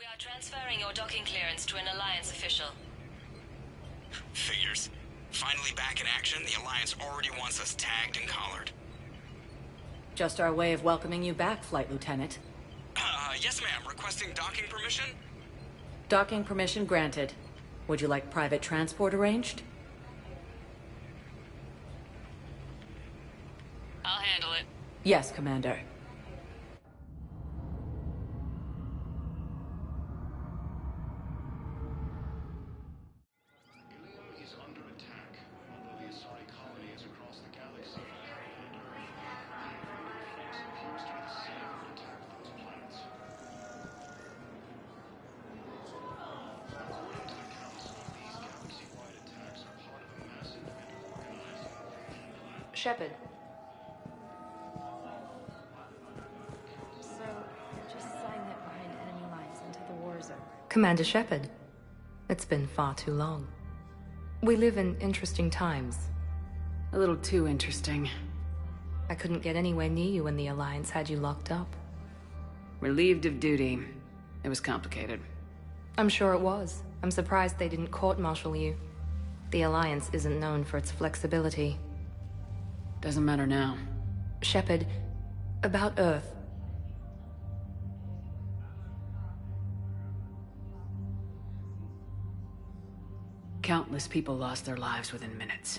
We are transferring your docking clearance to an Alliance official. Figures. Finally back in action, the Alliance already wants us tagged and collared. Just our way of welcoming you back, Flight Lieutenant. Yes ma'am. Requesting docking permission? Docking permission granted. Would you like private transport arranged? I'll handle it. Yes, Commander. Is under attack, although the Asari colony is across the galaxy. The reflex appears to be the same that attacked those planets. According to the Council, these galaxy-wide attacks are part of a massive and organized invasion. Shepard. So, you're just signed it behind enemy lines into the war zone. Commander Shepard. It's been far too long. We live in interesting times. A little too interesting. I couldn't get anywhere near you when the Alliance had you locked up. Relieved of duty. It was complicated. I'm sure it was. I'm surprised they didn't court-martial you. The Alliance isn't known for its flexibility. Doesn't matter now. Shepard, about Earth. Countless people lost their lives within minutes.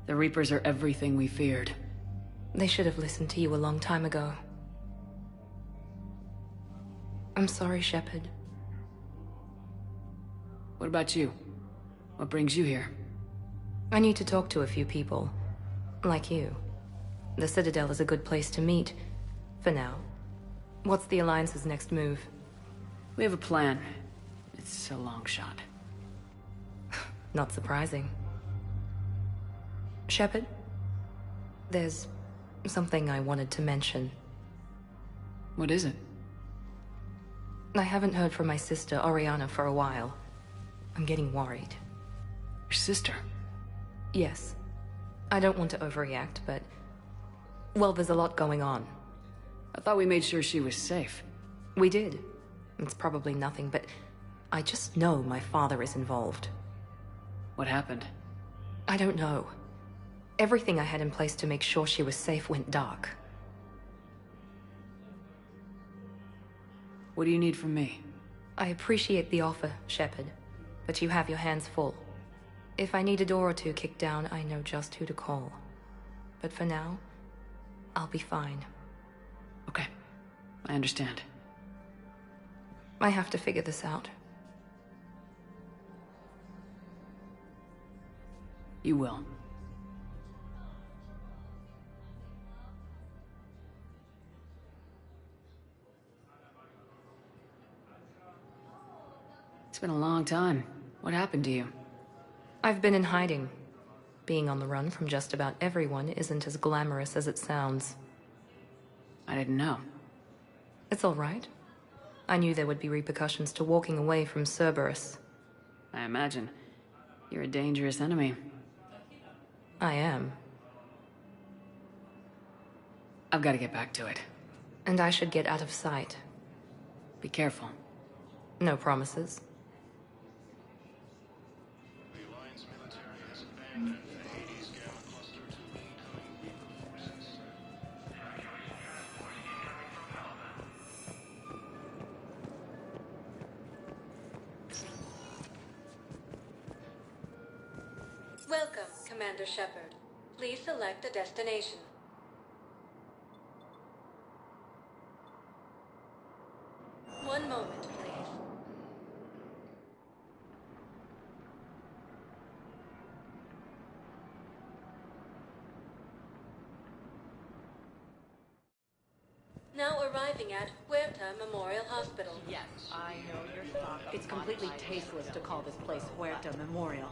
The Reapers are everything we feared. They should have listened to you a long time ago. I'm sorry, Shepard. What about you? What brings you here? I need to talk to a few people. Like you. The Citadel is a good place to meet. For now. What's the Alliance's next move? We have a plan. It's a long shot. Not surprising. Shepard? There's something I wanted to mention. What is it? I haven't heard from my sister, Oriana, for a while. I'm getting worried. Your sister? Yes. I don't want to overreact, but... well, there's a lot going on. I thought we made sure she was safe. We did. It's probably nothing, but I just know my father is involved. What happened? I don't know. Everything I had in place to make sure she was safe went dark. What do you need from me? I appreciate the offer, Shepard, but you have your hands full. If I need a door or two kicked down, I know just who to call. But for now, I'll be fine. Okay. I understand. I have to figure this out. You will. It's been a long time. What happened to you? I've been in hiding. Being on the run from just about everyone isn't as glamorous as it sounds. I didn't know. It's all right. I knew there would be repercussions to walking away from Cerberus. I imagine. You're a dangerous enemy. I am. I've got to get back to it. And I should get out of sight. Be careful. No promises. The Alliance military has abandoned the Hades Gamma cluster to lead Reaper forces. Welcome, Commander Shepard. Please select a destination. One moment, please. Now arriving at Huerta Memorial Hospital. Yes, I know your thought. It's completely tasteless to call this place Huerta Memorial.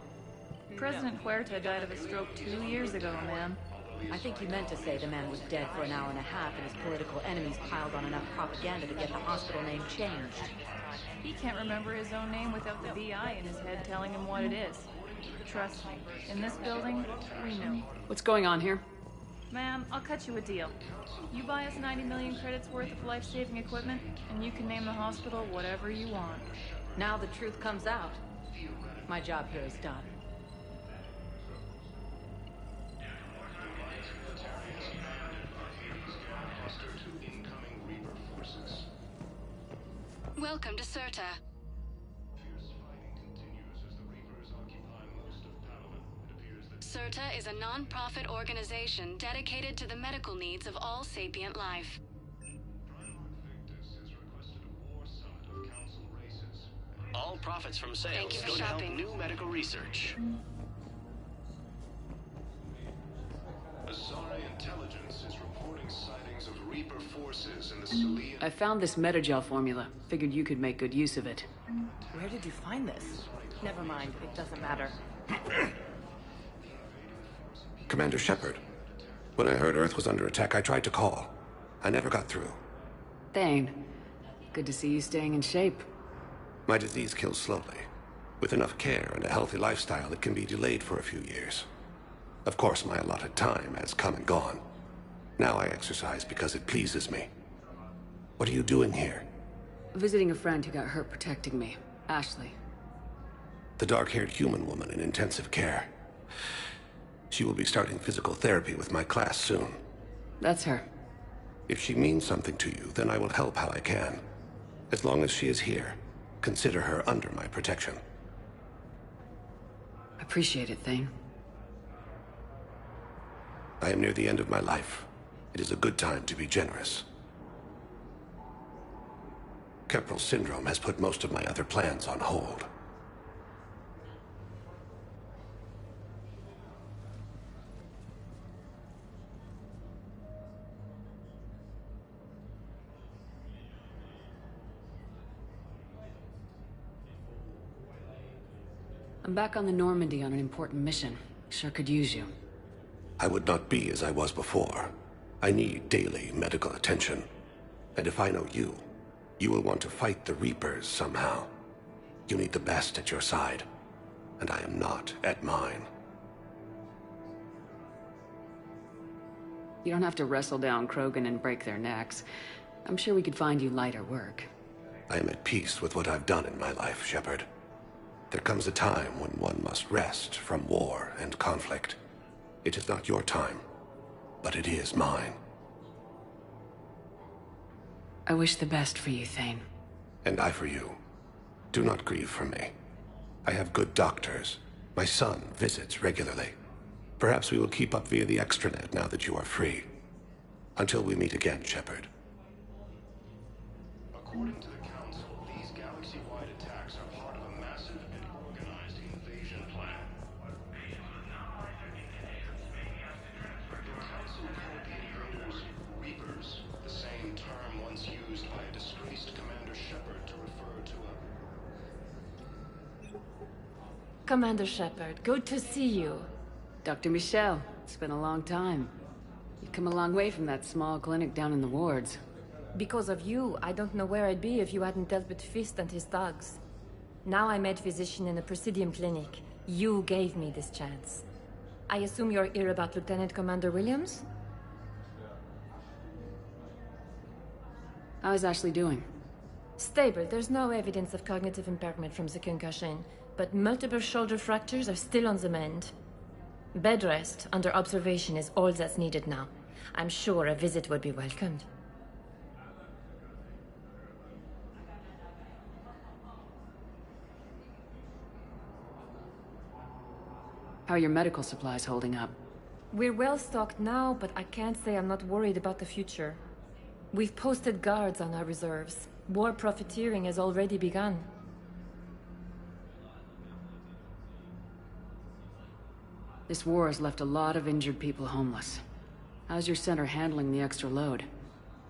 President Huerta died of a stroke 2 years ago, ma'am. I think you meant to say the man was dead for an hour and a half and his political enemies piled on enough propaganda to get the hospital name changed. He can't remember his own name without the VI in his head telling him what it is. Trust me, in this building, we know. What's going on here? Man, I'll cut you a deal. You buy us 90 million credits worth of life-saving equipment, and you can name the hospital whatever you want. Now the truth comes out. My job here is done. Welcome to Serta. Serta is a non-profit organization dedicated to the medical needs of all sapient life. All profits from Thank you sales for go to help shopping. new medical research. Azari intelligence is reporting sightings of Reaper forces in the Salian. I found this metagel formula. Figured you could make good use of it. Where did you find this? Never mind, it doesn't matter. Commander Shepard. When I heard Earth was under attack, I tried to call. I never got through. Thane, good to see you staying in shape. My disease kills slowly. With enough care and a healthy lifestyle, it can be delayed for a few years. Of course, my allotted time has come and gone. Now I exercise because it pleases me. What are you doing here? Visiting a friend who got hurt protecting me. Ashley. The dark-haired human woman in intensive care. She will be starting physical therapy with my class soon. That's her. If she means something to you, then I will help how I can. As long as she is here, consider her under my protection. Appreciate it, Thane. I am near the end of my life. It is a good time to be generous. Keppel syndrome has put most of my other plans on hold. I'm back on the Normandy on an important mission. Sure could use you. I would not be as I was before. I need daily medical attention. And if I know you, you will want to fight the Reapers somehow. You need the best at your side, and I am not at mine. You don't have to wrestle down Krogan and break their necks. I'm sure we could find you lighter work. I am at peace with what I've done in my life, Shepard. There comes a time when one must rest from war and conflict. It is not your time, but it is mine. I wish the best for you, Thane. And I for you. Do not grieve for me. I have good doctors. My son visits regularly. Perhaps we will keep up via the extranet now that you are free. Until we meet again, Shepard. According to the Council, these galaxy-wide attacks are part of a massive and organized invasion plan. The Council called the invaders Reapers, the same term once used by a disgraced Commander Shepard to refer to a... Commander Shepard, good to see you. Dr. Michel, it's been a long time. You've come a long way from that small clinic down in the wards. Because of you, I don't know where I'd be if you hadn't dealt with Fist and his thugs. Now I'm head physician in the Presidium Clinic. You gave me this chance. I assume you're here about Lieutenant Commander Williams? How is Ashley doing? Stable. There's no evidence of cognitive impairment from the concussion, but multiple shoulder fractures are still on the mend. Bed rest under observation is all that's needed now. I'm sure a visit would be welcomed. How are your medical supplies holding up? We're well stocked now, but I can't say I'm not worried about the future. We've posted guards on our reserves. War profiteering has already begun. This war has left a lot of injured people homeless. How's your center handling the extra load?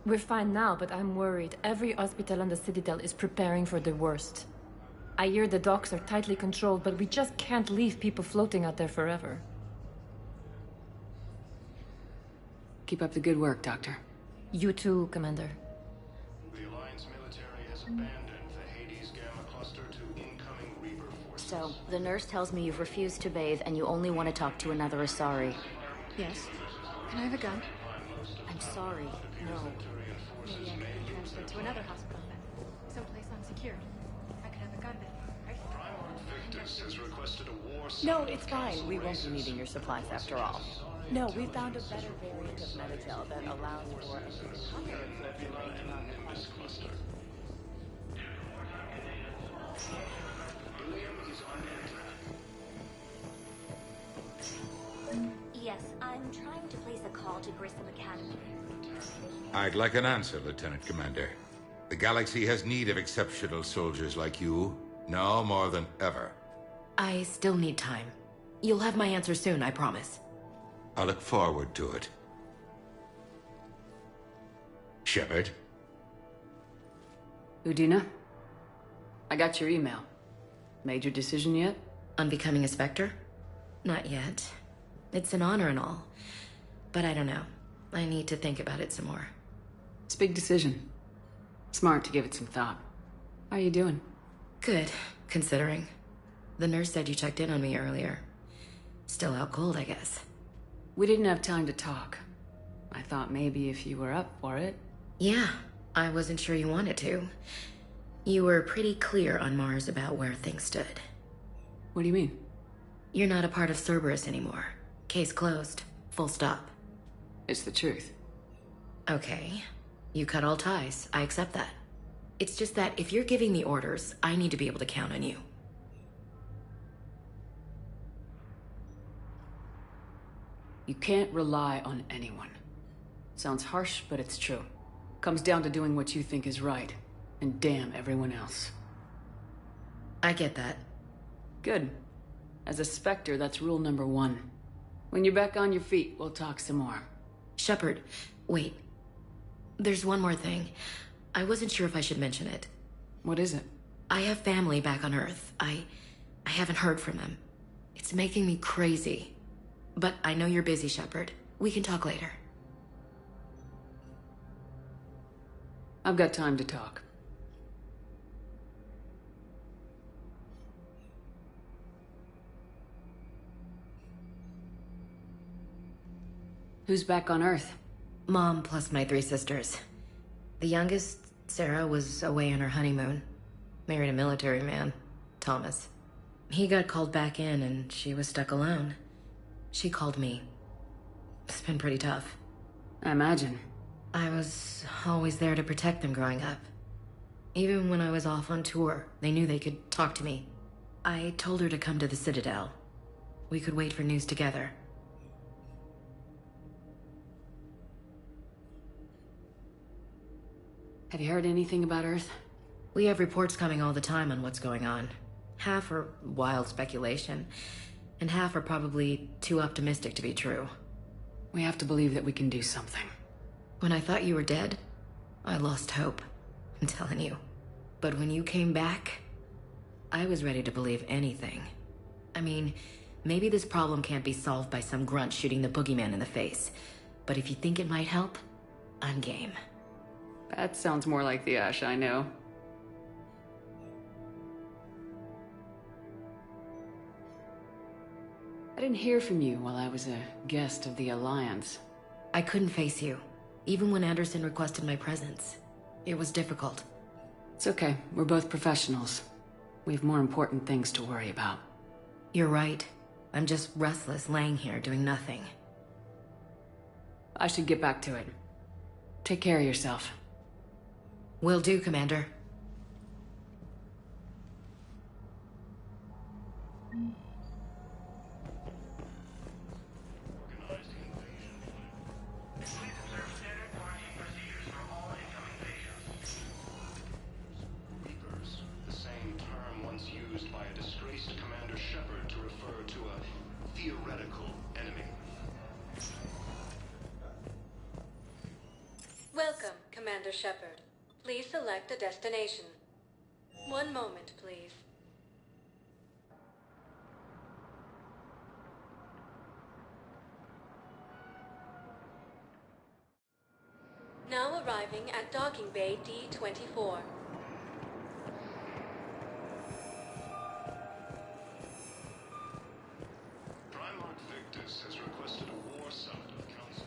We're fine now, but I'm worried. Every hospital on the Citadel is preparing for the worst. I hear the docks are tightly controlled, but we just can't leave people floating out there forever. Keep up the good work, Doctor. You too, Commander. The Alliance military has abandoned the Hades Gamma cluster to incoming Reaper forces. So, the nurse tells me you've refused to bathe and you only want to talk to another Asari. Yes. Can I have a gun? I'm sorry, no. Maybe I could be transferred to another hospital then. Someplace unsecured. I could have a gun then, right? Victus has requested a war No, it's fine. We won't be needing your supplies after all. No, we found a better variant of Meditel that allows for a higher absorption rate among the this cluster. Helium is on track. Yes, I'm trying to place a call to Grissom Academy. I'd like an answer, Lieutenant Commander. The galaxy has need of exceptional soldiers like you, now more than ever. I still need time. You'll have my answer soon, I promise. I look forward to it. Shepard? Udina? I got your email. Made your decision yet? On becoming a Spectre? Not yet. It's an honor and all. But I don't know. I need to think about it some more. It's a big decision. Smart to give it some thought. How are you doing? Good, considering. The nurse said you checked in on me earlier. Still out cold, I guess. We didn't have time to talk. I thought maybe if you were up for it. Yeah, I wasn't sure you wanted to. You were pretty clear on Mars about where things stood. What do you mean? You're not a part of Cerberus anymore. Case closed. Full stop. It's the truth. Okay. You cut all ties. I accept that. It's just that if you're giving me orders, I need to be able to count on you. You can't rely on anyone. Sounds harsh, but it's true. Comes down to doing what you think is right, and damn everyone else. I get that. Good. As a Spectre, that's rule number 1. When you're back on your feet, we'll talk some more. Shepard, wait. There's one more thing. I wasn't sure if I should mention it. What is it? I have family back on Earth. I haven't heard from them. It's making me crazy. But I know you're busy, Shepard. We can talk later. I've got time to talk. Who's back on Earth? Mom plus my 3 sisters. The youngest, Sarah, was away on her honeymoon. Married a military man, Thomas. He got called back in and she was stuck alone. She called me. It's been pretty tough. I imagine. I was always there to protect them growing up. Even when I was off on tour, they knew they could talk to me. I told her to come to the Citadel. We could wait for news together. Have you heard anything about Earth? We have reports coming all the time on what's going on. Half are wild speculation, and half are probably too optimistic to be true. We have to believe that we can do something. When I thought you were dead, I lost hope. I'm telling you. But when you came back, I was ready to believe anything. I mean, maybe this problem can't be solved by some grunt shooting the boogeyman in the face. But if you think it might help, I'm game. That sounds more like the Ash I know. I didn't hear from you while I was a guest of the Alliance. I couldn't face you, even when Anderson requested my presence. It was difficult. It's okay. We're both professionals. We have more important things to worry about. You're right. I'm just restless, laying here doing nothing. I should get back to it. Take care of yourself. Will do, Commander. Reapers, the same term once used by a disgraced Commander Shepard to refer to a theoretical enemy. Welcome, Commander Shepard. Please select a destination. One moment, please. Now arriving at Docking Bay D-24. Victus has requested a war summit of Council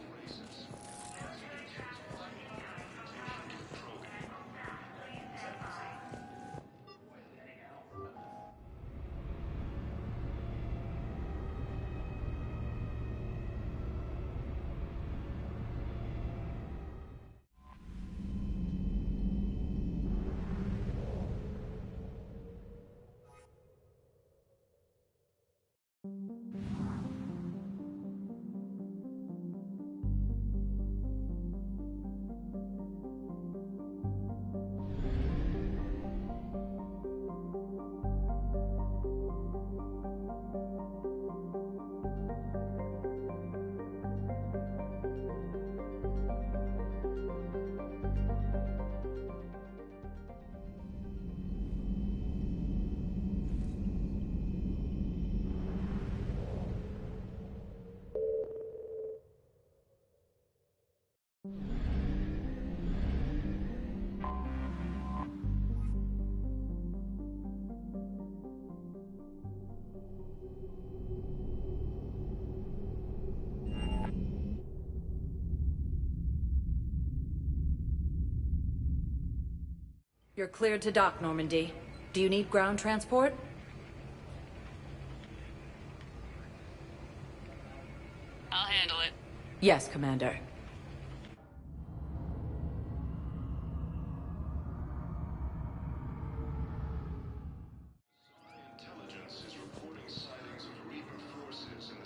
You're cleared to dock, Normandy. Do you need ground transport? I'll handle it. Yes, Commander. Intelligence is reporting sightings of Reaper forces in the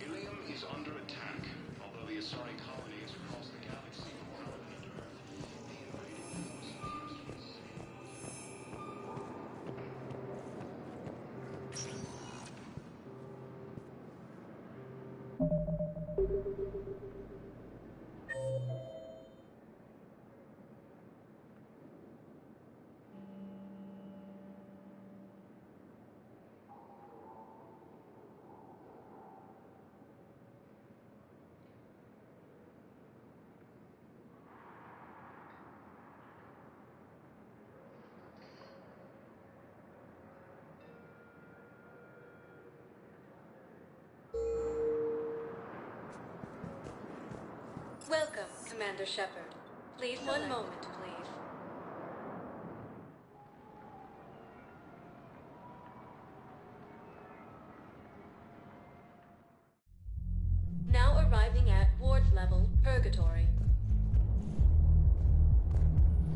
Ilium is under attack, although the Asari colony is across the galaxy from our planet Earth. The invading force Welcome, Commander Shepard. Please, one moment, please. Now arriving at ward level Purgatory.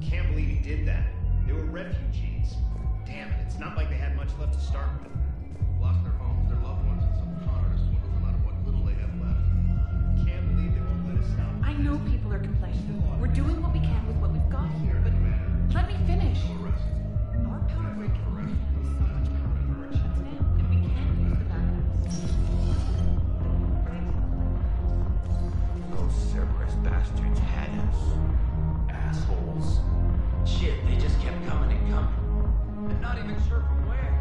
Can't believe he did that. They were refugees. Damn it, it's not like they had much left to start with. Lost their homes, their loved ones, and some conners swindled them out of what little they have left. Can't believe they won't let us out. I know people are complaining. We're doing what we can with what we've got here, but let me finish. Our power grid can only handle so much power before it shuts down, and we can't use the backups. Those Cerberus bastards had us. Assholes. Shit, they just kept coming and coming. And not even sure from where.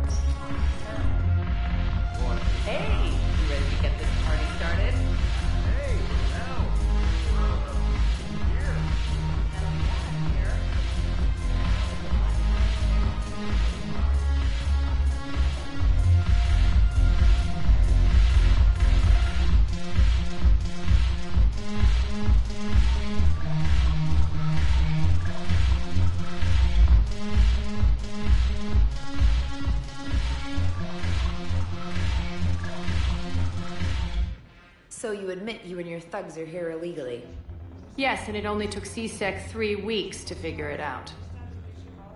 What? Hey, you ready to get this party started? Hey, now. Here. So you admit you and your thugs are here illegally? Yes, and it only took CSEC 3 weeks to figure it out.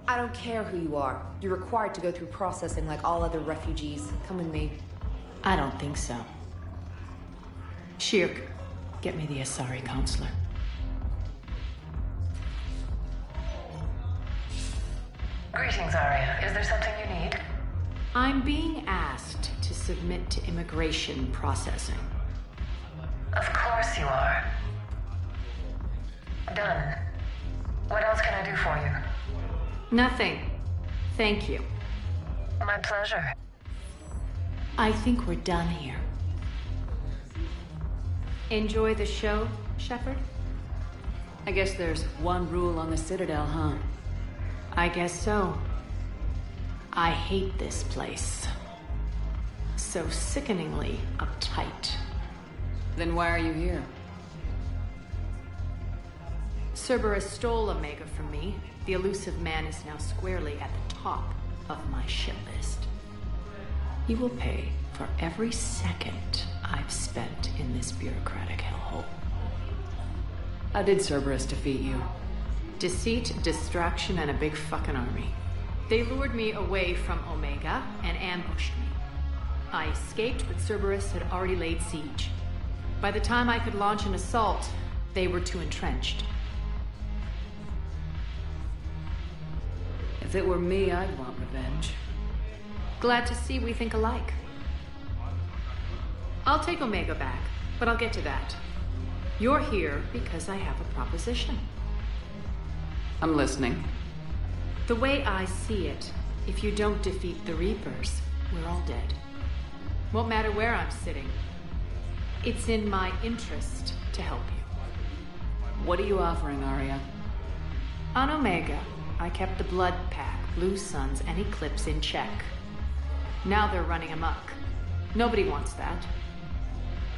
I don't care who you are. You're required to go through processing like all other refugees. Come with me. I don't think so. Shirk, get me the Asari counselor. Greetings, Arya. Is there something you need? I'm being asked to submit to immigration processing. Of course you are. Done. What else can I do for you? Nothing. Thank you. My pleasure. I think we're done here. Enjoy the show, Shepard? I guess there's one rule on the Citadel, huh? I guess so. I hate this place. So sickeningly uptight. Then why are you here? Cerberus stole Omega from me. The elusive man is now squarely at the top of my shit list. You will pay for every second I've spent in this bureaucratic hellhole. How did Cerberus defeat you? Deceit, distraction, and a big fucking army. They lured me away from Omega and ambushed me. I escaped, but Cerberus had already laid siege. By the time I could launch an assault, they were too entrenched. If it were me, I'd want revenge. Glad to see we think alike. I'll take Omega back, but I'll get to that. You're here because I have a proposition. I'm listening. The way I see it, if you don't defeat the Reapers, we're all dead. Won't matter where I'm sitting. It's in my interest to help you. What are you offering, Arya? On Omega, I kept the Blood Pack, Blue Suns, and Eclipse in check. Now they're running amok. Nobody wants that.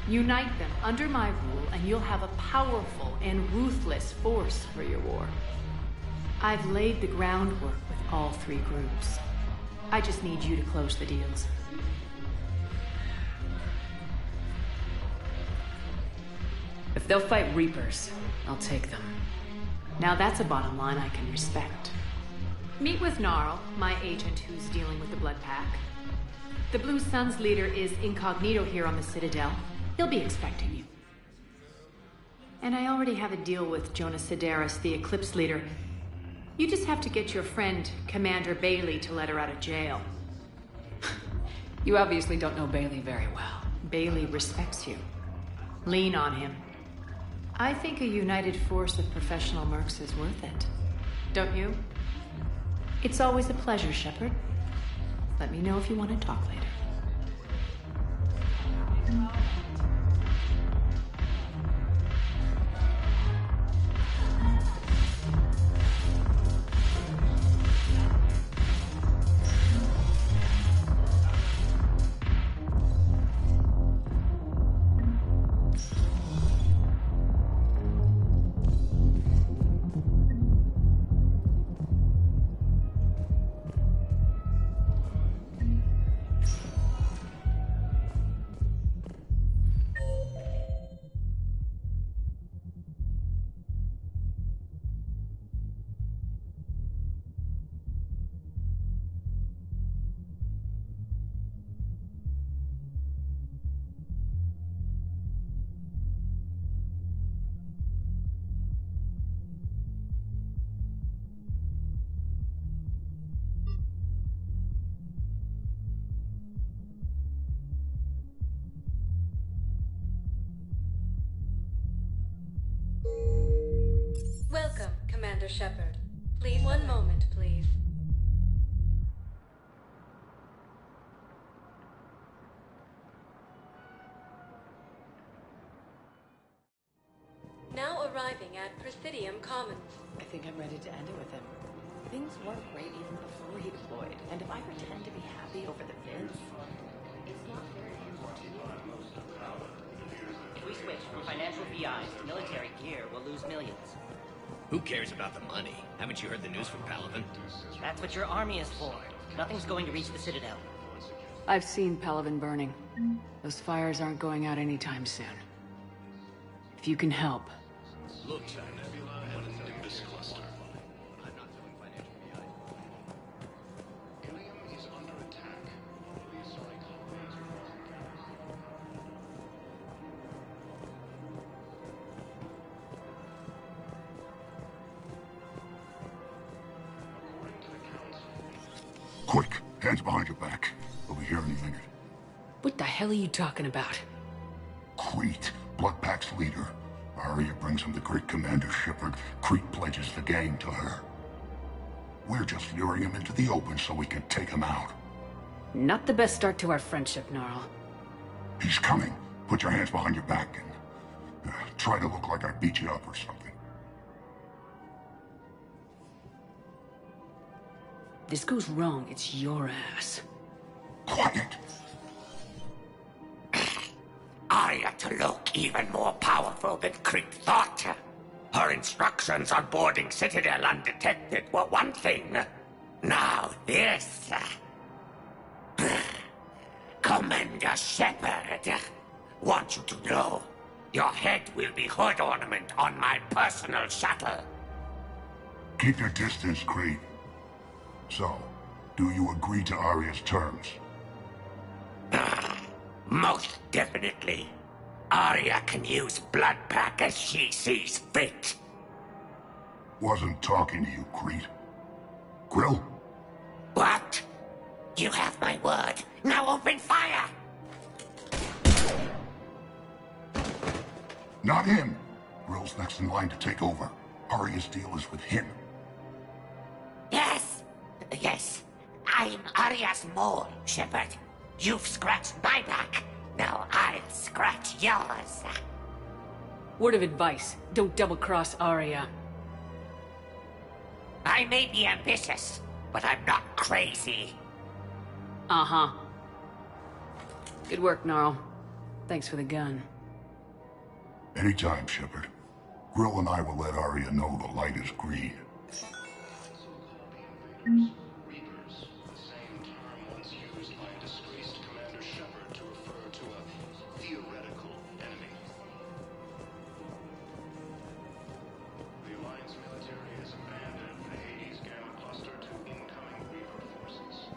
Unite them under my rule, and you'll have a powerful and ruthless force for your war. I've laid the groundwork with all three groups. I just need you to close the deals. If they'll fight Reapers, I'll take them. Now that's a bottom line I can respect. Meet with Gnarl, my agent who's dealing with the Blood Pack. The Blue Suns leader is incognito here on the Citadel. He'll be expecting you. And I already have a deal with Jonas Sedaris, the Eclipse leader. You just have to get your friend, Commander Bailey, to let her out of jail. You obviously don't know Bailey very well. Bailey respects you. Lean on him. I think a united force of professional mercs is worth it. Don't you? It's always a pleasure, Shepard. Let me know if you want to talk later. Welcome, Commander Shepard. Please, one moment, please. Now arriving at Presidium Commons. I think I'm ready to end it with him. Things weren't great even before he deployed, and if I pretend to be happy over the vids, it's not very important. If we switch from financial VIs to military gear, we'll lose millions. Who cares about the money? Haven't you heard the news from Palaven? That's what your army is for. Nothing's going to reach the Citadel. I've seen Palaven burning. Those fires aren't going out anytime soon. If you can help. Look, China, one in the Nimbus cluster. I'm not doing financial VI. Ilium is under attack. Prehistoric colonies are Quick, hands behind your back. We'll be here any minute. What the hell are you talking about? Crete, Blood Pack's leader. Arya brings him to Great Commander Shepard. Crete pledges the game to her. We're just luring him into the open so we can take him out. Not the best start to our friendship, Gnarl. He's coming. Put your hands behind your back and try to look like I beat you up or something. This goes wrong, it's your ass. Quiet. Arya to look even more powerful than Crete thought. Her instructions on boarding Citadel undetected were one thing. Now this. Commander Shepard, want you to know, your head will be hood ornament on my personal shuttle. Keep your distance, Crete. So, do you agree to Arya's terms? Most definitely. Arya can use Blood Pack as she sees fit. Wasn't talking to you, Crete. Grill? What? You have my word. Now open fire! Not him. Grill's next in line to take over. Arya's deal is with him. Yes. Yes. I'm Arya's mole, Shepard. You've scratched my back. Now I'll scratch yours. Word of advice. Don't double-cross Arya. I may be ambitious, but I'm not crazy. Uh-huh. Good work, Gnarl. Thanks for the gun. Anytime, Shepard. Grill and I will let Arya know the light is green. Reapers, the same term once used by disgraced Commander Shepard to refer to a theoretical enemy. The Alliance military has abandoned the Hades Gamma Cluster to incoming Reaper forces.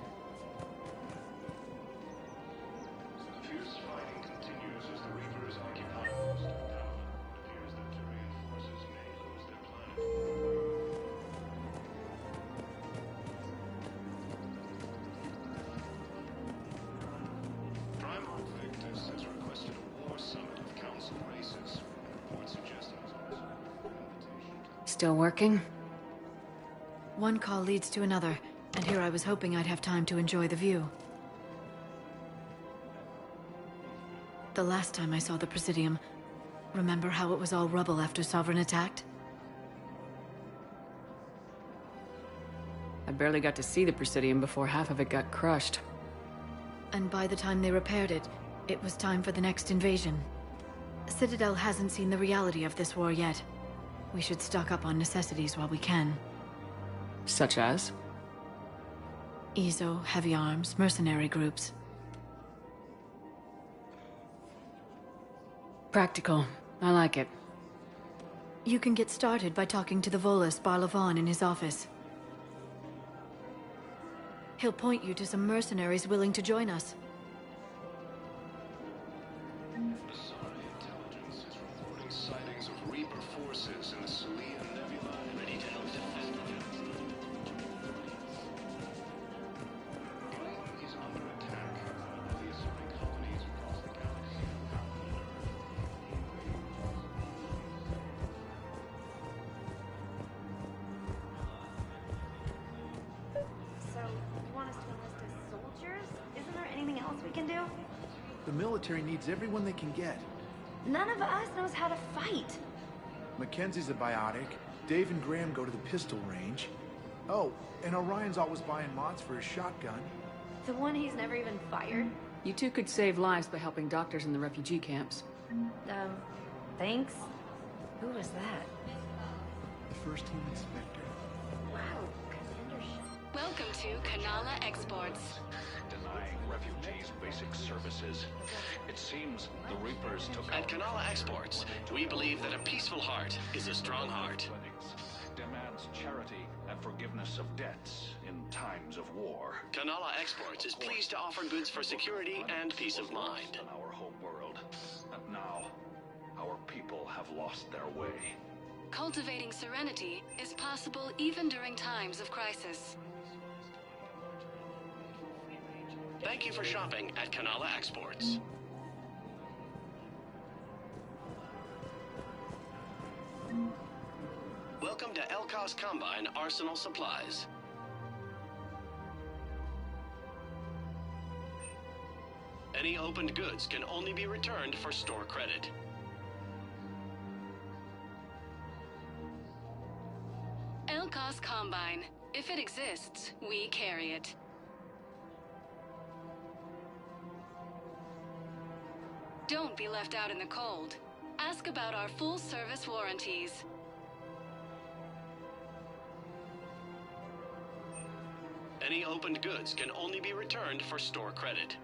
The fierce fighting continues as the Reapers occupy most of Palace. It appears that Turian forces may lose their planet. has requested a war summit of council races. Report suggesting his also an invitation to... Still working? One call leads to another, and here I was hoping I'd have time to enjoy the view. The last time I saw the Presidium, remember how it was all rubble after Sovereign attacked? I barely got to see the Presidium before half of it got crushed. And by the time they repaired it, it was time for the next invasion. Citadel hasn't seen the reality of this war yet. We should stock up on necessities while we can. Such as? Ezo, heavy arms, mercenary groups. Practical. I like it. You can get started by talking to the Volus Barlavan in his office. He'll point you to some mercenaries willing to join us. Intelligence is reporting sightings of Reaper forces in the Salian Nebula, ready to help defend them. Alien is under attack. The assorting colonies across the galaxy have So, you want us to enlist as soldiers? Isn't there anything else we can do? The military needs everyone they can get. None of us knows how to fight. Mackenzie's a biotic. Dave and Graham go to the pistol range. Oh, and Orion's always buying mods for his shotgun. The one he's never even fired? You two could save lives by helping doctors in the refugee camps. Thanks. Who was that? The first team inspector. Wow, Commander Welcome to Kanala Exports. Denying refugees basic services. It seems the Reapers took At Kanala Exports, we believe that a peaceful heart is a strong heart. demands charity and forgiveness of debts in times of war. Kanala Exports is pleased to offer goods for security and peace of mind. In our home world, and now our people have lost their way. Cultivating serenity is possible even during times of crisis. Thank you for shopping at Kanala Exports. Welcome to Elkos Combine Arsenal Supplies. Any opened goods can only be returned for store credit. Elkos Combine. If it exists, we carry it. Don't be left out in the cold. Ask about our full-service warranties. Any opened goods can only be returned for store credit.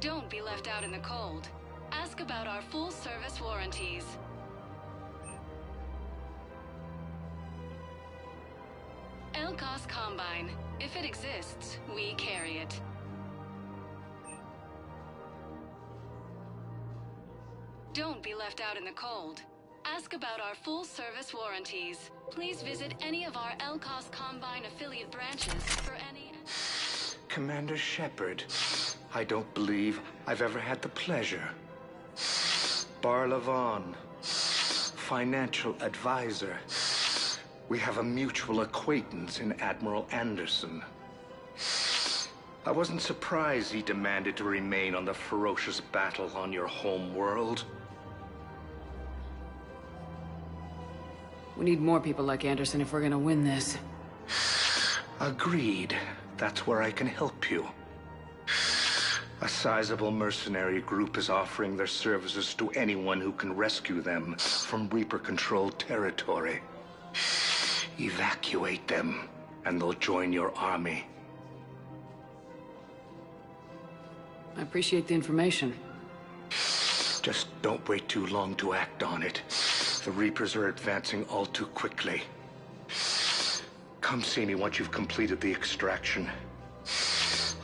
Don't be left out in the cold. Ask about our full-service warranties. Elkos Combine. If it exists, we carry it. Don't be left out in the cold. Ask about our full-service warranties. Please visit any of our Elkos Combine affiliate branches for any... Commander Shepard, I don't believe I've ever had the pleasure. Barlavon, financial advisor. We have a mutual acquaintance in Admiral Anderson. I wasn't surprised he demanded to remain on the ferocious battle on your home world. We need more people like Anderson if we're gonna win this. Agreed. That's where I can help you. A sizable mercenary group is offering their services to anyone who can rescue them from Reaper-controlled territory. Evacuate them, and they'll join your army. I appreciate the information. Just don't wait too long to act on it. The Reapers are advancing all too quickly. Come see me once you've completed the extraction.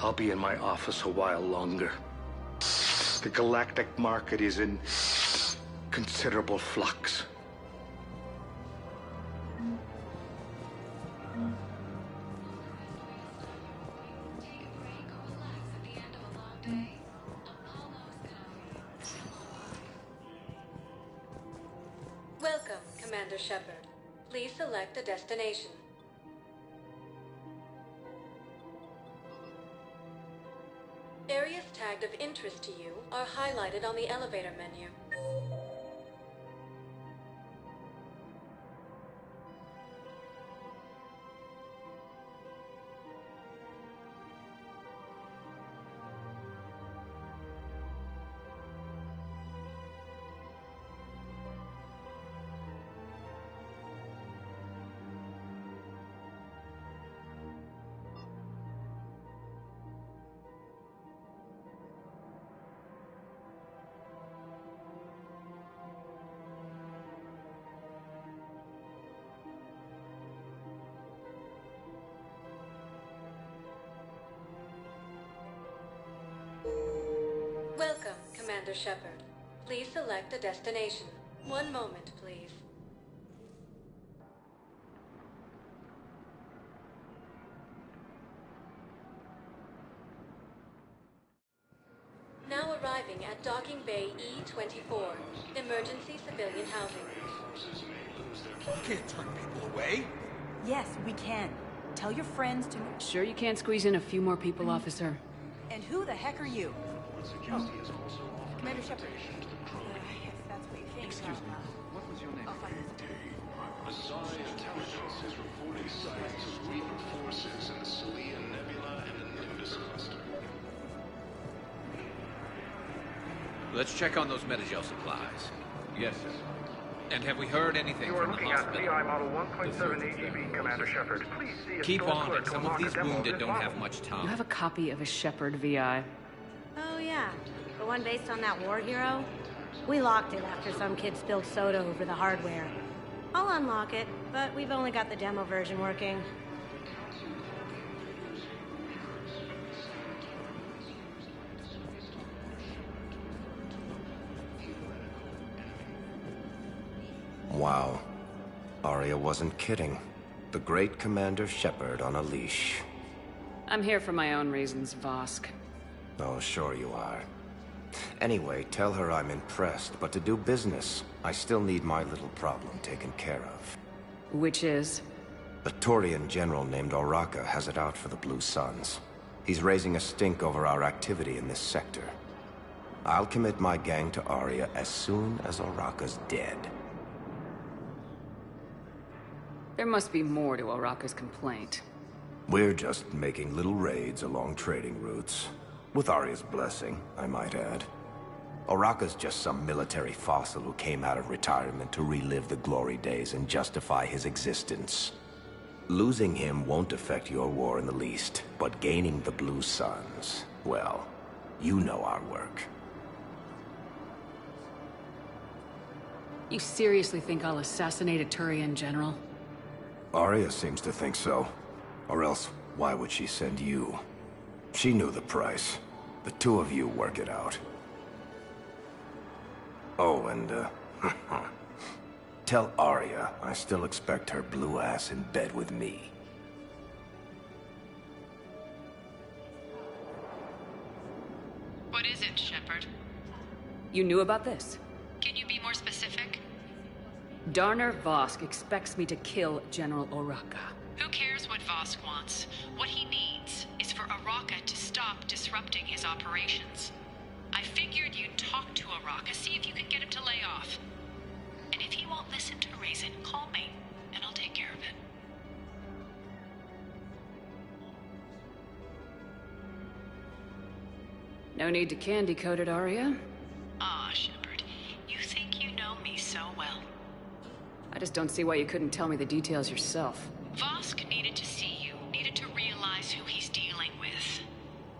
I'll be in my office a while longer. The galactic market is in considerable flux. Welcome, Commander Shepard. Please select a destination. Areas tagged of interest to you are highlighted on the elevator menu. Welcome, Commander Shepard. Please select a destination. One moment, please. Now arriving at Docking Bay E-24, emergency civilian housing. You can't turn people away. Yes, we can. Tell your friends to... Sure you can't squeeze in a few more people, officer? And who the heck are you? Oh. Commander Shepard. Yes, that's what you think. Excuse me. What was your name? Azari Intelligence is reporting sightings of Reaper forces in the Selene Nebula and the Nimbus cluster. Let's check on those Metagel supplies. Yes, sir. And have we heard anything You are from the looking at hospital? CI Model 1.7 AGB, Commander Shepard. Please see a Keep store on clerk it. to Some unlock of these a demo wounded this don't model. have much time. You have a copy of a Shepard VI. Oh, yeah. The one based on that war hero? We locked it after some kid spilled soda over the hardware. I'll unlock it, but we've only got the demo version working. Wow. Arya wasn't kidding. The great Commander Shepard on a leash. I'm here for my own reasons, Vosk. Oh, sure you are. Anyway, tell her I'm impressed, but to do business, I still need my little problem taken care of. Which is? A Turian general named Oraka has it out for the Blue Suns. He's raising a stink over our activity in this sector. I'll commit my gang to Arya as soon as Oraka's dead. There must be more to Oraka's complaint. We're just making little raids along trading routes. With Arya's blessing, I might add. Oraka's just some military fossil who came out of retirement to relive the glory days and justify his existence. Losing him won't affect your war in the least, but gaining the Blue Suns, well, you know our work. You seriously think I'll assassinate a Turian general? Arya seems to think so. Or else, why would she send you? She knew the price. The two of you work it out. Oh, and, tell Arya I still expect her blue ass in bed with me. You knew about this? Can you be more specific? Darner Vosk expects me to kill General Oraka. Who cares what Vosk wants? What he needs is for Araka to stop disrupting his operations. I figured you'd talk to Araka, see if you can get him to lay off. And if he won't listen to reason, call me, and I'll take care of it. No need to candy coat it, Arya. Ah, Shepard, you think you know me so well. I just don't see why you couldn't tell me the details yourself. Vosk needed to see you, needed to realize who he's dealing with.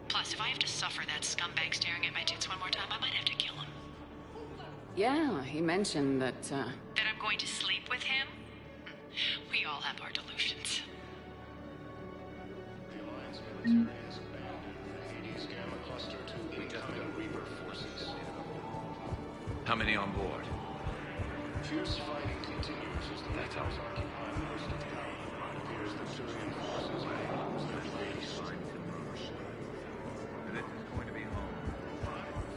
Plus, if I have to suffer that scumbag staring at my tits one more time, I might have to kill him. Yeah, he mentioned that, That I'm going to sleep with him? We all have our delusions. The Alliance military has abandoned the Hades Gamma Cluster to incoming Reaper forces. How many on board? Fierce fighting continues as the Reapers occupy most of the power. It appears that Syrian forces may lose their place. This is going to be home.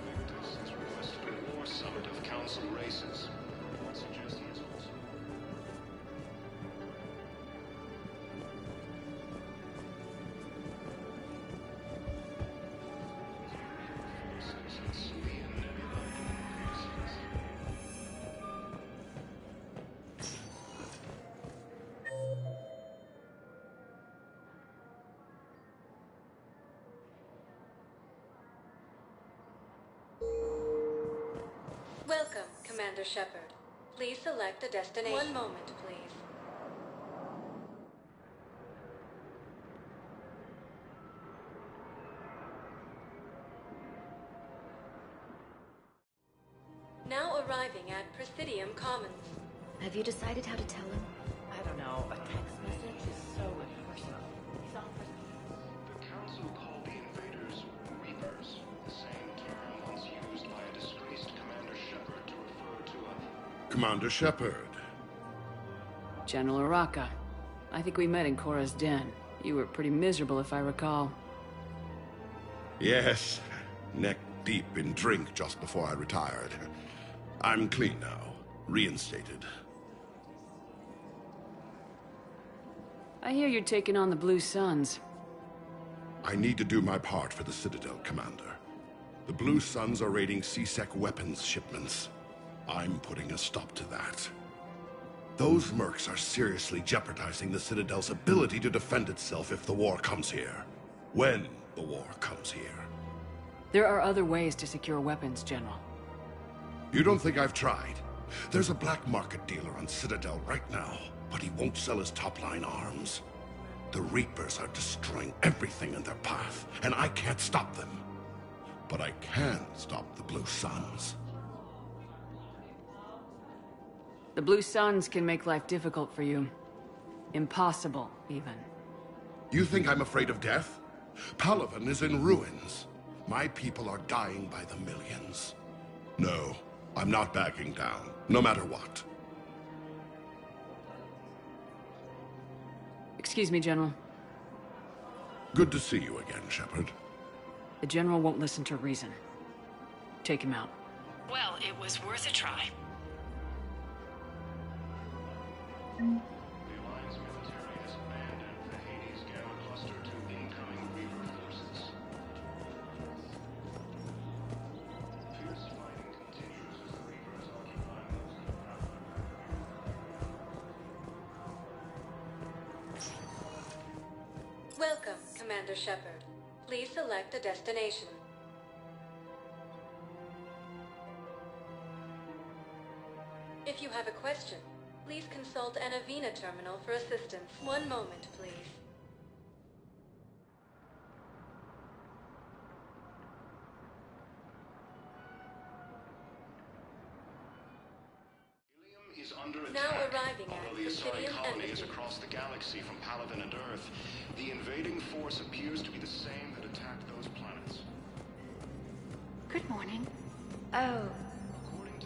Victus has requested a war summit of council races. What suggestions also? Forces in Sui and Nebula. Welcome, Commander Shepard. Please select a destination. One moment, please. Now arriving at Presidium Commons. Have you decided how to tell him? I don't know. A text message is so impersonal. He's offering. The Council called the invaders Reapers, the same term once used by a disgraced Commander Shepard to refer to a... Commander Shepard. General Oraka. I think we met in Korra's den. You were pretty miserable, if I recall. Yes, neck deep in drink just before I retired. I'm clean now, reinstated. I hear you're taking on the Blue Suns. I need to do my part for the Citadel, Commander. The Blue Suns are raiding C-Sec weapons shipments. I'm putting a stop to that. Those mercs are seriously jeopardizing the Citadel's ability to defend itself if the war comes here. When the war comes here. There are other ways to secure weapons, General. You don't think I've tried? There's a black market dealer on Citadel right now, but he won't sell his top-line arms. The Reapers are destroying everything in their path, and I can't stop them. But I can stop the Blue Suns. The Blue Suns can make life difficult for you. Impossible, even. You think I'm afraid of death? Palaven is in ruins. My people are dying by the millions. No, I'm not backing down, no matter what. Excuse me, General. Good to see you again, Shepard. The General won't listen to reason. Take him out. Well, it was worth a try. The Alliance military has abandoned the Hades Gamma Cluster to incoming Reaper forces. Fierce fighting continues as the Reapers occupy most of the power. Welcome, Commander Shepard. Please select a destination. If you have a question, please consult an Avena terminal for assistance. One moment, please. Is under attack. Now arriving at Although the Asari Presidium colony is Embassy. across the galaxy from Palaven and Earth, the invading force appears to be the same that attacked those planets. Good morning. Oh,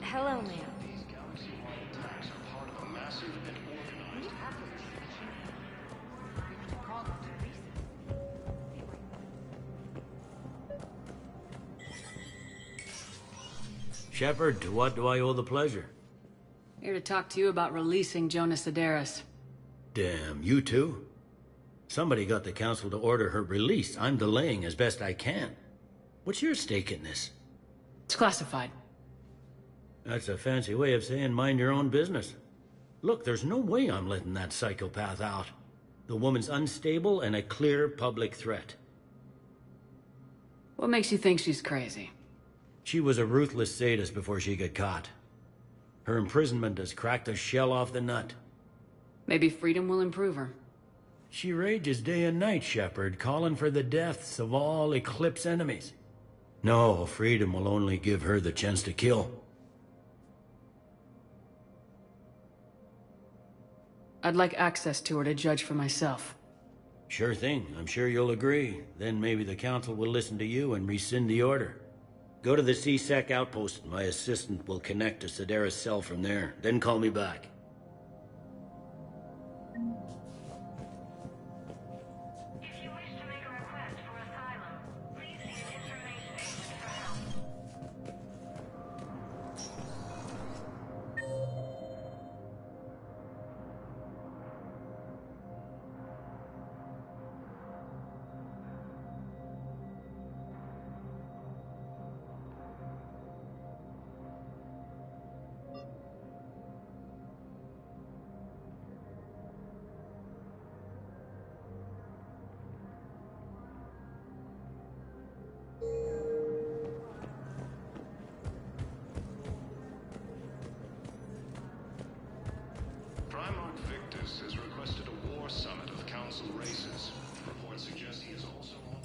hello, ma'am. These galaxy-wide attacks are part of a massive and organized... Shepard, to what do I owe the pleasure? Here to talk to you about releasing Jonas Sedaris. Damn, you too? Somebody got the council to order her release. I'm delaying as best I can. What's your stake in this? It's classified. That's a fancy way of saying mind your own business. Look, there's no way I'm letting that psychopath out. The woman's unstable and a clear public threat. What makes you think she's crazy? She was a ruthless sadist before she got caught. Her imprisonment has cracked the shell off the nut. Maybe freedom will improve her. She rages day and night, Shepard, calling for the deaths of all Eclipse enemies. No, freedom will only give her the chance to kill. I'd like access to her to judge for myself. Sure thing. I'm sure you'll agree. Then maybe the council will listen to you and rescind the order. Go to the C-Sec outpost. My assistant will connect to Sedaris' cell from there. Then call me back.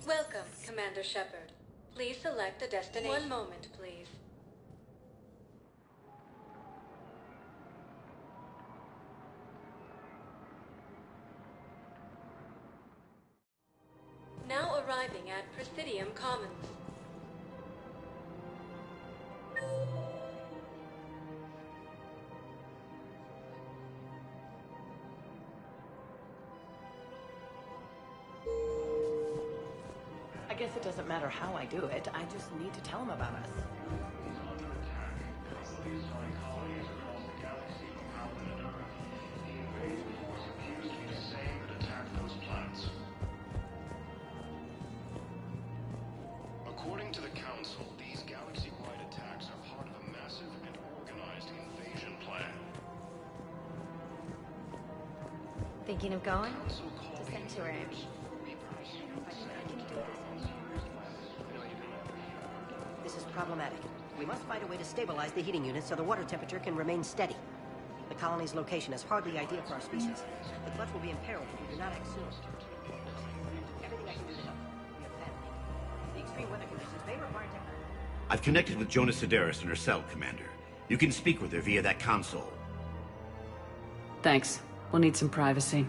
Welcome, Commander Shepard. Please select a destination. One moment, please. Now arriving at Presidium Commons. I guess it doesn't matter how I do it. I just need to tell him about us. According to the Council, these galaxy-wide attacks are part of a massive and organized invasion plan. Thinking of going? To Sanctuary. This is problematic. We must find a way to stabilize the heating unit so the water temperature can remain steady. The colony's location is hardly ideal for our species. The clutch will be imperiled if we do not act soon. Everything I can do to help. We have family. The extreme weather conditions may require I've connected with Jonas Sedaris and her cell, Commander. You can speak with her via that console. Thanks. We'll need some privacy.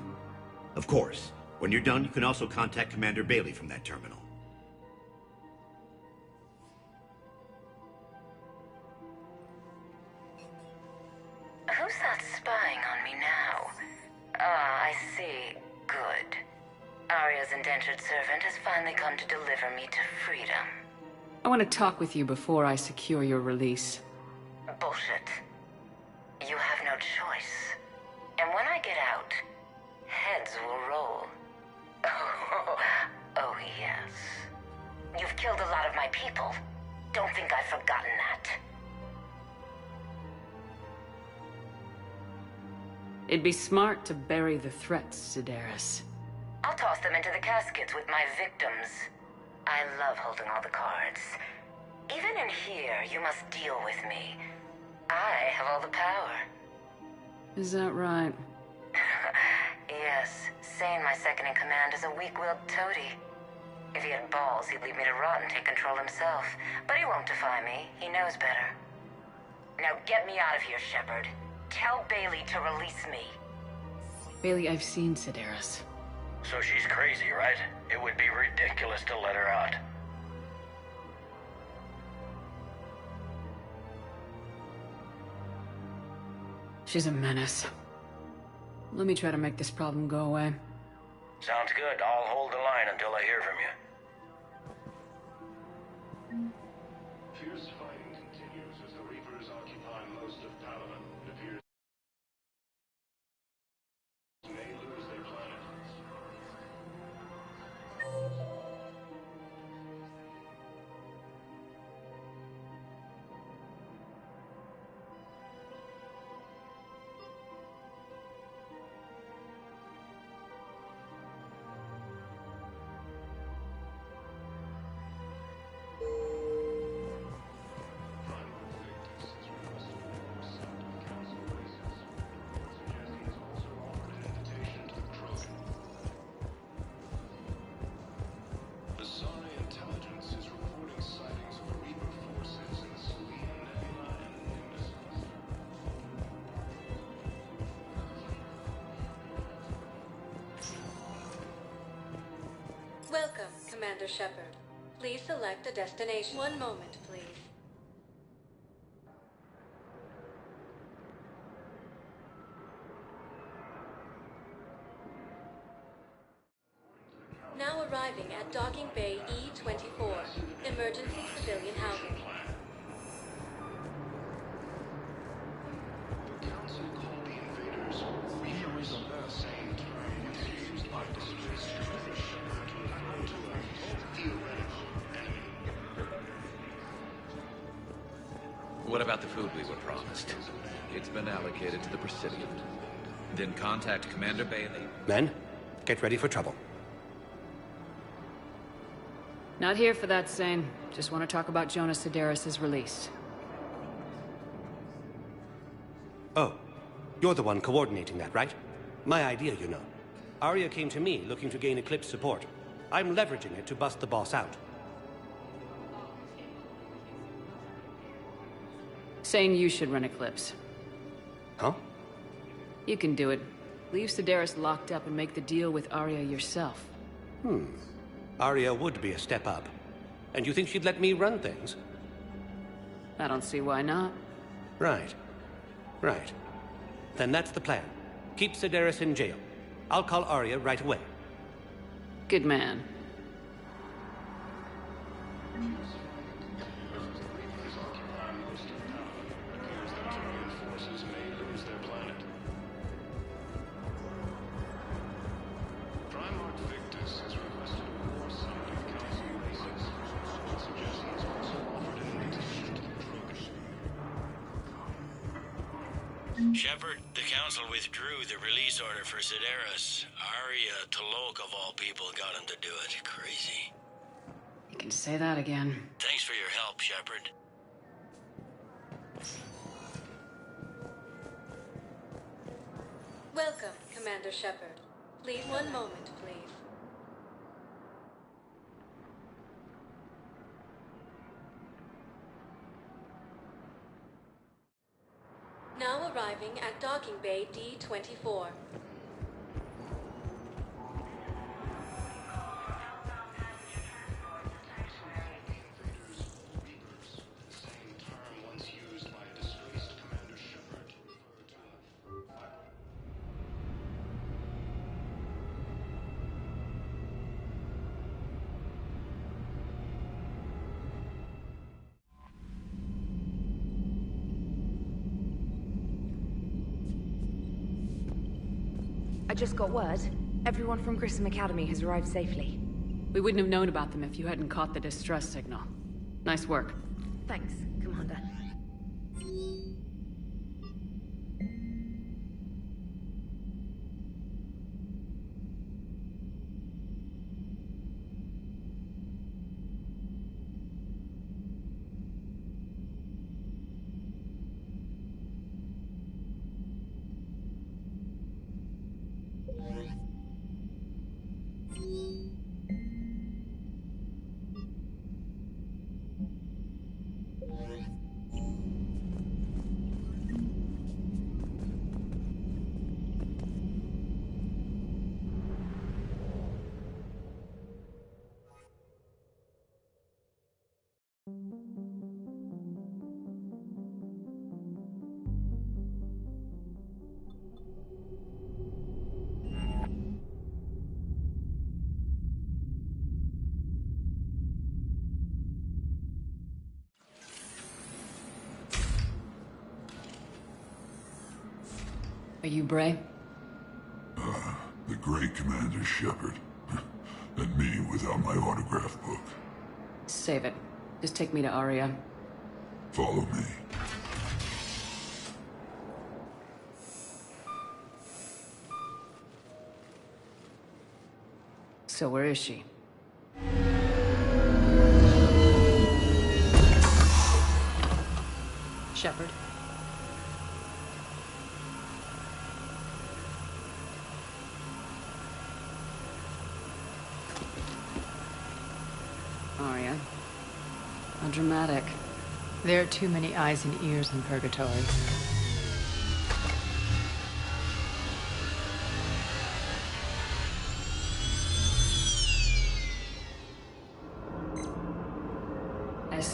Of course. When you're done, you can also contact Commander Bailey from that terminal. Who's that spying on me now? Ah, I see. Good. Arya's indentured servant has finally come to deliver me to freedom. I want to talk with you before I secure your release. Bullshit. You have no choice. And when I get out, heads will roll. Oh, yes. You've killed a lot of my people. Don't think I've forgotten that. It'd be smart to bury the threats, Sedaris. I'll toss them into the caskets with my victims. I love holding all the cards. Even in here, you must deal with me. I have all the power. Is that right? Yes, Sane, my second-in-command, is a weak-willed toady. If he had balls, he'd leave me to rot and take control himself. But he won't defy me. He knows better. Now get me out of here, Shepard. Tell Bailey to release me. Bailey, I've seen Sedaris. So she's crazy, right? It would be ridiculous to let her out. She's a menace. Let me try to make this problem go away. Sounds good. I'll hold the line until I hear from you. Fierce fighting continues as the Welcome, Commander Shepard. Please select a destination. One moment, please. Now arriving at Docking Bay E-24, emergency civilian housing. The Council called the invaders Reapers at the same time once used by disgraced Commander Shepard to refer to a theoretical enemy. What about the food we were promised? It's been allocated to the Presidium. Then contact Commander Bailey. Men, get ready for trouble. Not here for that, Sane. Just want to talk about Jonas Sedaris' release. Oh, you're the one coordinating that, right? My idea, you know. Arya came to me looking to gain Eclipse support. I'm leveraging it to bust the boss out. Sane, you should run Eclipse. Huh? You can do it. Leave Sedaris locked up and make the deal with Arya yourself. Arya would be a step up. And you think she'd let me run things? I don't see why not. Right. Right. Then that's the plan. Keep Sedaris in jail. I'll call Arya right away. Good man. Shepard, the Council withdrew the release order for Sedaris. Arya Talok, of all people, got him to do it. Crazy. You can say that again. Thanks for your help, Shepard. Welcome, Commander Shepard. Please, one moment, please. Now arriving at Docking Bay D-24. I just got word. Everyone from Grissom Academy has arrived safely. We wouldn't have known about them if you hadn't caught the distress signal. Nice work. Thanks, Commander. Are you Bray? The great Commander Shepard. And me without my autograph book. Save it. Just take me to Arya. Follow me. So where is she? Shepard? Arya. How dramatic. There are too many eyes and ears in Purgatory.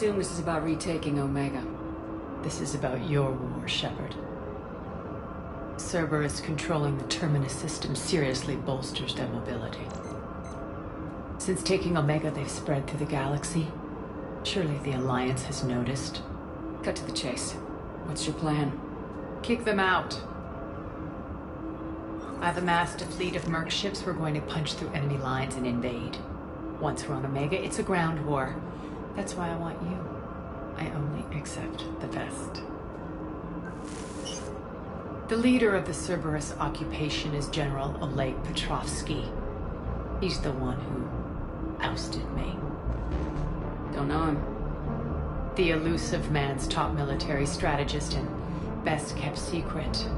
assume this is about retaking Omega. This is about your war, Shepard. Cerberus controlling the Terminus system seriously bolsters their mobility. Since taking Omega, they've spread through the galaxy. Surely the Alliance has noticed. Cut to the chase. What's your plan? Kick them out. I've amassed a fleet of merc ships. We're going to punch through enemy lines and invade. Once we're on Omega, it's a ground war. That's why I want you. I only accept the best. The leader of the Cerberus occupation is General Oleg Petrovsky. He's the one who ousted me. Don't know him. The elusive man's top military strategist and best kept secret.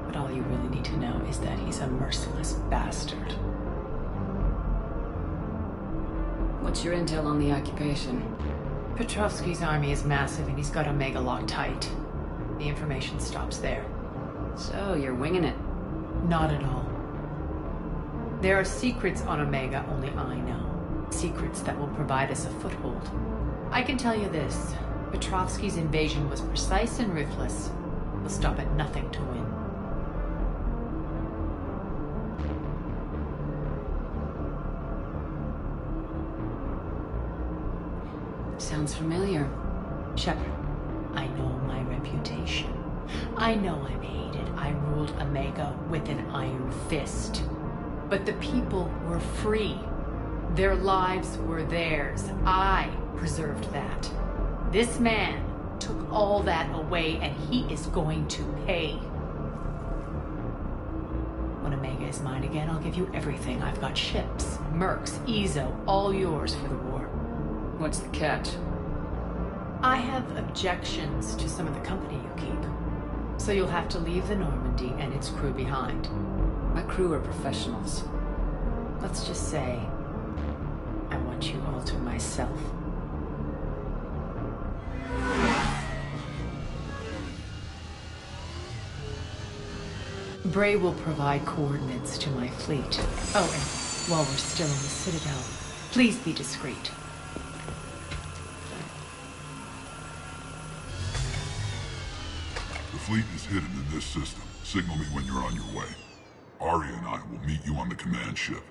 But all you really need to know is that he's a merciless bastard. What's your intel on the occupation? Petrovsky's army is massive and he's got Omega locked tight. The information stops there. So, you're winging it? Not at all. There are secrets on Omega only I know. Secrets that will provide us a foothold. I can tell you this. Petrovsky's invasion was precise and ruthless. He'll stop at nothing to win. Sounds familiar. Shepard, I know my reputation. I know I'm hated. I ruled Omega with an iron fist. But the people were free. Their lives were theirs. I preserved that. This man took all that away, and he is going to pay. When Omega is mine again, I'll give you everything. I've got ships, mercs, Ezo, all yours for the war. What's the catch? I have objections to some of the company you keep. So you'll have to leave the Normandy and its crew behind. My crew are professionals. Let's just say, I want you all to myself. Bray will provide coordinates to my fleet. Oh, and while we're still in the Citadel, please be discreet. The fleet is hidden in this system. Signal me when you're on your way. Arya and I will meet you on the command ship.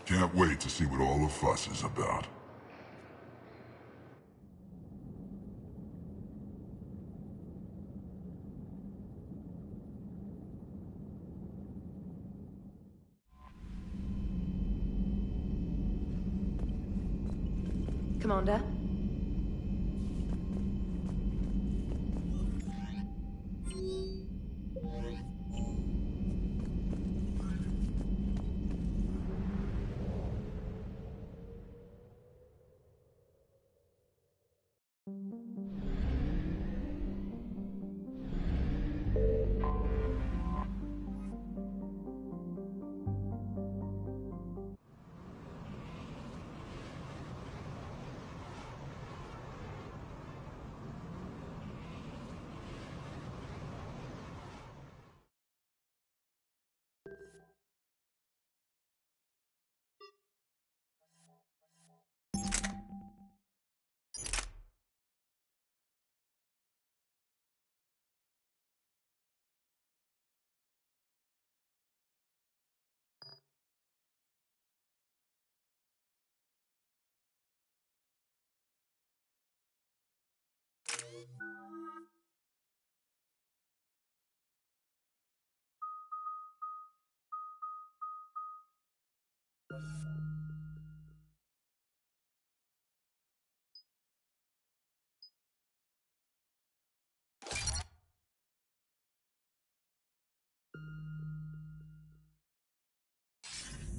Can't wait to see what all the fuss is about. Commander?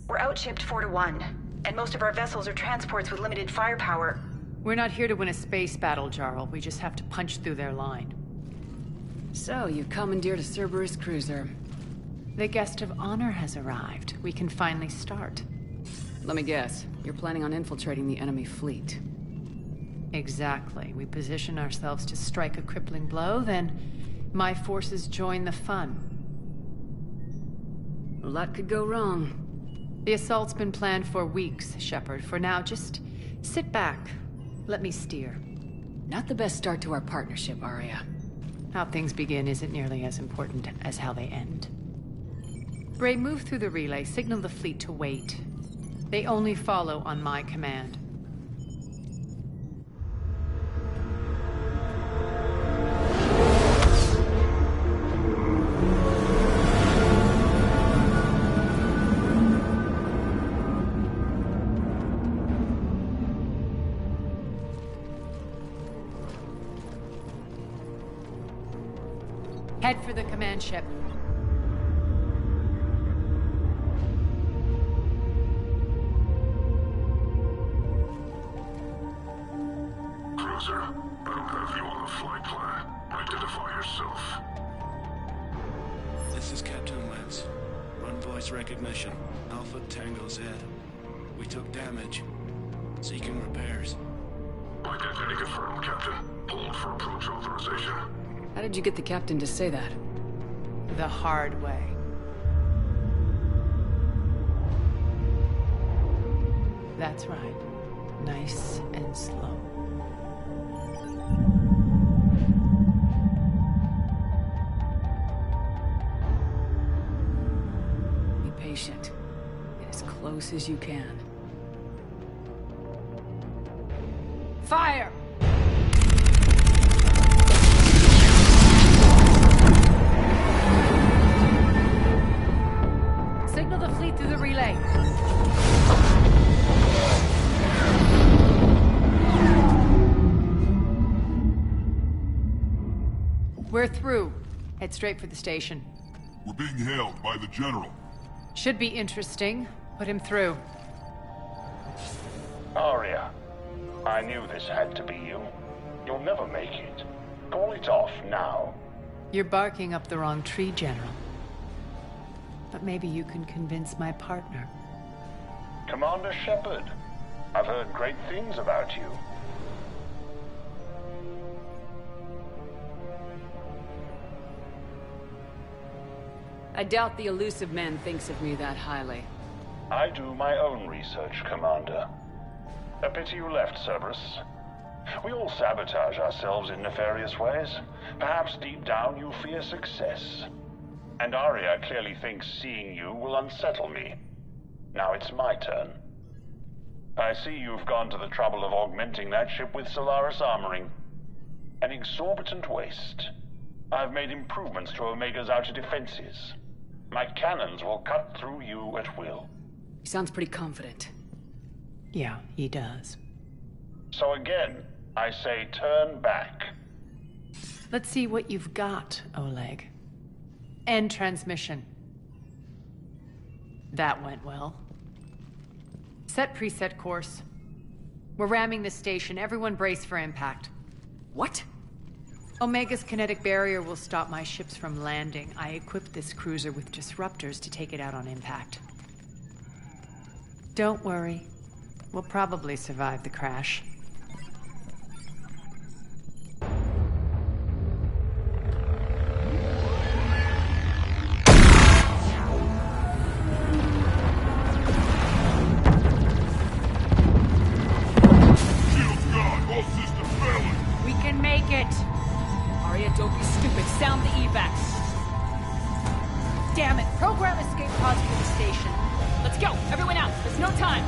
We're outshipped 4-1, and most of our vessels are transports with limited firepower. We're not here to win a space battle, Jarl. We just have to punch through their line. So, you commandeered a Cerberus cruiser. The guest of honor has arrived. We can finally start. Let me guess. You're planning on infiltrating the enemy fleet. Exactly. We position ourselves to strike a crippling blow, then my forces join the fun. A lot could go wrong. The assault's been planned for weeks, Shepard. For now, just Sit back. Let me steer. Not the best start to our partnership, Arya. How things begin isn't nearly as important as how they end. Bray, move through the relay. Signal the fleet to wait. They only follow on my command. Head for the command ship. Cruiser, I don't have you on the flight plan. Identify yourself. This is Captain Lance. Run voice recognition. Alpha Tango Z. We took damage. Seeking repairs. Identity confirmed, Captain. Hold for approach authorization. How did you get the captain to say that? The hard way. That's right. Nice and slow. Be patient. Get as close as you can. Fire! Signal the fleet through the relay. We're through. Head straight for the station. We're being hailed by the General. Should be interesting. Put him through. Arya, I knew this had to be you. You'll never make it. Call it off now. You're barking up the wrong tree, General. But maybe you can convince my partner. Commander Shepard, I've heard great things about you. I doubt the elusive man thinks of me that highly. I do my own research, Commander. A pity you left, Cerberus. We all sabotage ourselves in nefarious ways. Perhaps deep down you fear success. And Arya clearly thinks seeing you will unsettle me. Now it's my turn. I see you've gone to the trouble of augmenting that ship with Solaris armoring. An exorbitant waste. I've made improvements to Omega's outer defenses. My cannons will cut through you at will. He sounds pretty confident. Yeah, he does. So again, I say turn back. Let's see what you've got, Oleg. End transmission. That went well. Set preset course. We're ramming the station. Everyone brace for impact. What? Omega's kinetic barrier will stop my ships from landing. I equipped this cruiser with disruptors to take it out on impact. Don't worry. We'll probably survive the crash. We can make it! Arya, don't be stupid. Sound the evacs. Damn it! Program escape pods for the station. Let's go! Everyone out! There's no time!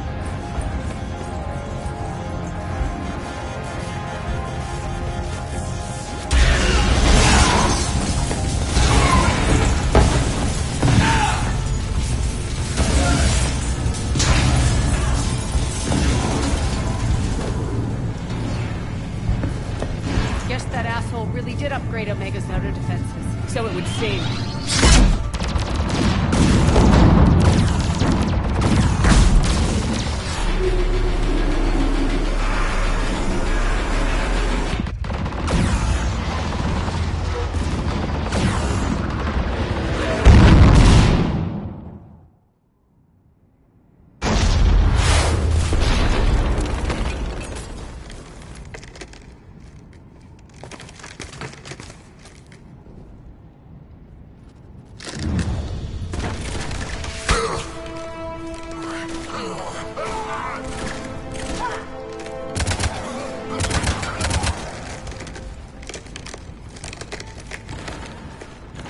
Guess that asshole really did upgrade Omega's outer defenses. So it would seem.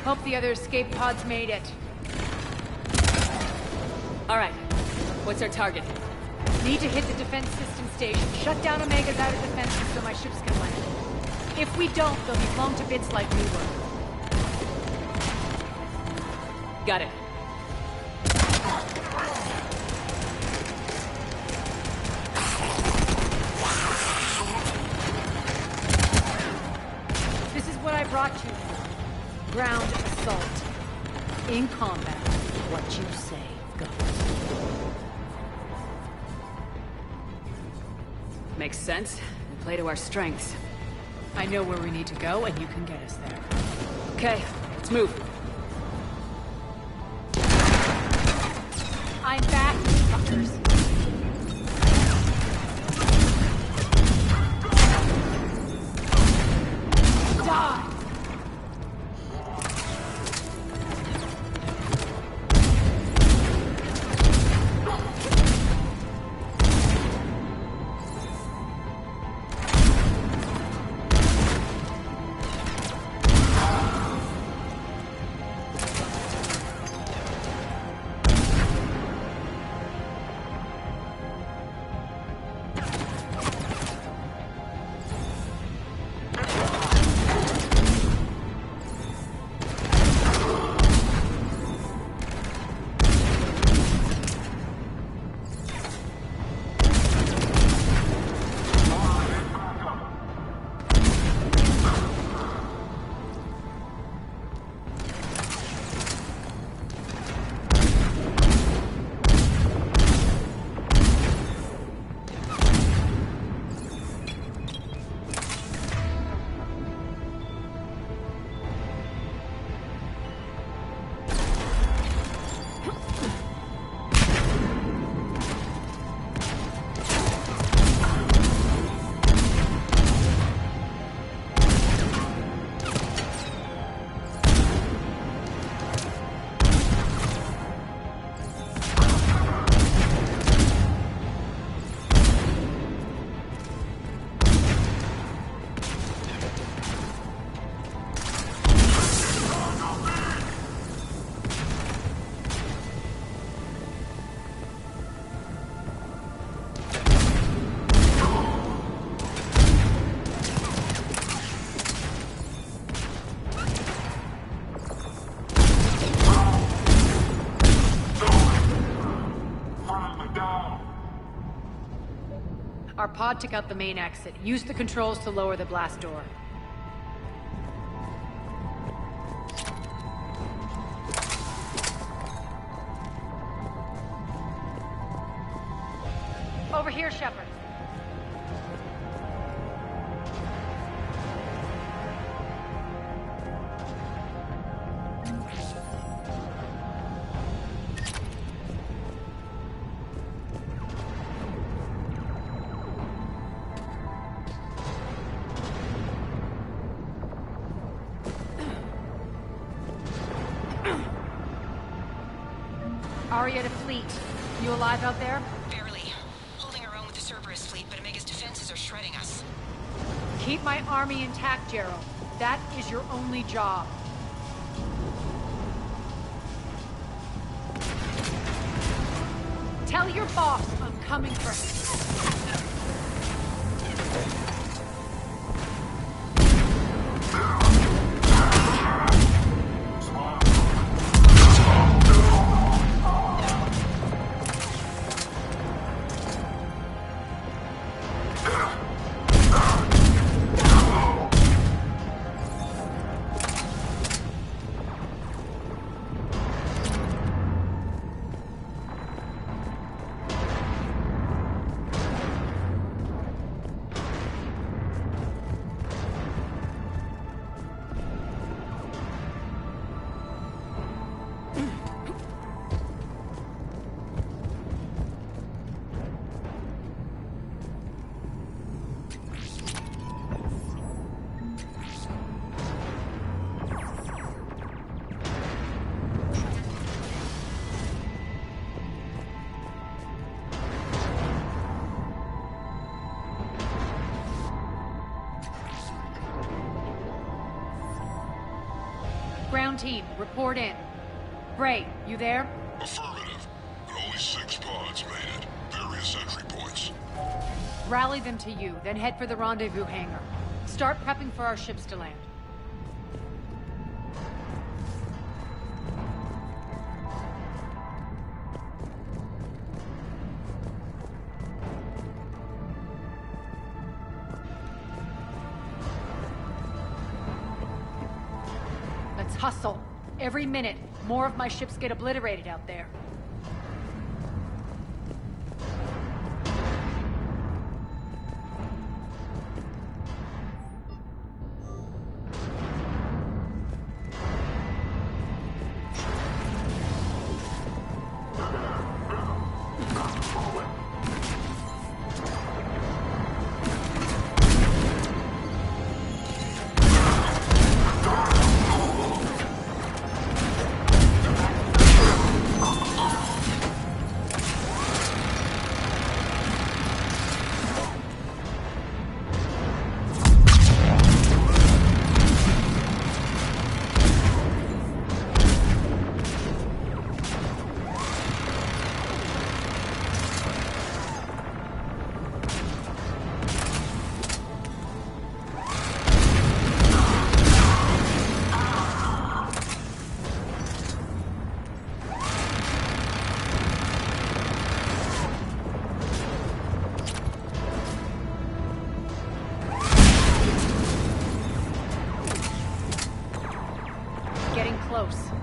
Hope the other escape pods made it. Alright. What's our target? Need to hit the defense system station. Shut down Omega's outer defenses so my ships can land. If we don't, they'll be blown to bits like we were. Got it. This is what I brought you for. Ground assault. In combat, what you say goes. Makes sense. We play to our strengths. I know where we need to go, and you can get us there. Okay, let's move. I'm back, fuckers. Die! Our pod took out the main exit. Use the controls to lower the blast door. Over here, Shepard. Aria to fleet. You alive out there? Barely. Holding our own with the Cerberus fleet, but Omega's defenses are shredding us. Keep my army intact, Jero. That is your only job. Tell your boss I'm coming for him. Ground team, report in. Bray, you there? Affirmative, but only 6 pods made it. Various entry points. Rally them to you, then head for the rendezvous hangar. Start prepping for our ships to land. Let's hustle. Every minute, more of my ships get obliterated out there.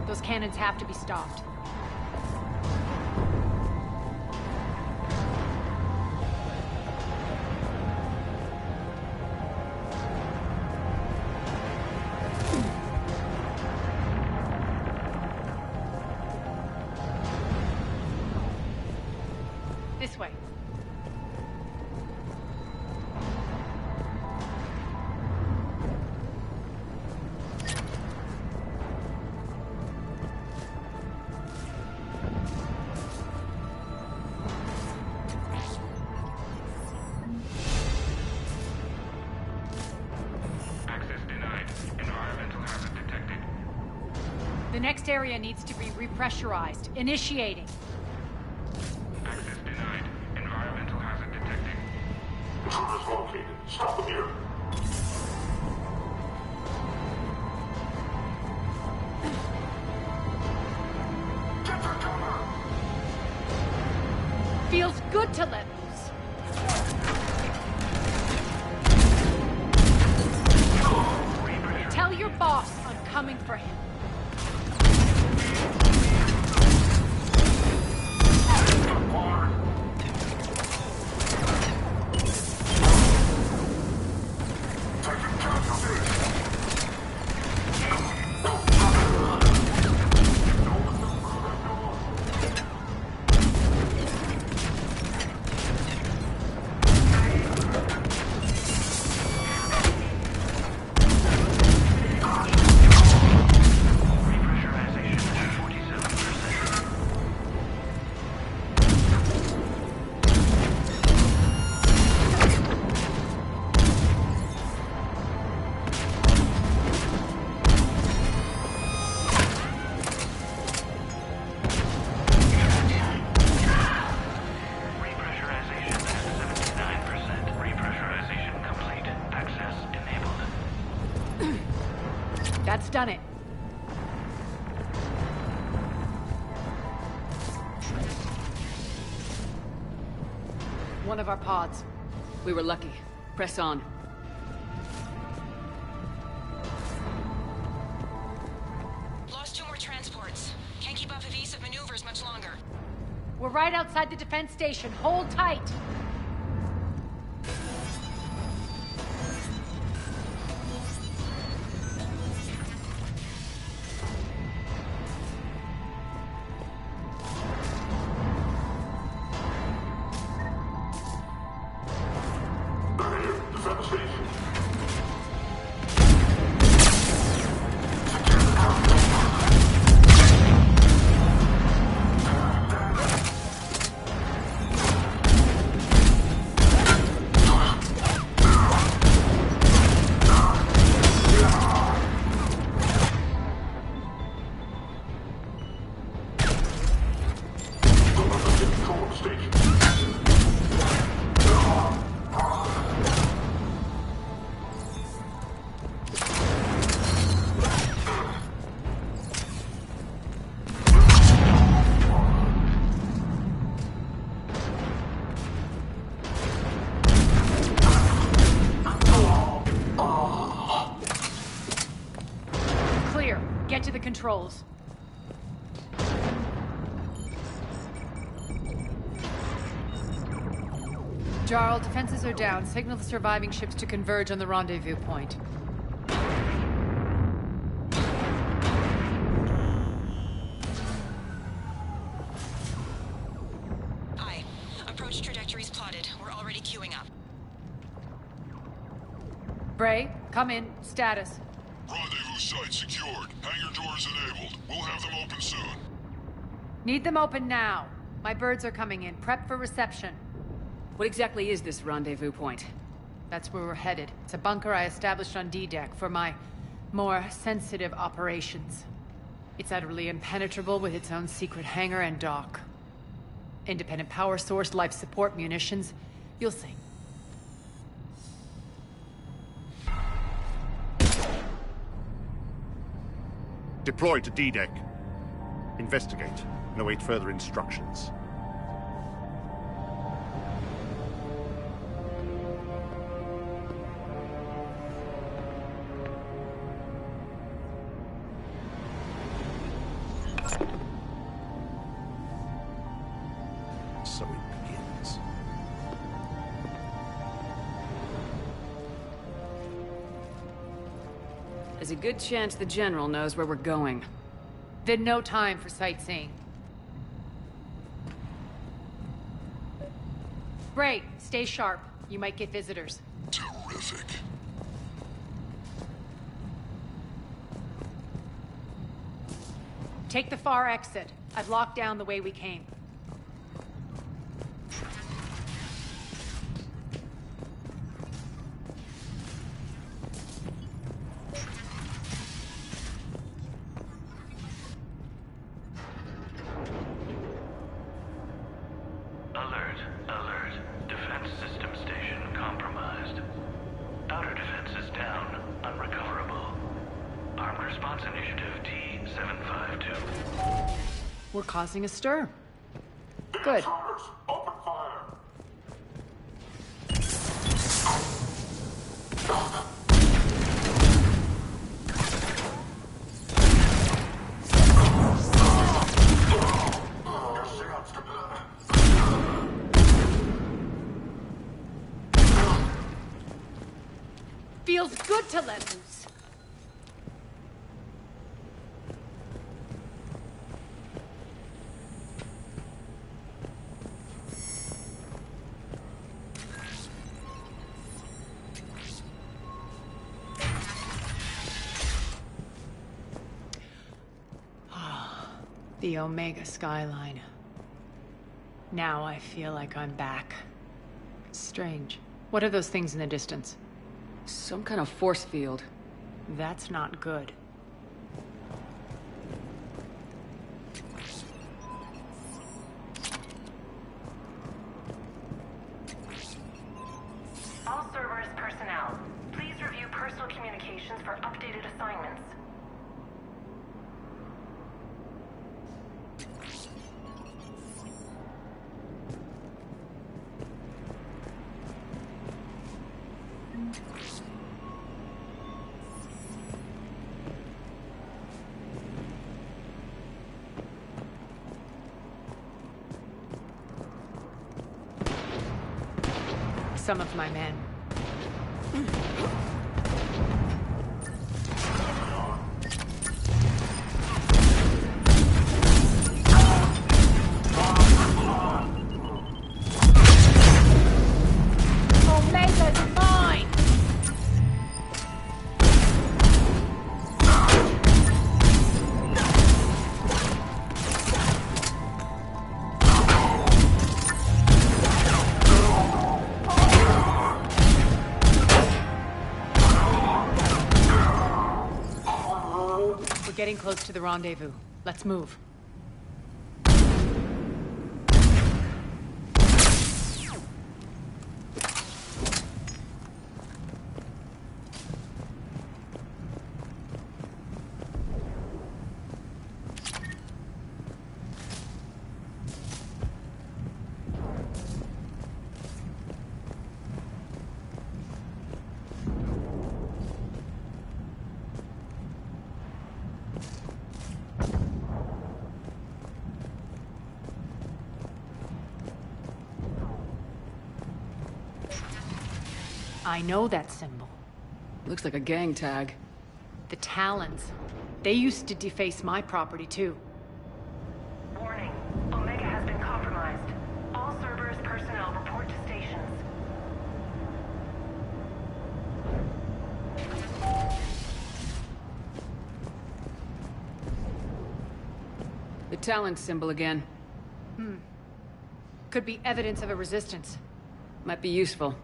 Those cannons have to be stopped. This way. The next area needs to be repressurized. Initiating. Access denied. Environmental hazard detected. Intruders located. Stop them here. Get to cover! Feels good to let loose. Tell your boss I'm coming for him. That's done it. One of our pods. We were lucky. Press on. Lost 2 more transports. Can't keep up evasive maneuvers much longer. We're right outside the defense station. Hold tight. controls. Jarl, defenses are down. Signal the surviving ships to converge on the rendezvous point. Hi. Approach trajectories plotted. We're already queuing up. Bray, come in. Status. Rendezvous site secured. Hangar doors enabled. We'll have them open soon. Need them open now. My birds are coming in. Prep for reception. What exactly is this rendezvous point? That's where we're headed. It's a bunker I established on D-Deck for my more sensitive operations. It's utterly impenetrable with its own secret hangar and dock. Independent power source, life support, munitions. You'll see. Deploy to D-Deck. Investigate and await further instructions. So it begins. There's a good chance the General knows where we're going. Then no time for sightseeing. Bray, stay sharp. You might get visitors. Terrific. Take the far exit. I've locked down the way we came. Alert, alert. Defense system station compromised. Outer defenses down, unrecoverable. Armed Response Initiative T-752. We're causing a stir. Good. Open fire. Feels good to let loose. The Omega skyline. Now I feel like I'm back. It's strange. What are those things in the distance? Some kind of force field. That's not good. All Cerberus personnel, please review personal communications for updated assignments. Some of my men. Omega's mine! We're getting close to the rendezvous. Let's move. I know that symbol. Looks like a gang tag. The Talons. They used to deface my property, too. Warning. Omega has been compromised. All Cerberus personnel report to stations. The Talon symbol again. Could be evidence of a resistance. Might be useful.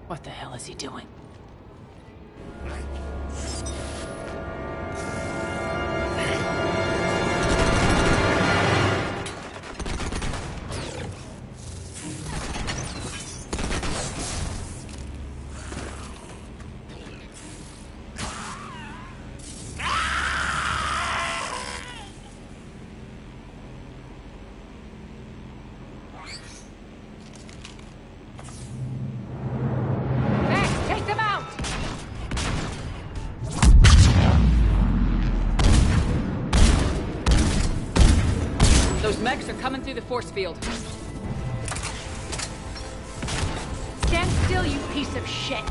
What the hell is he doing? Those mechs are coming through the force field. Stand still, you piece of shit!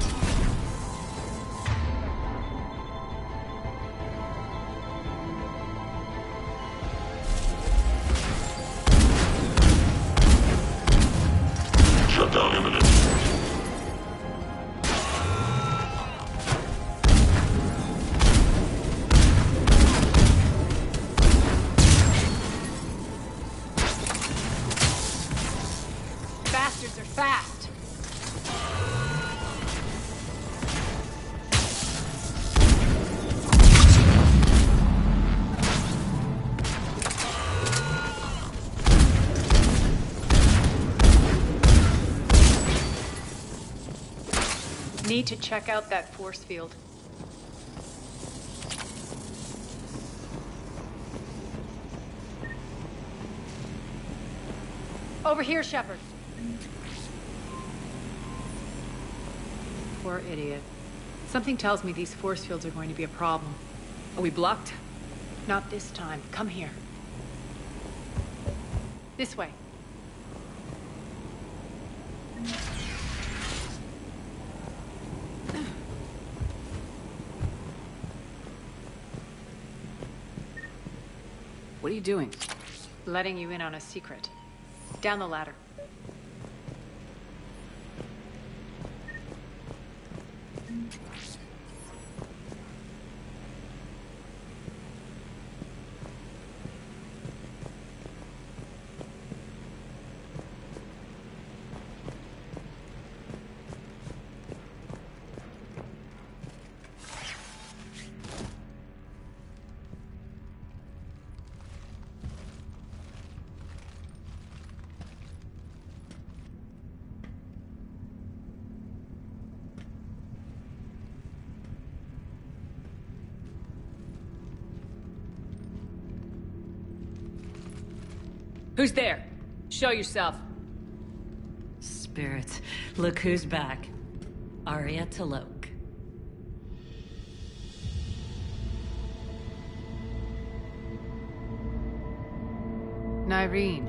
Shutdown imminent. Bastards are fast! Need to check out that force field. Over here, Shepard. Poor idiot. Something tells me these force fields are going to be a problem. Are we blocked? Not this time. Come here. This way. What are you doing? Letting you in on a secret. Down the ladder. Who's there? Show yourself. Spirits, look who's back. Arya Talok. Nyreen,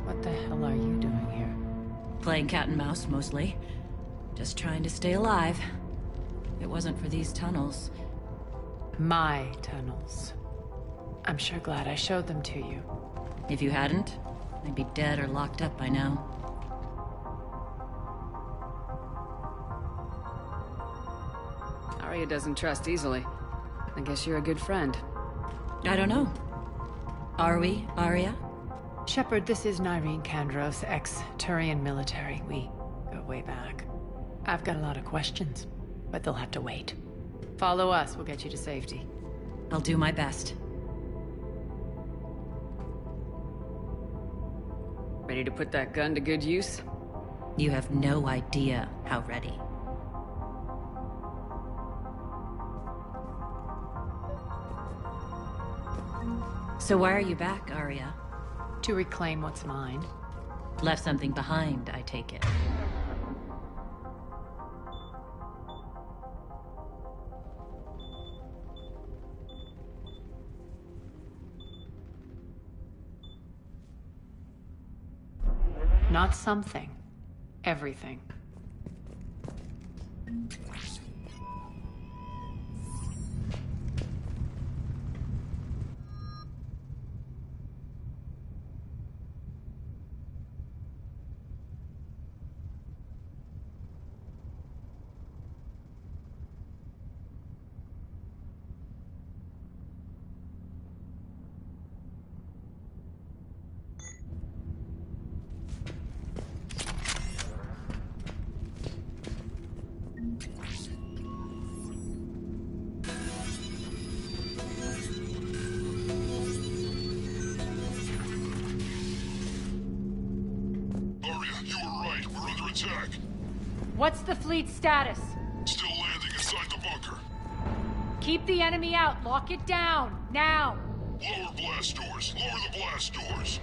what the hell are you doing here? Playing cat and mouse, mostly. Just trying to stay alive. If it wasn't for these tunnels. My tunnels. I'm sure glad I showed them to you. If you hadn't, I'd be dead or locked up by now. Arya doesn't trust easily. I guess you're a good friend. I don't know. Are we, Arya? Shepard, this is Nyreen Kandros, ex-Turian military. We go way back. I've got a lot of questions, but they'll have to wait. Follow us, we'll get you to safety. I'll do my best. Ready to put that gun to good use? You have no idea how ready. So why are you back, Arya? To reclaim what's mine. Left something behind, I take it. Not something. Everything. What's the fleet's status? Still landing inside the bunker. Keep the enemy out. Lock it down. Now. Lower blast doors. Lower the blast doors.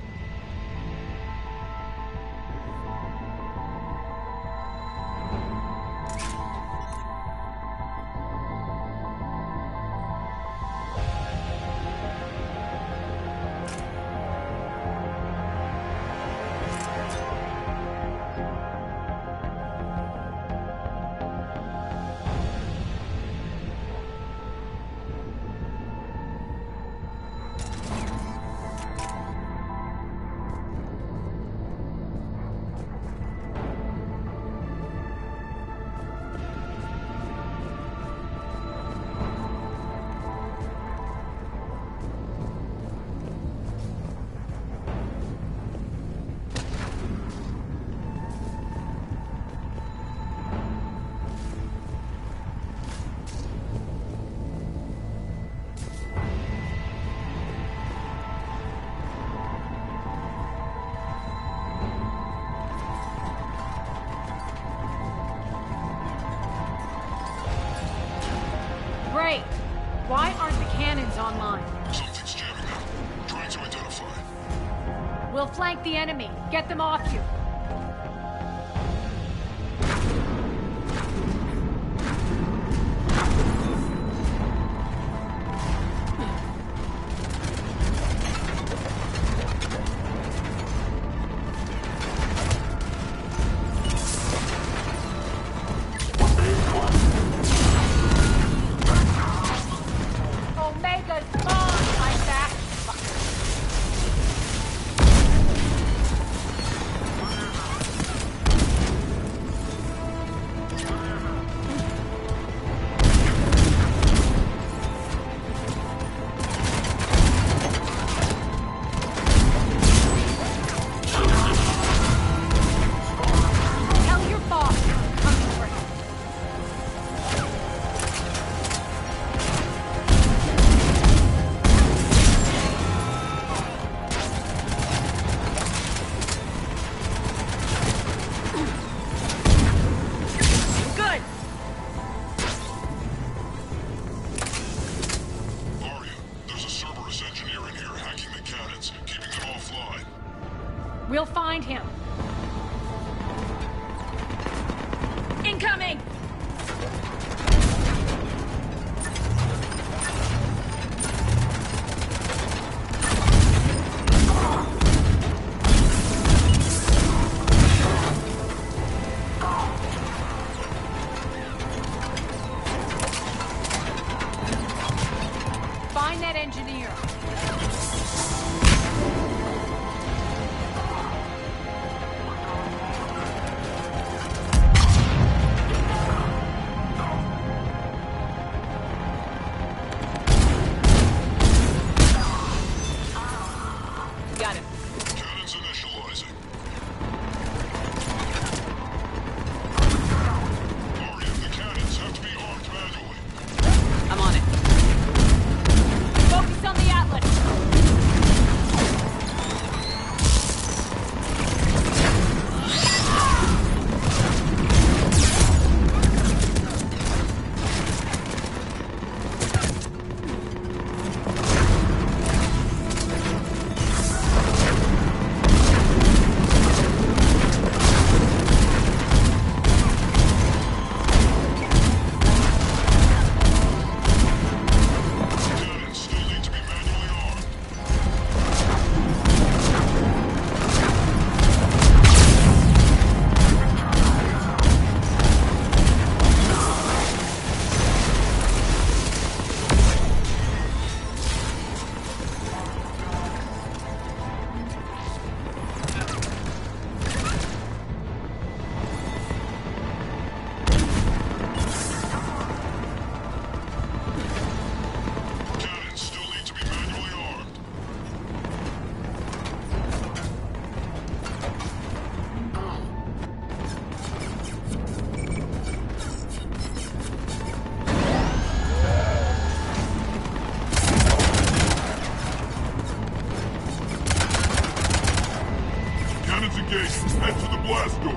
Great. Why aren't the cannons online? Something's jamming up. Trying to identify. We'll flank the enemy. Get them off you. We'll find him. Incoming! Find that engineer. Systems engaged. Head to the blast door.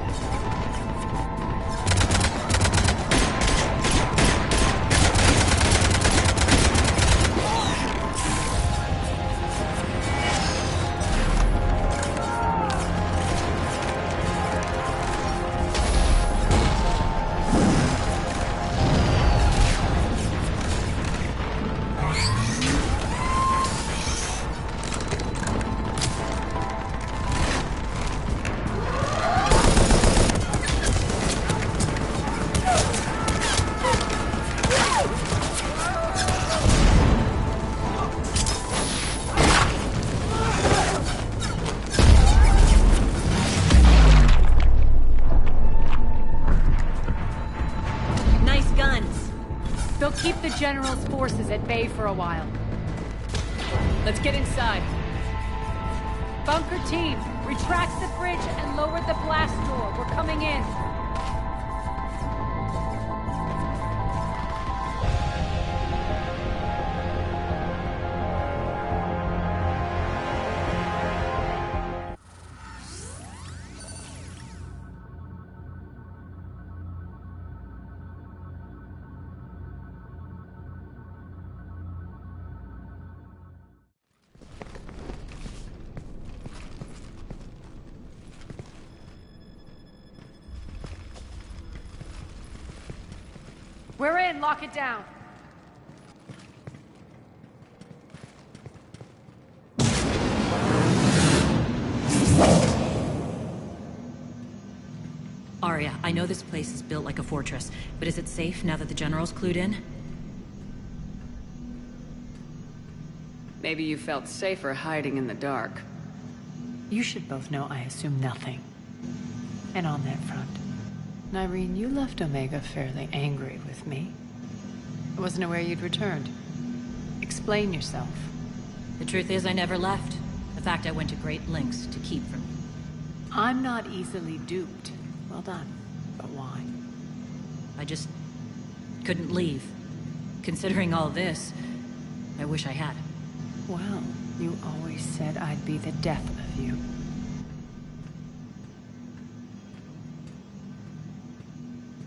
Keep the General's forces at bay for a while. Let's get inside. Bunker team, retract the bridge and lower the blast door. We're coming in. We're in, lock it down. Arya, I know this place is built like a fortress, but is it safe now that the General's clued in? Maybe you felt safer hiding in the dark. You should both know I assume nothing. And on that front, Nyreen, you left Omega fairly angry with me. I wasn't aware you'd returned. Explain yourself. The truth is I never left. In fact, I went to great lengths to keep from you. I'm not easily duped. Well done. But why? I just couldn't leave. Considering all this, I wish I had. Well, you always said I'd be the death of you.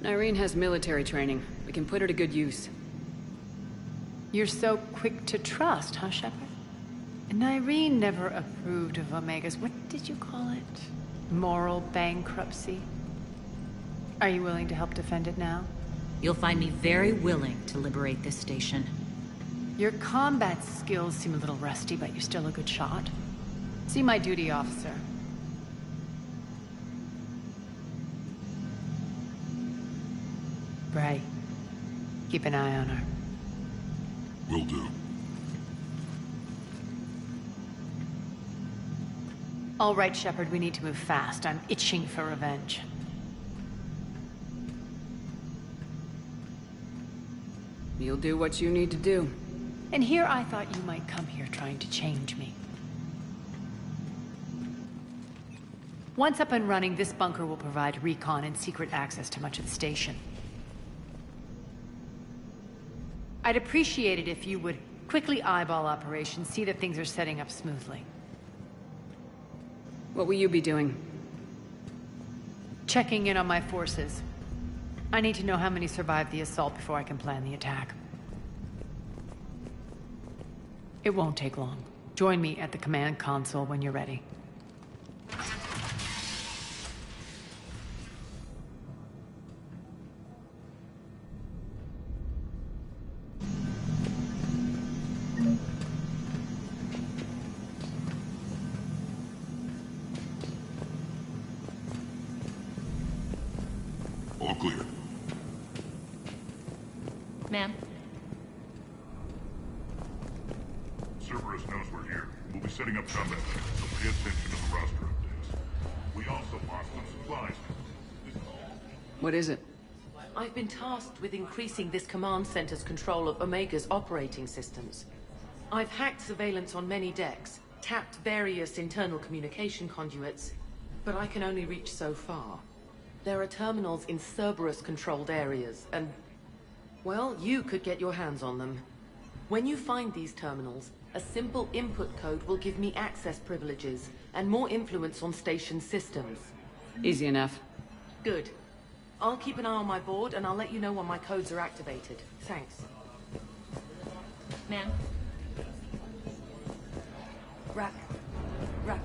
Nyreen has military training. We can put her to good use. You're so quick to trust, huh, Shepard? Nyreen never approved of Omega's, what did you call it? Moral bankruptcy? Are you willing to help defend it now? You'll find me very willing to liberate this station. Your combat skills seem a little rusty, but you're still a good shot. See my duty officer. Bray, keep an eye on her. Will do. All right, Shepard, we need to move fast. I'm itching for revenge. You'll do what you need to do. And here I thought you might come here trying to change me. Once up and running, this bunker will provide recon and secret access to much of the station. I'd appreciate it if you would quickly eyeball operations, see that things are setting up smoothly. What will you be doing? Checking in on my forces. I need to know how many survived the assault before I can plan the attack. It won't take long. Join me at the command console when you're ready. All clear. Ma'am? Cerberus knows we're here. We'll be setting up combat, so pay attention to the roster updates. We also lost some supplies. What is it? I've been tasked with increasing this command center's control of Omega's operating systems. I've hacked surveillance on many decks, tapped various internal communication conduits, but I can only reach so far. There are terminals in Cerberus-controlled areas, and, well, you could get your hands on them. When you find these terminals, A simple input code will give me access privileges and more influence on station systems. Easy enough. Good. I'll keep an eye on my board and I'll let you know when my codes are activated. Thanks. Ma'am? Rock,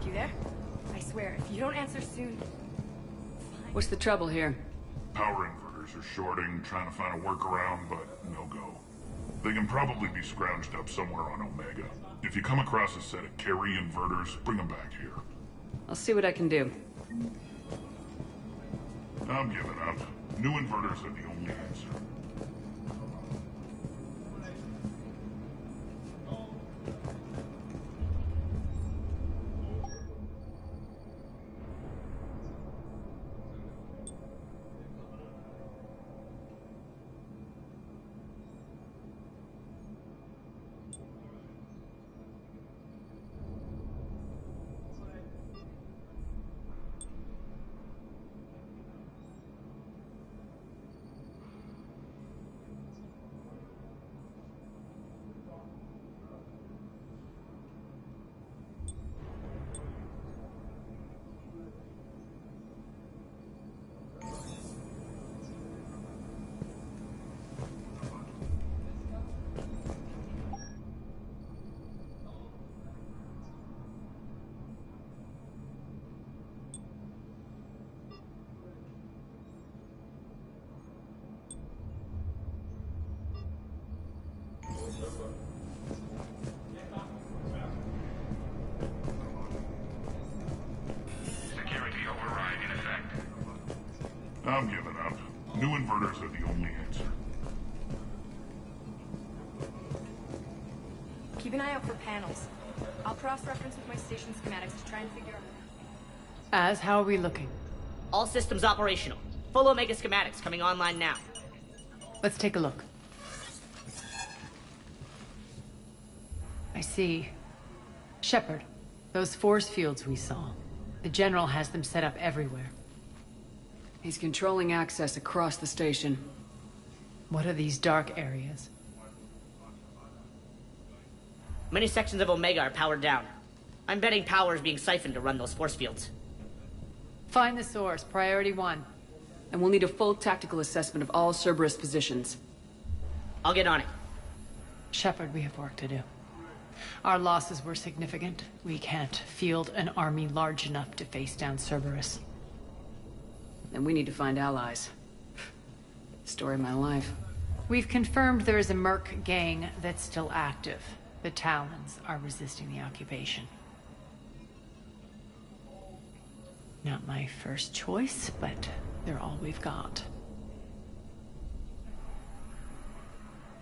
you there? I swear, if you don't answer soon... What's the trouble here? Power inverters are shorting, trying to find a workaround, but no go. They can probably be scrounged up somewhere on Omega. If you come across a set of carry inverters, bring them back here. I'll see what I can do. I'm giving up. New inverters are the only answer. Security override in effect. I'm giving up. New inverters are the only answer. Keep an eye out for panels. I'll cross-reference with my station schematics to try and figure out... How are we looking? All systems operational. Full Omega schematics coming online now. Let's take a look. I see. Shepard, those force fields we saw. The General has them set up everywhere. He's controlling access across the station. What are these dark areas? Many sections of Omega are powered down. I'm betting power is being siphoned to run those force fields. Find the source, priority 1. And we'll need a full tactical assessment of all Cerberus positions. I'll get on it. Shepard, we have work to do. Our losses were significant. We can't field an army large enough to face down Cerberus. And we need to find allies. Story of my life. We've confirmed there is a Merc gang that's still active. The Talons are resisting the occupation. Not my first choice, but they're all we've got.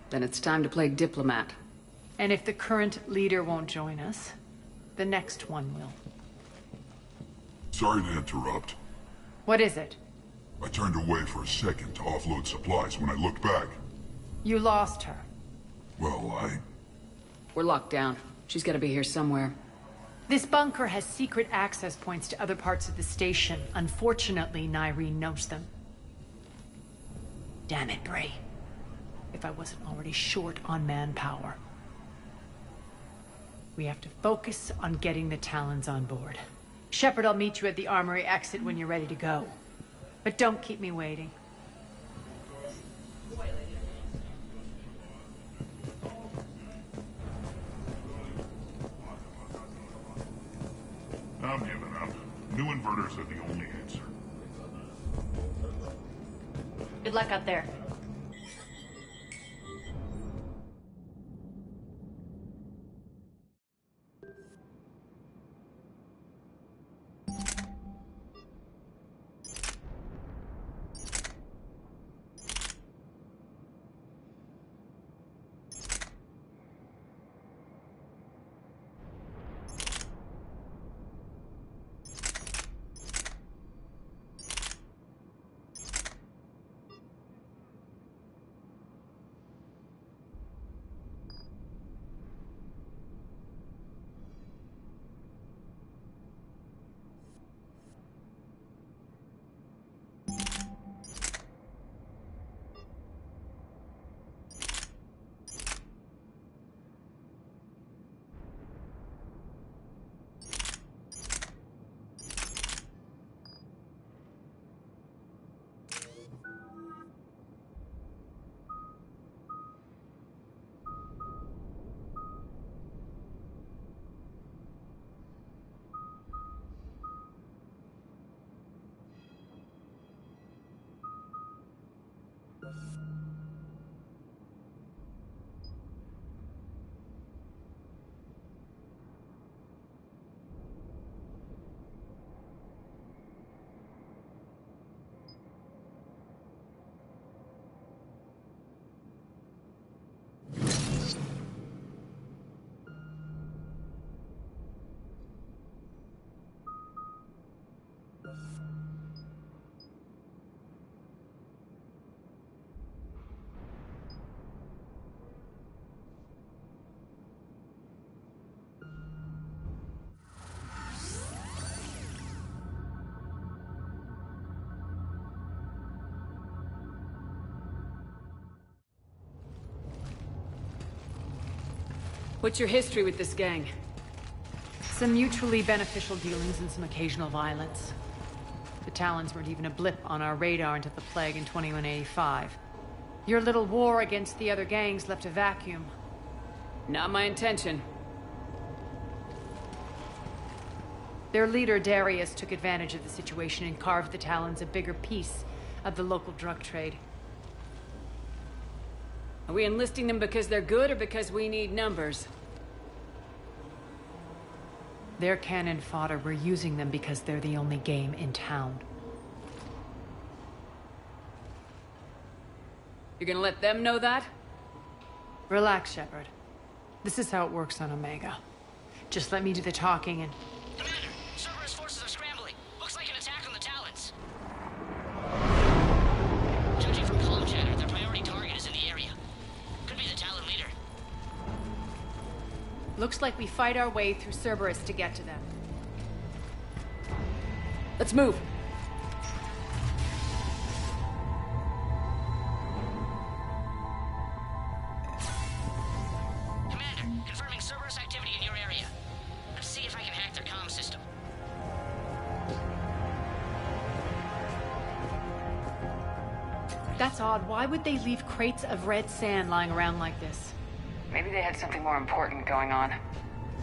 Then it's time to play diplomat. And if the current leader won't join us, the next one will. Sorry to interrupt. What is it? I turned away for a second to offload supplies. When I looked back, You lost her. well, We're locked down. She's gotta be here somewhere. This bunker has secret access points to other parts of the station. Unfortunately, Nyreen knows them. Damn it, Bray. If I wasn't already short on manpower. We have to focus on getting the Talons on board. Shepard, I'll meet you at the armory exit when you're ready to go. But don't keep me waiting. I'm giving up. New inverters are the only answer. Good luck out there. What's your history with this gang? Some mutually beneficial dealings and some occasional violence. The Talons weren't even a blip on our radar until the plague in 2185. Your little war against the other gangs left a vacuum. Not my intention. Their leader, Darius, took advantage of the situation and carved the Talons a bigger piece of the local drug trade. Are we enlisting them because they're good or because we need numbers? They're cannon fodder. We're using them because they're the only game in town. You're gonna let them know that? Relax, Shepard. This is how it works on Omega. Just let me do the talking and... Commander, Cerberus forces are scrambling. Looks like an attack on the Talons. Judging from comm chatter, their priority target is in the area. Could be the Talon leader. Looks like we fight our way through Cerberus to get to them. Let's move. Commander, confirming Cerberus activity in your area. Let's see if I can hack their comm system. That's odd. Why would they leave crates of red sand lying around like this? Maybe they had something more important going on.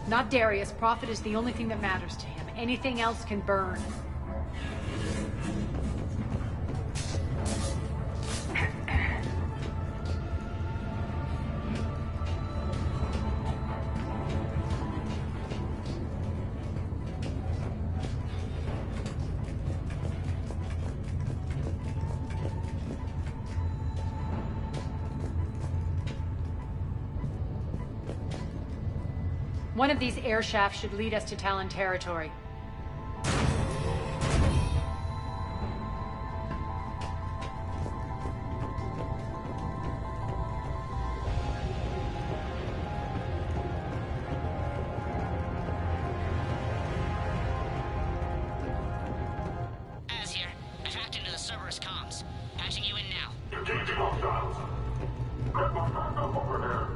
Not Darius. Profit is the only thing that matters to him. Anything else can burn. One of these air shafts should lead us to Talon territory. Az here. I've hacked into the Cerberus comms. Patching you in now. Engaging hostiles. Get my backup over there.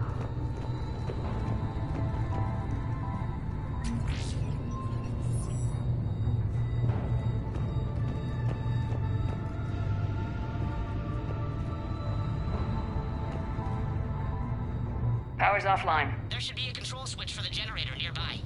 Power's offline. There should be a control switch for the generator nearby.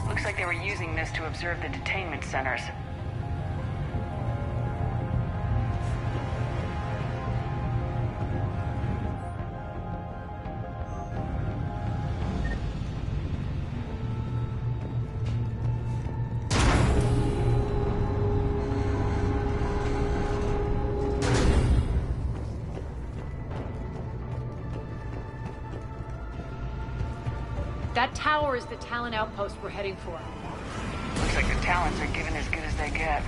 Looks like they were using this to observe the detainment centers. That tower is the Talon outpost we're heading for. Looks like the Talons are giving as good as they get.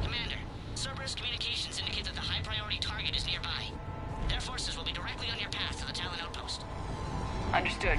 Commander, Cerberus communications indicate that the high-priority target is nearby. Their forces will be directly on your path to the Talon outpost. Understood.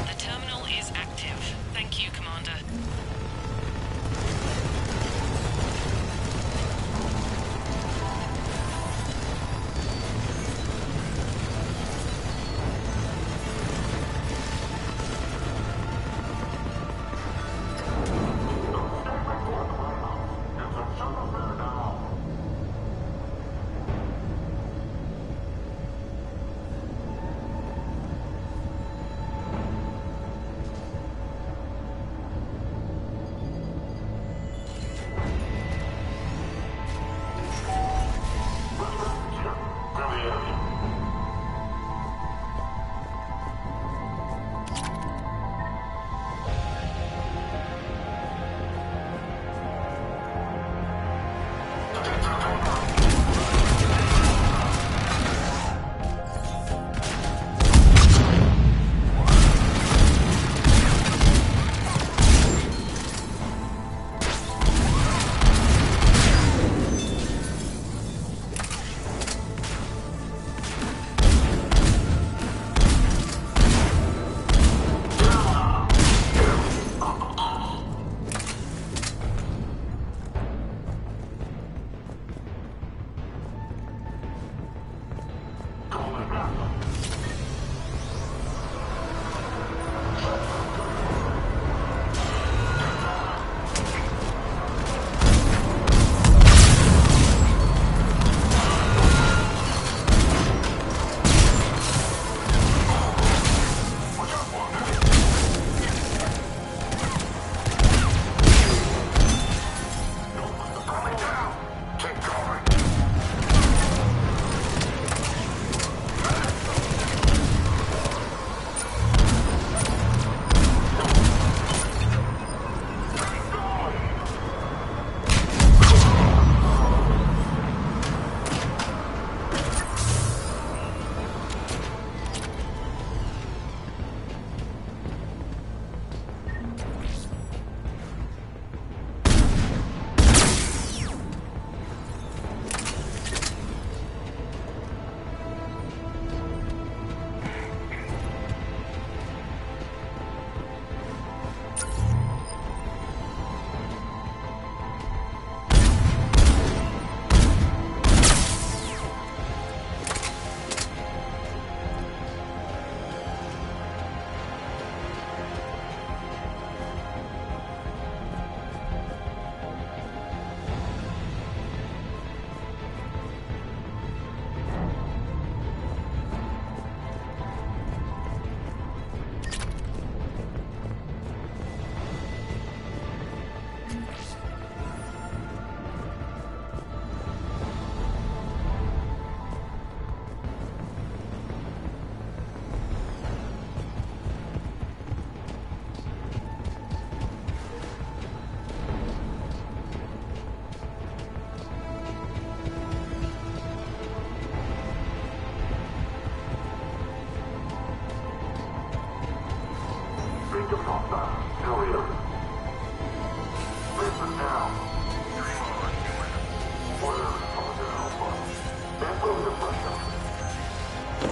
The terminal is active. Thank you, Commander.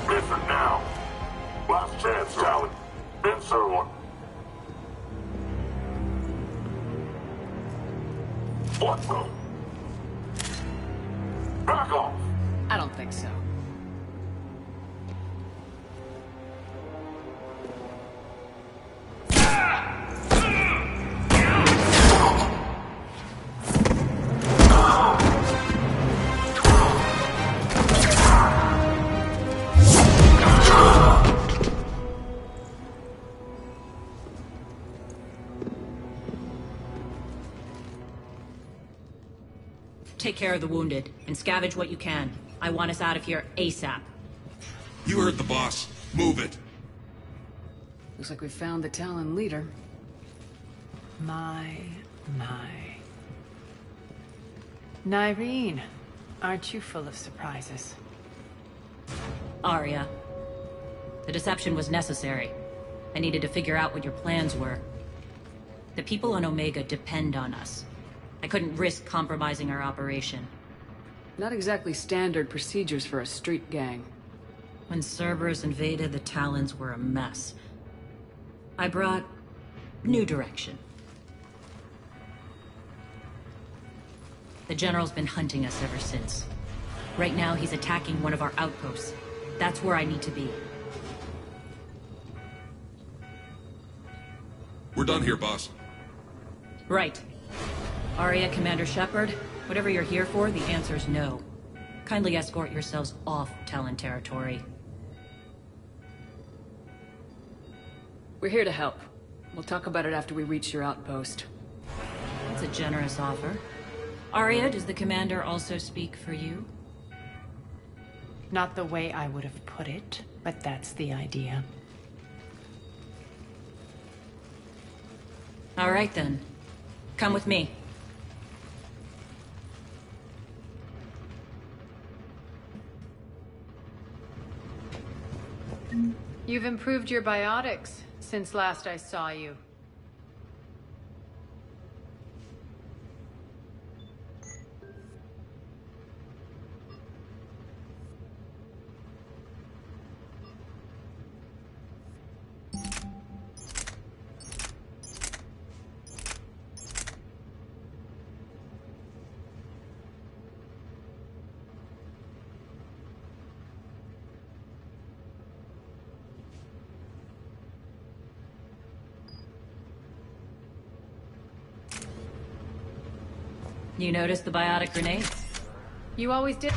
Listen now. Last chance, Charlie. Answer one. What the? Back off. I don't think so. Take care of the wounded, and scavenge what you can. I want us out of here ASAP. You heard the boss. Move it. Looks like we found the Talon leader. My. Nyreen, aren't you full of surprises? Arya. The deception was necessary. I needed to figure out what your plans were. The people on Omega depend on us. I couldn't risk compromising our operation. Not exactly standard procedures for a street gang. When Cerberus invaded, the Talons were a mess. I brought new direction. The General's been hunting us ever since. Right now, he's attacking one of our outposts. That's where I need to be. We're done here, boss. Right. Arya, Commander Shepard, whatever you're here for, the answer's no. Kindly escort yourselves off Talon territory. We're here to help. We'll talk about it after we reach your outpost. That's a generous offer. Arya, does the Commander also speak for you? Not the way I would have put it, but that's the idea. All right, then. Come with me. You've improved your biotics since last I saw you. You noticed the biotic grenades? You always did.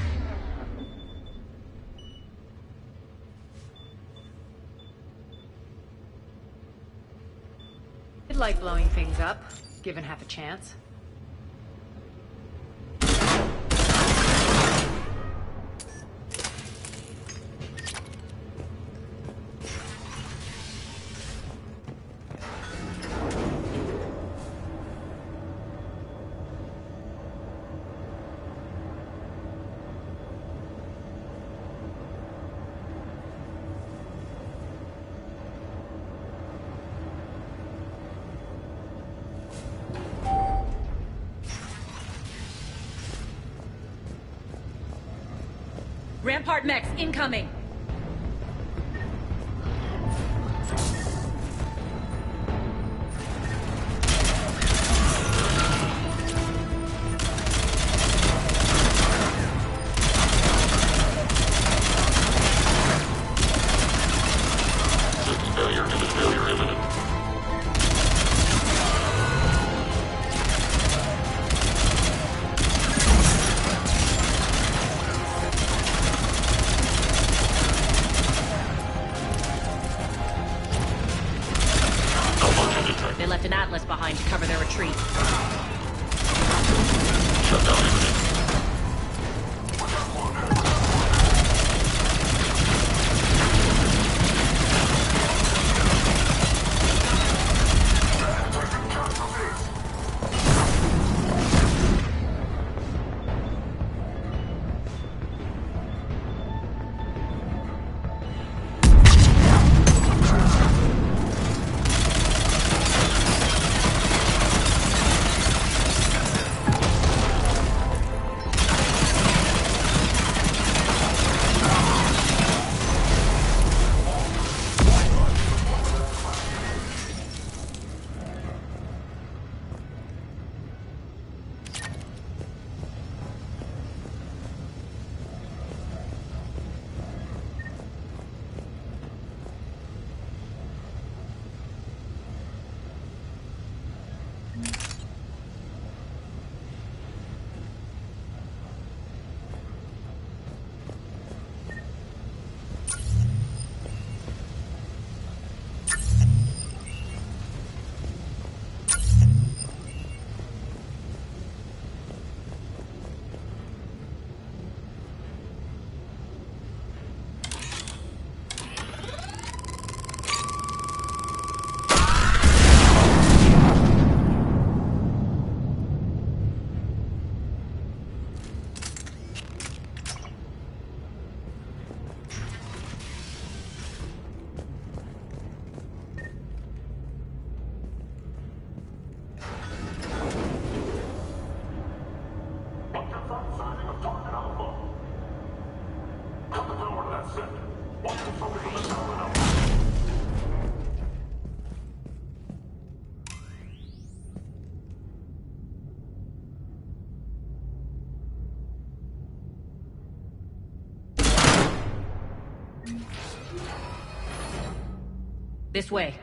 I'd like blowing things up, given half a chance. Rampart mechs incoming! Failure imminent. They left an Atlas behind to cover their retreat. Shutdown imminent. This way.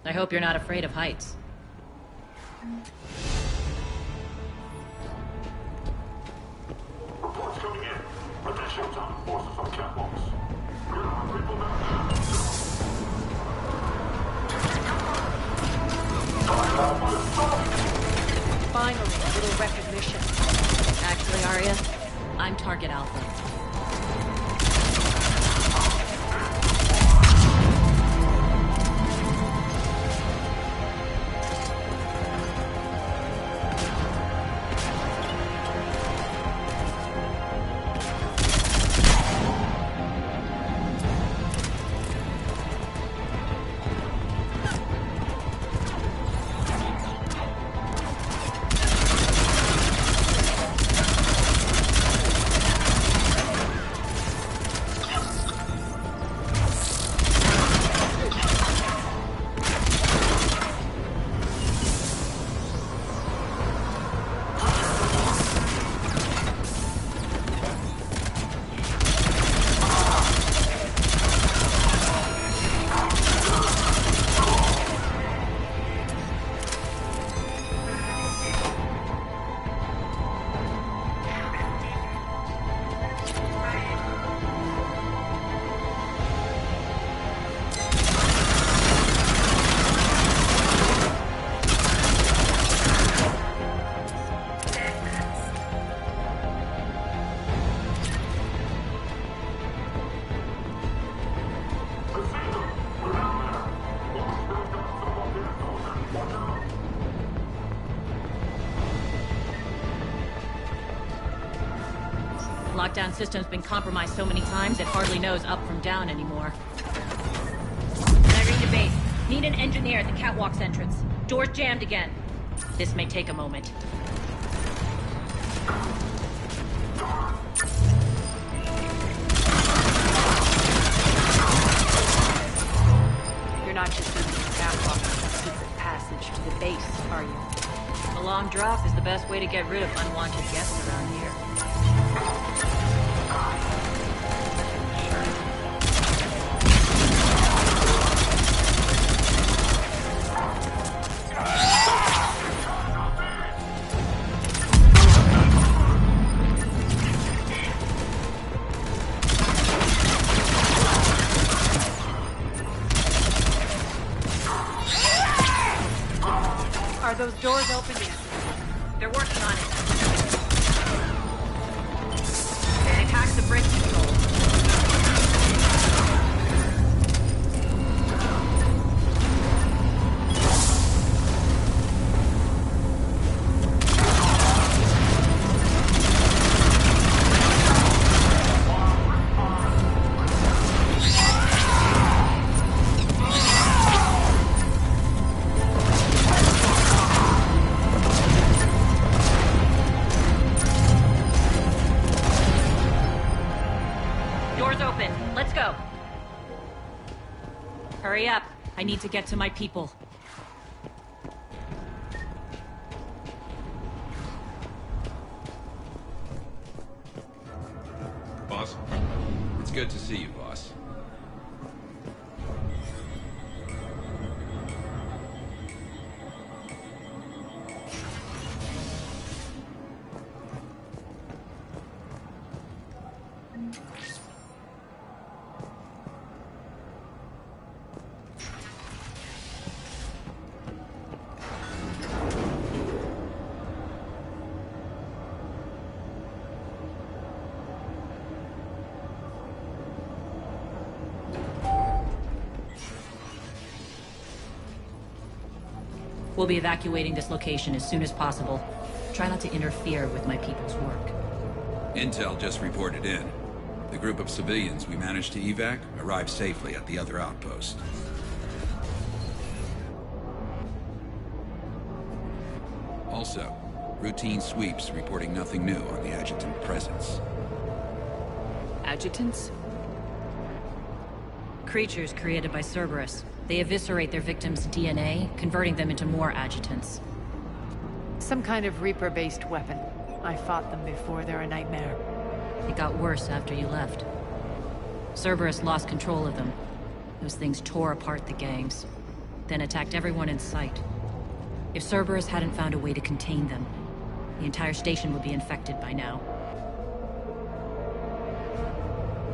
I hope you're not afraid of heights. Reports coming in. Additional time forces on catwalks. People Finally, a little recognition. Actually, Arya, I'm Target Alpha. Lockdown system's been compromised so many times it hardly knows up from down anymore. Irene to base. Need an engineer at the catwalk's entrance. Door's jammed again. This may take a moment. You're not just using the catwalk as a secret passage to the base, are you? A long drop is the best way to get rid of unwanted guests around here. Are those doors open yet? They're working on it. They hacked the bridge control. Hurry up. I need to get to my people. good to see you, boss. We'll be evacuating this location as soon as possible. Try not to interfere with my people's work. Intel just reported in. The group of civilians we managed to evac arrived safely at the other outpost. Also, routine sweeps reporting nothing new on the adjutant presence. Adjutants? Creatures created by Cerberus. They eviscerate their victims' DNA, converting them into more adjutants. Some kind of Reaper-based weapon. I fought them before, they're a nightmare. It got worse after you left. Cerberus lost control of them. Those things tore apart the gangs, then attacked everyone in sight. If Cerberus hadn't found a way to contain them, the entire station would be infected by now.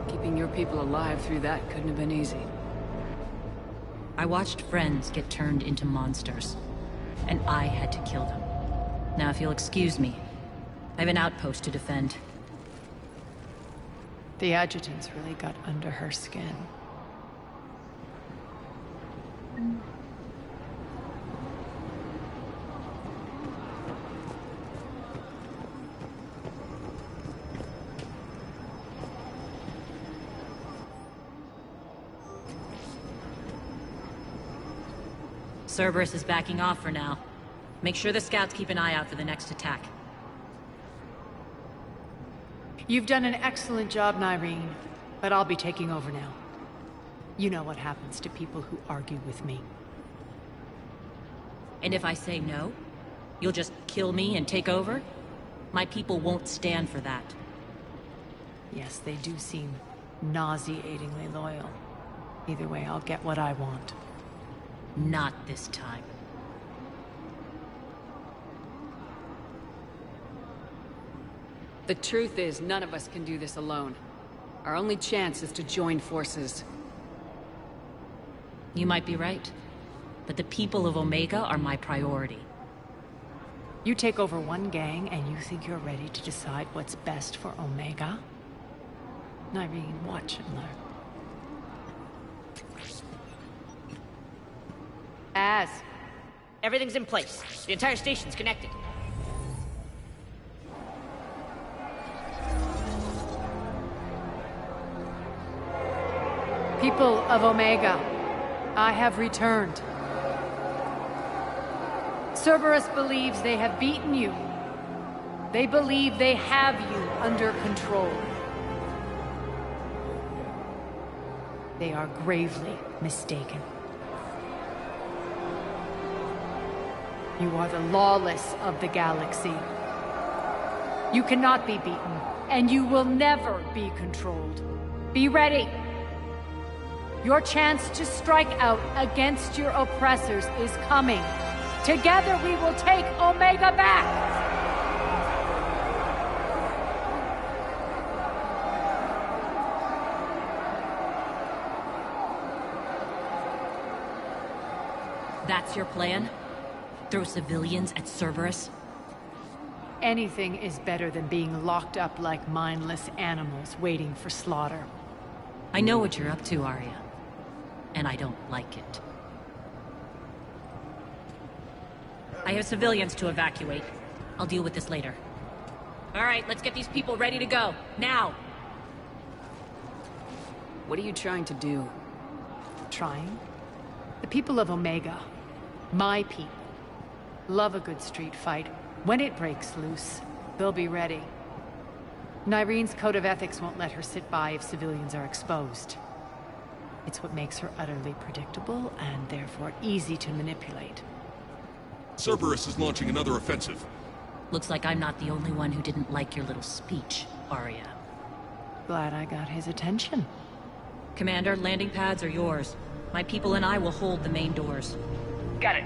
Keeping your people alive through that couldn't have been easy. I watched friends get turned into monsters, and I had to kill them. Now, if you'll excuse me, I have an outpost to defend. The adjutants really got under her skin. Cerberus is backing off for now. Make sure the scouts keep an eye out for the next attack. You've done an excellent job, Nyreen, but I'll be taking over now. You know what happens to people who argue with me. And if I say no, you'll just kill me and take over? My people won't stand for that. Yes, they do seem nauseatingly loyal. Either way, I'll get what I want. Not this time. The truth is, none of us can do this alone. Our only chance is to join forces. You might be right, but the people of Omega are my priority. You take over one gang and you think you're ready to decide what's best for Omega? Nyreen, watch and learn. Everything's in place. The entire station's connected. People of Omega, I have returned. Cerberus believes they have beaten you. They believe they have you under control. They are gravely mistaken. You are the lawless of the galaxy. You cannot be beaten, and you will never be controlled. Be ready. Your chance to strike out against your oppressors is coming. Together we will take Omega back! That's your plan? Throw civilians at Cerberus? Anything is better than being locked up like mindless animals waiting for slaughter. I know what you're up to, Arya. And I don't like it. I have civilians to evacuate. I'll deal with this later. All right, let's get these people ready to go. Now! What are you trying to do? Trying? The people of Omega, my people, love a good street fight. When it breaks loose, they'll be ready. Nyreen's code of ethics won't let her sit by if civilians are exposed. It's what makes her utterly predictable and therefore easy to manipulate. Cerberus is launching another offensive. Looks like I'm not the only one who didn't like your little speech, Arya. glad I got his attention. Commander, landing pads are yours. My people and I will hold the main doors. Got it.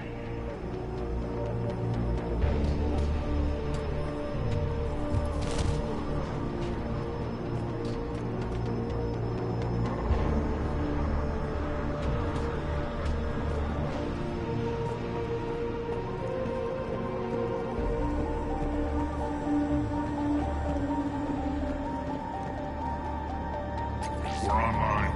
We're online.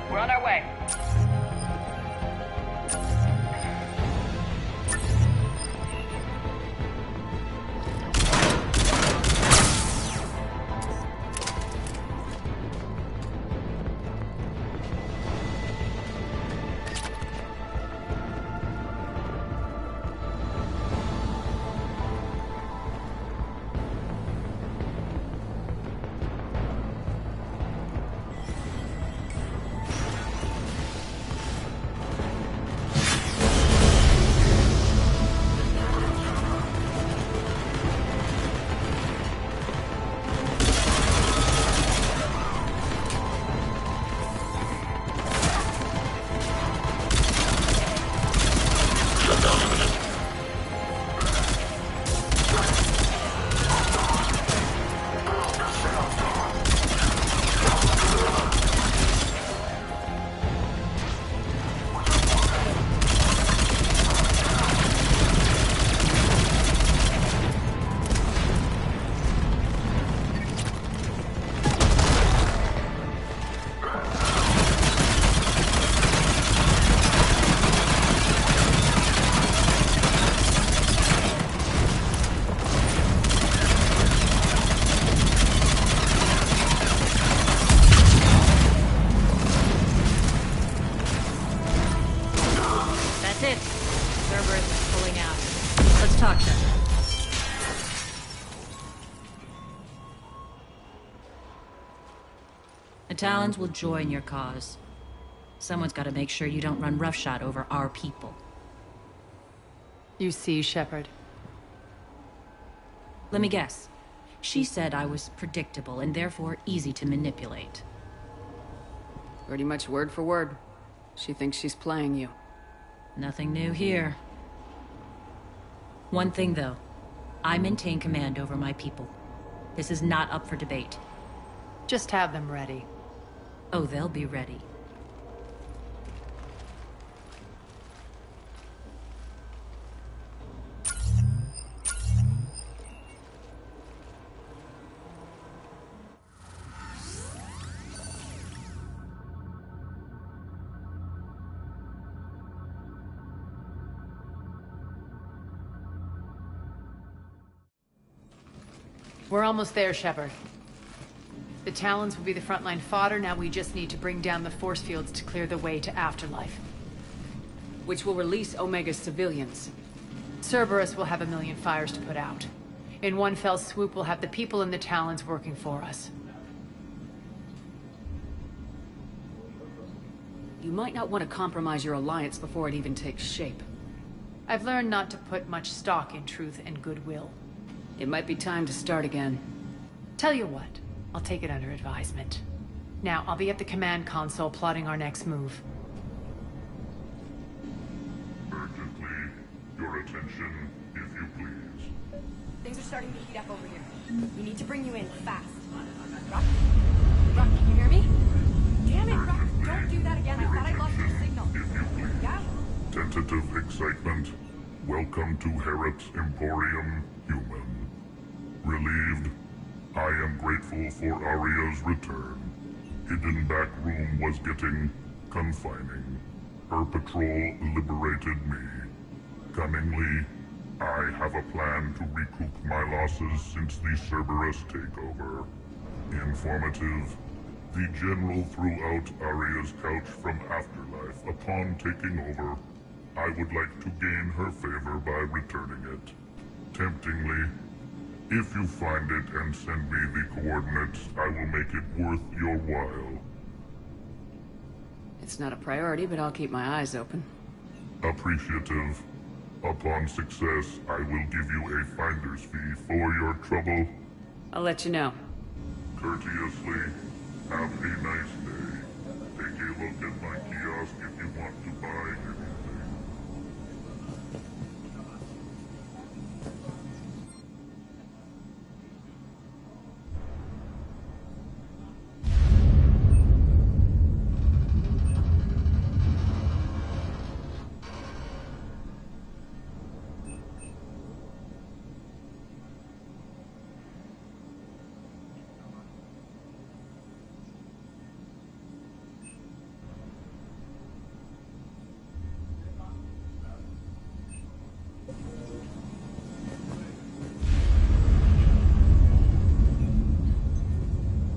We're on our way. That's it. Cerberus is pulling out. Let's talk to him. The Talons will join your cause. Someone's got to make sure you don't run roughshod over our people. You see, Shepard? Let me guess. She said I was predictable and therefore easy to manipulate. Pretty much word for word. She thinks she's playing you. Nothing new here. One thing, though. I maintain command over my people. This is not up for debate. Just have them ready. Oh, they'll be ready. We're almost there, Shepard. The Talons will be the frontline fodder, now we just need to bring down the force fields to clear the way to Afterlife. Which will release Omega's civilians. Cerberus will have a million fires to put out. In one fell swoop, we'll have the people in the Talons working for us. You might not want to compromise your alliance before it even takes shape. I've learned not to put much stock in truth and goodwill. It might be time to start again. Tell you what, I'll take it under advisement. Now, I'll be at the command console plotting our next move. Urgently, your attention, if you please. Things are starting to heat up over here. We need to bring you in fast. Rock? Rock, can you hear me? Damn it, Rock! Don't do that again. I thought I lost your signal. If you please. Yeah? Tentative excitement. Welcome to Harrot's Emporium, human. Relieved. I am grateful for Aria's return. Hidden back room was getting confining. Her patrol liberated me. Cunningly, I have a plan to recoup my losses since the Cerberus takeover. Informative. The General threw out Aria's couch from Afterlife upon taking over. I would like to gain her favor by returning it. Temptingly, if you find it and send me the coordinates, I will make it worth your while. It's not a priority, but I'll keep my eyes open. Appreciative. Upon success, I will give you a finder's fee for your trouble. I'll let you know. Courteously, have a nice day. Take a look at my kiosk if you want to buy anything.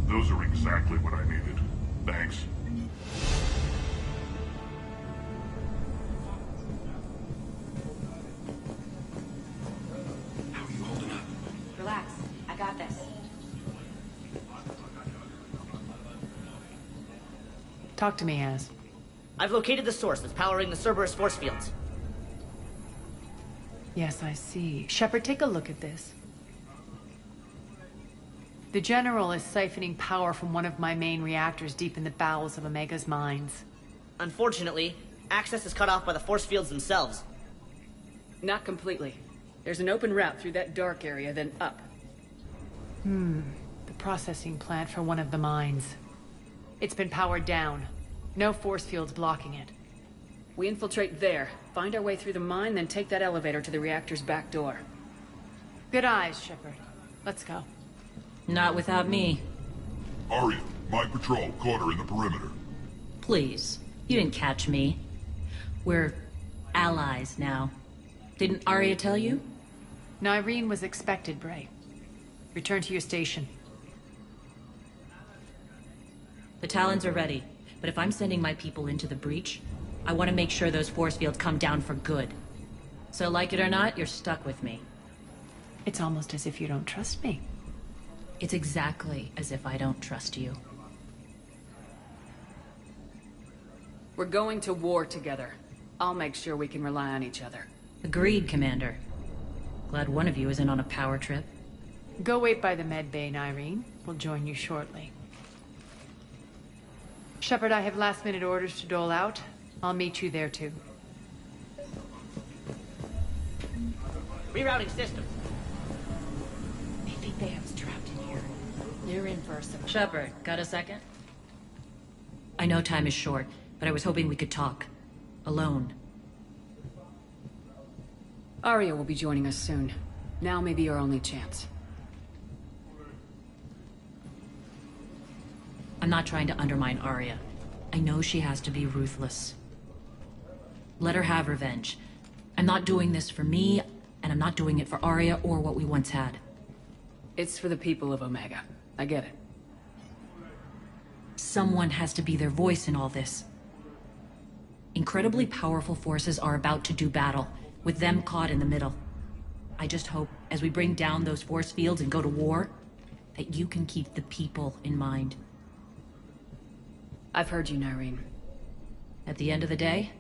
Those are exactly what I needed. Thanks. How are you holding up? Relax. I got this. Talk to me, Az. I've located the source that's powering the Cerberus force fields. Yes, I see. Shepard, take a look at this. The General is siphoning power from one of my main reactors deep in the bowels of Omega's mines. Unfortunately, access is cut off by the force fields themselves. Not completely. There's an open route through that dark area, then up. The processing plant for one of the mines. It's been powered down. No force fields blocking it. We infiltrate there, find our way through the mine, then take that elevator to the reactor's back door. Good eyes, Shepard. Let's go. Not without me. Aria, my patrol, caught her in the perimeter. Please. You didn't catch me. We're allies now. Didn't Aria tell you? Nyreen was expected, Bray. Return to your station. The Talons are ready, but if I'm sending my people into the breach, I want to make sure those force fields come down for good. So like it or not, you're stuck with me. It's almost as if you don't trust me. It's exactly as if I don't trust you. We're going to war together. I'll make sure we can rely on each other. Agreed, Commander. Glad one of you isn't on a power trip. Go wait by the med bay, Nyreen. We'll join you shortly. Shepard, I have last-minute orders to dole out. I'll meet you there, too. Rerouting system. They think they have us trapped in here. They're in for some... Shepard, got a second? I know time is short, but I was hoping we could talk. Alone. Aria will be joining us soon. Now may be our only chance. I'm not trying to undermine Aria. I know she has to be ruthless. Let her have revenge. I'm not doing this for me, and I'm not doing it for Aria or what we once had. It's for the people of Omega. I get it. Someone has to be their voice in all this. Incredibly powerful forces are about to do battle, with them caught in the middle. I just hope, as we bring down those force fields and go to war, that you can keep the people in mind. I've heard you, Nyreen. At the end of the day,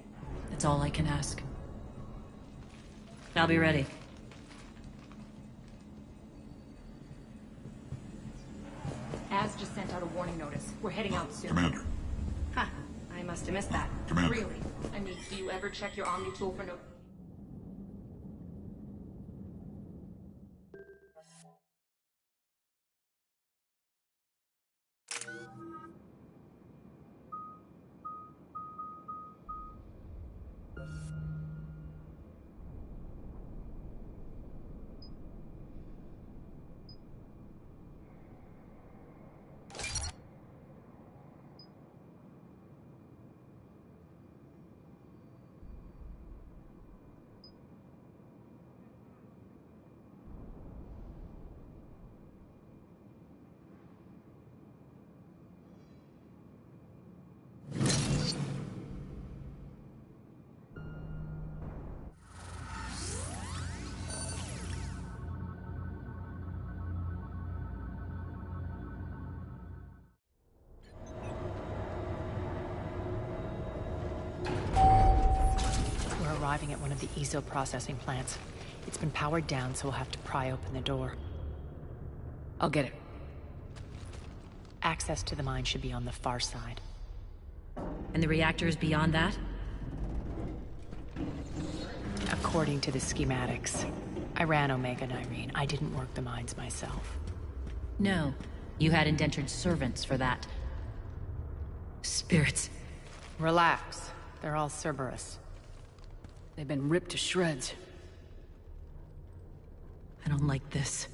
that's all I can ask. I'll be ready. Az just sent out a warning notice. We're heading out soon. Commander. Huh. I must have missed that. Commander. Really? I mean, do you ever check your Omni tool for no... Arriving at one of the ESO processing plants. It's been powered down, so we'll have to pry open the door. I'll get it. Access to the mine should be on the far side. And the reactor is beyond that? According to the schematics. I ran Omega, Nyreen. I didn't work the mines myself. No. You had indentured servants for that. Spirits. Relax. They're all Cerberus. They've been ripped to shreds. I don't like this.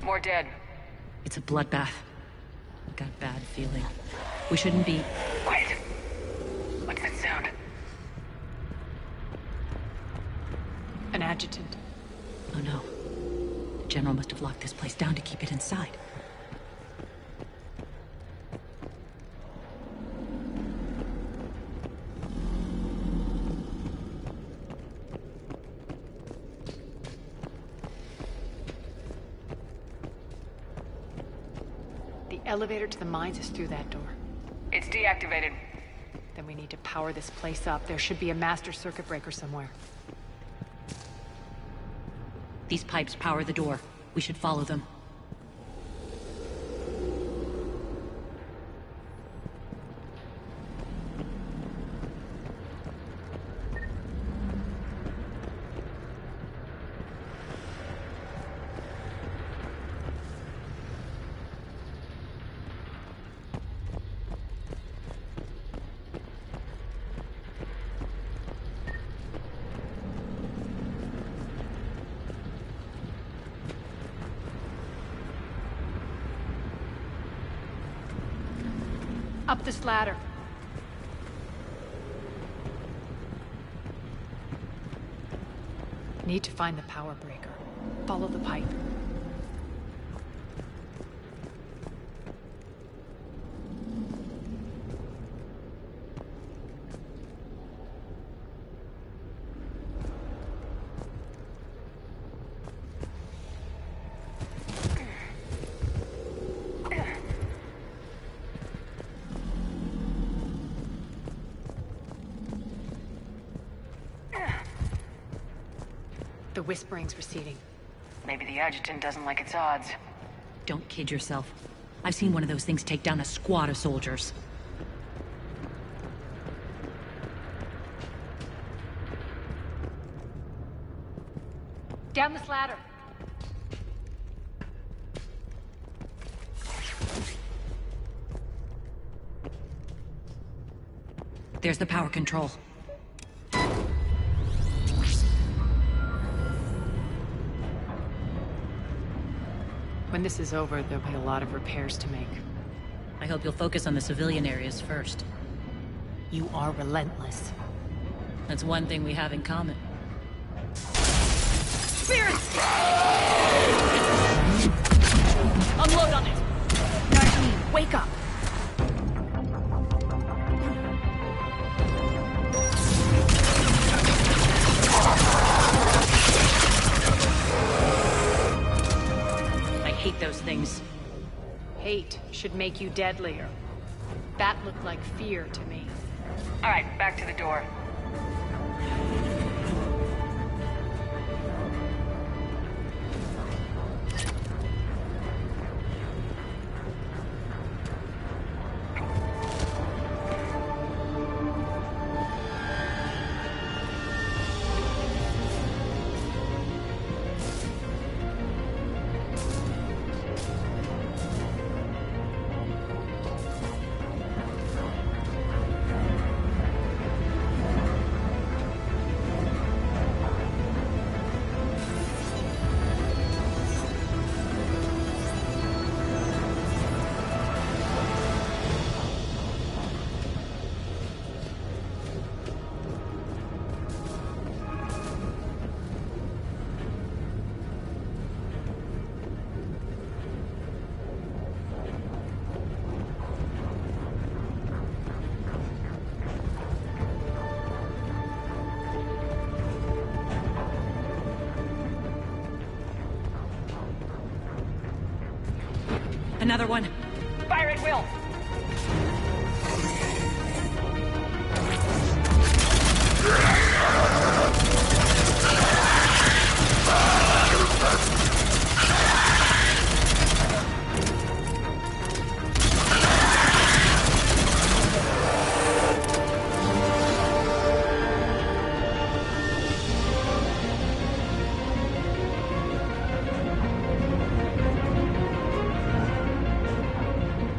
More dead. It's a bloodbath. I've got a bad feeling. We shouldn't be... Wait. What's that sound? An adjutant. Oh no. The General must have locked this place down to keep it inside. Elevator to the mines is through that door. It's deactivated. Then we need to power this place up. There should be a master circuit breaker somewhere. These pipes power the door. We should follow them. Up this ladder. Need to find the power breaker. Follow the pipe. The whispering's receding. Maybe the adjutant doesn't like its odds. Don't kid yourself. I've seen one of those things take down a squad of soldiers. Down this ladder. There's the power control. When this is over, there'll be a lot of repairs to make. I hope you'll focus on the civilian areas first. You are relentless. That's one thing we have in common. Spirit! Unload on it! Darlene, wake up! I hate those things. Hate should make you deadlier. That looked like fear to me. All right, back to the door. Another one. Fire at will!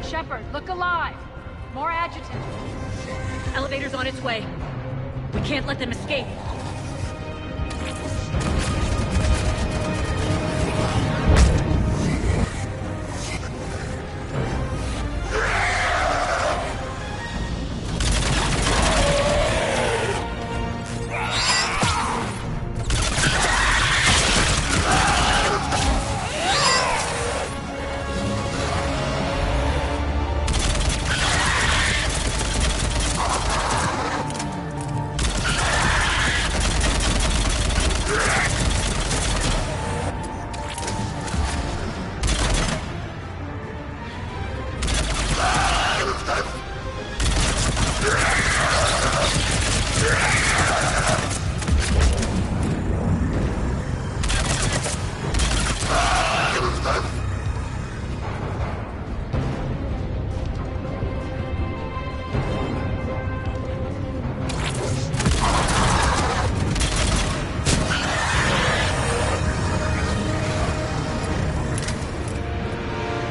Shepard, look alive! More adjutants. Elevator's on its way. We can't let them escape.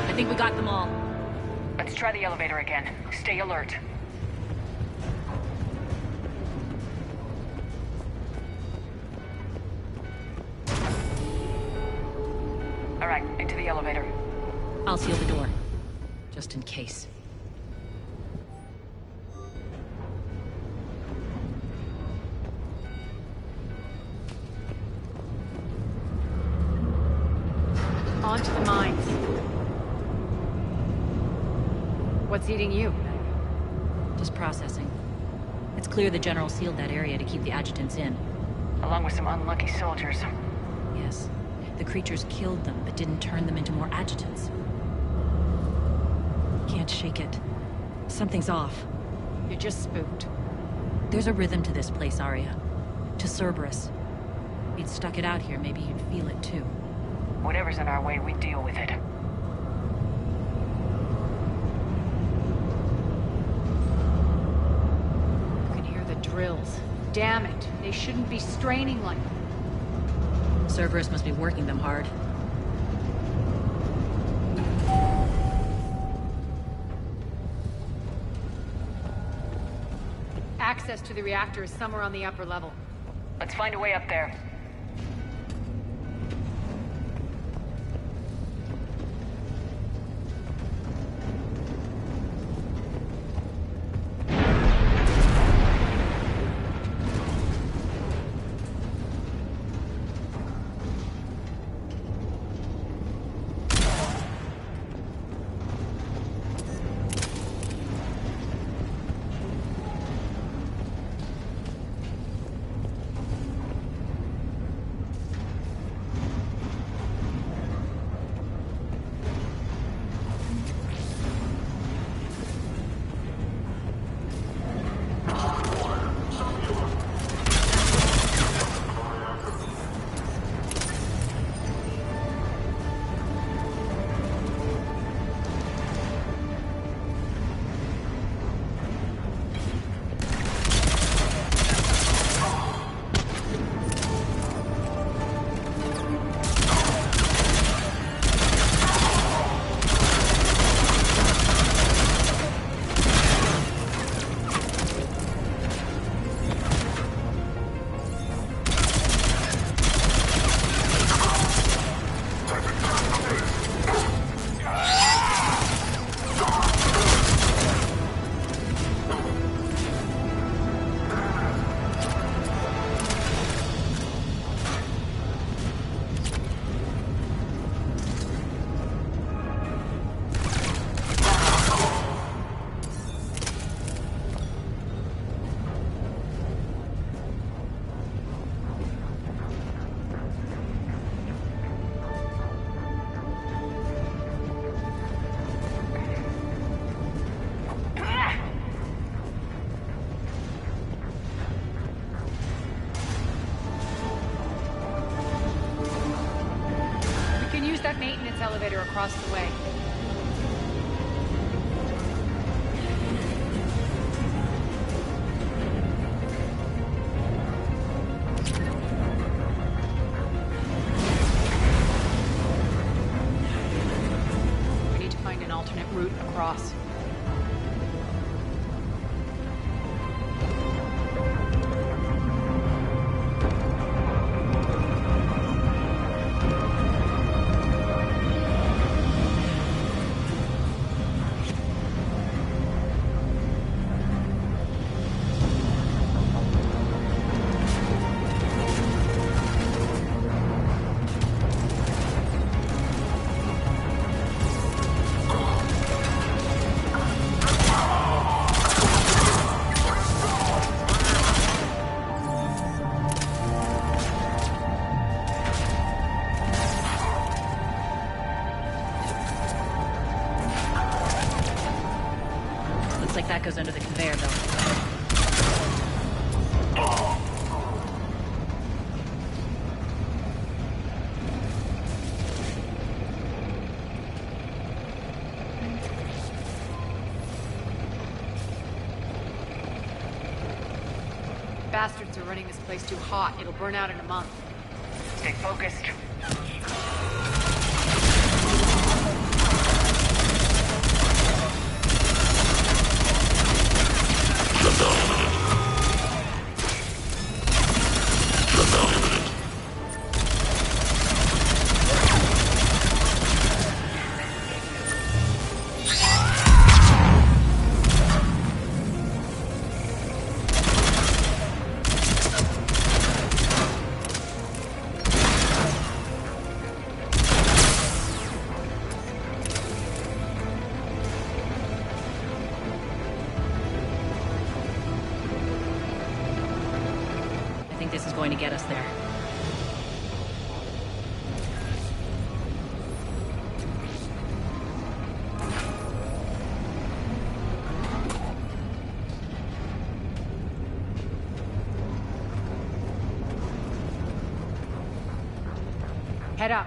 I think we got them all. Let's try the elevator again. Stay alert. All right, into the elevator. I'll seal the door. Just in case. On to the mines. What's eating you? Just processing. It's clear the General sealed that area to keep the adjutants in. Along with some unlucky soldiers. Yes. The creatures killed them, but didn't turn them into more adjutants. Can't shake it. Something's off. You're just spooked. There's a rhythm to this place, Arya. To Cerberus. You'd stuck it out here, maybe you'd feel it too. Whatever's in our way, we deal with it. You can hear the drills. Damn it. They shouldn't be straining like... Cerberus must be working them hard. Access to the reactor is somewhere on the upper level. Let's find a way up there. That maintenance elevator across the way. We need to find an alternate route across. Looks like that goes under the conveyor belt. Bastards are running this place too hot. It'll burn out in a month. Stay focused. This is going to get us there. Head up.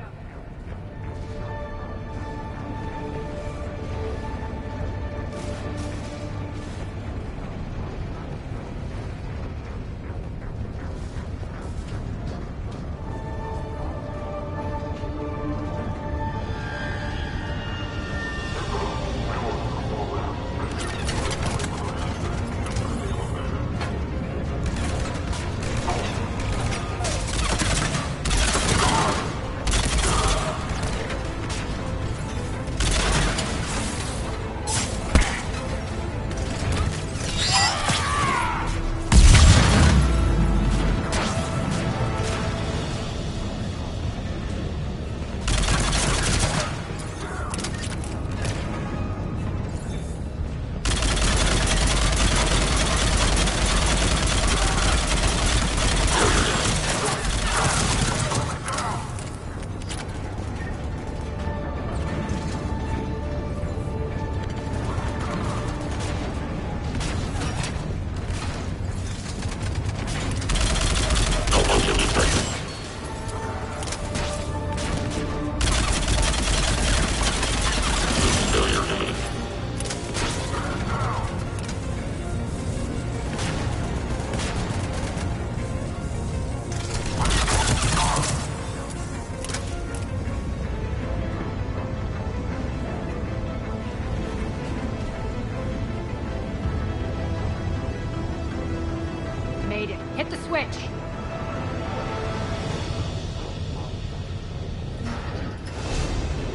Hit the switch!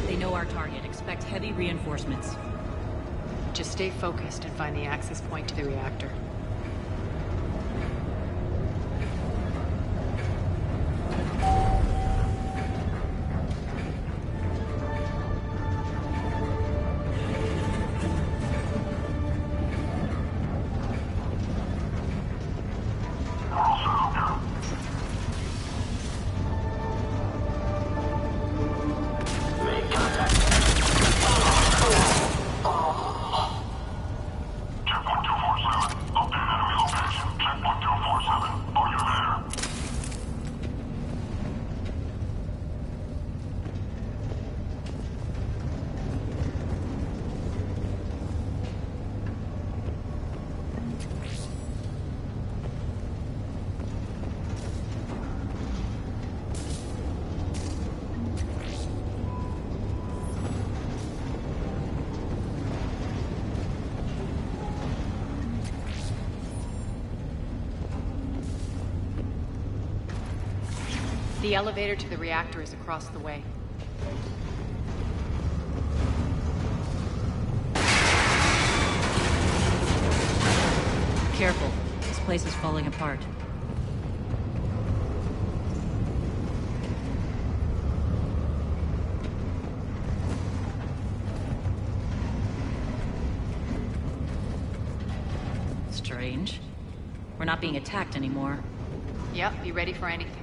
They know our target. Expect heavy reinforcements. Just stay focused and find the access point to the reactor. The elevator to the reactor is across the way. Careful. This place is falling apart. Strange. We're not being attacked anymore. Yep, be ready for anything.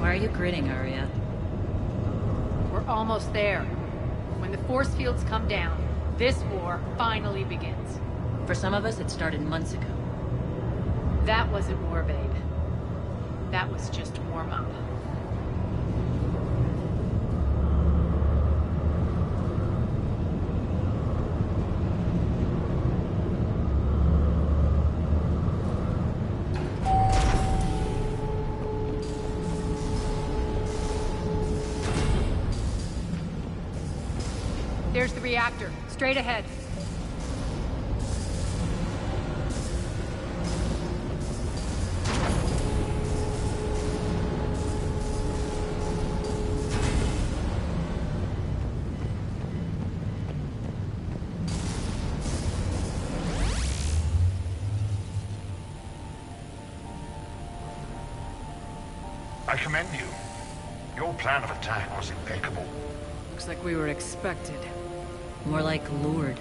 Why are you grinning, Arya? We're almost there. When the force fields come down, this war finally begins. For some of us, it started months ago. That wasn't war, babe. That was just warm-up. There's the reactor, straight ahead. I commend you. Your plan of attack was impeccable. Looks like we were expected. More like lured.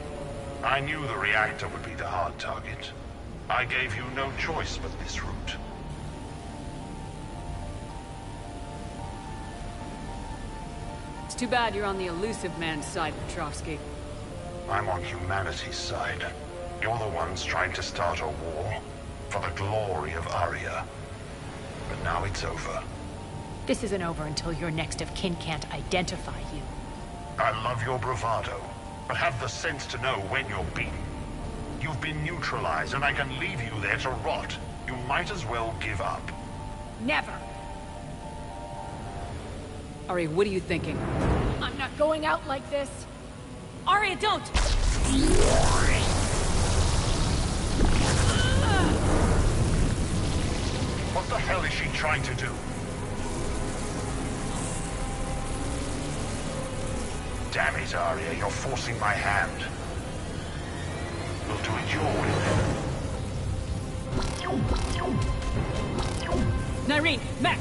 I knew the reactor would be the hard target. I gave you no choice but this route. It's too bad you're on the elusive man's side, Petrovsky. I'm on humanity's side. You're the ones trying to start a war for the glory of Aria. But now it's over. This isn't over until your next of kin can't identify you. I love your bravado, but have the sense to know when you're beaten. You've been neutralized, and I can leave you there to rot. You might as well give up. Never! Ari, what are you thinking? I'm not going out like this! Arya, don't! What the hell is she trying to do? Damn it, Arya, you're forcing my hand. We'll do it your way. Nyreen, Max!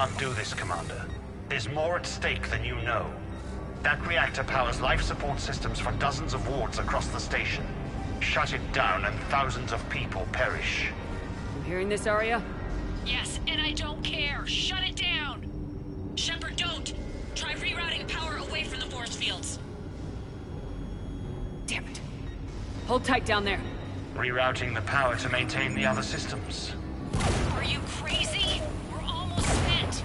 can't do this, Commander. There's more at stake than you know. That reactor powers life support systems for dozens of wards across the station. Shut it down and thousands of people perish. You hearing this, Arya? Yes, and I don't care. Shut it down! Shepard, don't! Try rerouting power away from the force fields. Damn it. Hold tight down there. Rerouting the power to maintain the other systems. Are you crazy? We're almost spent.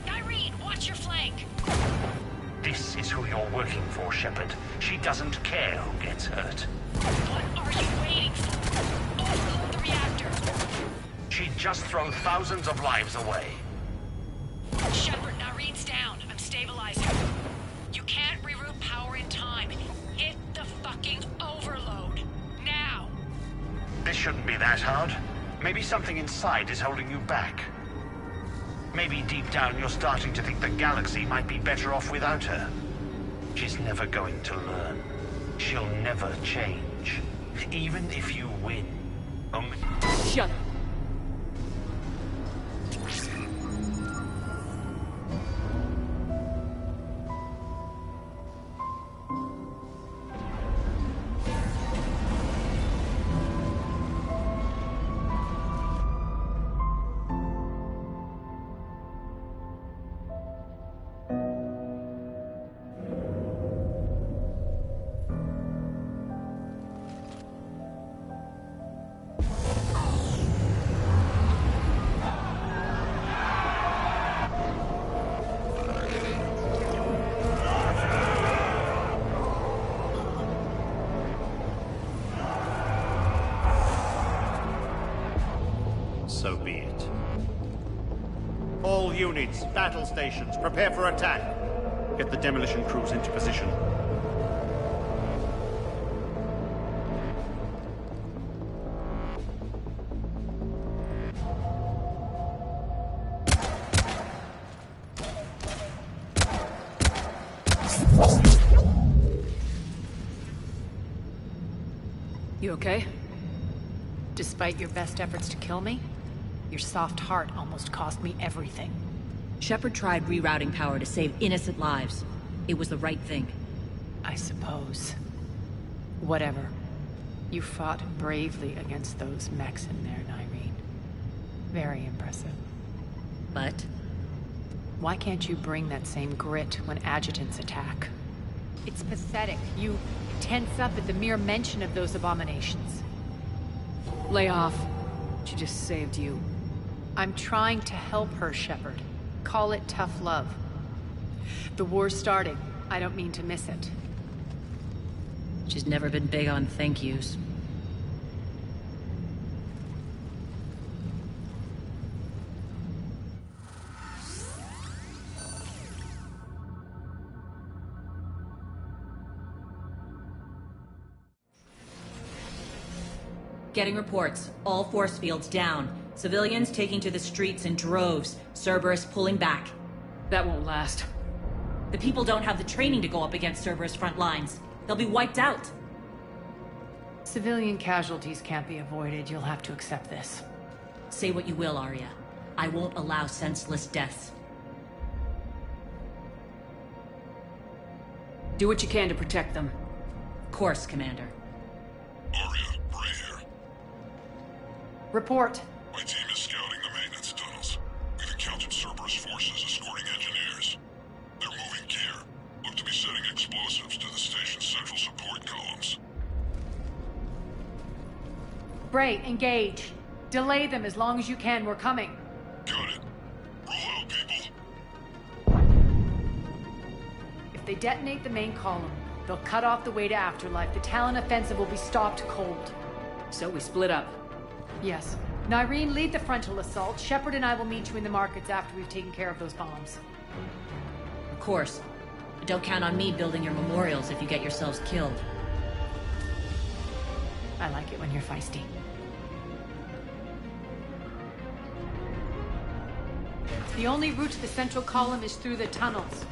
Irene, watch your flank. This is who you're working for, Shepard. She doesn't care who gets hurt. What are you waiting for? Overload the reactor. She'd just throw thousands of lives away. Shepard, Irene's down. I'm stabilizing. You can't reroute power in time. Hit the fucking overload. Now. This shouldn't be that hard. Maybe something inside is holding you back. Maybe deep down you're starting to think the galaxy might be better off without her. She's never going to learn. She'll never change. Even if you win. Shut up. So be it. All units, battle stations, prepare for attack. Get the demolition crews into position. You okay? Despite your best efforts to kill me, your soft heart almost cost me everything. Shepard tried rerouting power to save innocent lives. It was the right thing. I suppose. Whatever. You fought bravely against those mechs in there, Irene. Very impressive. But? Why can't you bring that same grit when adjutants attack? It's pathetic. You tense up at the mere mention of those abominations. Lay off. She just saved you. I'm trying to help her, Shepard. Call it tough love. The war's starting. I don't mean to miss it. She's never been big on thank yous. Getting reports. All force fields down. Civilians taking to the streets in droves. Cerberus pulling back. That won't last. The people don't have the training to go up against Cerberus front lines. They'll be wiped out. Civilian casualties can't be avoided. You'll have to accept this. Say what you will, Arya. I won't allow senseless deaths. Do what you can to protect them. Of course, Commander. Arya, Bray here. Report. My team is scouting the maintenance tunnels. We've encountered Cerberus forces escorting engineers. They're moving gear. Look to be setting explosives to the station's central support columns. Bray, engage. Delay them as long as you can. We're coming. Got it. Roll out, people. If they detonate the main column, they'll cut off the way to Afterlife. The Talon offensive will be stopped cold. So we split up. Yes. Irene, lead the frontal assault. Shepard and I will meet you in the markets after we've taken care of those bombs. Of course. But don't count on me building your memorials if you get yourselves killed. I like it when you're feisty. The only route to the central column is through the tunnels.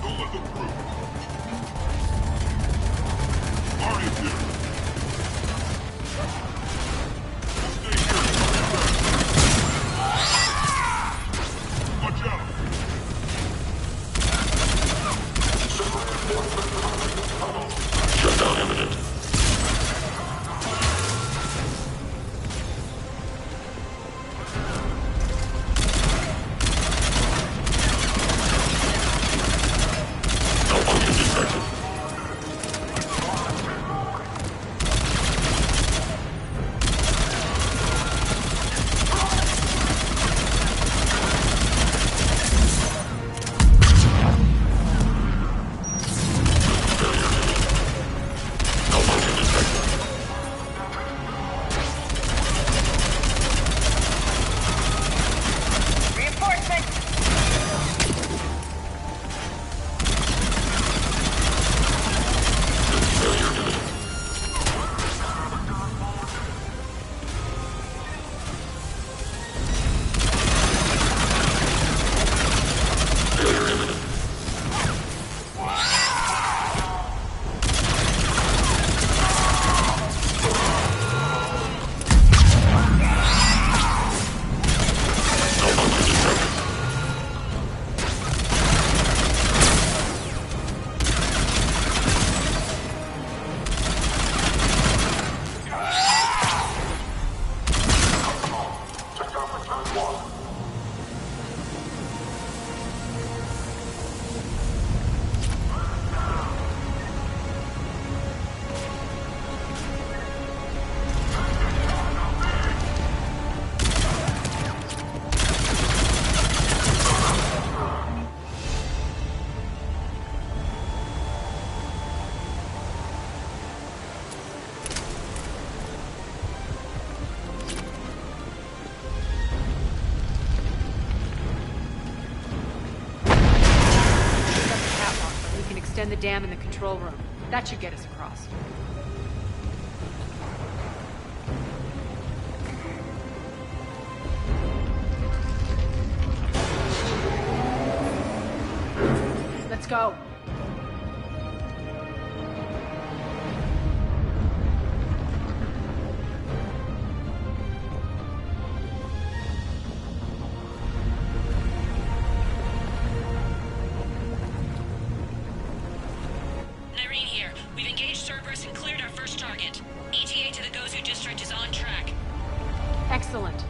Don't let them through. Arya's here. Stay extend the dam in the control room. That should get us across. Let's go. Irene here. We've engaged Cerberus and cleared our first target. ETA to the Gozu district is on track. Excellent.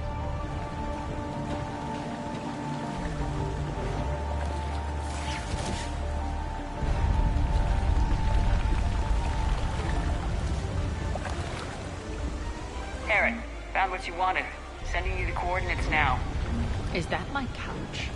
Eric, found what you wanted. Sending you the coordinates now. Is that my couch?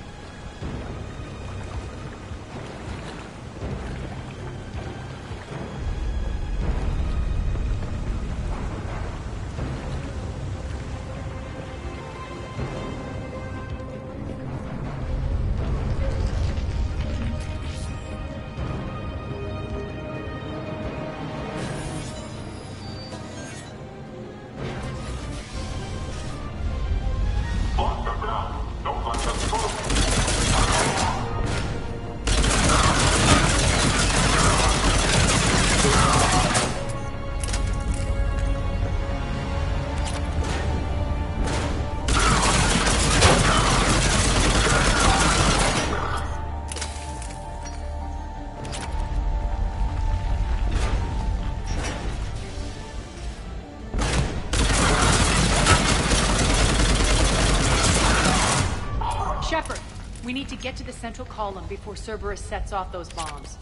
Shepard, we need to get to the central column before Cerberus sets off those bombs.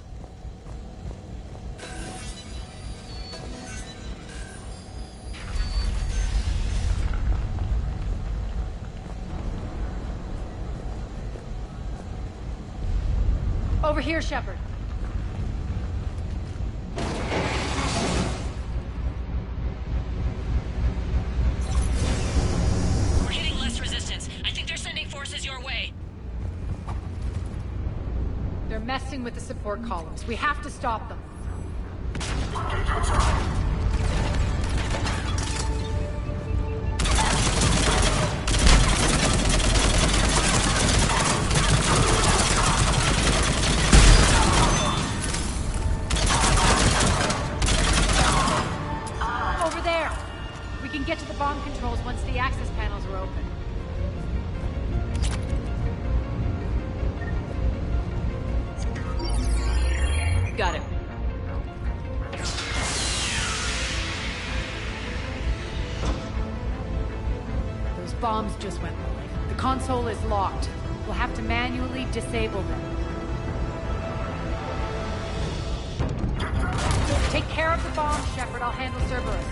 Over here, Shepard. We're hitting less resistance. I think they're sending forces your way. They're messing with the support columns. We have to stop them. Over there! We can get to the bomb controls once the access panels are open. Got it. Those bombs just went live. The console is locked. We'll have to manually disable them. Take care of the bombs, Shepard. I'll handle Cerberus.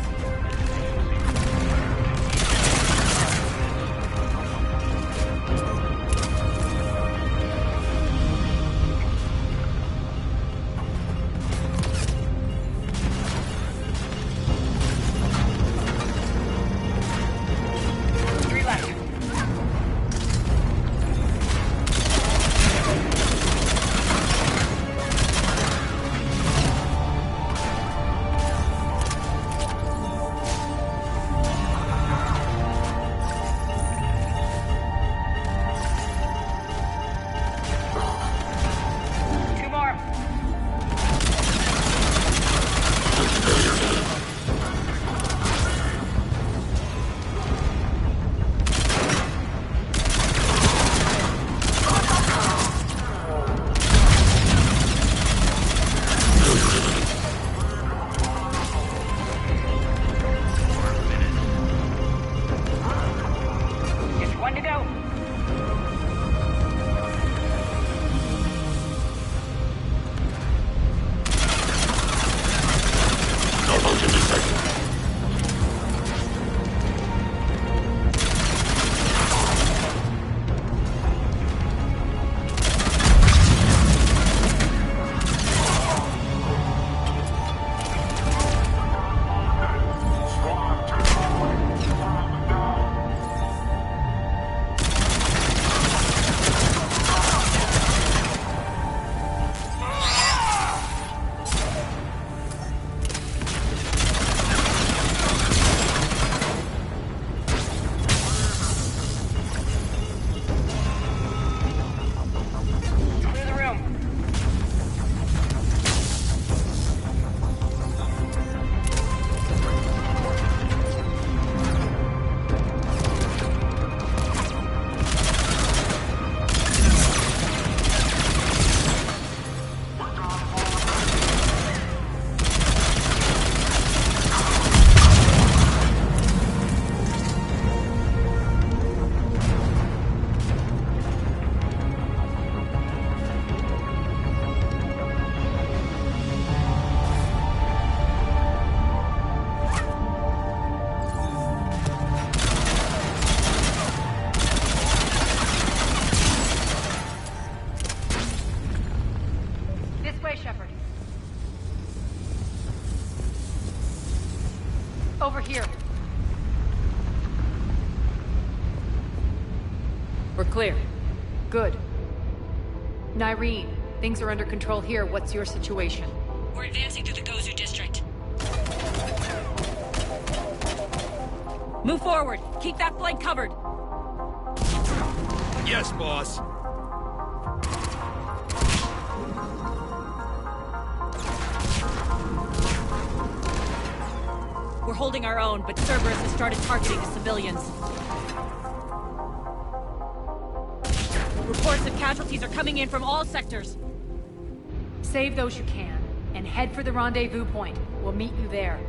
Over here. We're clear. Good. Nyreen, things are under control here. What's your situation? We're advancing through the Gozu district. Move forward. Keep that flank covered. Yes, boss. We're holding our own, but Cerberus has started targeting the civilians. Reports of casualties are coming in from all sectors. Save those you can, and head for the rendezvous point. We'll meet you there.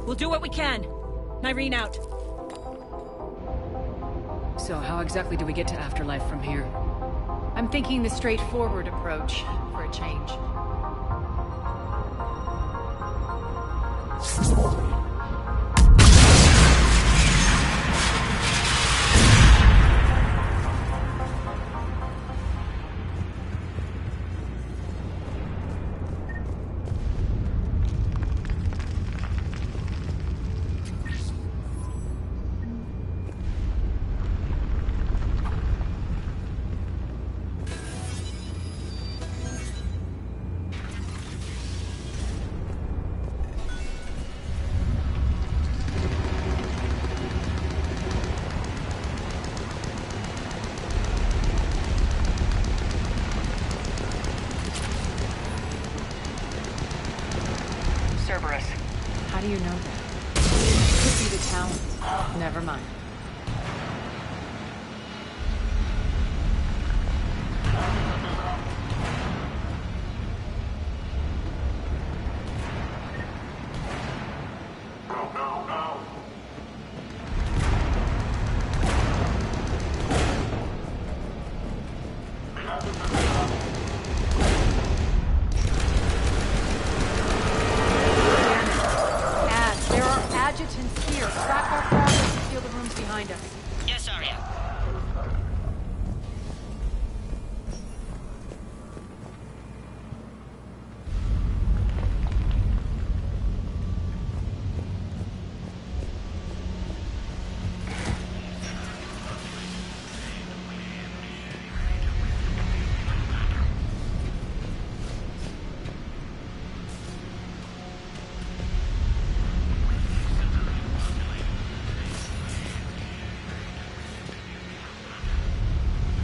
We'll do what we can. Nyreen out. So how exactly do we get to Afterlife from here? I'm thinking the straightforward approach, for a change. Cerberus. How do you know that? Could be the talent. Never mind. Adjutants here. Track our progress and seal the rooms behind us. Yes, Arya.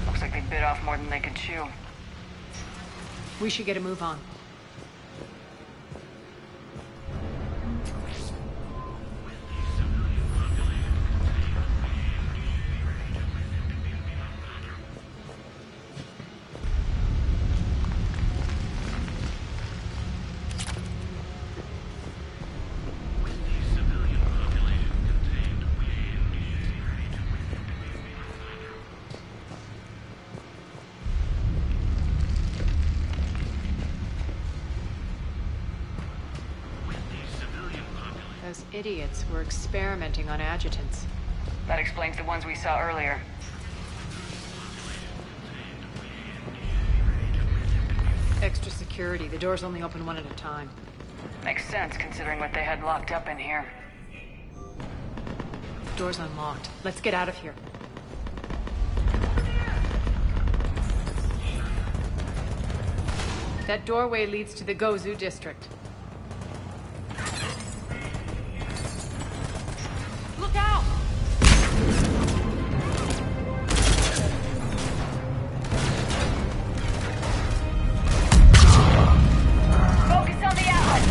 Looks like they bit off more than they could chew. We should get a move on. Those idiots were experimenting on adjutants. That explains the ones we saw earlier. Extra security. The doors only open one at a time. Makes sense, considering what they had locked up in here. Door's unlocked. Let's get out of here. That doorway leads to the Gozu district. Look out! Focus on the outlet!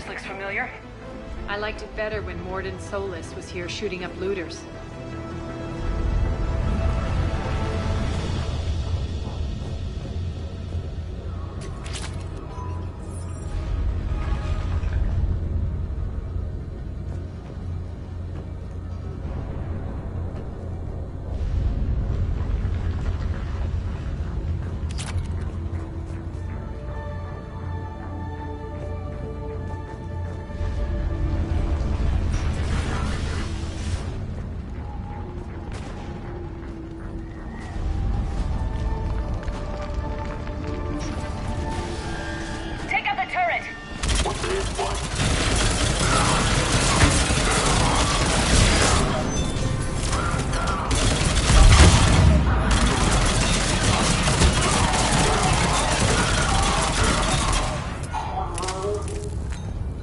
This looks familiar. I liked it better when Morden Solis was here shooting up looters.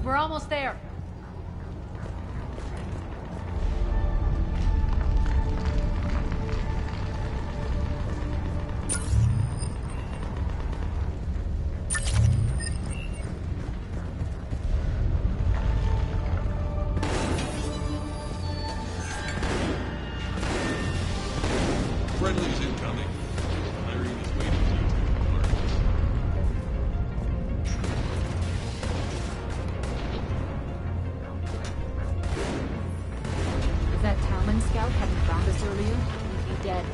We're almost there. Friendly's incoming. Irene is waiting for you to alert. If that Talman scout hadn't found us earlier, we'd be dead.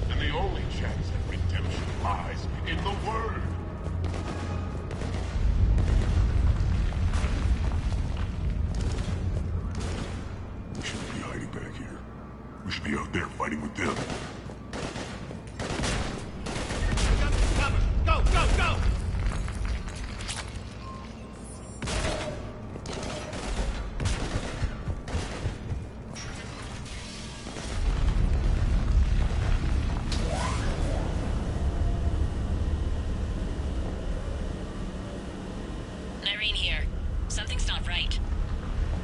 And the only chance at redemption lies in the Word. We shouldn't be hiding back here. We should be out there fighting with them. Go, go, go! Irene here. Something's not right.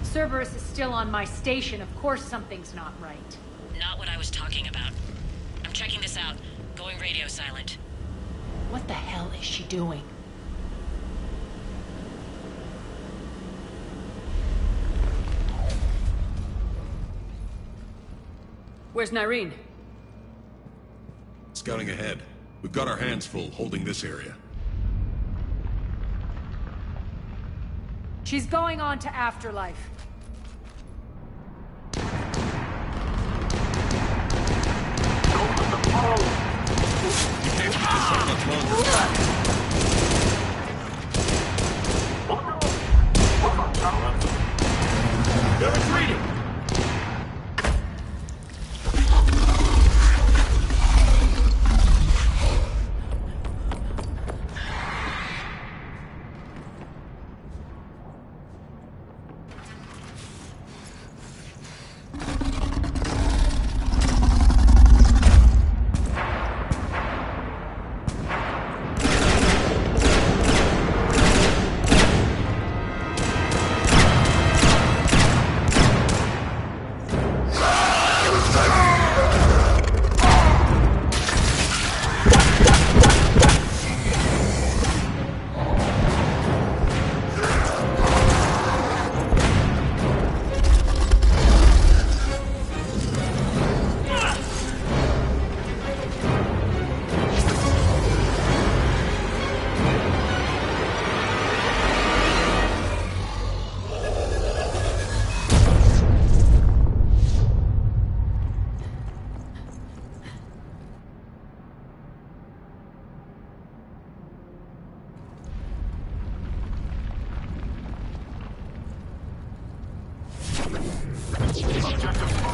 Cerberus is still on my station. Of course something's not right. Not what I was talking about. I'm checking this out. Going radio silent. What the hell is she doing? Where's Nyreen? Scouting ahead. We've got our hands full holding this area. She's going on to Afterlife. They're retreating!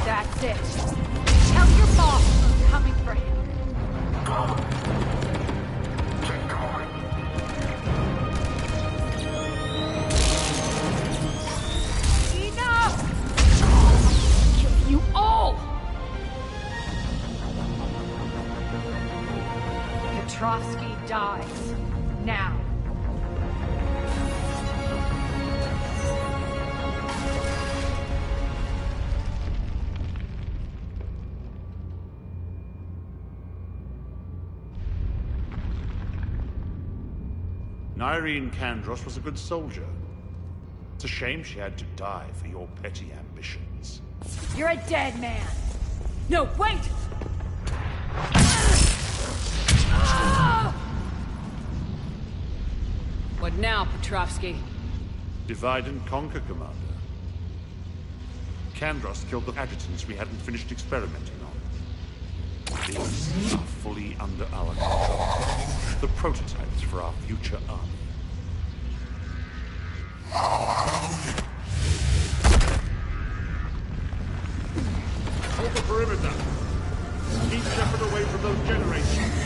That's it. Tell your boss I'm coming for him. Enough! Kill you all! Petrovsky dies. Now. Nyreen Kandros was a good soldier. It's a shame she had to die for your petty ambitions. You're a dead man! No, wait! What now, Petrovsky? Divide and conquer, Commander. Kandros killed the adjutants we hadn't finished experimenting on. These are fully under our control. The prototypes for our future army. Hold the perimeter. Keep Shepard away from those generators.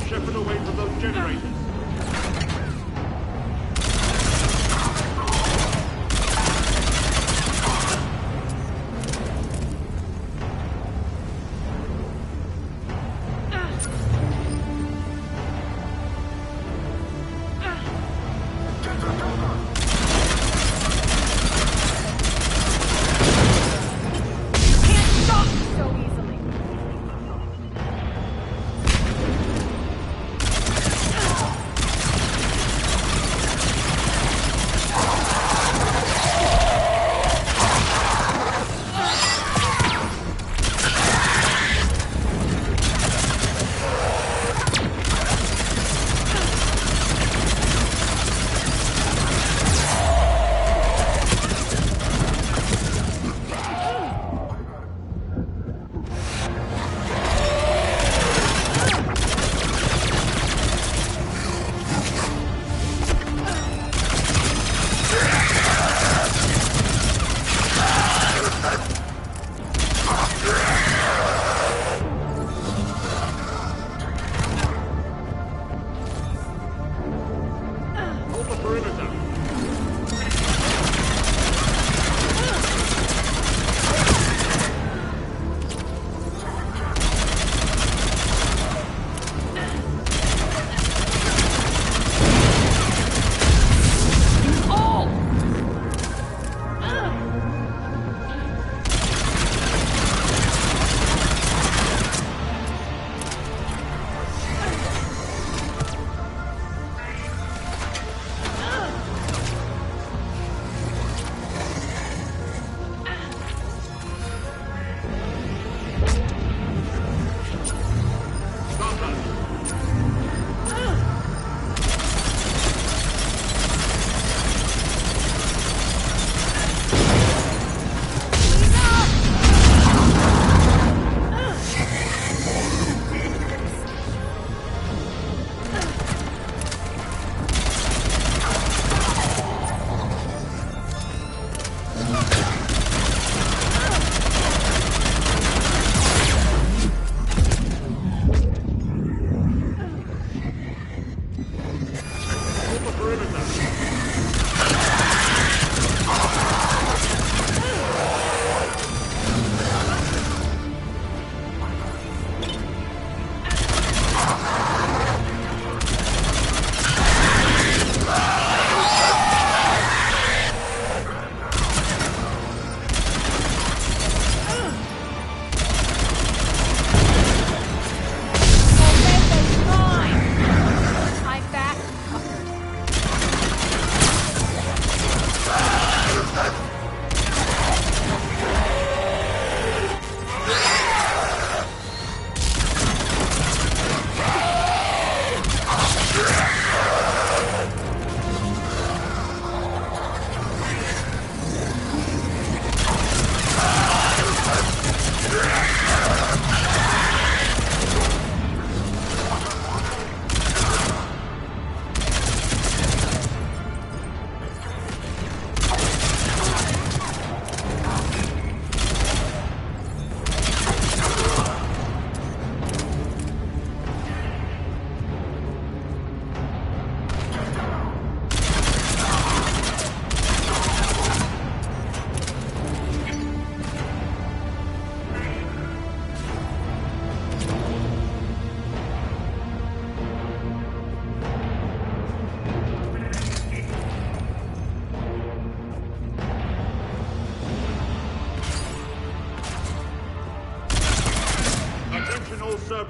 Shepard away from those generators.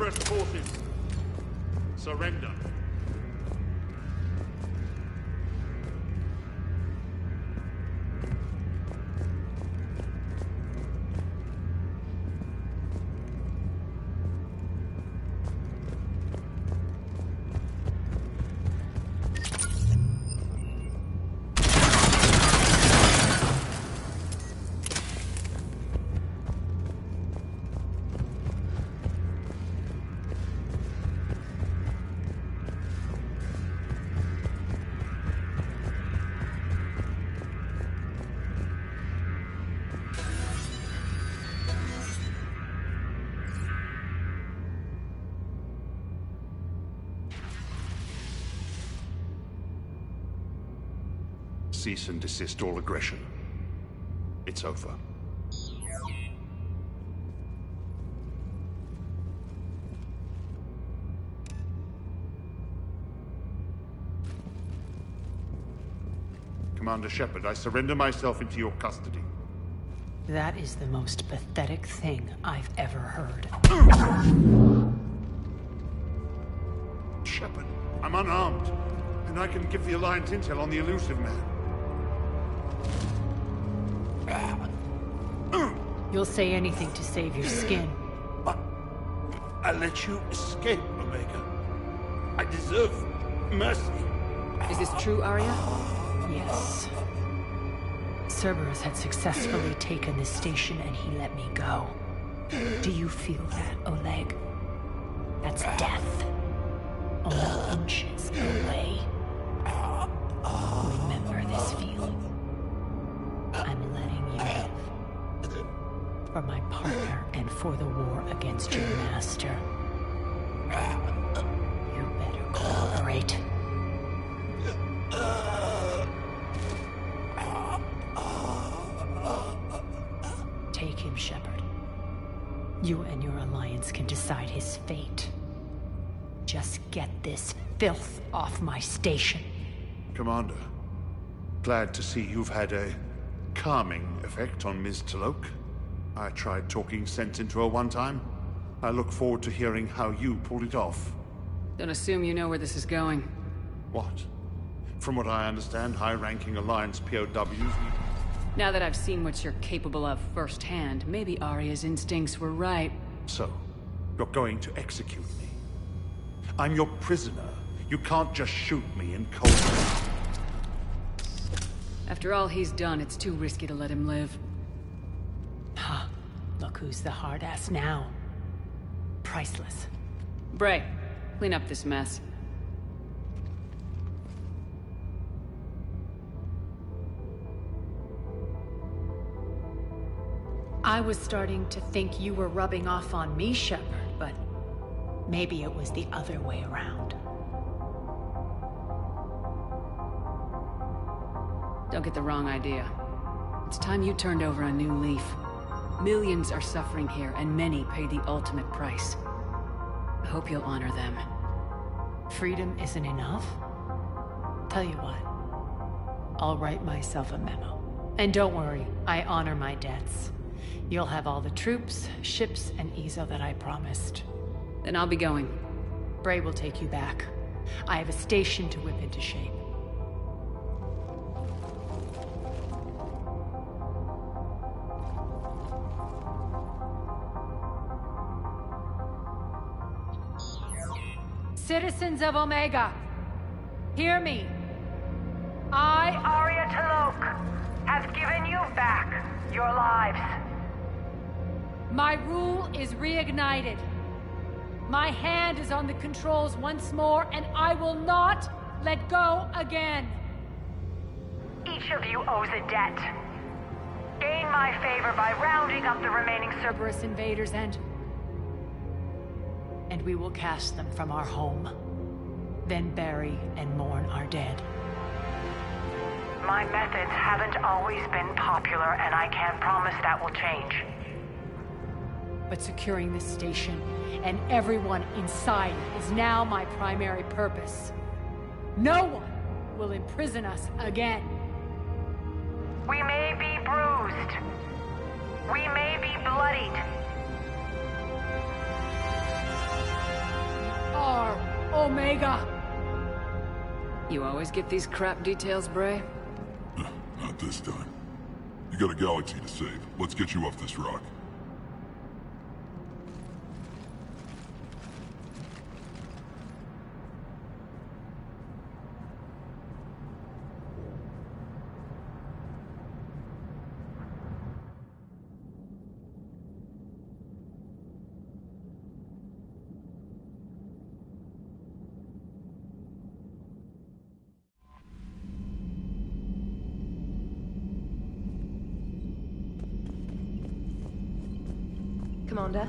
Cerberus forces. Surrender. Cease and desist all aggression. It's over. Commander Shepard, I surrender myself into your custody. That is the most pathetic thing I've ever heard. Shepard, I'm unarmed, and I can give the Alliance intel on the elusive man. You'll say anything to save your skin. I let you escape, Omega. I deserve mercy. Is this true, Arya? Yes. Cerberus had successfully taken this station and he let me go. Do you feel that, Oleg? That's death. Only inches away. Remember this feeling. I'm letting you live. For my partner and for the war against your master. You better cooperate. Take him, Shepard. You and your alliance can decide his fate. Just get this filth off my station. Commander, glad to see you've had a calming effect on Ms. Talok. I tried talking sense into her one time. I look forward to hearing how you pulled it off. Don't assume you know where this is going. What? From what I understand, high-ranking Alliance POWs... Now that I've seen what you're capable of firsthand, maybe Arya's instincts were right. So, you're going to execute me. I'm your prisoner. You can't just shoot me in cold blood. After all he's done, it's too risky to let him live. Huh. Look who's the hard ass now. Priceless. Bray, clean up this mess. I was starting to think you were rubbing off on me, Shepard, but maybe it was the other way around. Don't get the wrong idea. It's time you turned over a new leaf. Millions are suffering here, and many pay the ultimate price. I hope you'll honor them. Freedom isn't enough? Tell you what, I'll write myself a memo. And don't worry, I honor my debts. You'll have all the troops, ships, and Ezo that I promised. Then I'll be going. Bray will take you back. I have a station to whip into shape. Citizens of Omega, hear me. I, Arya Talok, have given you back your lives. My rule is reignited. My hand is on the controls once more, and I will not let go again. Each of you owes a debt. Gain my favor by rounding up the remaining Cerberus invaders and we will cast them from our home. Then bury and mourn our dead. My methods haven't always been popular, and I can't promise that will change. But securing this station and everyone inside is now my primary purpose. No one will imprison us again. We may be bruised. We may be bloodied. are Omega. You always get these crap details, Bray? Not this time. You got a galaxy to save. Let's get you off this rock. Commander?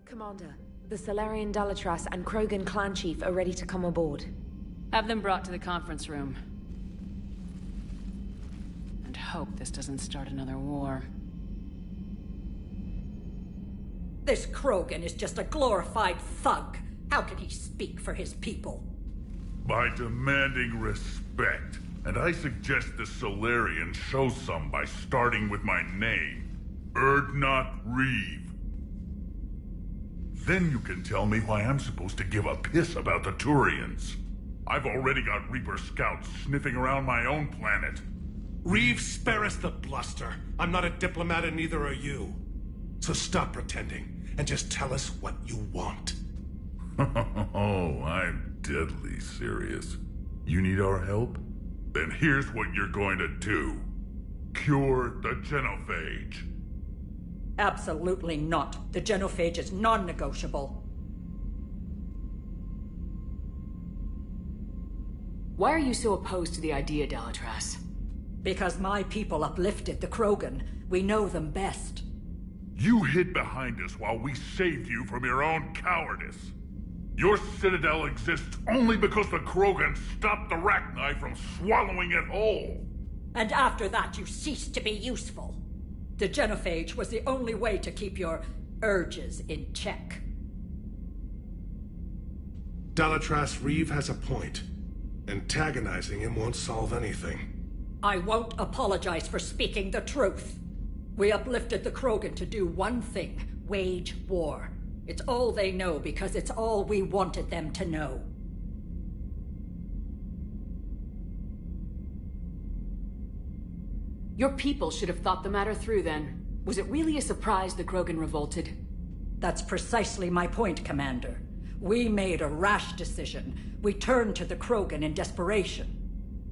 Commander, the Salarian Dalatras and Krogan clan chief are ready to come aboard. Have them brought to the conference room. And hope this doesn't start another war. This Krogan is just a glorified thug. How can he speak for his people? By demanding respect. And I suggest the Solarian show some by starting with my name. Erdnot Reeve. Then you can tell me why I'm supposed to give a piss about the Turians. I've already got Reaper scouts sniffing around my own planet. Reeve, spare us the bluster. I'm not a diplomat and neither are you. So stop pretending and just tell us what you want. Oh, I'm deadly serious. You need our help? Then here's what you're going to do. Cure the genophage. Absolutely not. The genophage is non-negotiable. Why are you so opposed to the idea, Dalatras? Because my people uplifted the Krogan. We know them best. You hid behind us while we saved you from your own cowardice. Your citadel exists only because the Krogan stopped the Rachni from swallowing it whole. And after that, you ceased to be useful. The genophage was the only way to keep your urges in check. Dalatras, Reeve has a point. Antagonizing him won't solve anything. I won't apologize for speaking the truth. We uplifted the Krogan to do one thing: wage war. It's all they know because it's all we wanted them to know. Your people should have thought the matter through then. Was it really a surprise the Krogan revolted? That's precisely my point, Commander. We made a rash decision. We turned to the Krogan in desperation.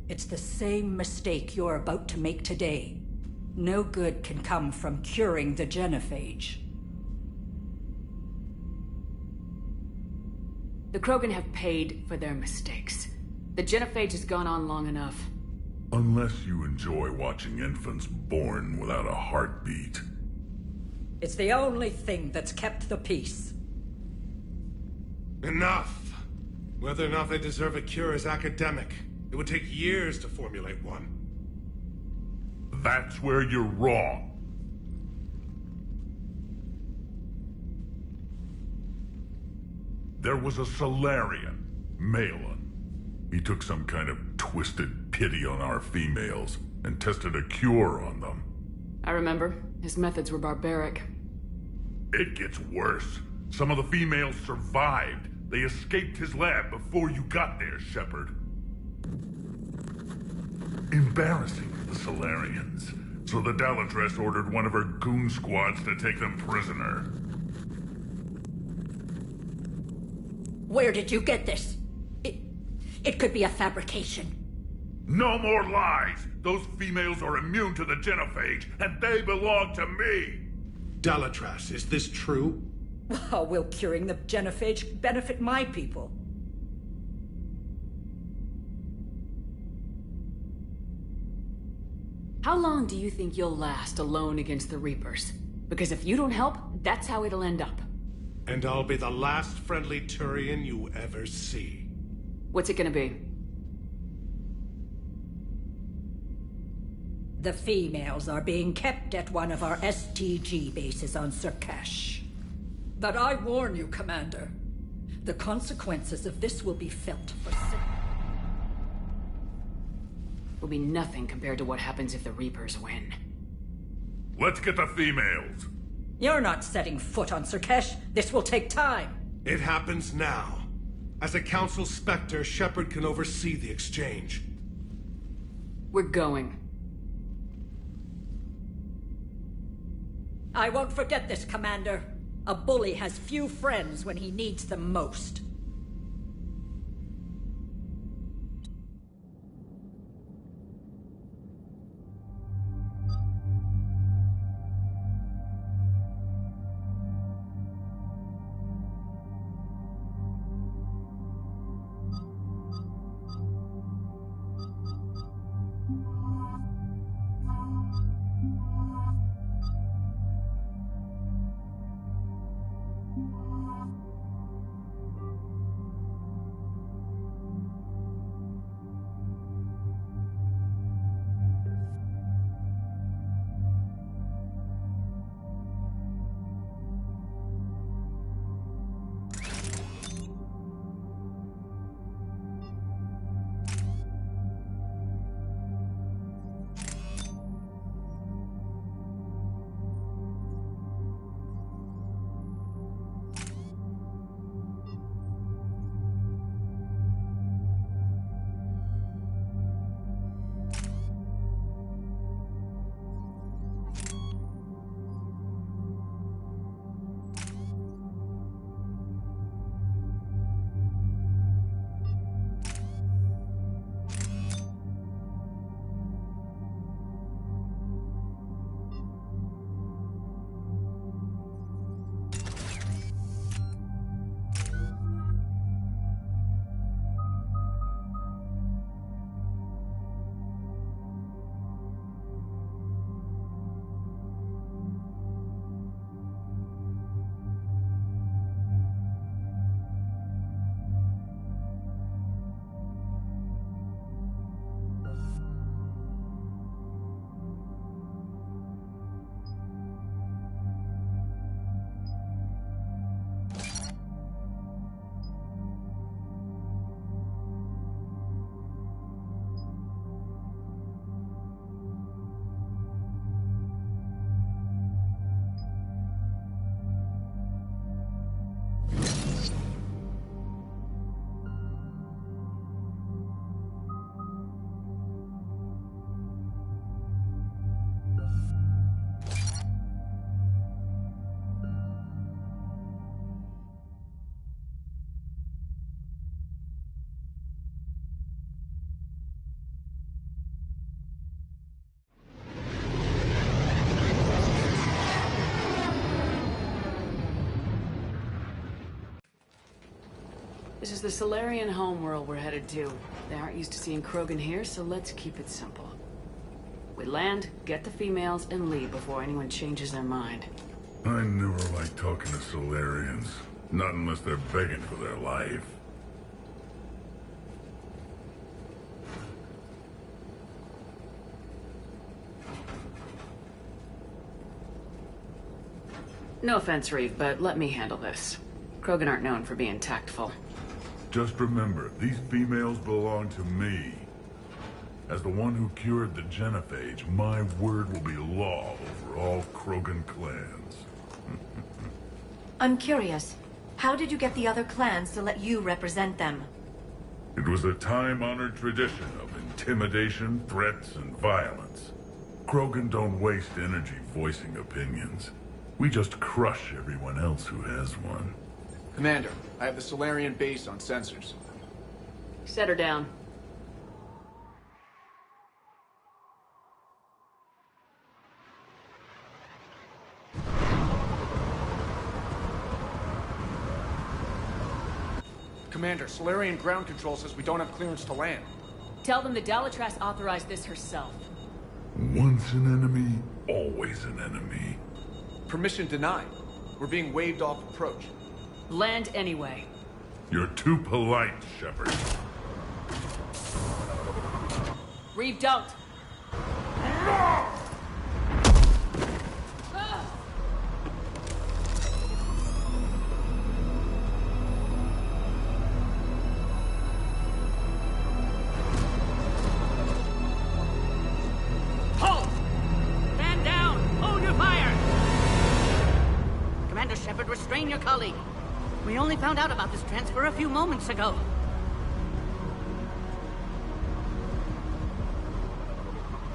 It's the same mistake you're about to make today. No good can come from curing the genophage. The Krogan have paid for their mistakes. The genophage has gone on long enough. Unless you enjoy watching infants born without a heartbeat. It's the only thing that's kept the peace. Enough! Whether or not they deserve a cure is academic. It would take years to formulate one. That's where you're wrong. There was a Solarian, Malin. He took some kind of twisted pity on our females and tested a cure on them. I remember. His methods were barbaric. It gets worse. Some of the females survived. They escaped his lab before you got there, Shepard. Embarrassing for the Solarians. So the Dalatress ordered one of her goon squads to take them prisoner. Where did you get this? It could be a fabrication. No more lies! Those females are immune to the genophage, and they belong to me! Dalatrass, is this true? How will curing the genophage benefit my people? How long do you think you'll last alone against the Reapers? Because if you don't help, that's how it'll end up. And I'll be the last friendly Turian you ever see. What's it gonna be? The females are being kept at one of our STG bases on Surkash. But I warn you, Commander, the consequences of this will be felt for will be nothing compared to what happens if the Reapers win. Let's get the females! You're not setting foot on Surkash. This will take time. It happens now. As a Council Spectre, Shepard can oversee the exchange. We're going. I won't forget this, Commander. A bully has few friends when he needs them most. This is the Solarian homeworld we're headed to. They aren't used to seeing Krogan here, so let's keep it simple. We land, get the females, and leave before anyone changes their mind. I never like talking to Solarians. Not unless they're begging for their life. No offense, Reeve, but let me handle this. Krogan aren't known for being tactful. Just remember, these females belong to me. As the one who cured the genophage, my word will be law over all Krogan clans. I'm curious. How did you get the other clans to let you represent them? It was a time-honored tradition of intimidation, threats, and violence. Krogan don't waste energy voicing opinions. We just crush everyone else who has one. Commander, I have the Solarian base on sensors. Set her down. Commander, Solarian ground control says we don't have clearance to land. Tell them the Dalatrass authorized this herself. Once an enemy, always an enemy. Permission denied. We're being waved off approach. Land anyway. You're too polite, Shepard. Reeve, don't! Halt! Stand down! Hold your fire! Commander Shepard, restrain your colleague. We only found out about this transfer a few moments ago.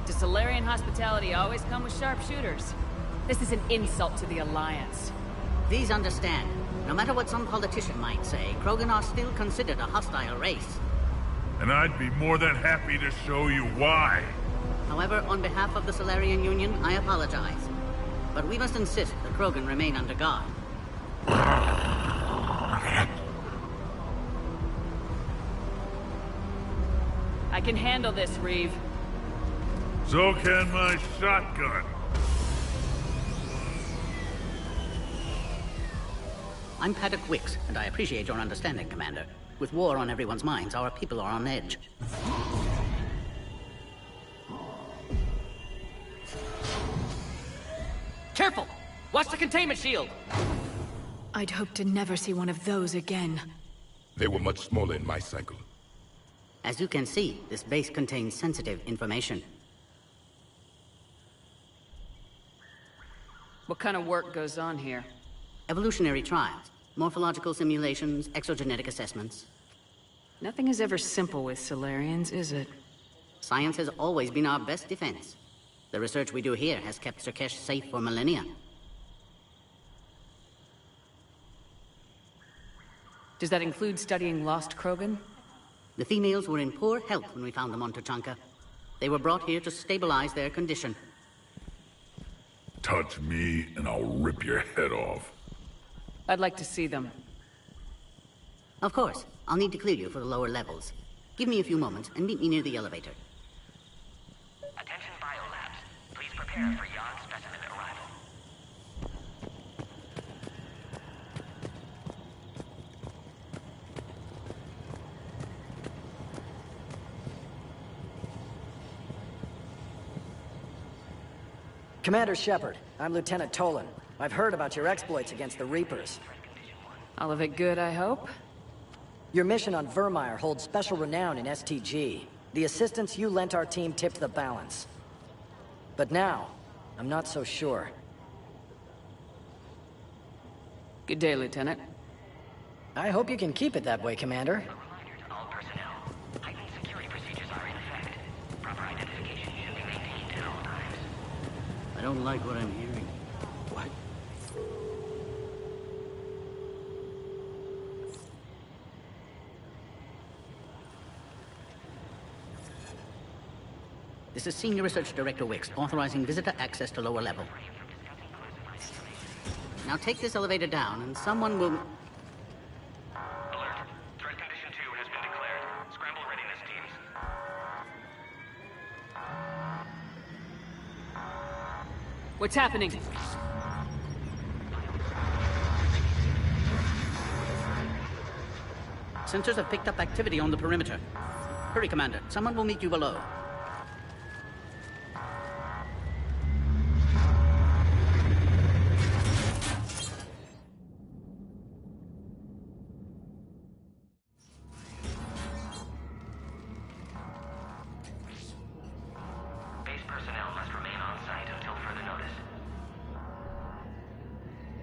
Does Solarian hospitality always come with sharpshooters? This is an insult to the Alliance. Please understand, no matter what some politician might say, Krogan are still considered a hostile race. And I'd be more than happy to show you why. However, on behalf of the Solarian Union, I apologize. But we must insist the Krogan remain under guard. I can handle this, Reeve. So can my shotgun. I'm Paddock Wicks, and I appreciate your understanding, Commander. With war on everyone's minds, our people are on edge. Careful! Watch the containment shield! I'd hoped to never see one of those again. They were much smaller in my cycle. As you can see, this base contains sensitive information. What kind of work goes on here? Evolutionary trials, morphological simulations, exogenetic assessments. Nothing is ever simple with Solarians, is it? Science has always been our best defense. The research we do here has kept Surkesh safe for millennia. Does that include studying lost Krogan? The females were in poor health when we found them on Tuchanka. They were brought here to stabilize their condition. Touch me, and I'll rip your head off. I'd like to see them. Of course. I'll need to clear you for the lower levels. Give me a few moments, and meet me near the elevator. Attention biolabs. Please prepare for yon specimen arrival. Commander Shepard, I'm Lieutenant Tolan. I've heard about your exploits against the Reapers. All of it good, I hope? Your mission on Vermeer holds special renown in STG. The assistance you lent our team tipped the balance. But now, I'm not so sure. Good day, Lieutenant. I hope you can keep it that way, Commander. All personnel. Heightened security procedures are in effect. Proper identification should be maintained at all times. I don't like what I'm hearing. What? This is Senior Research Director Wicks, authorizing visitor access to lower level. Now take this elevator down, and someone will... Alert. Threat condition 2 has been declared. Scramble readiness teams. What's happening? Sensors have picked up activity on the perimeter. Hurry, Commander. Someone will meet you below.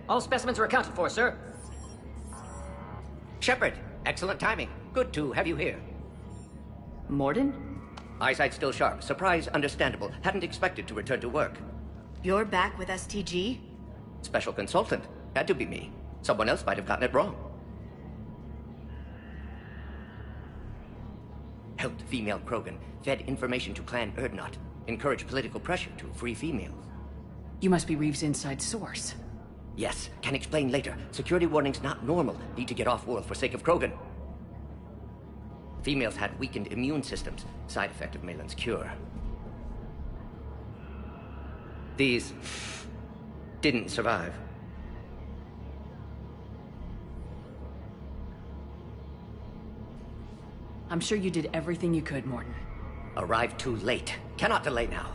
All specimens are accounted for, sir. Shepard, excellent timing. Good to have you here. Morden? Eyesight still sharp. Surprise understandable. Hadn't expected to return to work. You're back with STG? Special consultant. Had to be me. Someone else might have gotten it wrong. Helped female Krogan. Fed information to Clan Erdnot. Encouraged political pressure to free females. You must be Reeves' inside source. Yes, can explain later. Security warnings not normal. Need to get off-world for sake of Krogan. Females had weakened immune systems. Side effect of Malin's cure. These didn't survive. I'm sure you did everything you could, Morden. Arrived too late. Cannot delay now.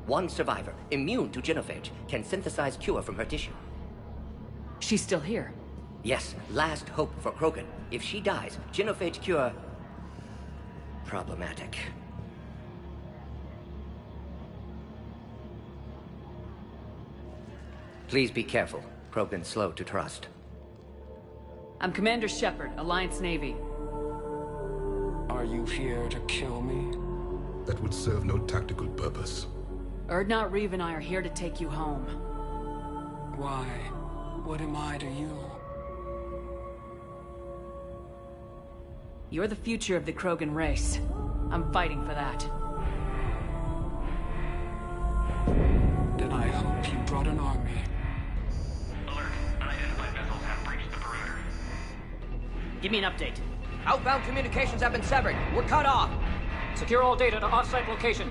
One survivor, immune to genophage, can synthesize cure from her tissue. She's still here? Yes, last hope for Krogan. If she dies, genophage cure... problematic. Please be careful. Krogan's slow to trust. I'm Commander Shepard, Alliance Navy. Are you here to kill me? That would serve no tactical purpose. Erdnot, Reeve, and I are here to take you home. Why? What am I to you? You're the future of the Krogan race. I'm fighting for that. Then I hope you brought an army. Alert. Unidentified vessels have breached the perimeter. Give me an update. Outbound communications have been severed. We're cut off. Secure all data to off-site location.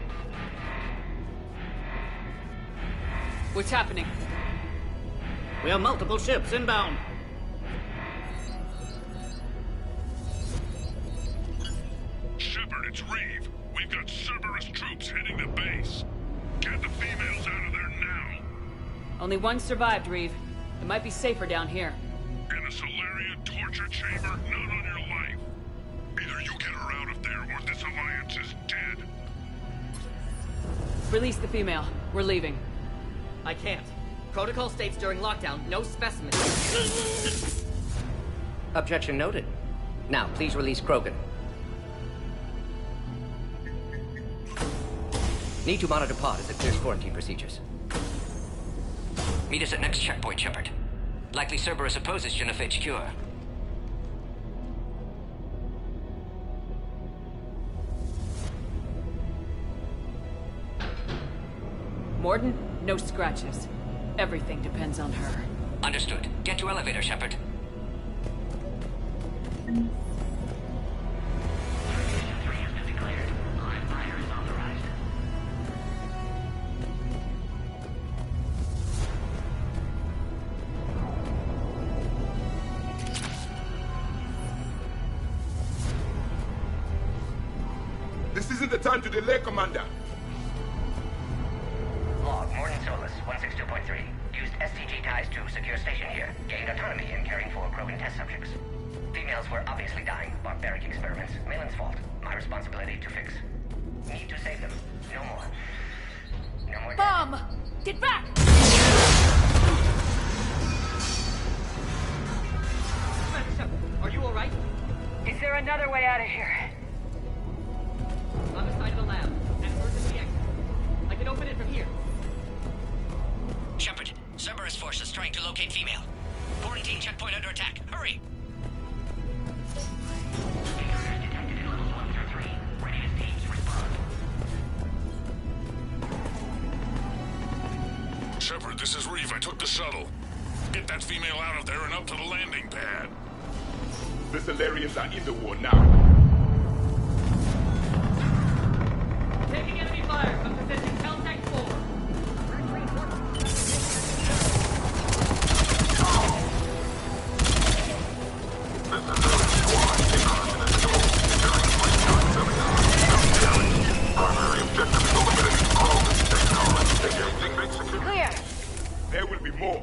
What's happening? We have multiple ships inbound. Shepard, it's Reeve. We've got Cerberus troops heading to base. Get the females out of there now. Only one survived, Reeve. It might be safer down here. In a Solarian torture chamber, not on your life. Either you get her out of there, or this alliance is dead. Release the female. We're leaving. I can't. Protocol states during lockdown, no specimens. Objection noted. Now, please release Krogan. Need to monitor pod as it clears quarantine procedures. Meet us at next checkpoint, Shepard. Likely Cerberus opposes genophage cure. Morden, no scratches. Everything depends on her. Understood. Get to elevator, Shepard. This isn't the time to delay, Commander. Log, Morning Solus, 162.3. Used STG ties to secure station here. Gained autonomy in caring for Krogan test subjects. Females were obviously dying. Barbaric experiments. Malin's fault. My responsibility to fix. Need to save them. No more. No more. Bomb! Get back! Are you alright? Is there another way out of here? On the side of the lab. And emergency exit. I can open it from here. Shepard, Cerberus forces trying to locate female. Quarantine checkpoint under attack. Hurry! Detected at levels 1 through 3. Readiness teams respond. Shepard, this is Reeve. I took the shuttle. Get that female out of there and up to the landing pad. The Solarians are in the war now. Taking enemy fire. I'm positioning Teltec 4. Clear. There will be more.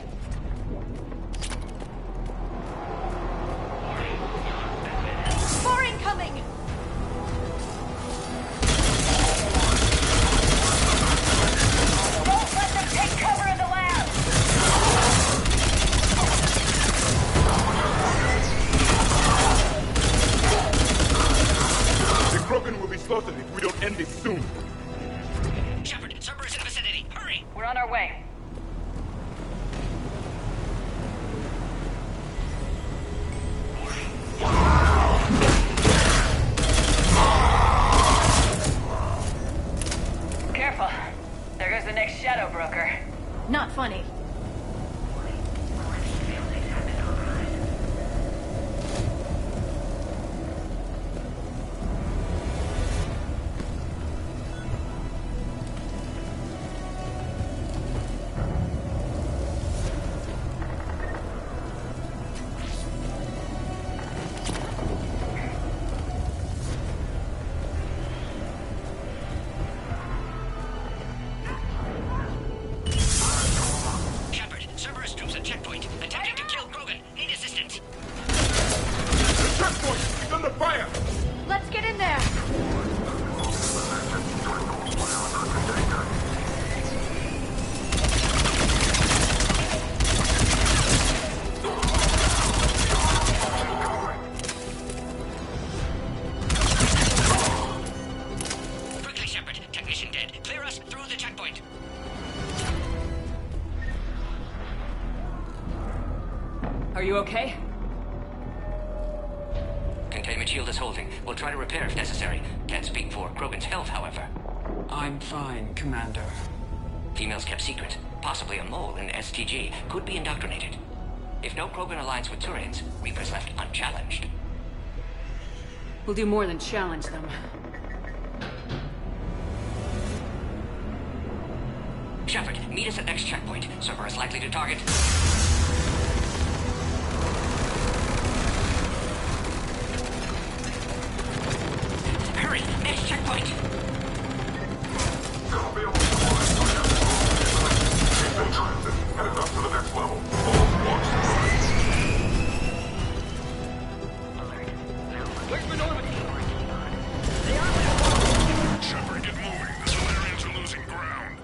More incoming! Don't let them take cover in the lab! funny. Let's get in there! Quickly, Shepard. Technician dead. Clear us through the checkpoint. Are you okay? Containment shield is holding. We'll try to repair if necessary. Can't speak for Krogan's health, however. I'm fine, Commander. Females kept secret. Possibly a mole in STG. Could be indoctrinated. If no Krogan aligns with Turians, Reaper's left unchallenged. We'll do more than challenge them. Shepard, meet us at next checkpoint. Cerberus likely to target. Hurry! Next checkpoint! Headed up to the next level. Shepard, get moving. The Solarians are losing ground.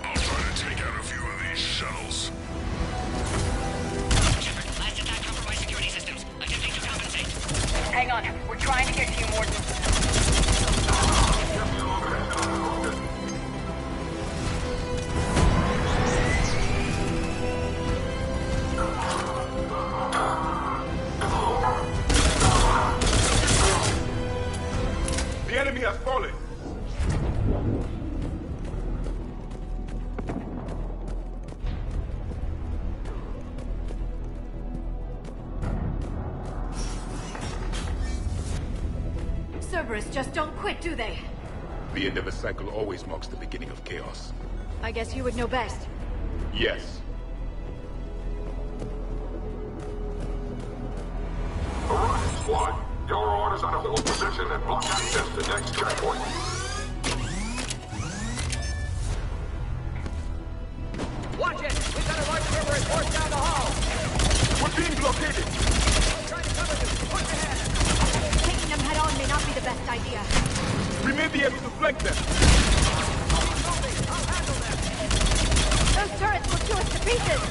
I'll try to take out a few of these shuttles. Shepard, last attack compromised security systems. Attempting to compensate. Hang on. We're trying to get to you, Morton. The enemy has fallen. Cerberus just don't quit, do they? The end of a cycle always marks the beginning of chaos. I guess you would know best. Yes. Alright, squad. Your orders are to hold position and block access to next checkpoint. Watch it! We've got a large Cerberus force down the hall! We're being blockaded! Try to cover them! Push ahead! Taking them head on may not be the best idea. We may be able to flank them! I'll handle them! Those turrets will chew us to pieces!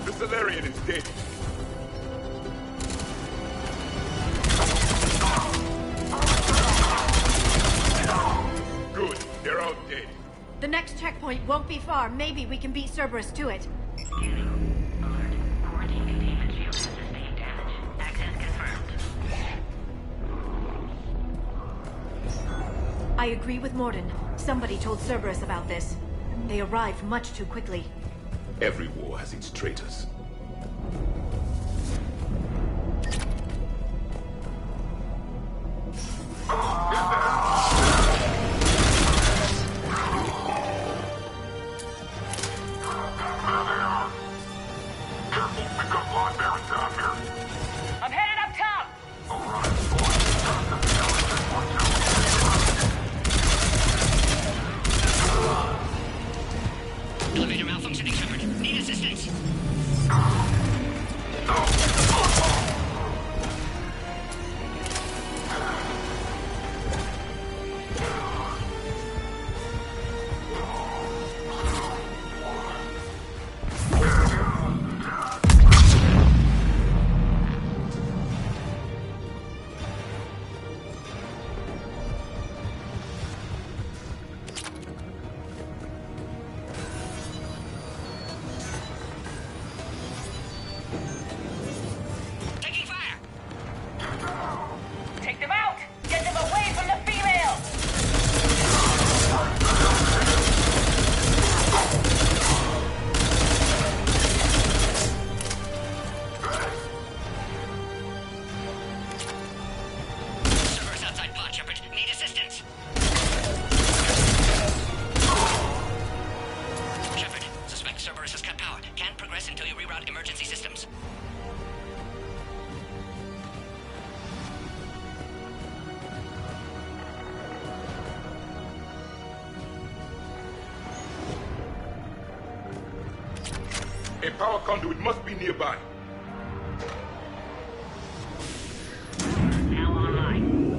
The Solarian is dead. Good. They're all dead. The next checkpoint won't be far. Maybe we can beat Cerberus to it. I agree with Morden. Somebody told Cerberus about this. They arrived much too quickly. Every war has its traitors. I'm headed up top! Elevator malfunctioning, Shepard. Need assistance. A power conduit must be nearby. Now online.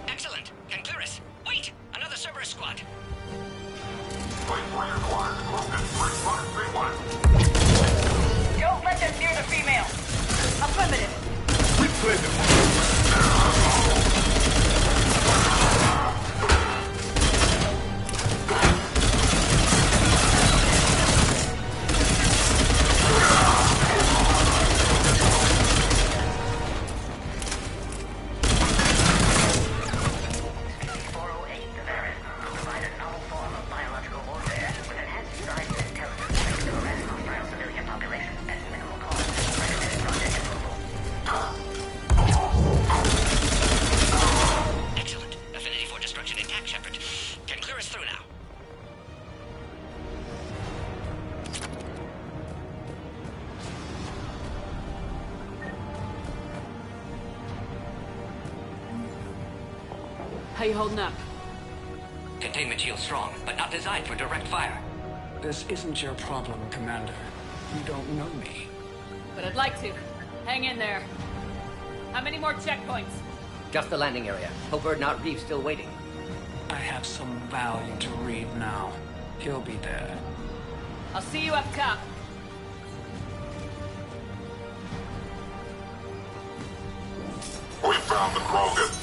Excellent. Concurus. Wait! Another Cerberus squad. Don't let them near the female. Affirmative. We cleared them. How you holding up? Containment shield strong, but not designed for direct fire. This isn't your problem, Commander. You don't know me. But I'd like to. Hang in there. How many more checkpoints? Just the landing area. Hope not Reeves still waiting. I have some value to read now. He'll be there. I'll see you up top. We found the Krogan.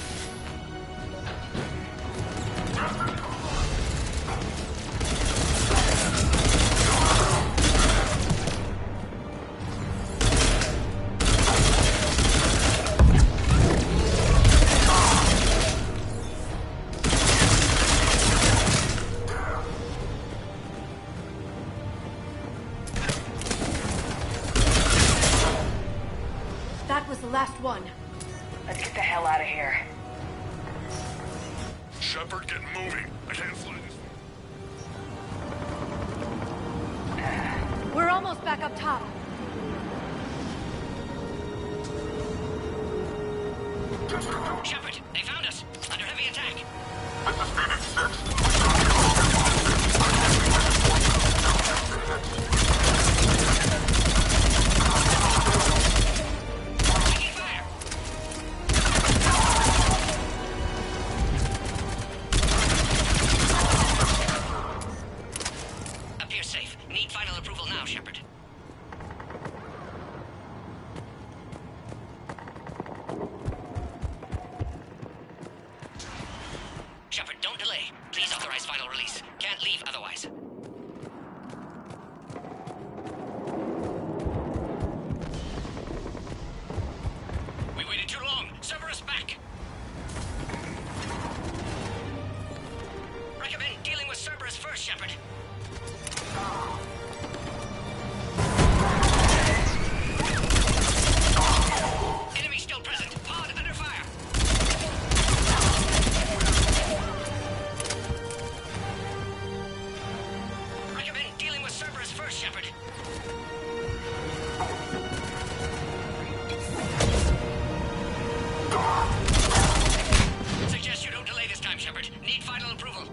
That was the last one. Let's get the hell out of here. Shepard, get moving. I can't fly this. We're almost back up top. Shepard, they found us. Under heavy attack. This is Phoenix 6. Taking fire. Appears safe. Need final approval now, Shepard. Shepard, don't delay. Please authorize final release. Can't leave otherwise. We waited too long. Cerberus back. Recommend dealing with Cerberus first, Shepard. Enemy still present. Pod under fire. Recommend dealing with Cerberus first, Shepard. Suggest you don't delay this time, Shepard. Need final approval.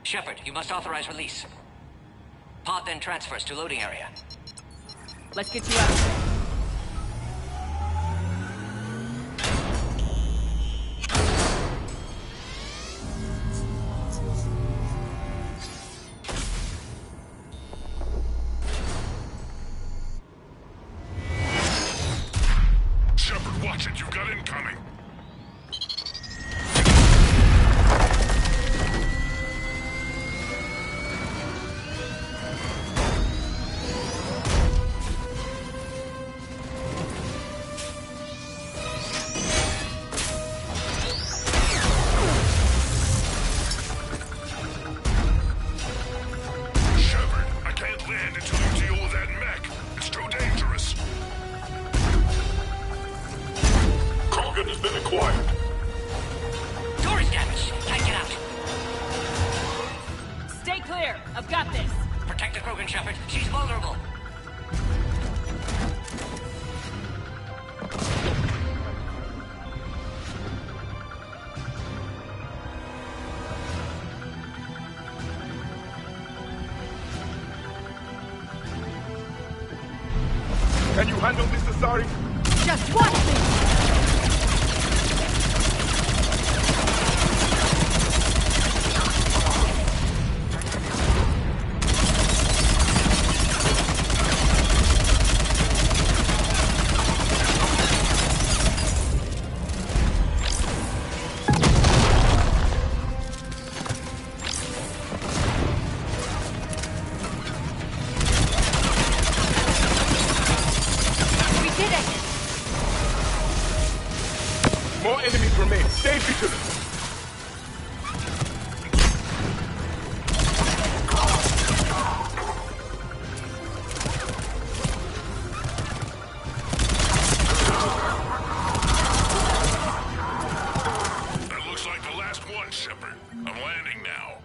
Shepard, you must authorize release. Pod then transfers to loading area. Let's get you out. Shepard, watch it. You've got incoming. Shepard, I can't land until you deal with that mech. It's too dangerous. Krogan has been acquired. Door is damaged. Can't get out. Stay clear. I've got this. Protect the Krogan, Shepard. She's vulnerable. Can you handle this, Asari? Just watch me! More enemies remain. Stay vigilant. That looks like the last one, Shepard. I'm landing now.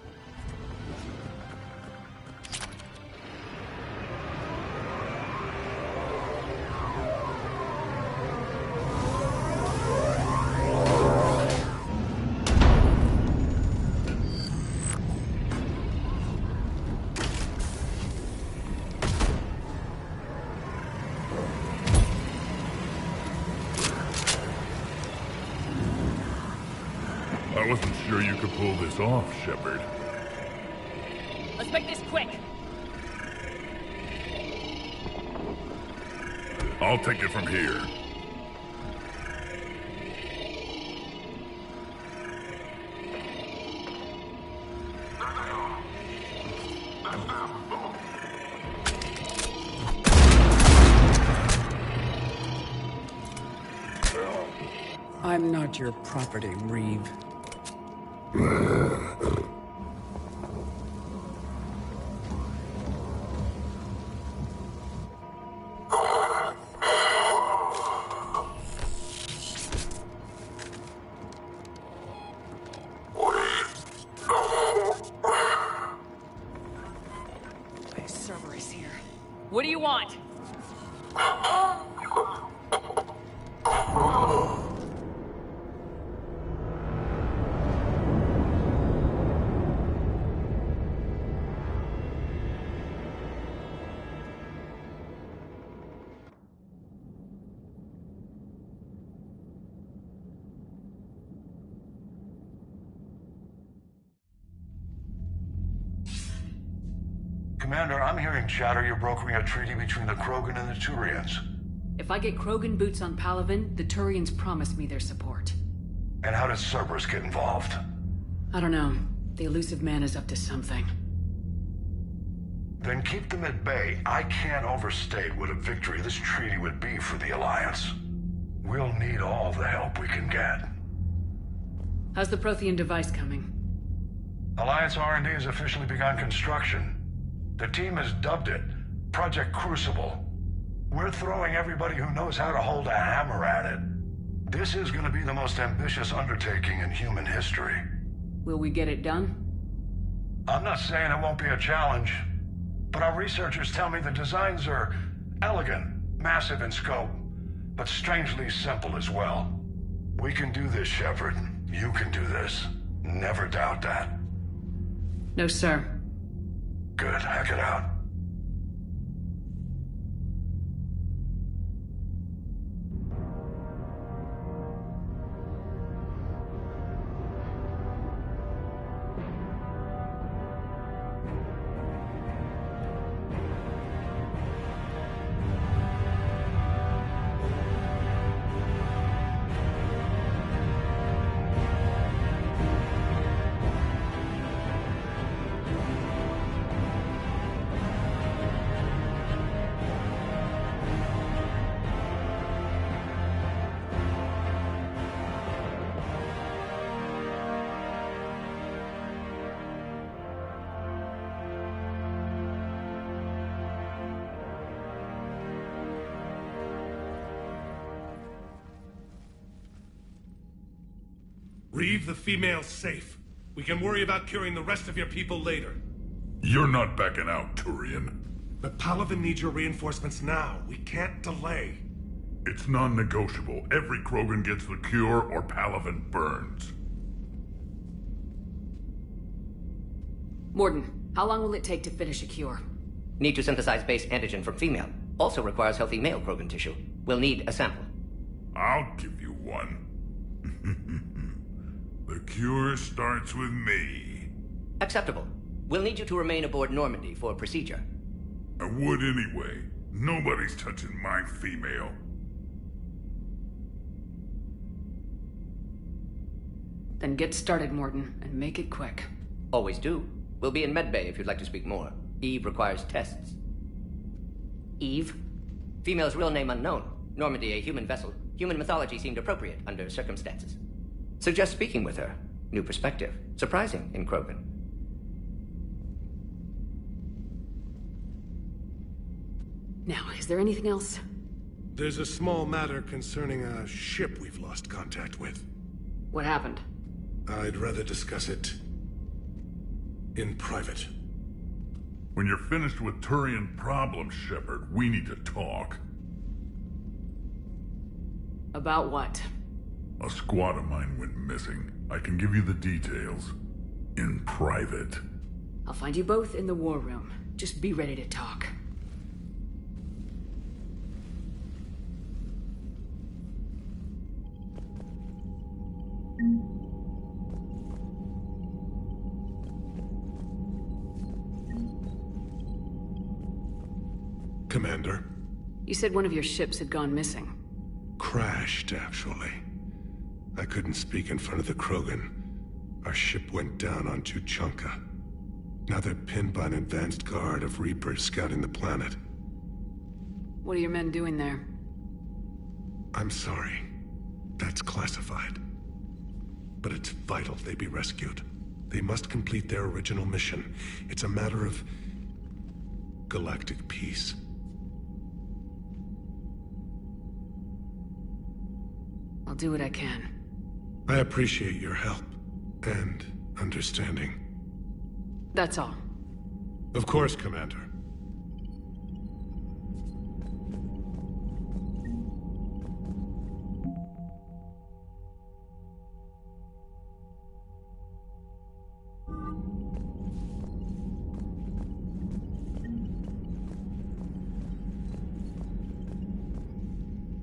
I wasn't sure you could pull this off, Shepard. Let's make this quick. I'll take it from here. I'm not your property, Reeve. Cerberus here. What do you want? Commander, I'm hearing chatter you're brokering a treaty between the Krogan and the Turians. If I get Krogan boots on Palaven, the Turians promise me their support. And how did Cerberus get involved? I don't know. The elusive man is up to something. Then keep them at bay. I can't overstate what a victory this treaty would be for the Alliance. We'll need all the help we can get. How's the Prothean device coming? Alliance R&D has officially begun construction. The team has dubbed it Project Crucible. We're throwing everybody who knows how to hold a hammer at it. This is going to be the most ambitious undertaking in human history. Will we get it done? I'm not saying it won't be a challenge, but our researchers tell me the designs are elegant, massive in scope, but strangely simple as well. We can do this, Shepard. You can do this. Never doubt that. No, sir. Good. Hack it out. Reeve the female's safe. We can worry about curing the rest of your people later. You're not backing out, Turian. But Palaven needs your reinforcements now. We can't delay. It's non-negotiable. Every Krogan gets the cure or Palaven burns. Morden, how long will it take to finish a cure? Need to synthesize base antigen from female. Also requires healthy male Krogan tissue. We'll need a sample. I'll give you one. The cure starts with me. Acceptable. We'll need you to remain aboard Normandy for procedure. I would anyway. Nobody's touching my female. Then get started, Morton, and make it quick. Always do. We'll be in medbay if you'd like to speak more. Eve requires tests. Eve? Female's real name unknown. Normandy, a human vessel. Human mythology seemed appropriate under circumstances. Suggest speaking with her. New perspective. Surprising in Krogan. Now, is there anything else? There's a small matter concerning a ship we've lost contact with. What happened? I'd rather discuss it in private. When you're finished with Turian problems, Shepard, we need to talk. About what? A squad of mine went missing. I can give you the details. In private. I'll find you both in the war room. Just be ready to talk. Commander. You said one of your ships had gone missing. Crashed, actually. I couldn't speak in front of the Krogan. Our ship went down on Tuchanka. Now they're pinned by an advanced guard of Reapers scouting the planet. What are your men doing there? I'm sorry. That's classified. But it's vital they be rescued. They must complete their original mission. It's a matter of galactic peace. I'll do what I can. I appreciate your help and understanding. That's all. Of course, Commander.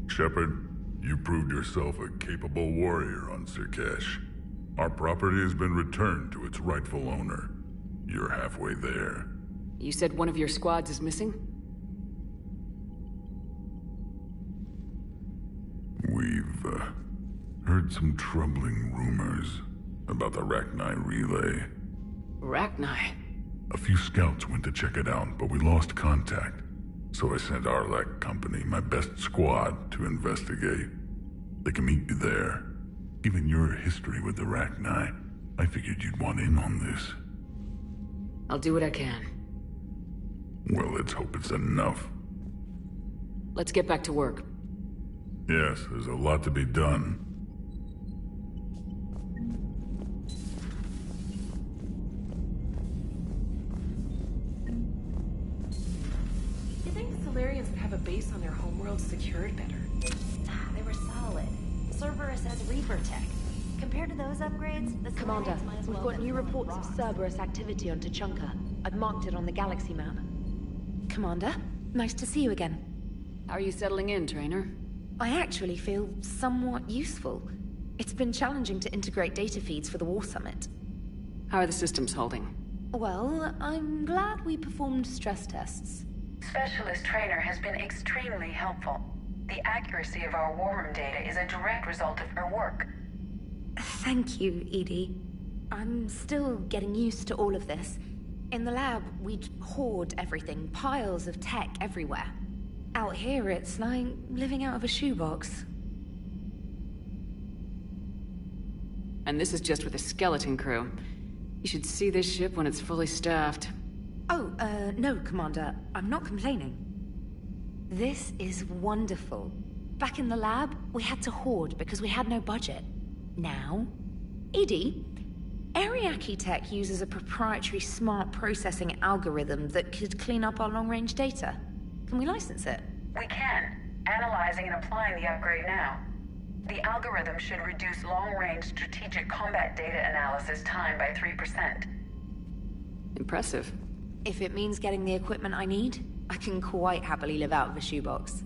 Shepard, you proved yourself a capable warrior on Surkesh. Our property has been returned to its rightful owner. You're halfway there. You said one of your squads is missing? We've heard some troubling rumors about the Rachni relay. Rachni? A few scouts went to check it out, but we lost contact. So I sent Arlec Company, my best squad, to investigate. They can meet you there. Given your history with the Rachni, I figured you'd want in on this. I'll do what I can. Well, let's hope it's enough. Let's get back to work. Yes, there's a lot to be done. You think Solarians would have a base on their homeworld secured better? They were solid. Cerberus has Reaper tech. Compared to those upgrades, the Commander, Solarians might as we've well got have new been reports of rock. Cerberus activity on Tuchanka. I've marked it on the galaxy map. Commander, nice to see you again. How are you settling in, Trainer? I actually feel somewhat useful. It's been challenging to integrate data feeds for the War Summit. How are the systems holding? Well, I'm glad we performed stress tests. Specialist Trainer has been extremely helpful. The accuracy of our war room data is a direct result of her work. Thank you, Edie. I'm still getting used to all of this. In the lab, we'd hoard everything, piles of tech everywhere. Out here, it's like living out of a shoebox. And this is just with a skeleton crew. You should see this ship when it's fully staffed. Oh, no, Commander. I'm not complaining. This is wonderful. Back in the lab, we had to hoard because we had no budget. Now, Edie, Ariake Tech uses a proprietary smart processing algorithm that could clean up our long-range data. Can we license it? We can. Analyzing and applying the upgrade now. The algorithm should reduce long-range strategic combat data analysis time by 3%. Impressive. If it means getting the equipment I need, I can quite happily live out of a shoebox.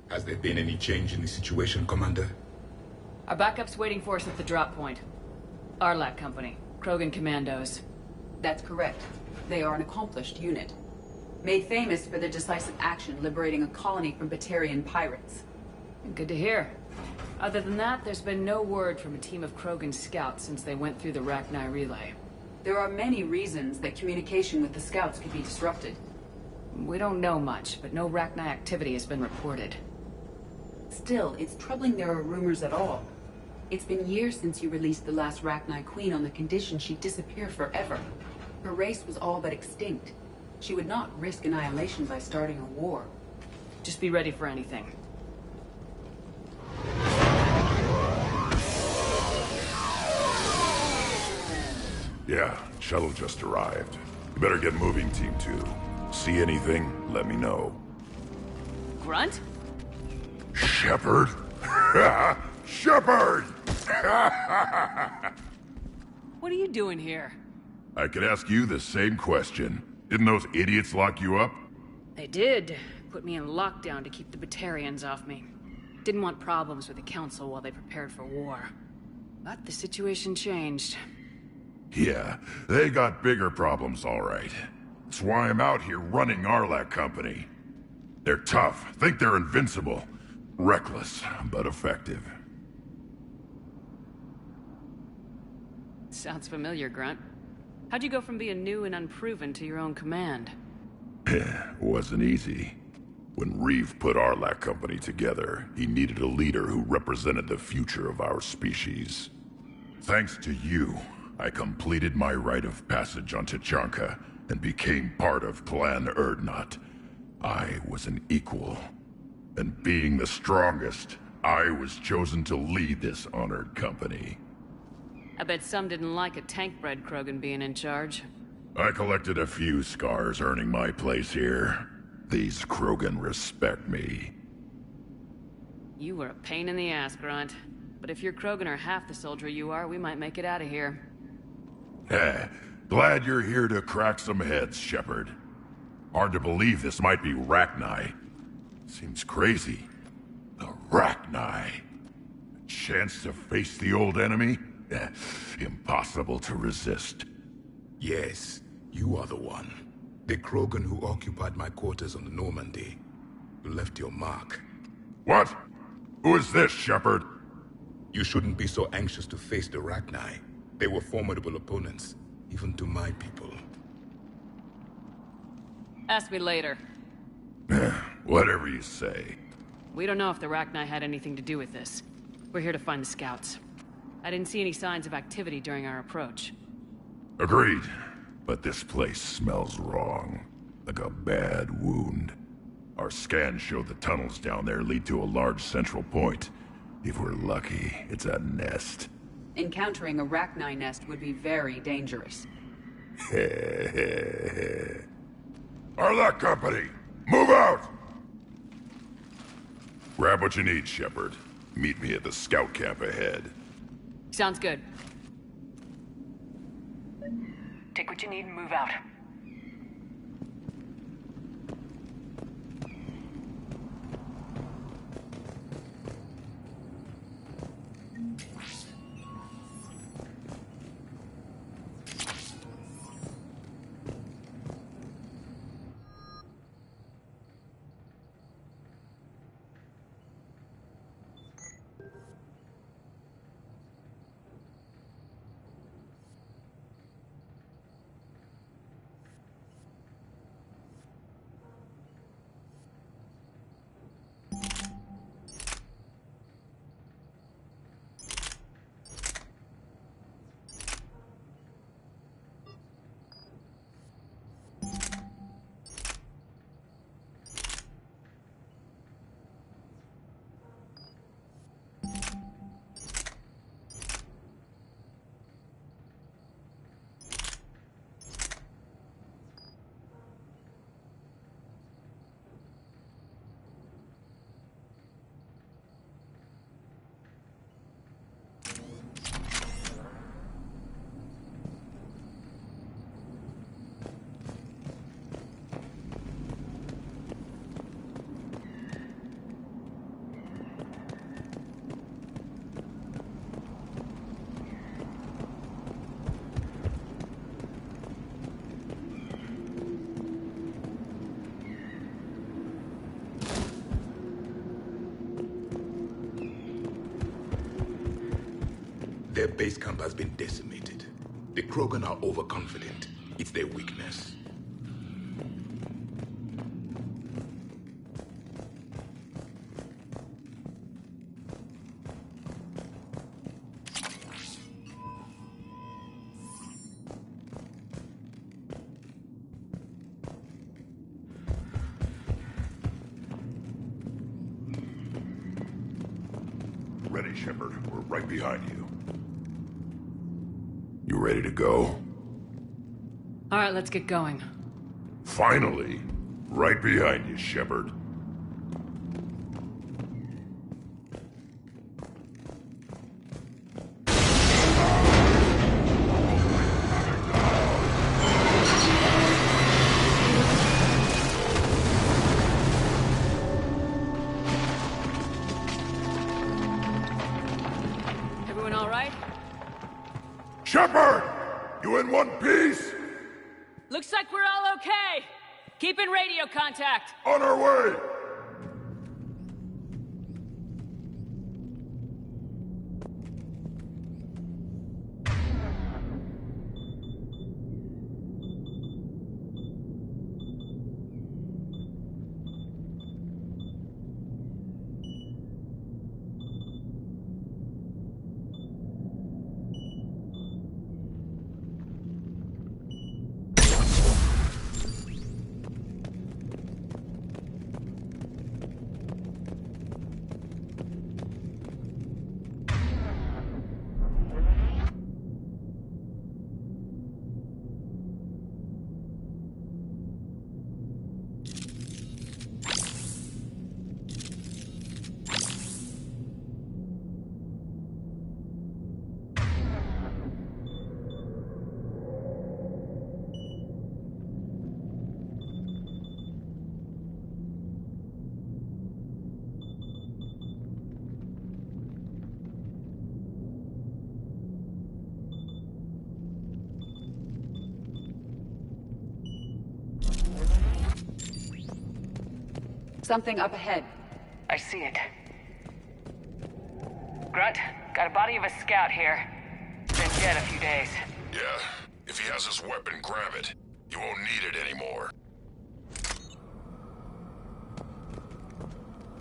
Has there been any change in the situation, Commander? Our backup's waiting for us at the drop point. Arlac Company, Krogan Commandos. That's correct. They are an accomplished unit. Made famous for their decisive action liberating a colony from Batarian pirates. Good to hear. Other than that, there's been no word from a team of Krogan scouts since they went through the Rachni relay. There are many reasons that communication with the scouts could be disrupted. We don't know much, but no Rachni activity has been reported. Still, it's troubling there are rumors at all. It's been years since you released the last Rachni Queen on the condition she'd disappear forever. Her race was all but extinct. She would not risk annihilation by starting a war. Just be ready for anything. Yeah, shuttle just arrived. You better get moving, Team 2. See anything, let me know. Grunt? Shepard? Shepard! What are you doing here? I could ask you the same question. Didn't those idiots lock you up? They did. Put me in lockdown to keep the Batarians off me. Didn't want problems with the Council while they prepared for war. But the situation changed. Yeah, they got bigger problems, all right. That's why I'm out here running Arlac Company. They're tough, think they're invincible. Reckless, but effective. Sounds familiar, Grunt. How'd you go from being new and unproven to your own command? Wasn't easy. When Reeve put Arlac Company together, he needed a leader who represented the future of our species. Thanks to you, I completed my rite of passage on Tachanka and became part of Clan Erdnot. I was an equal. And being the strongest, I was chosen to lead this honored company. I bet some didn't like a tank-bred Krogan being in charge. I collected a few scars earning my place here. These Krogan respect me. You were a pain in the ass, Grunt. But if your Krogan are half the soldier you are, we might make it out of here. Glad you're here to crack some heads, Shepard. Hard to believe this might be Rachni. Seems crazy. The Rachni. A chance to face the old enemy? Impossible to resist. Yes, you are the one. The Krogan who occupied my quarters on the Normandy. You left your mark. What? Who is this, Shepard? You shouldn't be so anxious to face the Rachni. They were formidable opponents, even to my people. Ask me later. Whatever you say. We don't know if the Rachni had anything to do with this. We're here to find the scouts. I didn't see any signs of activity during our approach. Agreed. But this place smells wrong. Like a bad wound. Our scans show the tunnels down there lead to a large central point. If we're lucky, it's a nest. Encountering a Rachni nest would be very dangerous. Arlac Company, move out! Grab what you need, Shepard. Meet me at the scout camp ahead. Sounds good. Take what you need and move out. Their base camp has been decimated. The Krogan are overconfident. It's their weakness. Ready, Shepard. We're right behind you. You ready to go? All right, let's get going. Finally! Right behind you, Shepard. Everyone all right? Shepard! You in one piece? Looks like we're all okay. Keep in radio contact. On our way! Something up ahead. I see it. Grunt, got a body of a scout here. Been dead a few days. Yeah, if he has his weapon, grab it. You won't need it anymore.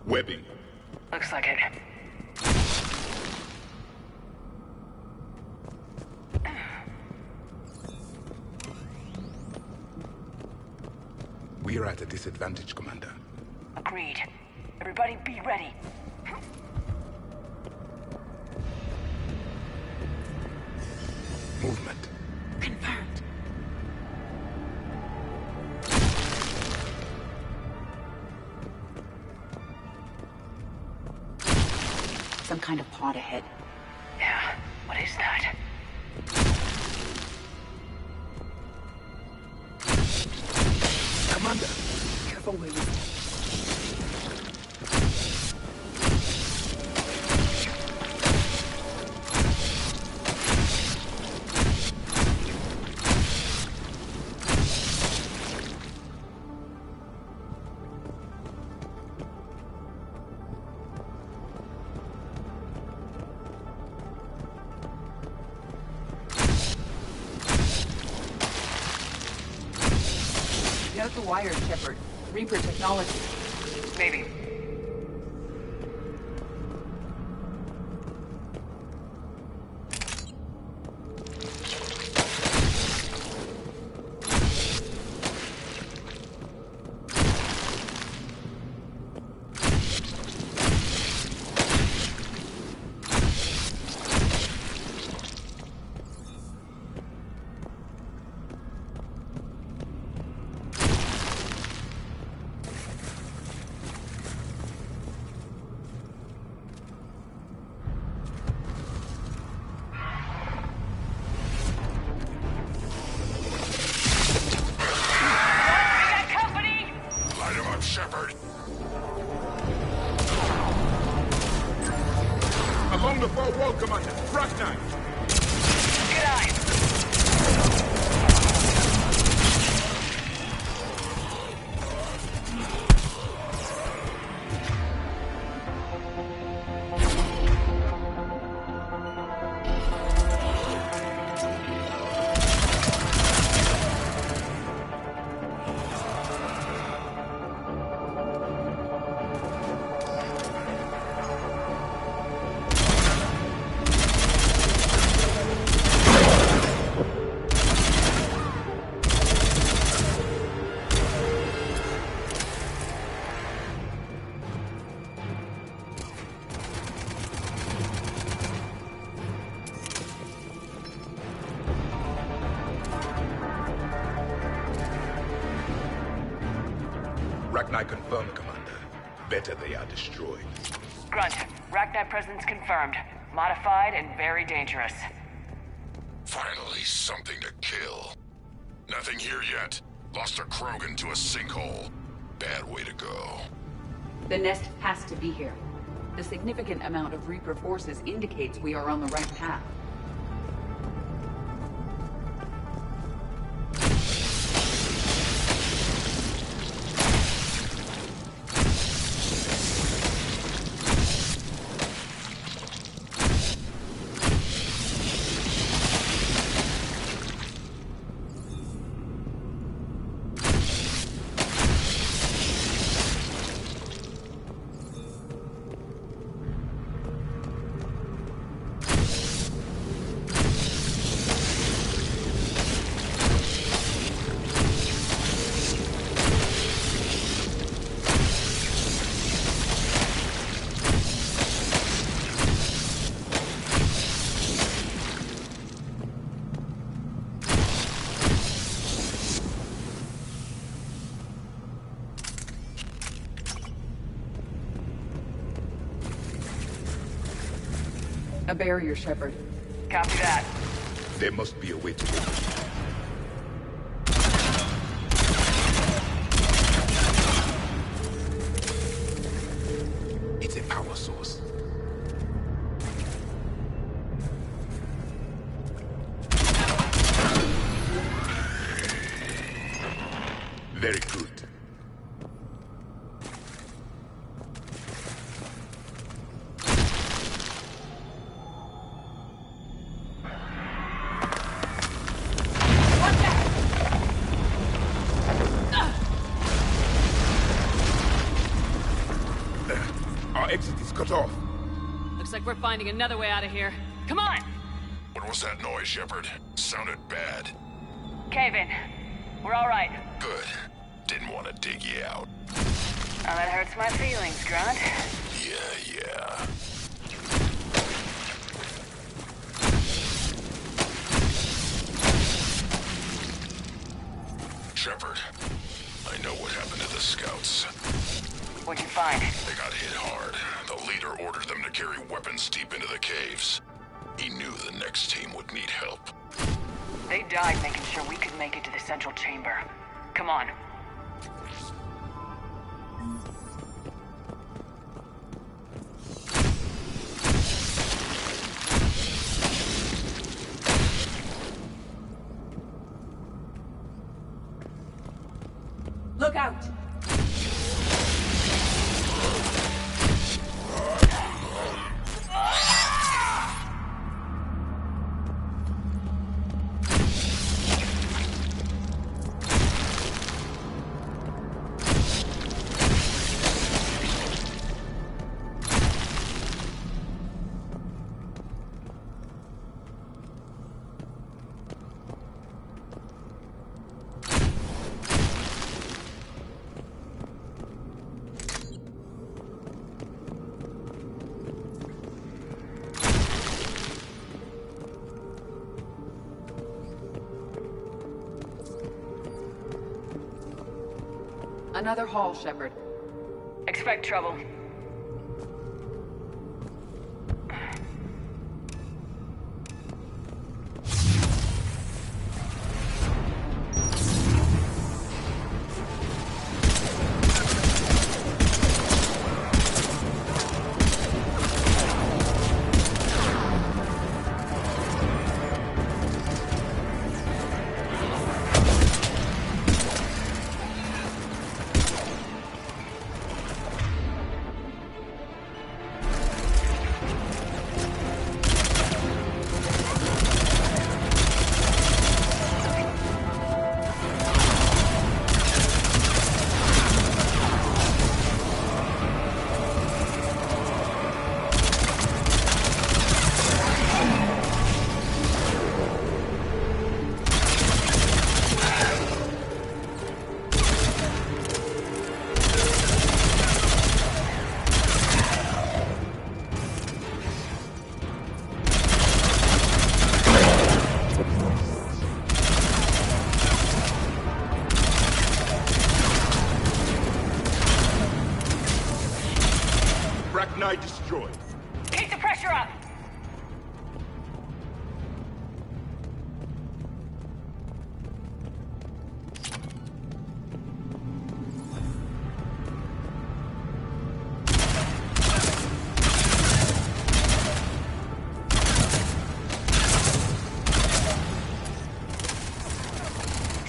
Webbing. Looks like it. We're at a disadvantage, Commander. Agreed. Everybody be ready. Movement. Confirmed. Some kind of pod ahead. Yeah, what is that? Commander! Careful where you step. Note the wires, Shepard. Reaper technology. Maybe. Along the far wall, Commander. Fractine. Good eyes. Rachni confirmed, Commander. Better they are destroyed. Grunt, Rachni presence confirmed. Modified and very dangerous. Finally, something to kill. Nothing here yet. Lost a Krogan to a sinkhole. Bad way to go. The nest has to be here. The significant amount of Reaper forces indicates we are on the right path. A barrier, Shepard. Copy that. There must be a way to get it. It's a power source. Very good. cut off. Looks like we're finding another way out of here. Come on! What was that noise, Shepard? Sounded bad. Cave in. We're all right. Good. Didn't want to dig you out. Oh, that hurts my feelings, Grunt. Yeah. Shepard, I know what happened to the scouts. What'd you find? They got hit hard. The leader ordered them to carry weapons deep into the caves. He knew the next team would need help. They died making sure we could make it to the central chamber. Come on. Look out! Another hall, Shepard. Expect trouble. Destroyed. Keep the pressure up!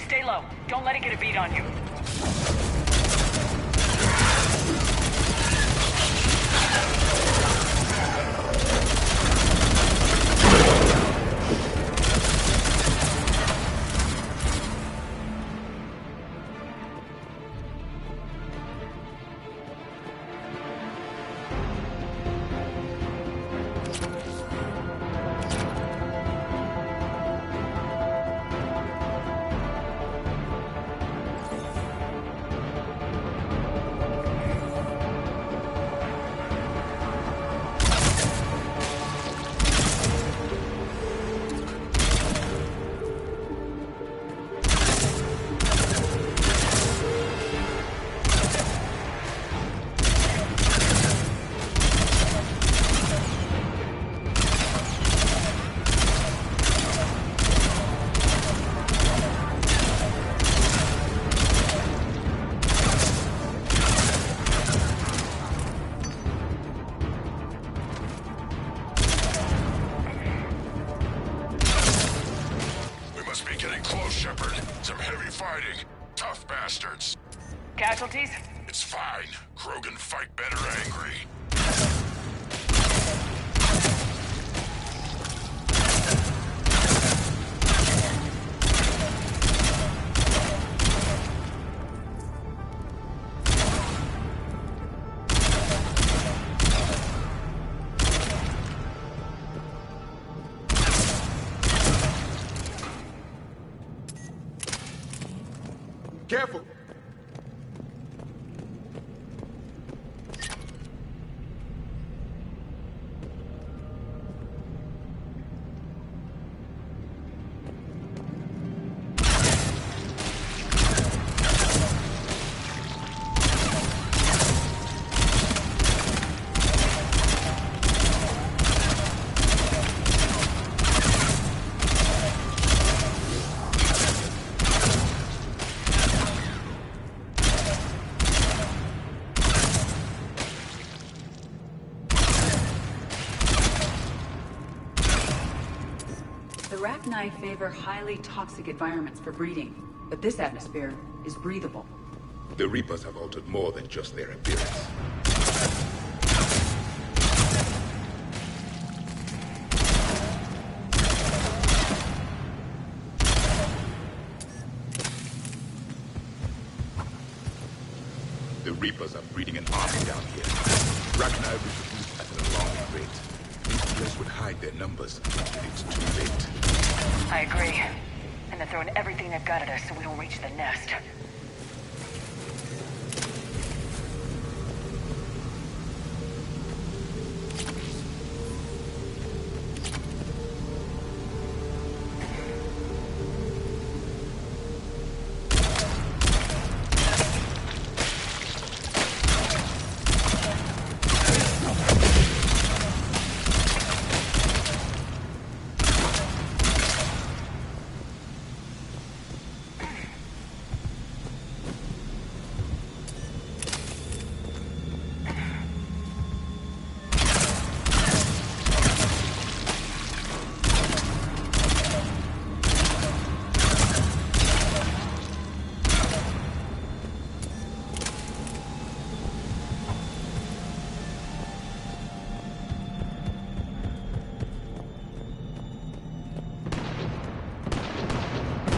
Stay low. Don't let it get a beat on you. Casualties? It's fine. Krogan fight better angry. Careful! The Rachni favor highly toxic environments for breeding, but this atmosphere is breathable. The Reapers have altered more than just their appearance. The Reapers are breeding an army down here. Rachni reproduce at an alarming rate. These players would hide their numbers until it's too late. I agree. And they're throwing everything they've got at us so we don't reach the nest.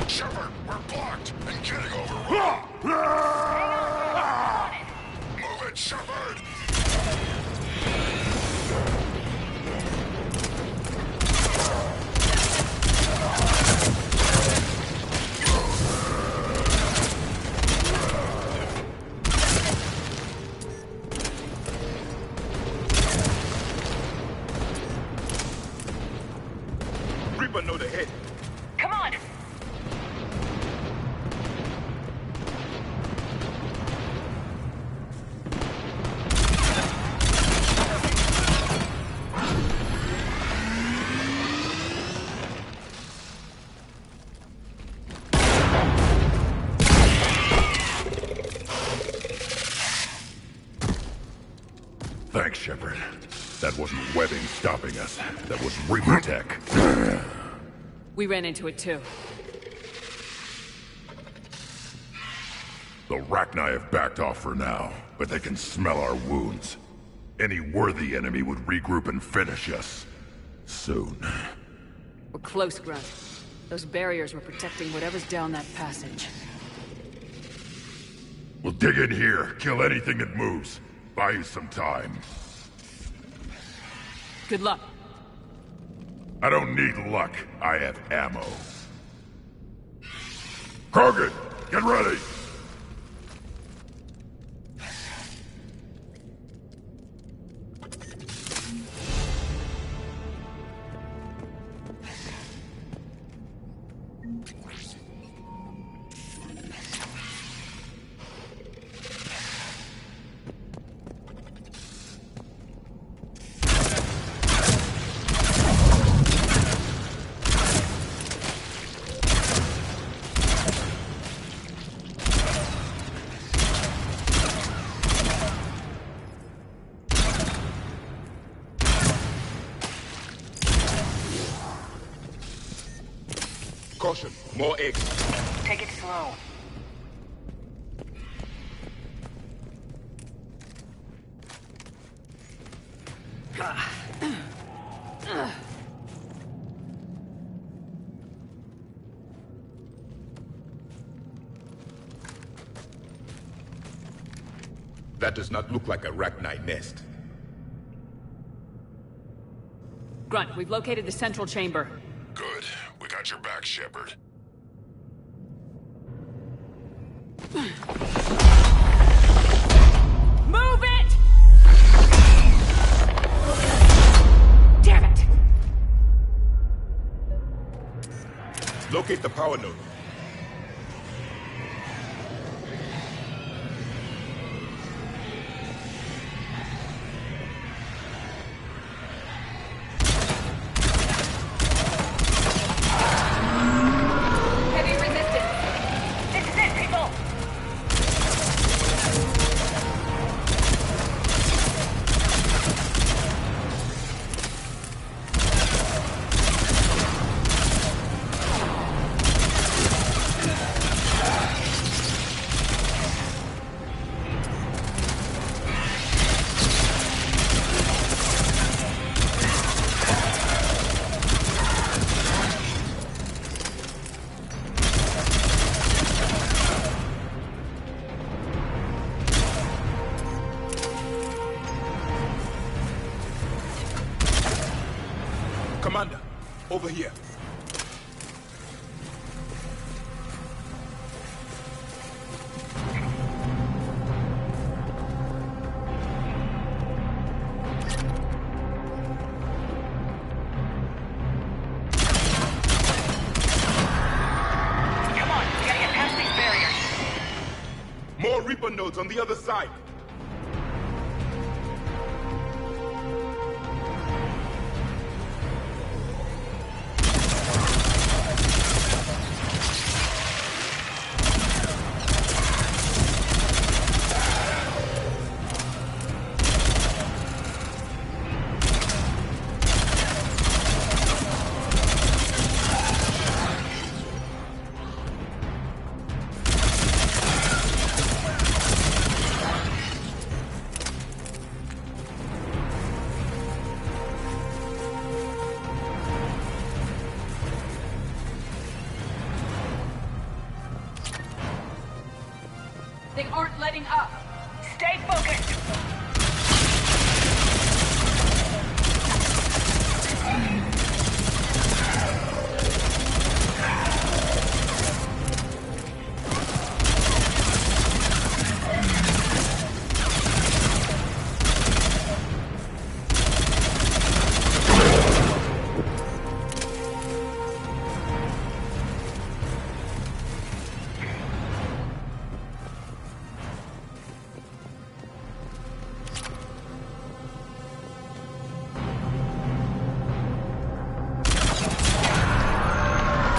Shepard, we're blocked and getting overrun. Move it, Shepard! Reaper know the hit. Come on! Thanks, Shepard. That wasn't webbing stopping us. That was Reaper tech. We ran into it too. The Rachni have backed off for now, but they can smell our wounds. Any worthy enemy would regroup and finish us. Soon. We're close, Grunt. Those barriers were protecting whatever's down that passage. We'll dig in here, kill anything that moves. Buy you some time. Good luck. I don't need luck. I have ammo. Krogan, get ready! Caution, more eggs. Take it slow. That does not look like a Rachni nest. Grunt, we've located the central chamber. Good. We got your back, Shepard. Locate the power node. Heavy resistance. This is it, people! Commander, over here. Come on, we gotta get past these barriers. More Reaper nodes on the other side. They aren't letting up. Stay focused.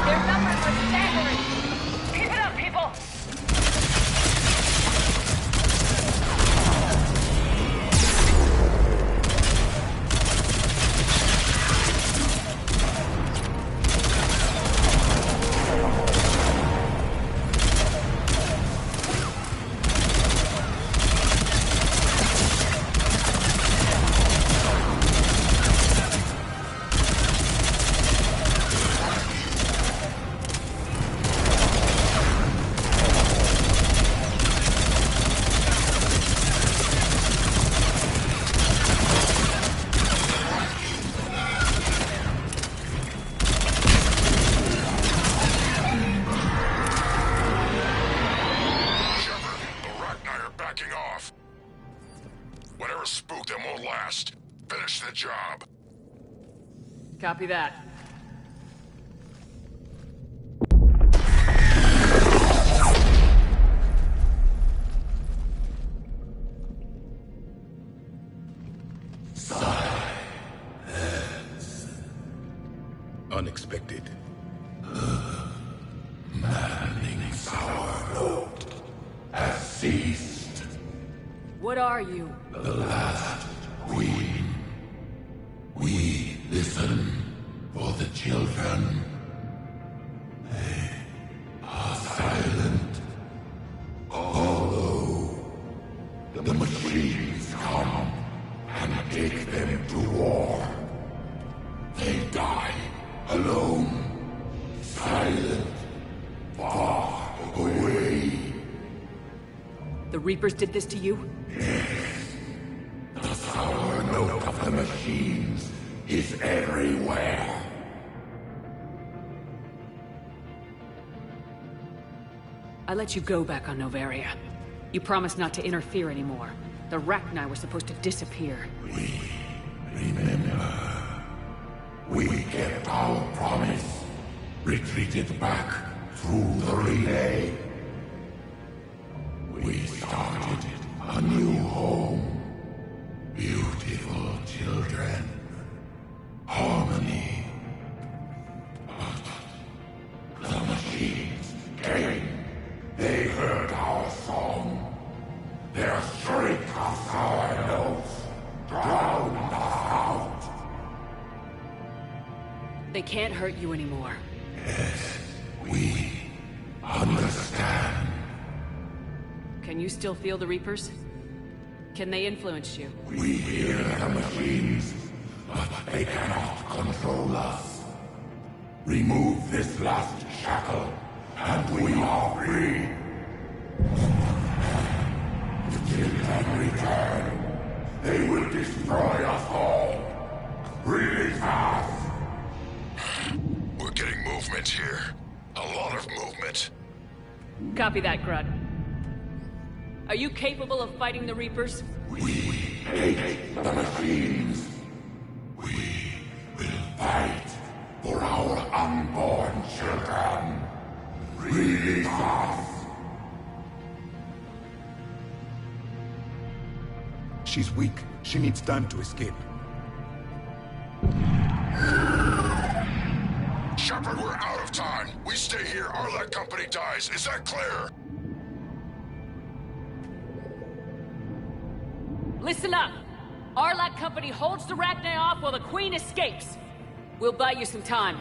Their numbers are staggering. Keep it up, people. Whatever spooked them won't last. Finish the job. Copy that. Unexpected. Manning's power node has ceased. What are you? The last queen. We listen for the children. They are silent. Although the machines come and take them to war, they die alone, silent, far away. The Reapers did this to you? The power node of the machines is everywhere. I let you go back on Novaria. You promised not to interfere anymore. The Rachni were supposed to disappear. Remember, we kept our promise. retreated back through the relay. We started a new home. Beautiful children. Harmony. But the machines came. They heard our song. Their shriek of sour notes drowned us out. They can't hurt you anymore. Yes, we understand. Can you still feel the Reapers? Can they influence you? We hear the machines, but they cannot control us. Remove this last shackle, and we are free. Until they return, they will destroy us all. Release us! We're getting movement here. A lot of movement. Copy that, Grud. Are you capable of fighting the Reapers? We hate the machines. We will fight for our unborn children. Release us! She's weak. She needs time to escape. Shepard, we're out of time. We stay here, our lead company dies. Is that clear? Listen up! Arlac Company holds the Rachni off while the Queen escapes. We'll buy you some time.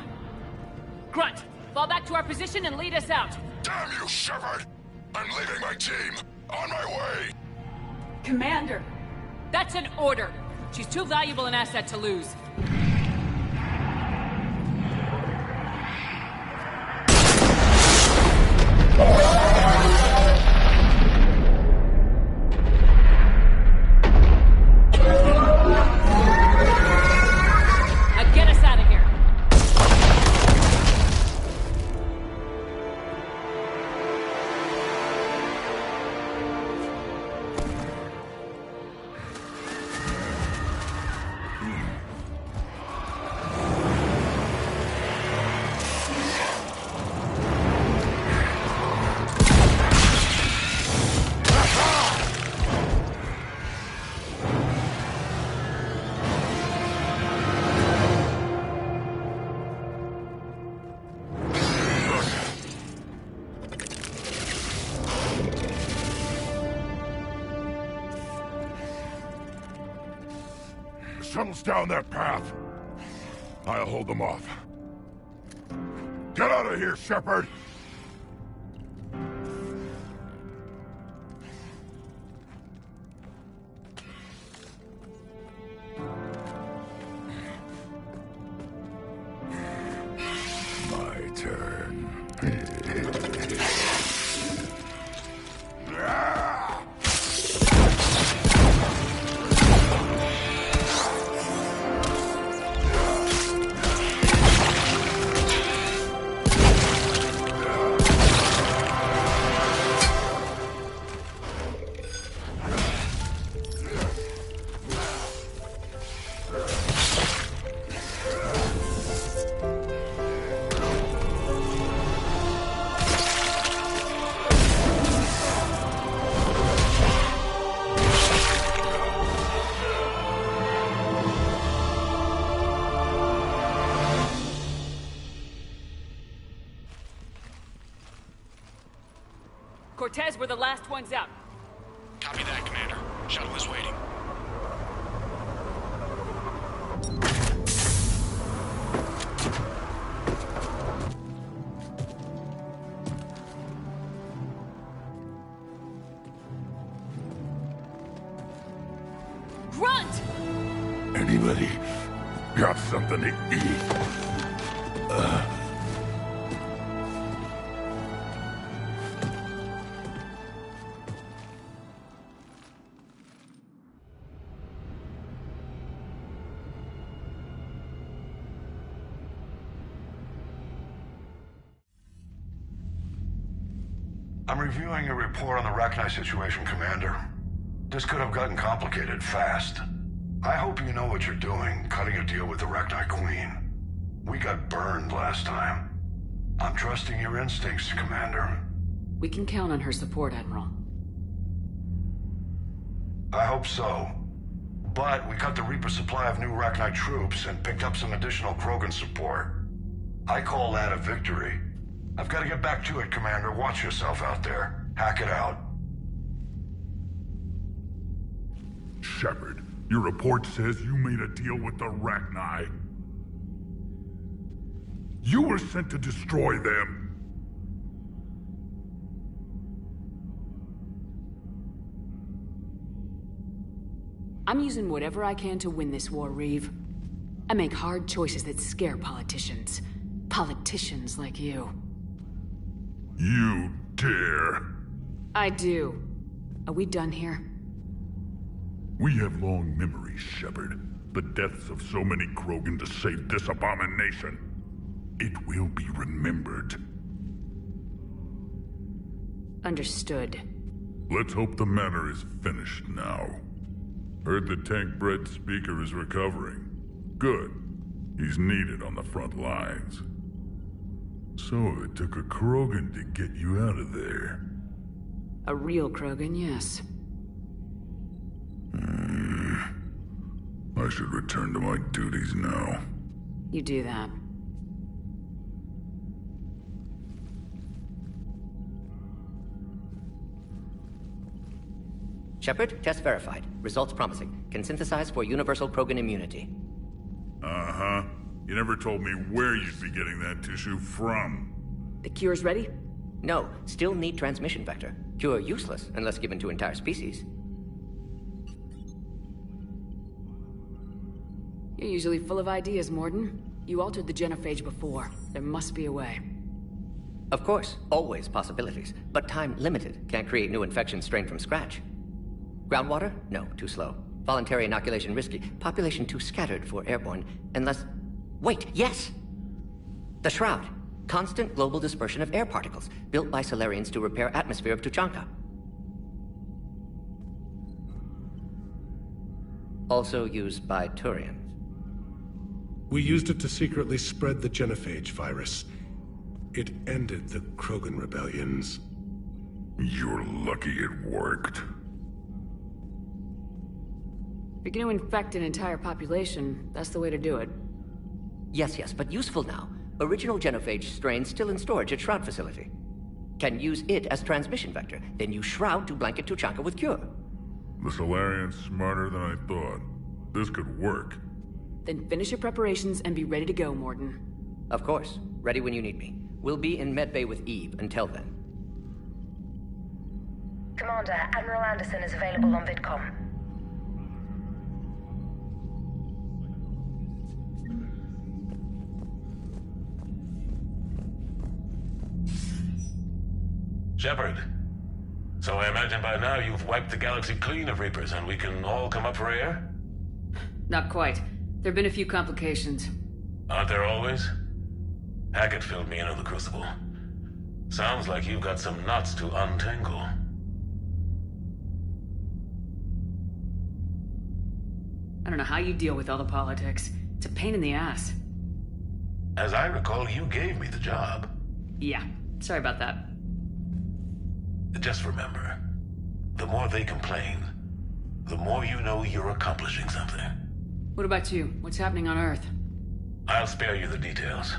Grunt, fall back to our position and lead us out. Damn you, Shepard! I'm leaving my team. On my way! Commander! That's an order. She's too valuable an asset to lose. Now get us out of here. Shuttle's down that path. I'll hold them off. Get out of here, Shepard! My turn. Cortez, we're the last ones out. Copy that, Commander. Shuttle is waiting. Grunt! Anybody got something to eat? I'm reviewing your report on the Rachni situation, Commander. This could have gotten complicated fast. I hope you know what you're doing, cutting a deal with the Rachni Queen. We got burned last time. I'm trusting your instincts, Commander. We can count on her support, Admiral. I hope so. But we cut the Reaper's supply of new Rachni troops and picked up some additional Krogan support. I call that a victory. I've got to get back to it, Commander. Watch yourself out there. Hack it out. Shepard, your report says you made a deal with the Rachni. You were sent to destroy them. I'm using whatever I can to win this war, Reeve. I make hard choices that scare politicians. Politicians like you. You dare? I do. Are we done here? We have long memories, Shepard. The deaths of so many Krogan to save this abomination. It will be remembered. Understood. Let's hope the matter is finished now. Heard the tank-bred speaker is recovering. Good. He's needed on the front lines. So it took a Krogan to get you out of there. A real Krogan, yes. I should return to my duties now. You do that. Shepard, test verified. Results promising. Can synthesize for universal Krogan immunity. Uh-huh. You never told me where you'd be getting that tissue from. The cure's ready? No, still need transmission vector. Cure useless unless given to entire species. You're usually full of ideas, Morden. You altered the genophage before. There must be a way. Of course, always possibilities, but time limited. Can't create new infections strained from scratch. Groundwater? No, too slow. Voluntary inoculation risky. Population too scattered for airborne, unless... Wait, yes! The Shroud. Constant global dispersion of air particles, built by Solarians to repair atmosphere of Tuchanka. Also used by Turians. We used it to secretly spread the genophage virus. It ended the Krogan rebellions. You're lucky it worked. If you're gonna infect an entire population, that's the way to do it. Yes, but useful now. Original genophage strain still in storage at Shroud facility. Can use it as transmission vector, then use Shroud to blanket Tuchanka with cure. The Solarian's smarter than I thought. This could work. Then finish your preparations and be ready to go, Morden. Of course. Ready when you need me. We'll be in medbay with Eve until then. Commander, Admiral Anderson is available on VidCom. Shepard. So I imagine by now you've wiped the galaxy clean of Reapers and we can all come up for air? Not quite. There've been a few complications. Aren't there always? Hackett filled me in on the Crucible. Sounds like you've got some knots to untangle. I don't know how you deal with all the politics. It's a pain in the ass. As I recall, you gave me the job. Yeah, sorry about that. Just remember, the more they complain, the more you know you're accomplishing something. What about you? What's happening on Earth? I'll spare you the details.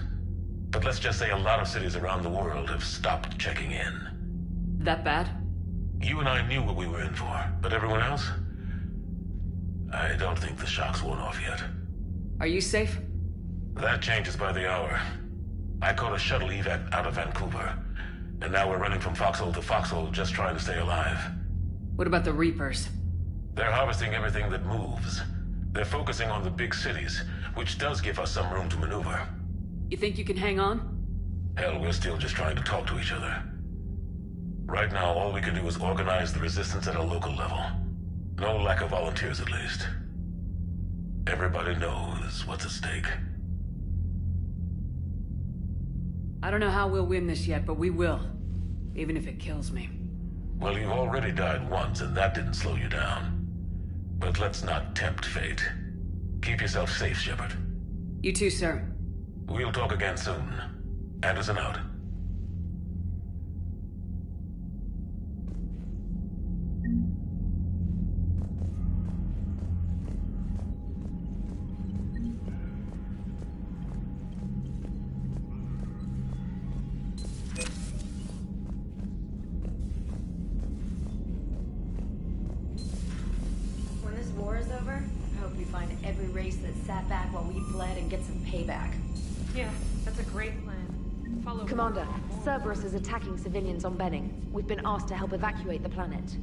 But let's just say a lot of cities around the world have stopped checking in. That bad? You and I knew what we were in for, but everyone else? I don't think the shock's worn off yet. Are you safe? That changes by the hour. I caught a shuttle evac out of Vancouver, and now we're running from foxhole to foxhole just trying to stay alive. What about the Reapers? They're harvesting everything that moves. They're focusing on the big cities, which does give us some room to maneuver. You think you can hang on? Hell, we're still just trying to talk to each other. Right now, all we can do is organize the resistance at a local level. No lack of volunteers, at least. Everybody knows what's at stake. I don't know how we'll win this yet, but we will. Even if it kills me. Well, you've already died once, and that didn't slow you down. But let's not tempt fate. Keep yourself safe, Shepard. You too, sir. We'll talk again soon. Anderson out. war's over, I hope we find every race that sat back while we bled and get some payback. Yeah, that's a great plan. Follow Commander, Cerberus is attacking civilians on Benning. We've been asked to help evacuate the planet.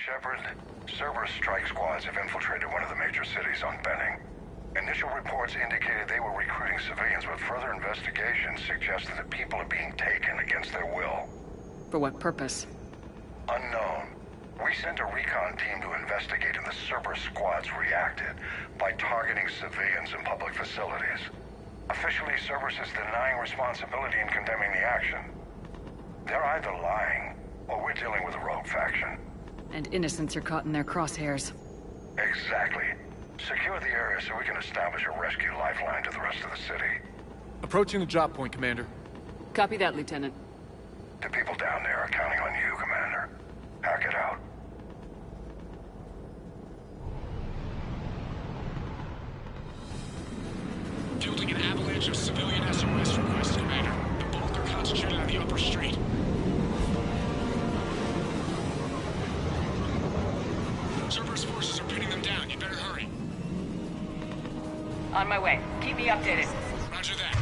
Shepard, Cerberus strike squads have infiltrated one of the major cities on Benning. Initial reports indicated they were recruiting civilians, but further investigation suggested that people are being taken against their will. For what purpose? Unknown. We sent a recon team to investigate, and the Cerberus squads reacted by targeting civilians in public facilities. Officially, Cerberus is denying responsibility and condemning the action. They're either lying, or we're dealing with a rogue faction. And innocents are caught in their crosshairs. Exactly. Secure the area so we can establish a rescue lifeline to the rest of the city. Approaching the drop point, Commander. Copy that, Lieutenant. The people down there are counting on you, Commander. Hack it out. Fielding an avalanche of civilian SOS requests, Commander. The bulk are concentrated on the upper street. Cerberus forces are pinning them down. You better hurry. On my way. Keep me updated. Roger that.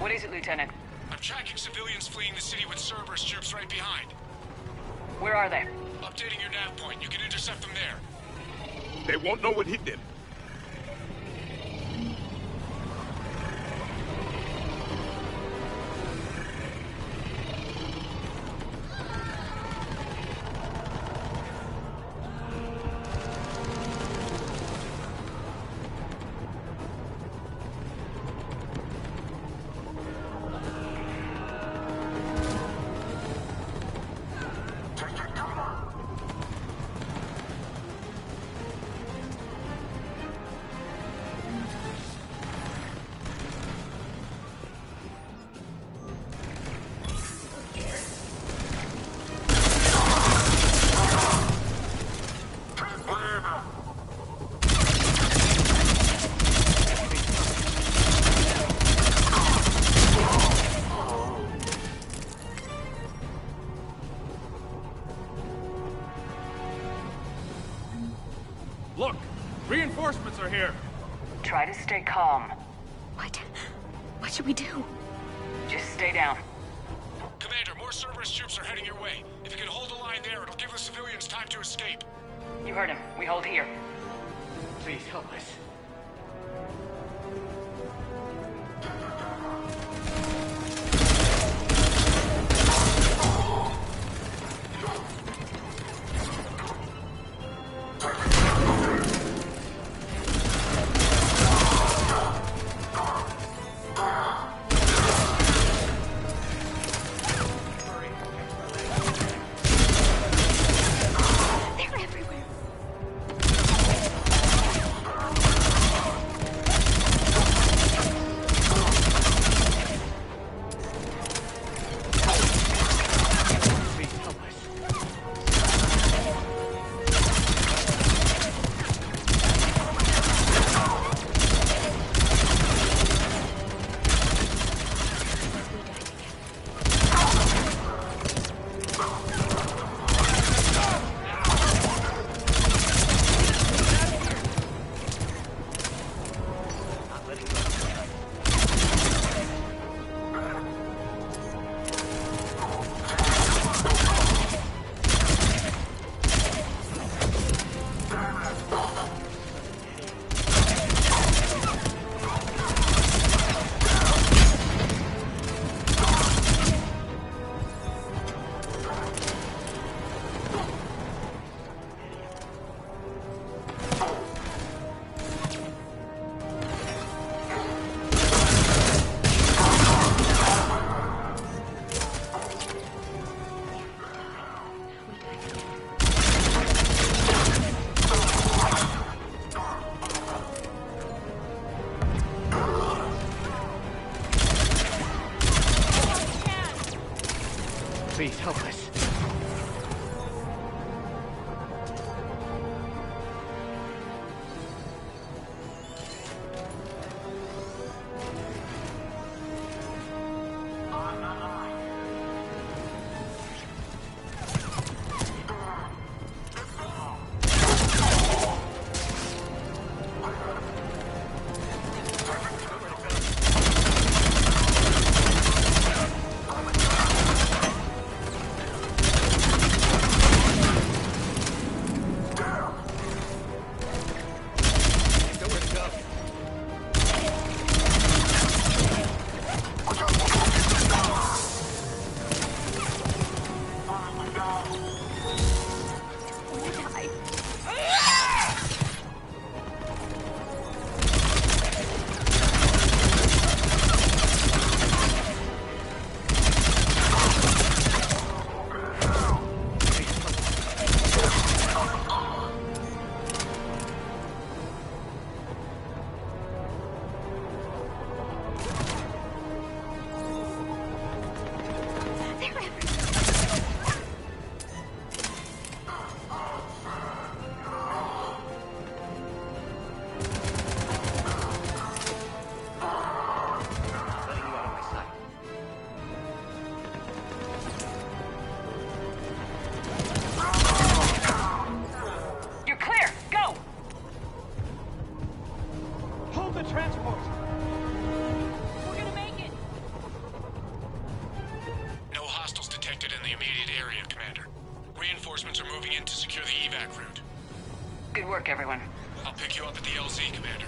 What is it, Lieutenant? I'm tracking civilians fleeing the city with Cerberus troops right behind. Where are they? Updating your nav point. You can intercept them there. They won't know what hit them. Look! Reinforcements are here! Try to stay calm. What should we do? Just stay down. Commander, more Cerberus troops are heading your way. If you can hold the line there, it'll give the civilians time to escape. You heard him. We hold here. Please help us. Please help us. hostiles detected in the immediate area, Commander. Reinforcements are moving in to secure the evac route. Good work, everyone. I'll pick you up at the LZ, Commander.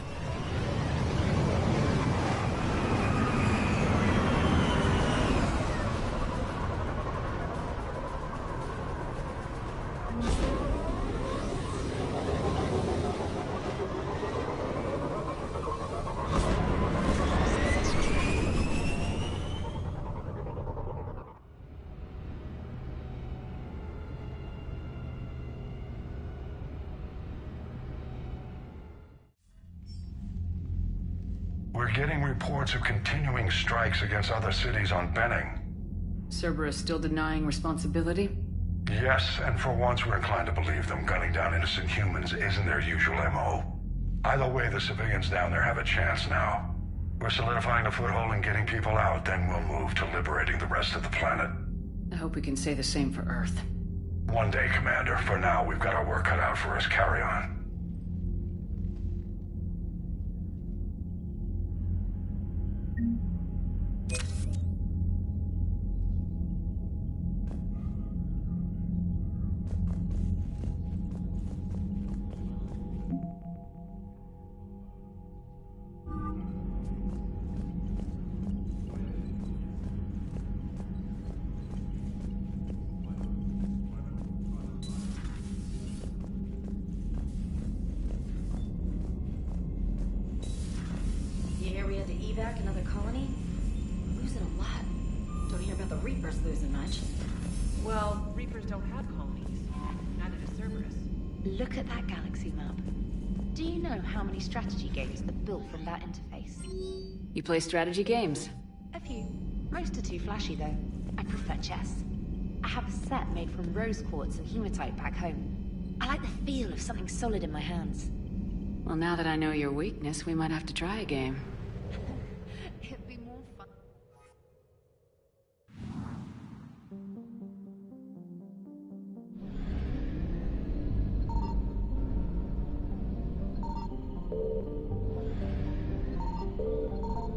We're getting reports of continuing strikes against other cities on Benning. Cerberus still denying responsibility? Yes, and for once we're inclined to believe them. Gunning down innocent humans isn't their usual MO. Either way, the civilians down there have a chance now. We're solidifying a foothold and getting people out, then we'll move to liberating the rest of the planet. I hope we can say the same for Earth. One day, Commander. For now, we've got our work cut out for us. Carry on. Evac another colony? Losing a lot. Don't hear about the Reapers losing much. Well, Reapers don't have colonies. Neither does Cerberus. Look at that galaxy map. Do you know how many strategy games are built from that interface? You play strategy games? A few. Most are too flashy, though. I prefer chess. I have a set made from rose quartz and hematite back home. I like the feel of something solid in my hands. Well, now that I know your weakness, we might have to try a game. It'd be more fun.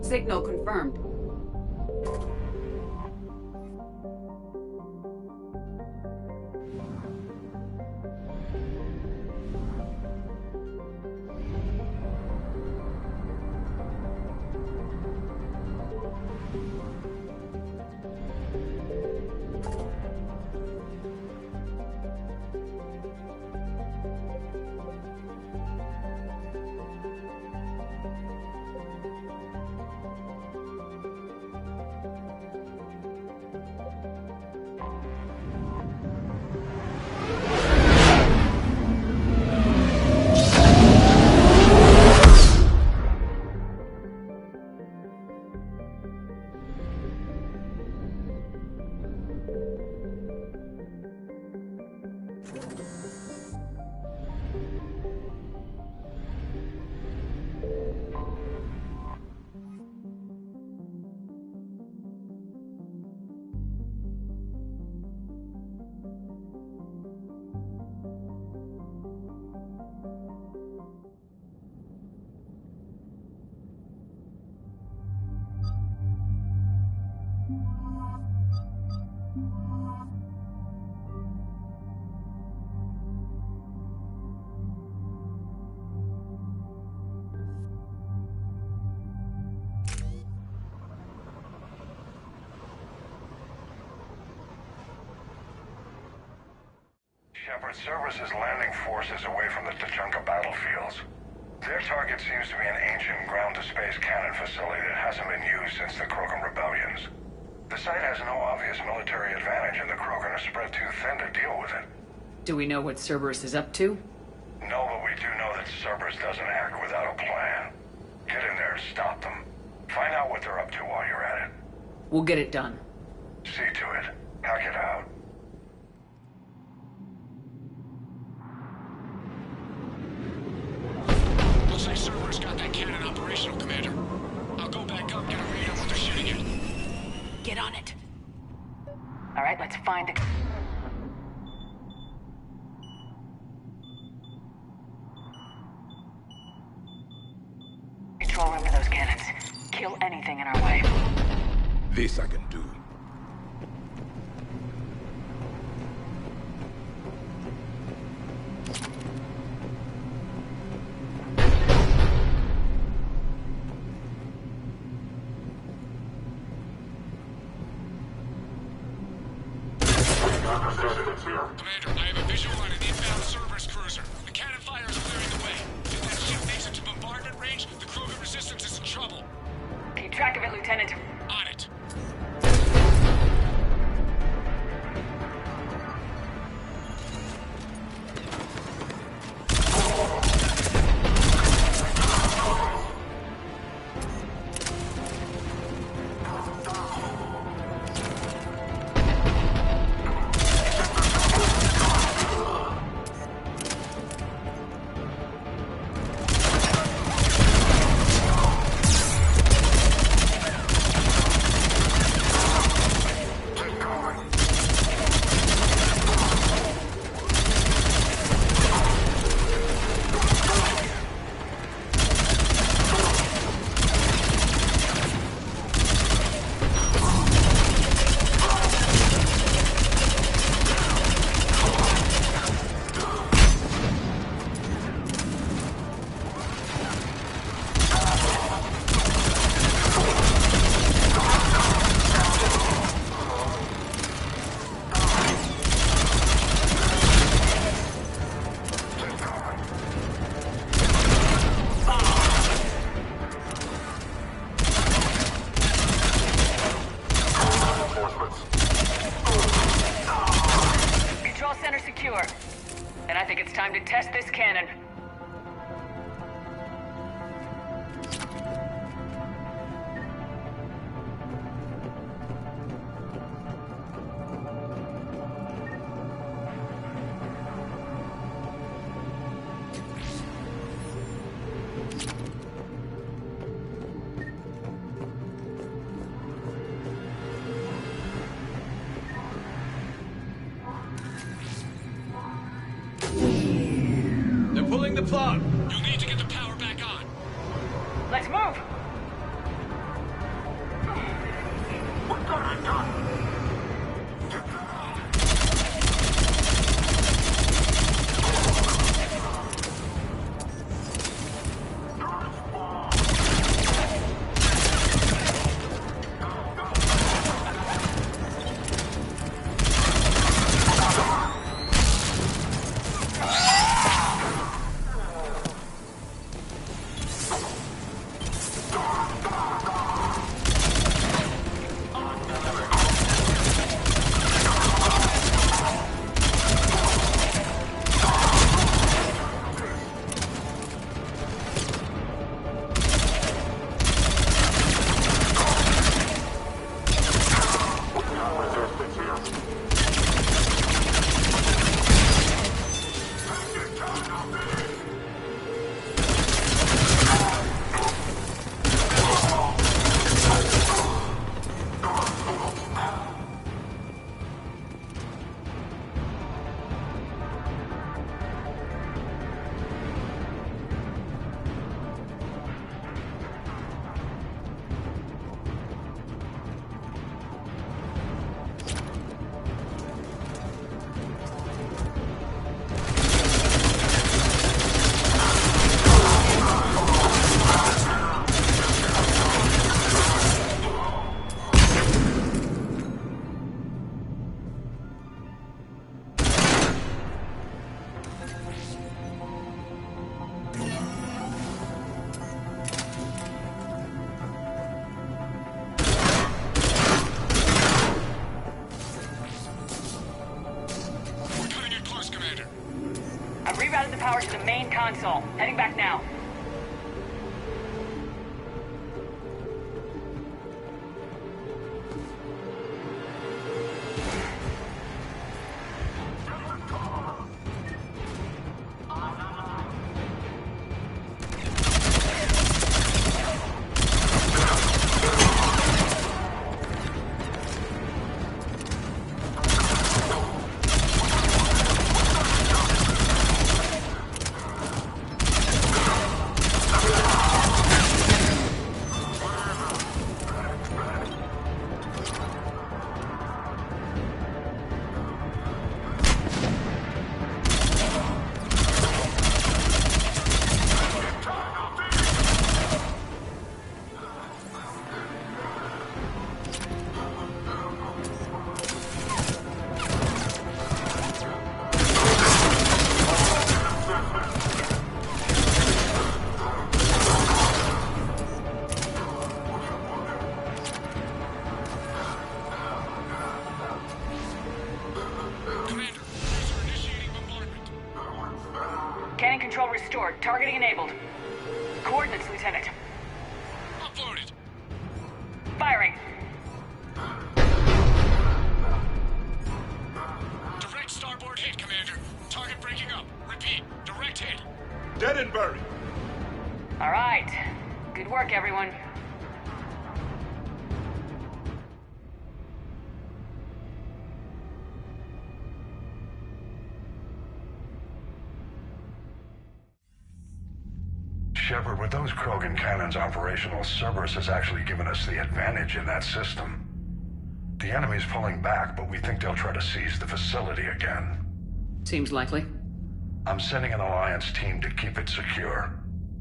Signal confirmed. Cerberus is landing forces away from the Tachanka battlefields. Their target seems to be an ancient ground-to-space cannon facility that hasn't been used since the Krogan rebellions. The site has no obvious military advantage, and the Krogan are spread too thin to deal with it. Do we know what Cerberus is up to? No, but we do know that Cerberus doesn't act without a plan. Get in there and stop them. Find out what they're up to while you're at it. We'll get it done. See to it. Hack it out. Looks like Cerberus got that cannon operational, Commander. I'll go back up, get a read on what they're shooting at. Get on it. All right, let's find the... control room for those cannons. Kill anything in our way. This I can do. Commander, I have a visual on an inbound Cerberus cruiser. The cannon fire is clearing the way. If that ship makes it to bombardment range, the Krogan resistance is in trouble. Keep track of it, Lieutenant. On it. Time to test this cannon. Pulling the plug. You'll need to get the power back on. Let's move! What got I done? Rerouted the power to the main console. Heading back now. Targeting enabled. Coordinates, Lieutenant. Uploaded. Firing. Direct starboard hit, Commander. Target breaking up. Repeat, direct hit. Dead and buried. All right. Good work, everyone. Shepard, with those Krogan cannons operational, Cerberus has actually given us the advantage in that system. The enemy's pulling back, but we think they'll try to seize the facility again. Seems likely. I'm sending an Alliance team to keep it secure.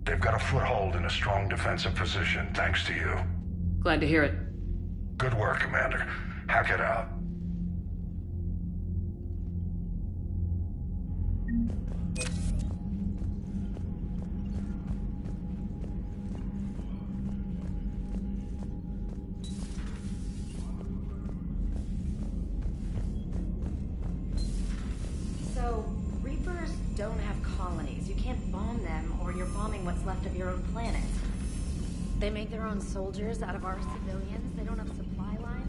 They've got a foothold in a strong defensive position, thanks to you. Glad to hear it. Good work, Commander. Hack it out. So, Reapers don't have colonies. You can't bomb them, or you're bombing what's left of your own planet. They make their own soldiers out of our civilians. They don't have supply lines.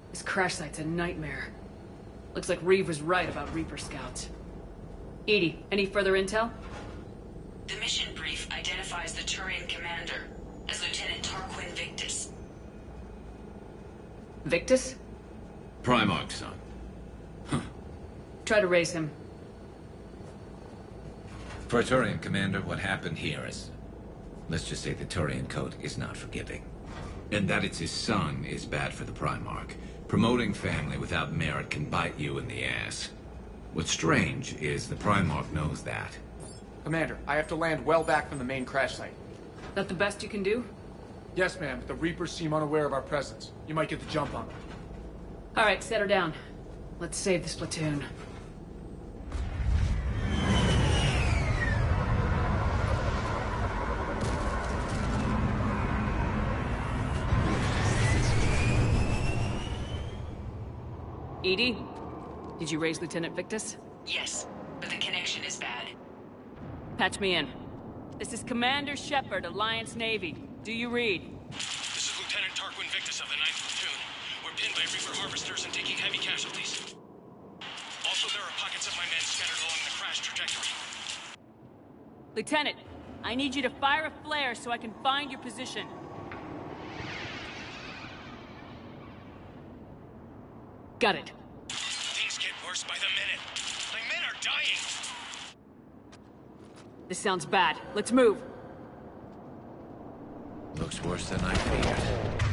This crash site's a nightmare. Looks like Reeve was right about Reaper scouts. Edie, any further intel? The mission brief identifies the Turian commander as Lieutenant Tarquin Victus. Victus? Primarch's son. Try to raise him. Praetorian Commander, what happened here is... Let's just say the Turian Code is not forgiving. And that it's his son is bad for the Primarch. Promoting family without merit can bite you in the ass. What's strange is the Primarch knows that. Commander, I have to land well back from the main crash site. That the best you can do? Yes, ma'am, but the Reapers seem unaware of our presence. You might get the jump on them. All right, set her down. Let's save this platoon. Edie, did you raise Lieutenant Victus? Yes, but the connection is bad. Patch me in. This is Commander Shepard, Alliance Navy. Do you read? This is Lieutenant Tarquin Victus of the 9th Platoon. We're pinned by Reaper harvesters and taking heavy casualties. Also, there are pockets of my men scattered along the crash trajectory. Lieutenant, I need you to fire a flare so I can find your position. Got it. Things get worse by the minute. My men are dying. This sounds bad. Let's move. Looks worse than I feared.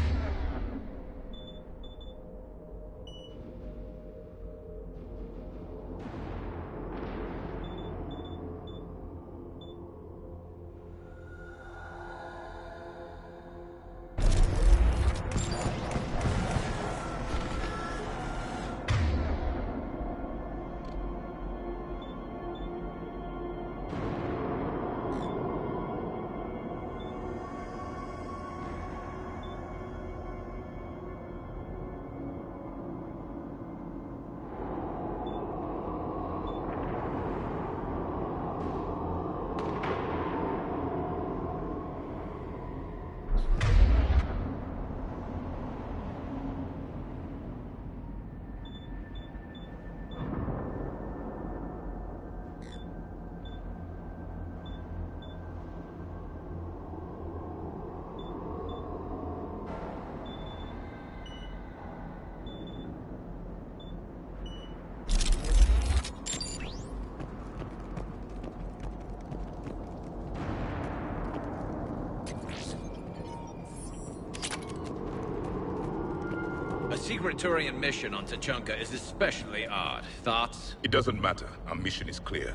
secret Turian mission on Tachanka is especially odd. Thoughts? It doesn't matter. Our mission is clear.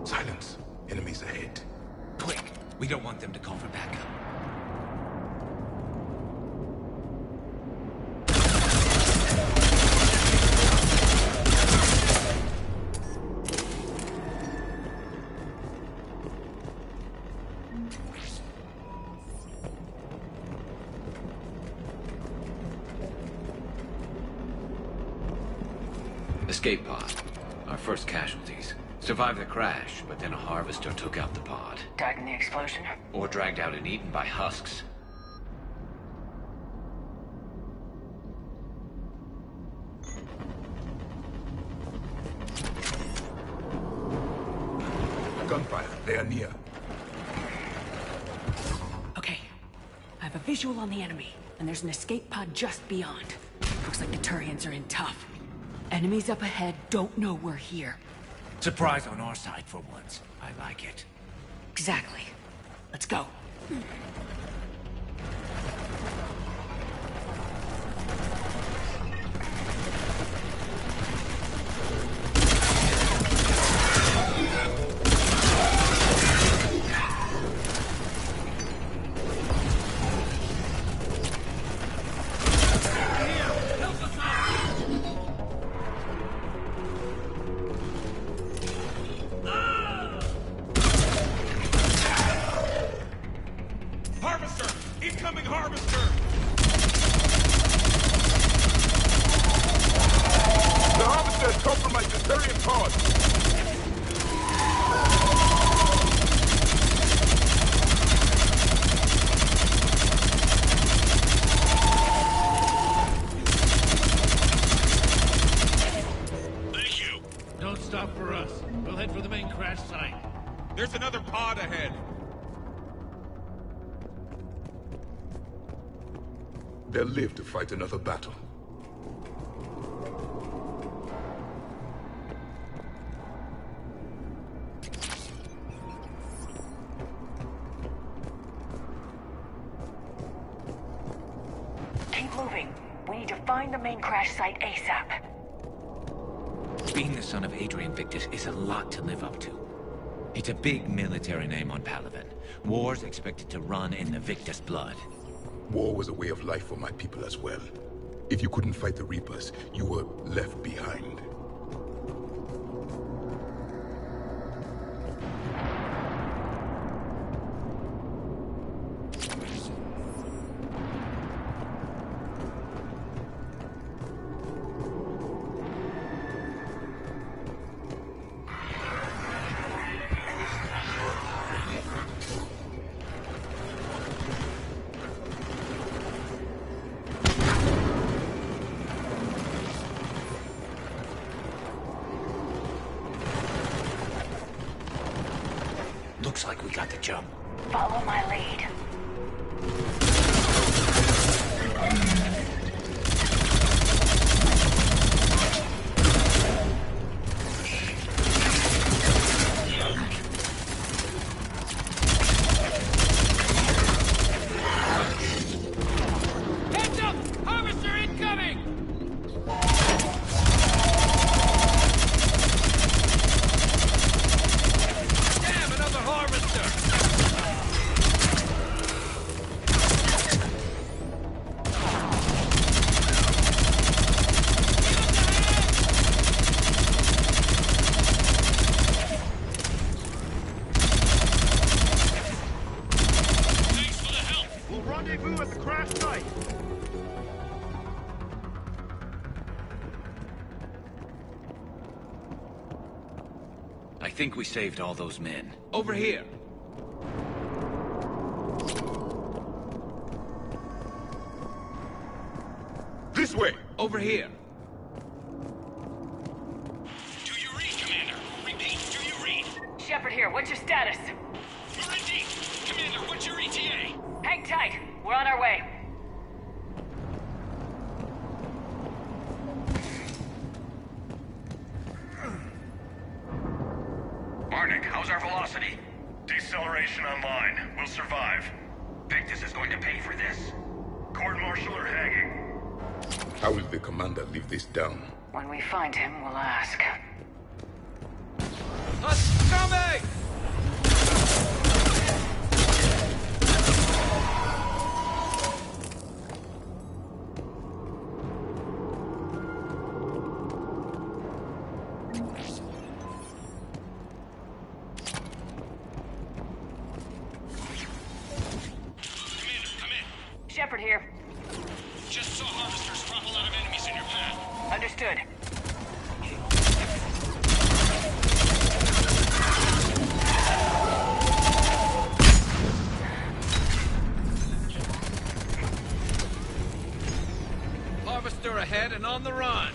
Silence. Enemies ahead. Quick! We don't want them to call for backup. Escape pod. Our first casualties. Survived the crash, but then a harvester took out the pod. Died in the explosion? Or dragged out and eaten by husks. Gunfire. They are near. Okay. I have a visual on the enemy, and there's an escape pod just beyond. Looks like the Turians are in tough. Enemies up ahead don't know we're here. Surprise on our side for once. I like it. Exactly. Let's go. There's another pod ahead. They'll live to fight another battle. Keep moving. We need to find the main crash site ASAP. Being the son of Adrian Victus is a lot to live up to. It's a big military name on Palaven. War's expected to run in the Victus blood. War was a way of life for my people as well. If you couldn't fight the Reapers, you were left behind. Looks like we got the jump. Follow my lead. Heads up! Harvester incoming! Damn, another harvester! Thanks for the help. We'll rendezvous at the crash site. I think we saved all those men. Over here! This way! Over here! Do you read, Commander? Repeat, do you read? Shepard here, what's your status? We're in deep. Commander, what's your ETA? Hang tight, we're on our way. Marnik, how's our velocity? Deceleration station online. We'll survive. Victus is going to pay for this. Court-martial or hanging? How will the commander live this down? When we find him, we'll ask. Us coming! Shepard here. Just saw harvesters drop a lot of enemies in your path. Understood. Harvester ahead and on the run.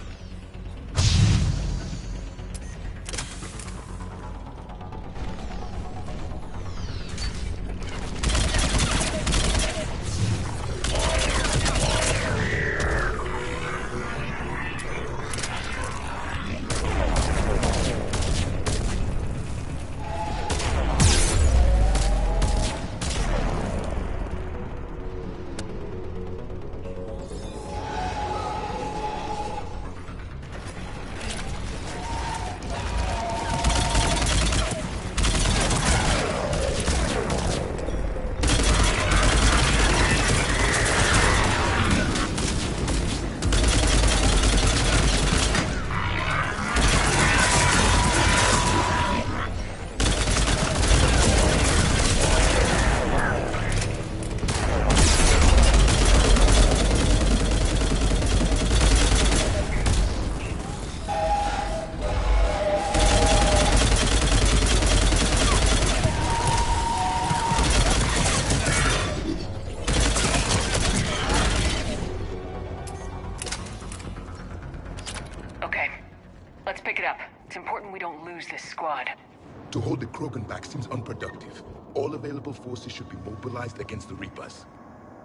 To hold the Krogan back seems unproductive. All available forces should be mobilized against the Reapers.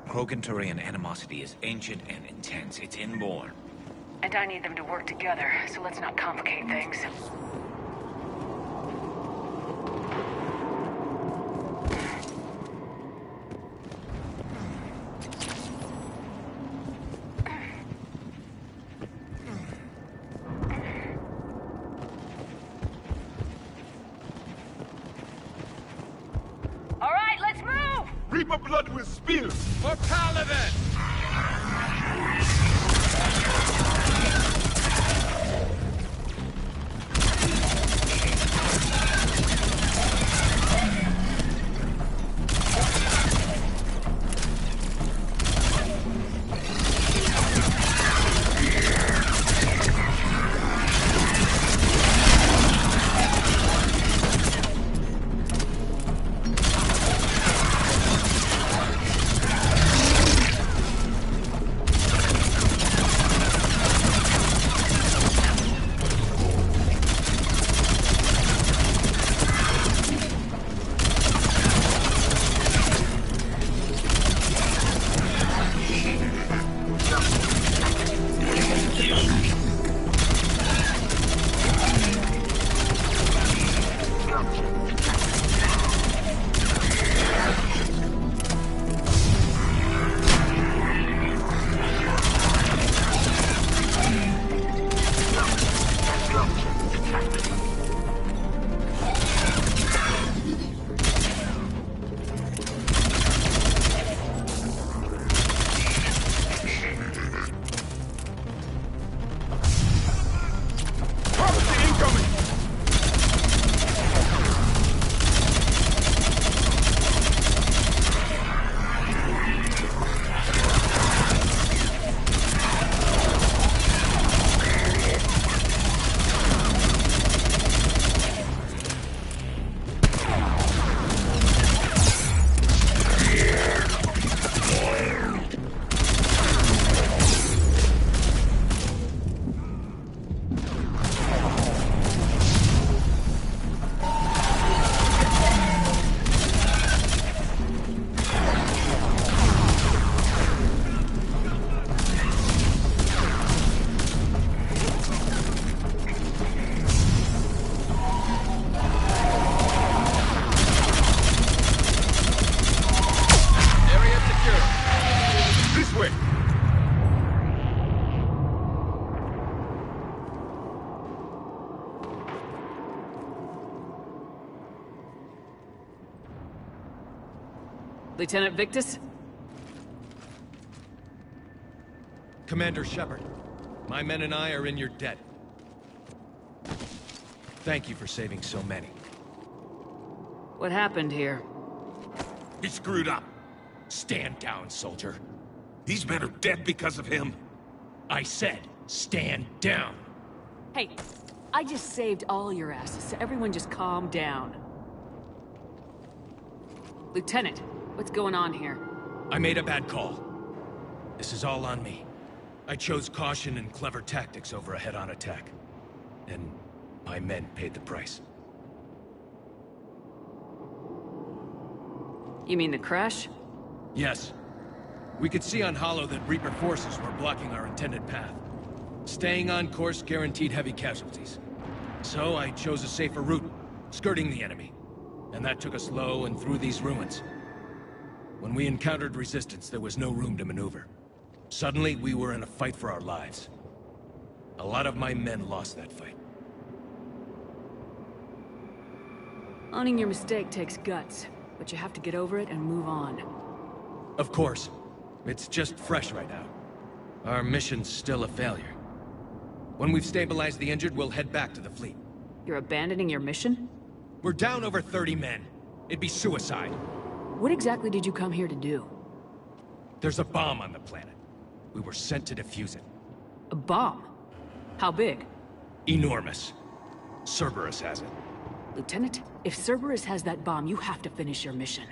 Krogan-Turian animosity is ancient and intense. It's inborn. And I need them to work together, so let's not complicate things. Reaper blood will spill! For Paladin! Lieutenant Victus? Commander Shepard, my men and I are in your debt. Thank you for saving so many. What happened here? He screwed up. Stand down, soldier. These men are dead because of him. I said, stand down. Hey, I just saved all your asses, so everyone just calm down. Lieutenant, what's going on here? I made a bad call. This is all on me. I chose caution and clever tactics over a head-on attack. And my men paid the price. You mean the crash? Yes. We could see on Hollow that Reaper forces were blocking our intended path. Staying on course guaranteed heavy casualties. So I chose a safer route, skirting the enemy. And that took us low and through these ruins. When we encountered resistance, there was no room to maneuver. Suddenly, we were in a fight for our lives. A lot of my men lost that fight. Owning your mistake takes guts, but you have to get over it and move on. Of course. It's just fresh right now. Our mission's still a failure. When we've stabilized the injured, we'll head back to the fleet. You're abandoning your mission? We're down over 30 men. It'd be suicide. What exactly did you come here to do? There's a bomb on the planet. We were sent to defuse it. A bomb? How big? Enormous. Cerberus has it. Lieutenant, if Cerberus has that bomb, you have to finish your mission.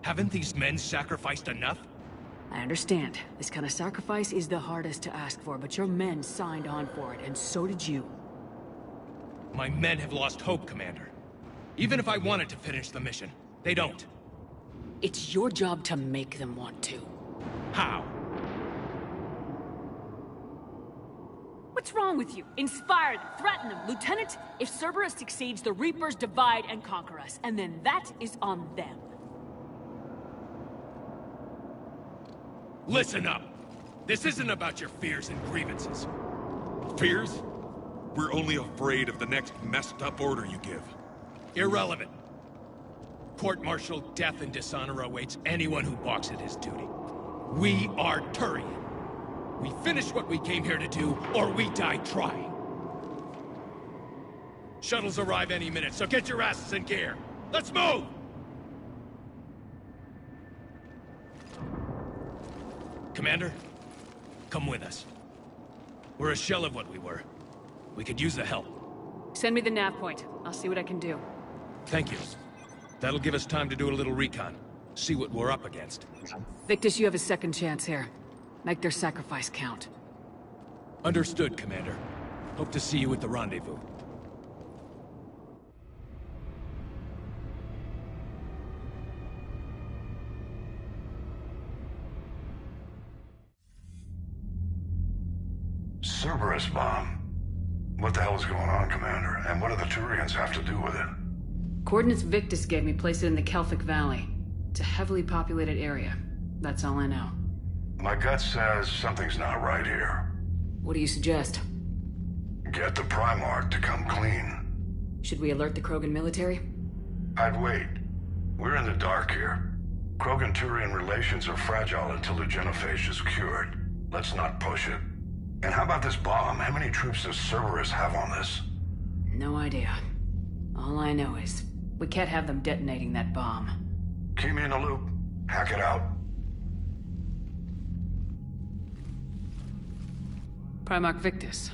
Haven't these men sacrificed enough? I understand. This kind of sacrifice is the hardest to ask for, but your men signed on for it, and so did you. My men have lost hope, Commander. Even if I wanted to finish the mission, they don't. It's your job to make them want to. How? What's wrong with you? Inspire them, threaten them. Lieutenant, if Cerberus succeeds, the Reapers divide and conquer us, and then that is on them. Listen up! This isn't about your fears and grievances. Fears? We're only afraid of the next messed up order you give. Irrelevant. Court-martial death and dishonor awaits anyone who balks at his duty. We are Turian. We finish what we came here to do, or we die trying. Shuttles arrive any minute, so get your asses in gear. Let's move! Commander, come with us. We're a shell of what we were. We could use the help. Send me the nav point. I'll see what I can do. Thank you. That'll give us time to do a little recon. See what we're up against. Victus, you have a second chance here. Make their sacrifice count. Understood, Commander. Hope to see you at the rendezvous. Cerberus bomb. What the hell is going on, Commander? And what do the Turians have to do with it? Coordinates Victus gave me place it in the Kelphic Valley. It's a heavily populated area. That's all I know. My gut says something's not right here. What do you suggest? Get the Primarch to come clean. Should we alert the Krogan military? I'd wait. We're in the dark here. Krogan-Turian relations are fragile until the genophage is cured. Let's not push it. And how about this bomb? How many troops does Cerberus have on this? No idea. All I know is, we can't have them detonating that bomb. Keep me in the loop. Hack it out. Primarch Victus.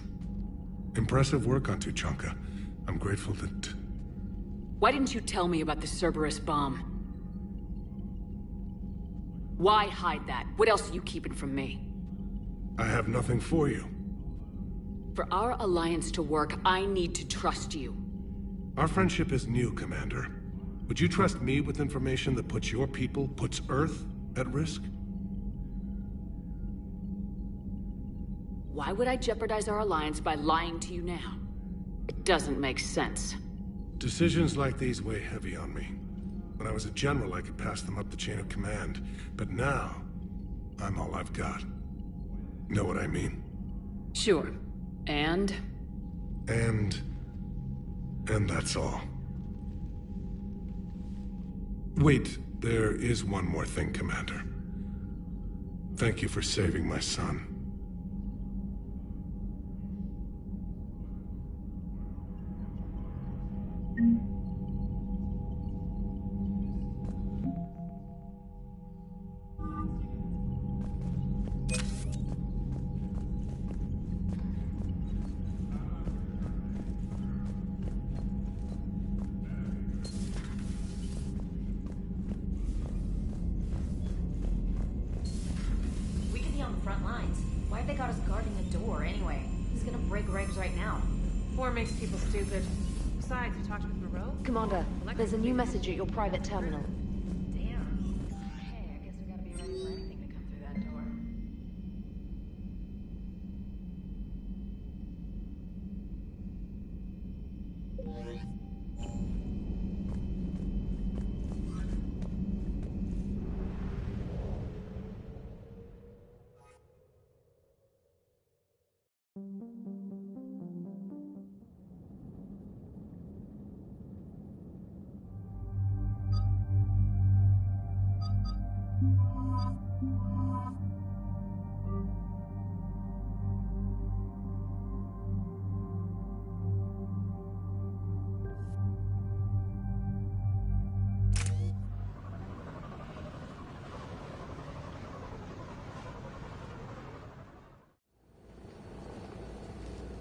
Impressive work on Tuchanka. I'm grateful that... Why didn't you tell me about the Cerberus bomb? Why hide that? What else are you keeping from me? I have nothing for you. For our alliance to work, I need to trust you. Our friendship is new, Commander. Would you trust me with information that puts your people, puts Earth, at risk? Why would I jeopardize our alliance by lying to you now? It doesn't make sense. Decisions like these weigh heavy on me. When I was a general, I could pass them up the chain of command. But now, I'm all I've got. Know what I mean? Sure. And that's all. Wait, There is one more thing, Commander. Thank you for saving my son. Front lines. Why have they got us guarding the door anyway? He's gonna break regs right now. War makes people stupid. Besides, you talked with Moreau? Commander, there's a new message at your private terminal. Damn. Hey, I guess we gotta be ready for anything to come through that door.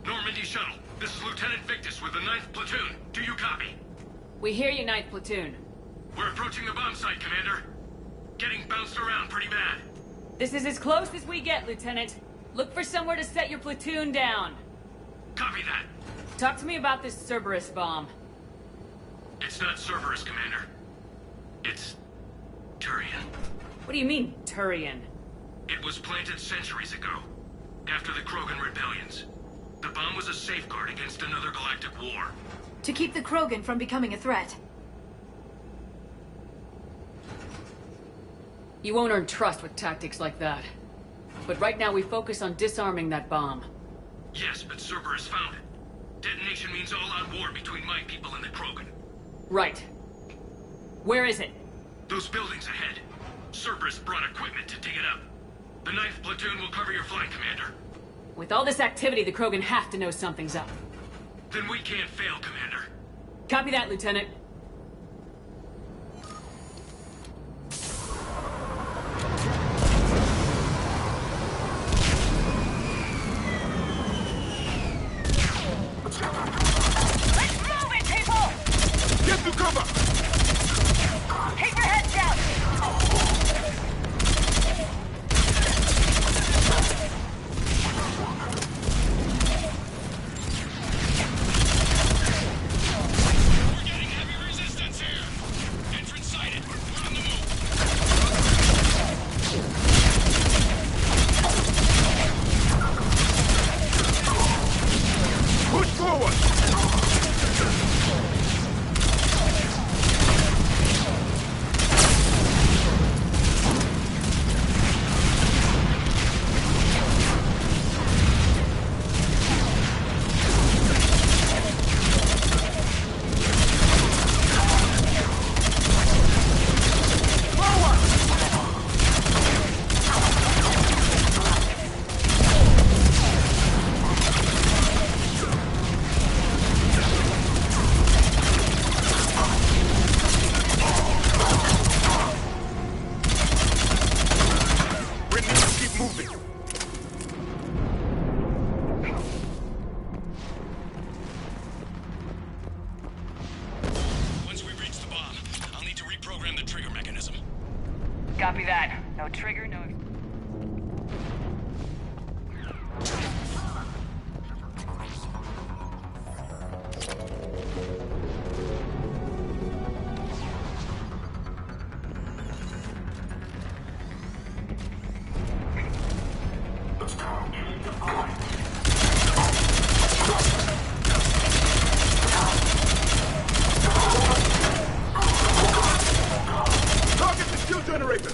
Normandy Shuttle, this is Lieutenant Victus with the 9th Platoon. Do you copy? We hear you, 9th Platoon. We're approaching the bomb site, Commander. Getting bounced around pretty bad. This is as close as we get, Lieutenant. Look for somewhere to set your platoon down. Copy that. Talk to me about this Cerberus bomb. It's not Cerberus, Commander. It's Turian. What do you mean, Turian? It was planted centuries ago, after the Krogan rebellions. The bomb was a safeguard against another galactic war. To keep the Krogan from becoming a threat. You won't earn trust with tactics like that. But right now we focus on disarming that bomb. Yes, but Cerberus found it. Detonation means all-out war between my people and the Krogan. Right. Where is it? Those buildings ahead. Cerberus brought equipment to dig it up. The 9th Platoon will cover your flank, Commander. With all this activity, the Krogan have to know something's up. Then we can't fail, Commander. Copy that, Lieutenant. Let's move it, people! Get to cover! Keep your heads down! Copy that. No trigger, no... Target the fuel generator!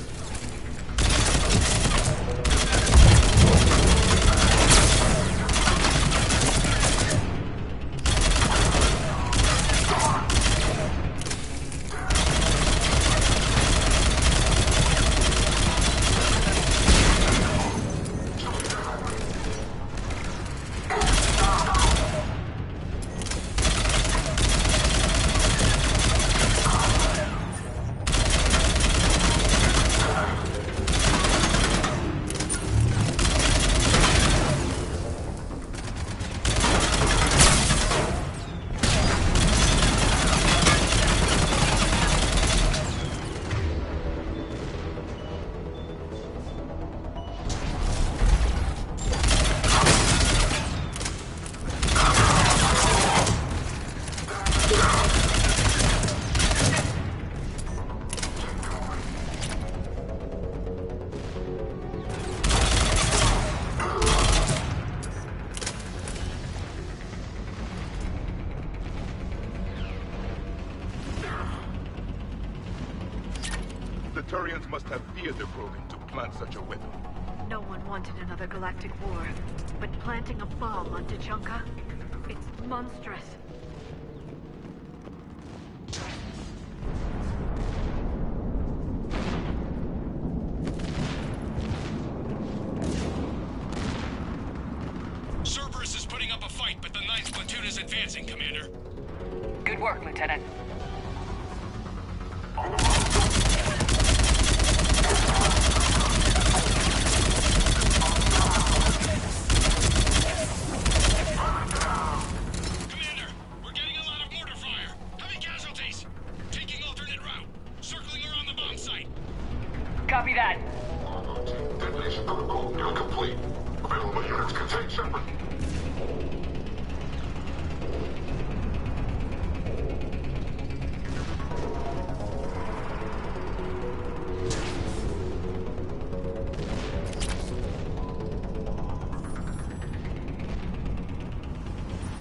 Turians must have feared the Krogan to plant such a weapon. No one wanted another galactic war, but planting a bomb on Tuchanka, it's monstrous. Cerberus is putting up a fight, but the 9th platoon is advancing, Commander. Good work, Lieutenant. Copy that. Detonation protocol incomplete. Available units contain separate.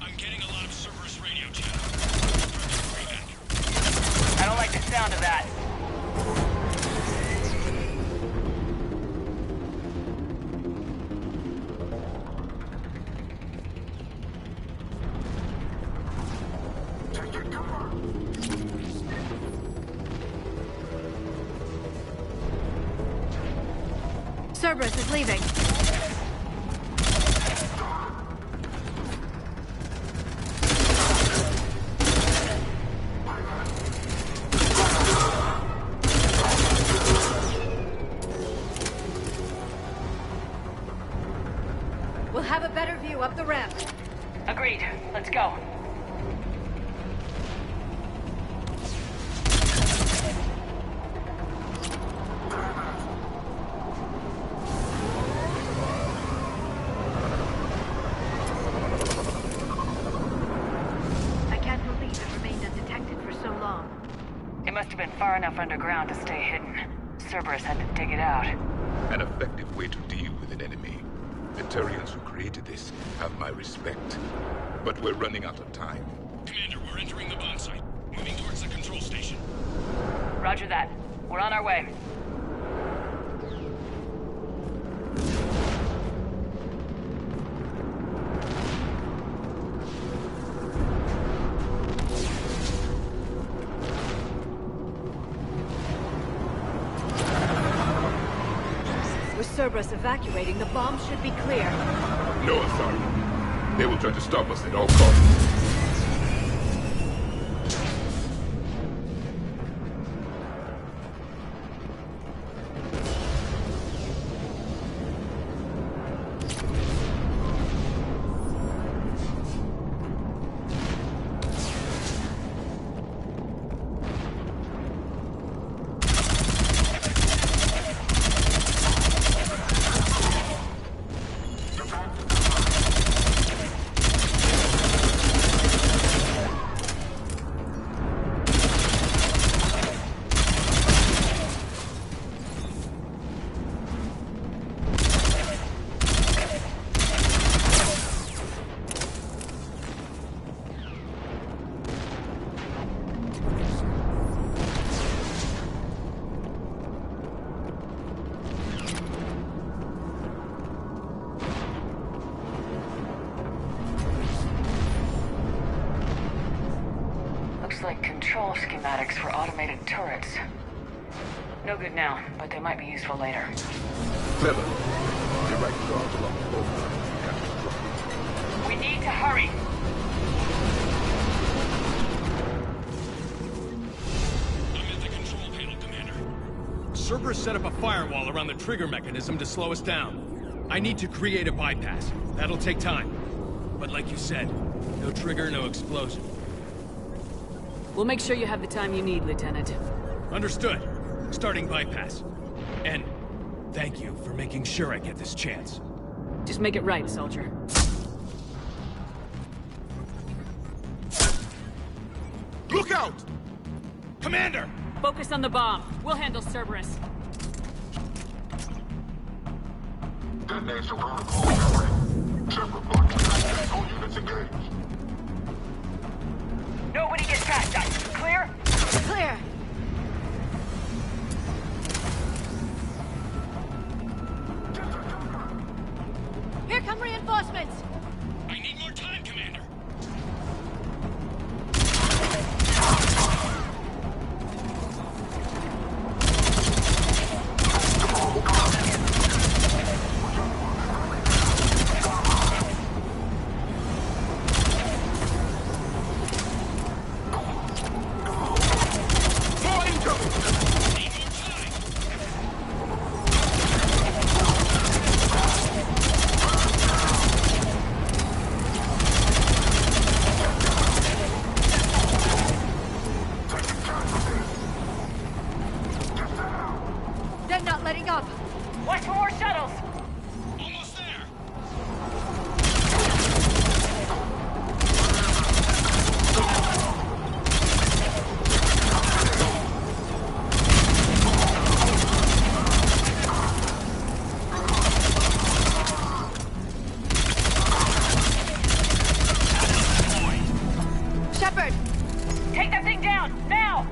I'm getting a lot of Cerberus radio chatter. I don't like the sound of that. Cerberus is leaving. We'll have a better view up the ramp. Agreed. Let's go. I can't believe it remained undetected for so long. It must have been far enough underground to stay hidden. Cerberus had to dig it out. An effective way to deal with an enemy. The Turians who created this have my respect. But we're running out of time. Commander, we're entering the bomb site. Moving towards the control station. Roger that. We're on our way. With Cerberus evacuating, the bomb should be clear. No, I'm sorry. They will try to stop us at all costs. Like control schematics for automated turrets. No good now, but they might be useful later. Clever. The right guards along the both. We need to hurry. I'm at the control panel, Commander. Cerberus set up a firewall around the trigger mechanism to slow us down. I need to create a bypass. That'll take time. But like you said, no trigger, no explosion. We'll make sure you have the time you need, Lieutenant. Understood. Starting bypass. And thank you for making sure I get this chance. Just make it right, soldier. Look out! Commander! Focus on the bomb. We'll handle Cerberus. Detonation protocol ready. Separate blocks. All units engaged. Nobody gets past us. Clear? Clear. reinforcements! I need more time, Commander. They're not letting up! Watch for more shuttles! Almost there. Shepard! Take that thing down, now!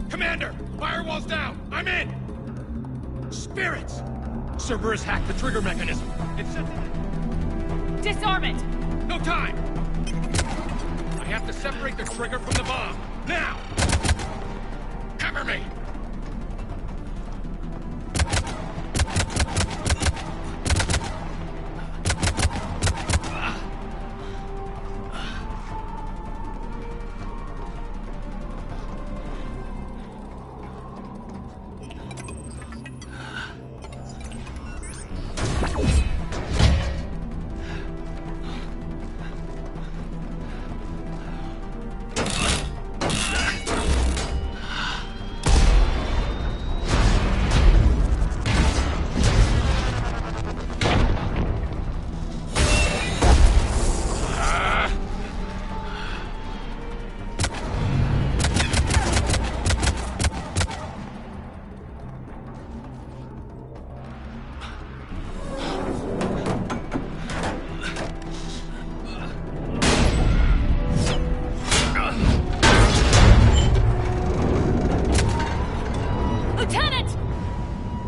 Commander, firewall's down. I'm in. Spirits. Cerberus hacked the trigger mechanism. It sent it. Disarm it! No time. I have to separate the trigger from the bomb. Now. Cover me.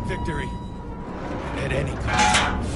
Victory. At any cost.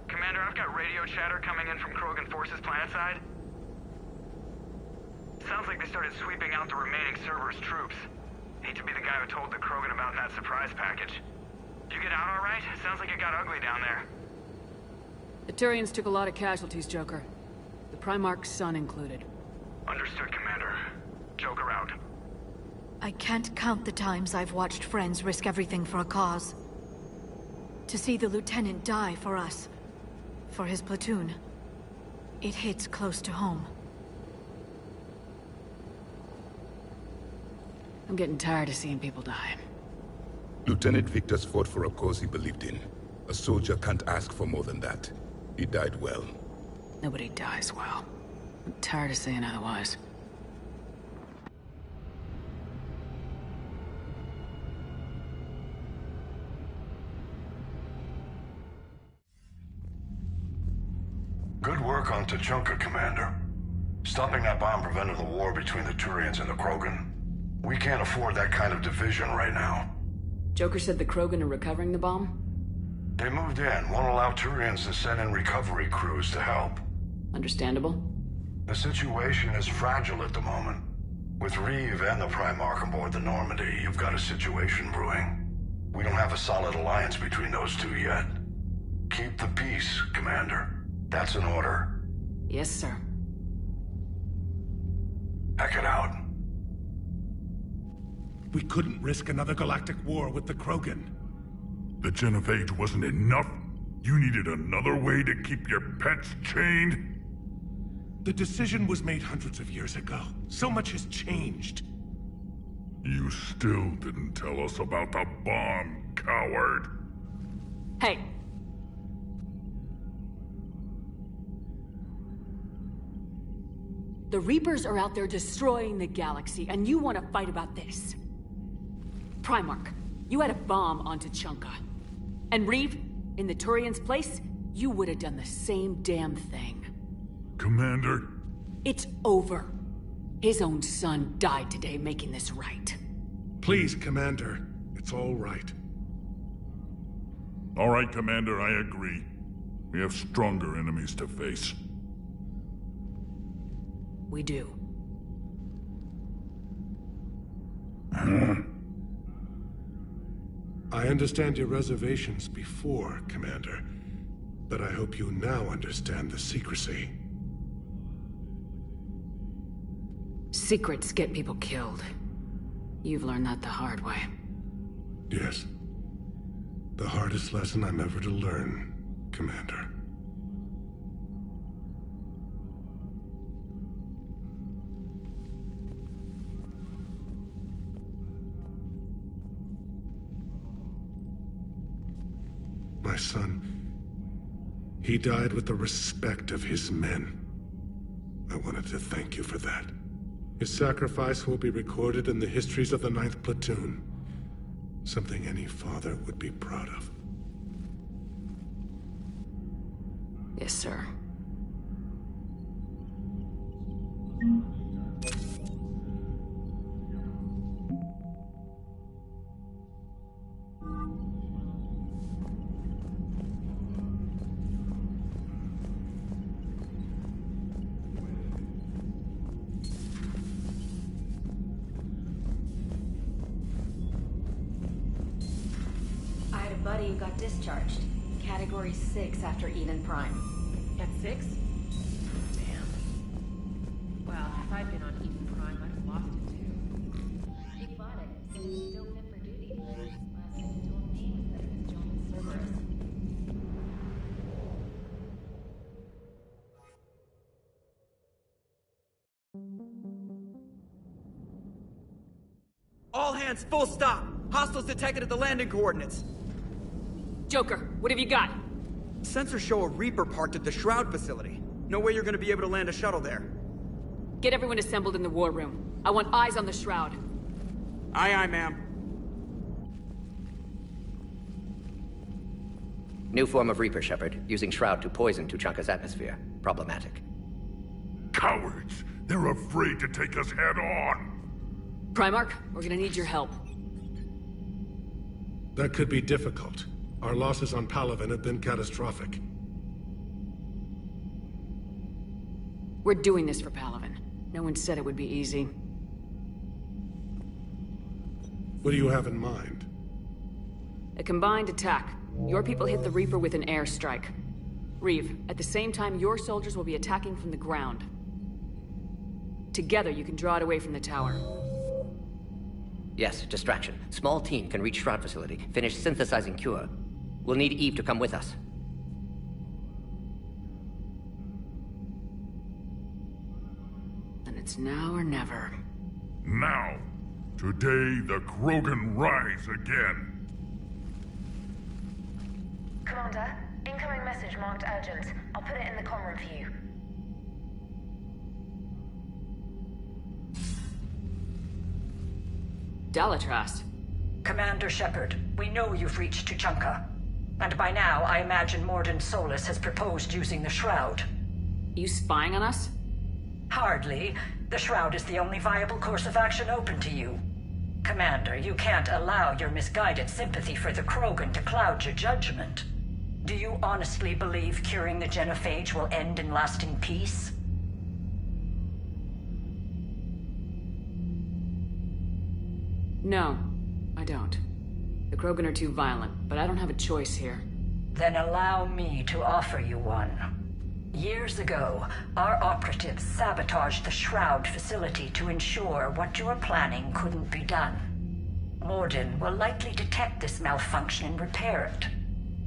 Commander, I've got radio chatter coming in from Krogan forces planetside. Sounds like they started sweeping out the remaining Cerberus troops. Hate to be the guy who told the Krogan about that surprise package. Did you get out all right? Sounds like it got ugly down there. The Turians took a lot of casualties, Joker. The Primarch's son included. Understood, Commander. Joker out. I can't count the times I've watched friends risk everything for a cause. To see the Lieutenant die for us, for his platoon, it hits close to home. I'm getting tired of seeing people die. Lieutenant Victor's fought for a cause he believed in. A soldier can't ask for more than that. He died well. Nobody dies well. I'm tired of saying otherwise. Good work on Tuchanka, Commander. Stopping that bomb prevented the war between the Turians and the Krogan. We can't afford that kind of division right now. Joker said the Krogan are recovering the bomb? They moved in, won't allow Turians to send in recovery crews to help. Understandable. The situation is fragile at the moment. With Reeve and the Primarch aboard the Normandy, you've got a situation brewing. We don't have a solid alliance between those two yet. Keep the peace, Commander. That's an order. Yes, sir. Heck it out. We couldn't risk another galactic war with the Krogan. The Gen of Age wasn't enough? You needed another way to keep your pets chained? The decision was made hundreds of years ago. So much has changed. You still didn't tell us about the bomb, coward. Hey! The Reapers are out there destroying the galaxy, and you want to fight about this. Primarch, you had a bomb onto Chunka. And Reeve, in the Turian's place, you would have done the same damn thing. Commander? It's over. His own son died today making this right. Please, Commander. It's all right. All right, Commander, I agree. We have stronger enemies to face. We do. I understand your reservations before, Commander. But I hope you now understand the secrecy. Secrets get people killed. You've learned that the hard way. Yes. The hardest lesson I'm ever to learn, Commander. My son, he died with the respect of his men. I wanted to thank you for that. His sacrifice will be recorded in the histories of the 9th Platoon. Something any father would be proud of. Yes, sir. Buddy who got discharged. Category 6 after Eden Prime. At 6? Damn. Well, if I'd been on Eden Prime, I'd have lost it too. He fought it, so he's still fit for duty. Last thing he told me was that he was joining Cerberus. All hands, full stop! Hostiles detected at the landing coordinates. Joker, what have you got? Sensors show a Reaper parked at the Shroud facility. No way you're gonna be able to land a shuttle there. Get everyone assembled in the war room. I want eyes on the Shroud. Aye, aye, ma'am. New form of Reaper, Shepard. Using Shroud to poison Tuchanka's atmosphere. Problematic. Cowards! They're afraid to take us head on! Primarch, we're gonna need your help. That could be difficult. Our losses on Palaven have been catastrophic. We're doing this for Palaven. No one said it would be easy. What do you have in mind? A combined attack. Your people hit the Reaper with an airstrike. Reeve, at the same time, your soldiers will be attacking from the ground. Together, you can draw it away from the tower. Yes, distraction. Small team can reach Shroud facility. Finish synthesizing cure. We'll need Eve to come with us. Then it's now or never. Now! Today, the Krogan rise again! Commander, incoming message marked urgent. I'll put it in the comm room for you. Dalatras. Commander Shepard, we know you've reached Tuchanka. And by now, I imagine Mordin Solus has proposed using the Shroud. You spying on us? Hardly. The Shroud is the only viable course of action open to you. Commander, you can't allow your misguided sympathy for the Krogan to cloud your judgment. Do you honestly believe curing the genophage will end in lasting peace? No, I don't. The Krogan are too violent, but I don't have a choice here. Then allow me to offer you one. Years ago, our operatives sabotaged the Shroud facility to ensure what you were planning couldn't be done. Morden will likely detect this malfunction and repair it.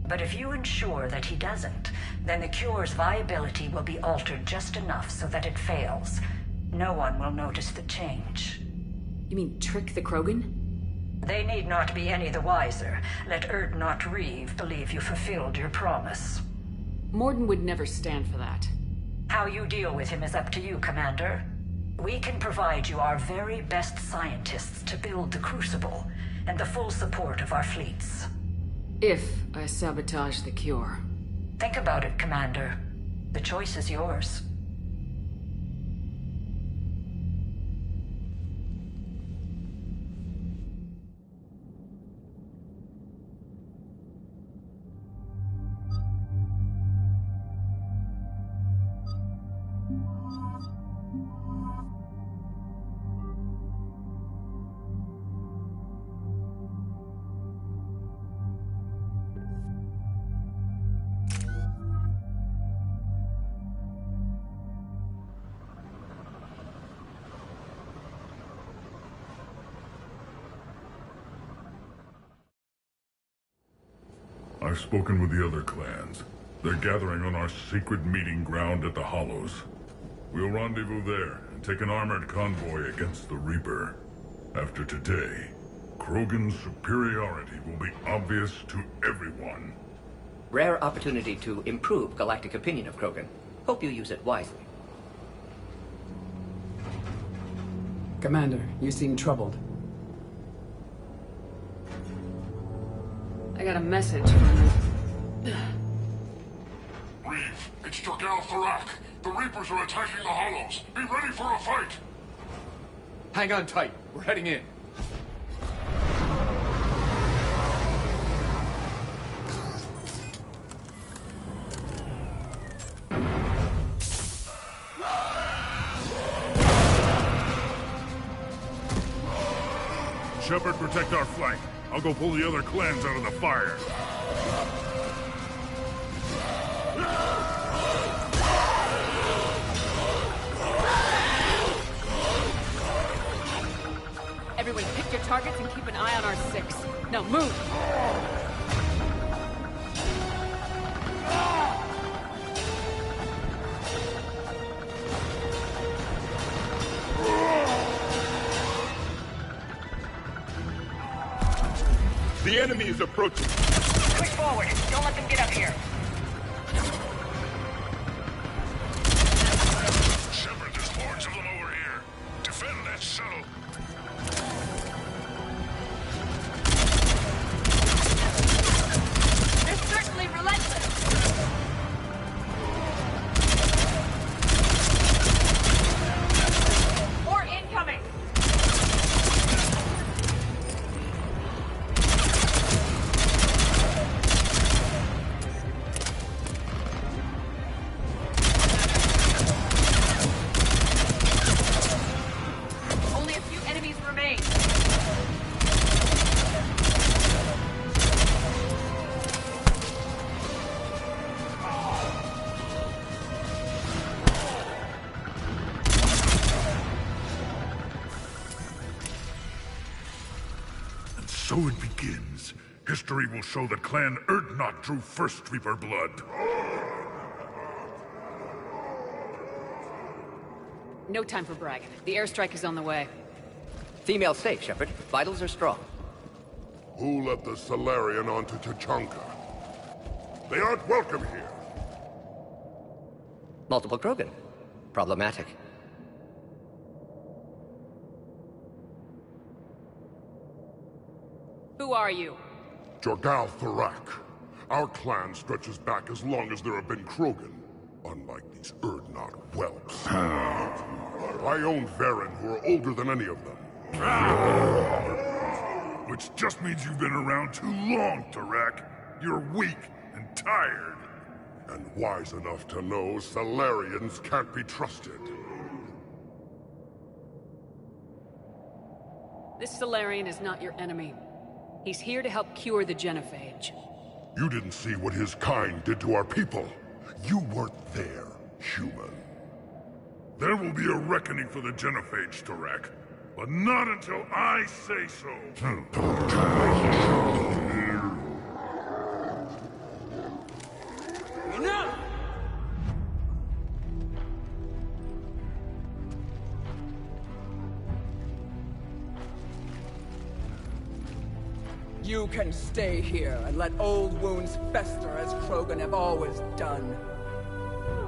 But if you ensure that he doesn't, then the cure's viability will be altered just enough so that it fails. No one will notice the change. You mean trick the Krogan? They need not be any the wiser. Let Erdnot Reeve believe you fulfilled your promise. Morden would never stand for that. How you deal with him is up to you, Commander. We can provide you our very best scientists to build the Crucible, and the full support of our fleets. If I sabotage the cure. Think about it, Commander. The choice is yours. I've spoken with the other clans. They're gathering on our secret meeting ground at the Hollows. We'll rendezvous there and take an armored convoy against the Reaper. After today, Krogan's superiority will be obvious to everyone. Rare opportunity to improve galactic opinion of Krogan. Hope you use it wisely. Commander, you seem troubled. I got a message from Reeve, it's Jorgal Tharak. The Reapers are attacking the Hollows. Be ready for a fight! Hang on tight. We're heading in. Shepard, protect our flank. I'll go pull the other clans out of the fire. Everyone pick your targets and keep an eye on our 6. Now move! The enemy is approaching. Push forward. Don't let them get up here. Shepard, there's hordes of them over here. Defend that shuttle. They're certainly relentless! More incoming! Only a few enemies remain. And so it begins. History will show that Clan Erdnot drew first Reaper blood. No time for bragging. The airstrike is on the way. Female safe, Shepard. Vitals are strong. Who let the Salarian onto Tachanka? They aren't welcome here. Multiple Krogan. Problematic. Who are you? Jorgal Tharak. Our clan stretches back as long as there have been Krogan. Unlike these Erdnot whelps. I own Varen who are older than any of them. Which just means you've been around too long, Tharak. You're weak, and tired. And wise enough to know Salarians can't be trusted. This Salarian is not your enemy. He's here to help cure the genophage. You didn't see what his kind did to our people. You weren't there, human. There will be a reckoning for the genophage, Turek. But not until I say so. Enough! You can stay here and let old wounds fester as Krogan have always done.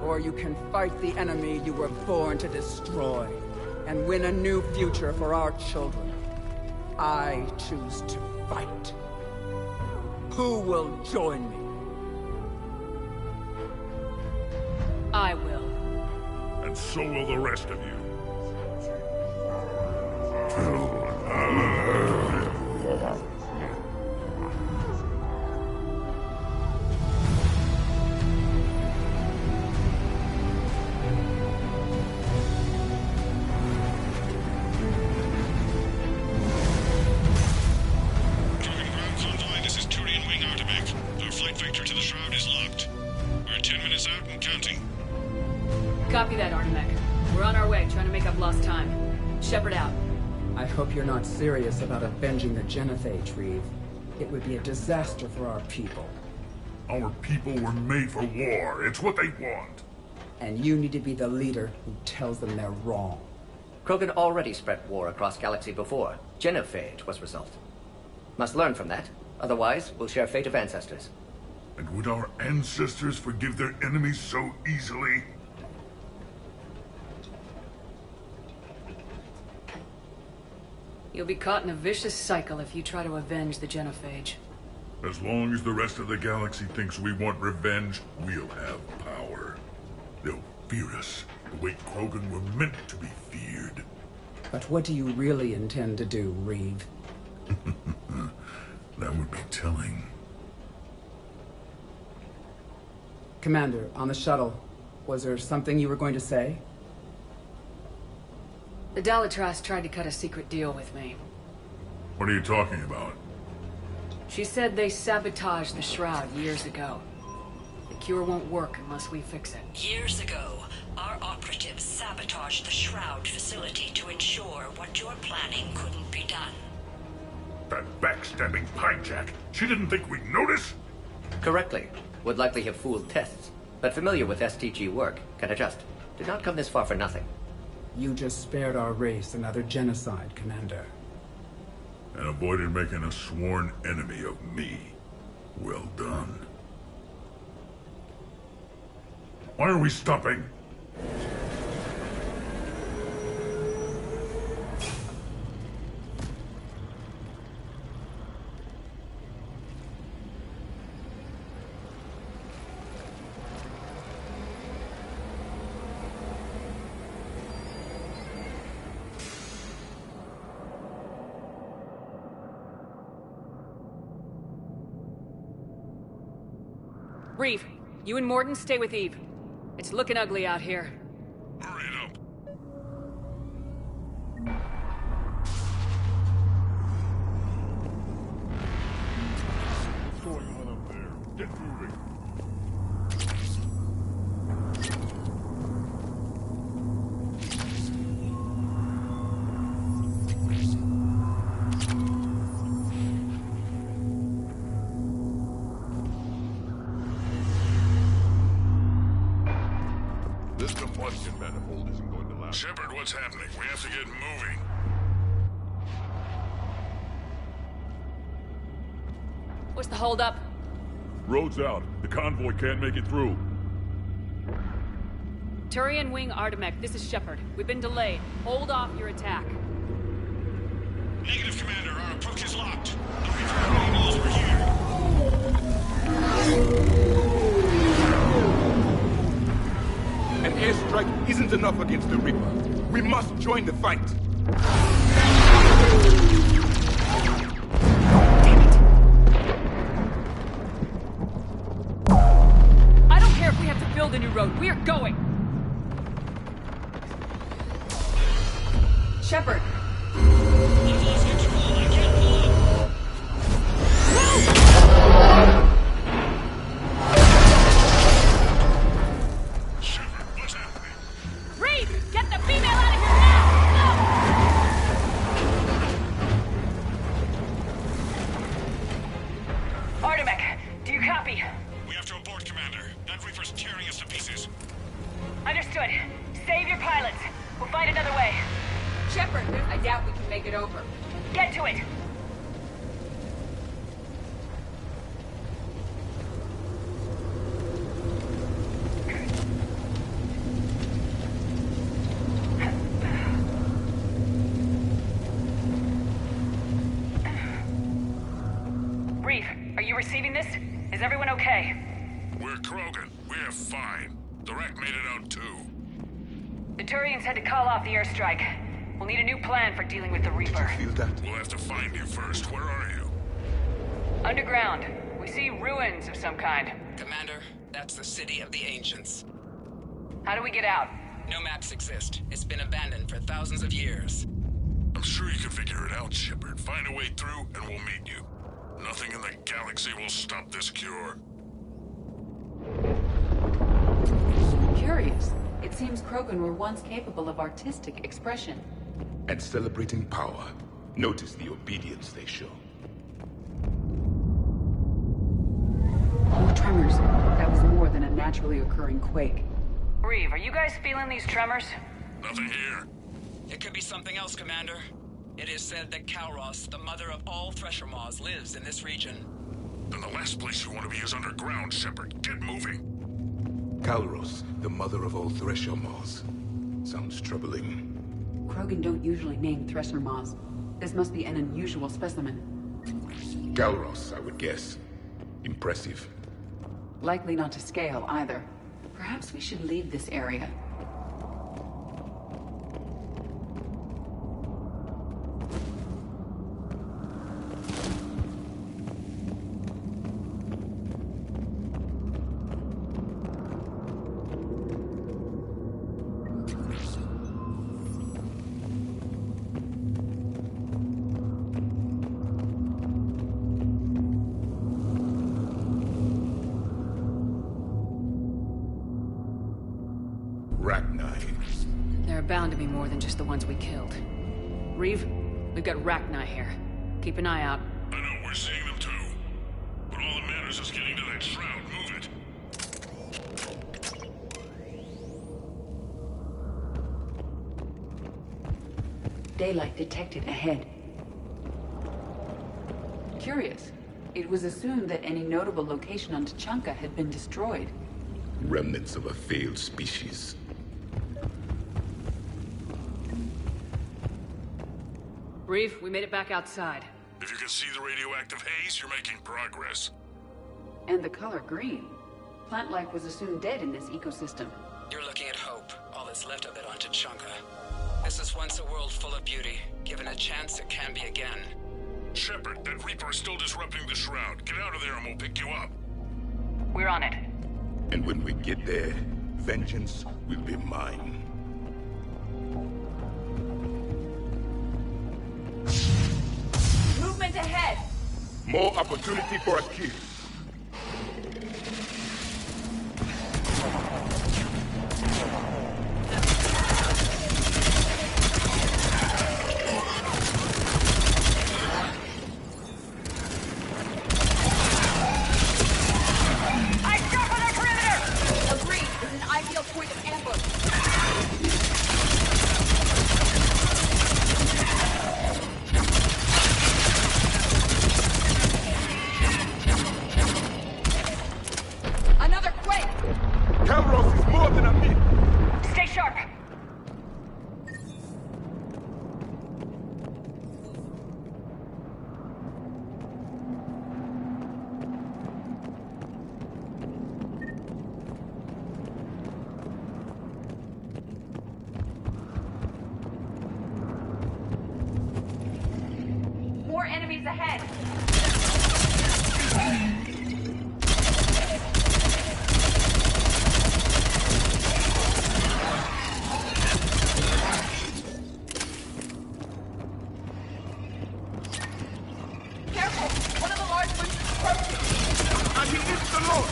Or you can fight the enemy you were born to destroy, and win a new future for our children. I choose to fight. Who will join me? I will. And so will the rest of you. Copy that, Artemek. We're on our way, trying to make up lost time. Shepard out. I hope you're not serious about avenging the genophage, Reeve. It would be a disaster for our people. Our people were made for war. It's what they want. And you need to be the leader who tells them they're wrong. Krogan already spread war across galaxy before. Genophage was result. Must learn from that. Otherwise, we'll share fate of ancestors. And would our ancestors forgive their enemies so easily? You'll be caught in a vicious cycle if you try to avenge the genophage. As long as the rest of the galaxy thinks we want revenge, we'll have power. They'll fear us the way Krogan were meant to be feared. But what do you really intend to do, Reeve? That would be telling. Commander, on the shuttle, was there something you were going to say? The Dalitras tried to cut a secret deal with me. What are you talking about? She said they sabotaged the Shroud years ago. The cure won't work unless we fix it. Years ago, our operatives sabotaged the Shroud facility to ensure what you're planning couldn't be done. That backstabbing pinejack. She didn't think we'd notice? Correctly. Would likely have fooled tests. But familiar with STG work, can adjust. Did not come this far for nothing. You just spared our race another genocide, Commander. And avoided making a sworn enemy of me. Well done. Why are we stopping? Reeve, you and Mordin stay with Eve. It's looking ugly out here. Hurry it up. What's going on up there? Get moving. Shepard, what's happening? We have to get moving. What's the holdup? Road's out. The convoy can't make it through. Turian Wing Artemek, this is Shepard. We've been delayed. Hold off your attack. Negative, Commander. Our approach is locked. The Reaper already knows we're here. An airstrike isn't enough against the Reaper. We must join the fight. That Reaper's tearing us to pieces. Understood. Save your pilots. We'll find another way. Shepard, I doubt we can make it over. Get to it! Reeve, are you receiving this? Is everyone okay? We're Krogan. We're fine. The wreck made it out too. The Turians had to call off the airstrike. We'll need a new plan for dealing with the Reaper. Feel that? We'll have to find you first. Where are you? Underground. We see ruins of some kind. Commander, that's the City of the Ancients. How do we get out? No maps exist. It's been abandoned for thousands of years. I'm sure you can figure it out, Shepard. Find a way through, and we'll meet you. Nothing in the galaxy will stop this cure. Curious. It seems Krogan were once capable of artistic expression. And celebrating power. Notice the obedience they show. More tremors. That was more than a naturally occurring quake. Reeve, are you guys feeling these tremors? Nothing here. It could be something else, Commander. It is said that Kalros, the mother of all Thresher Maws, lives in this region. Then the last place you want to be is underground, Shepard. Get moving. Kalros, the mother of all Thresher Maws. Sounds troubling. Krogan don't usually name Thresher Maws. This must be an unusual specimen. Kalros, I would guess. Impressive. Likely not to scale, either. Perhaps we should leave this area. There are bound to be more than just the ones we killed. Reeve, we've got Rachni here. Keep an eye out. I know, we're seeing them too. But all that matters is getting to that shroud. Move it. Daylight detected ahead. Curious. It was assumed that any notable location on Tuchanka had been destroyed. Remnants of a failed species. Reeve, we made it back outside. If you can see the radioactive haze, you're making progress. And the color green. Plant life was assumed dead in this ecosystem. You're looking at hope, all that's left of it on Tuchanka. This is once a world full of beauty. Given a chance, it can be again. Shepard, that Reaper is still disrupting the shroud. Get out of there and we'll pick you up. We're on it. And when we get there, vengeance will be mine. Movement ahead! More opportunity for a kill. More enemies ahead! Careful! One of the large ones is approaching! And he is the Lord!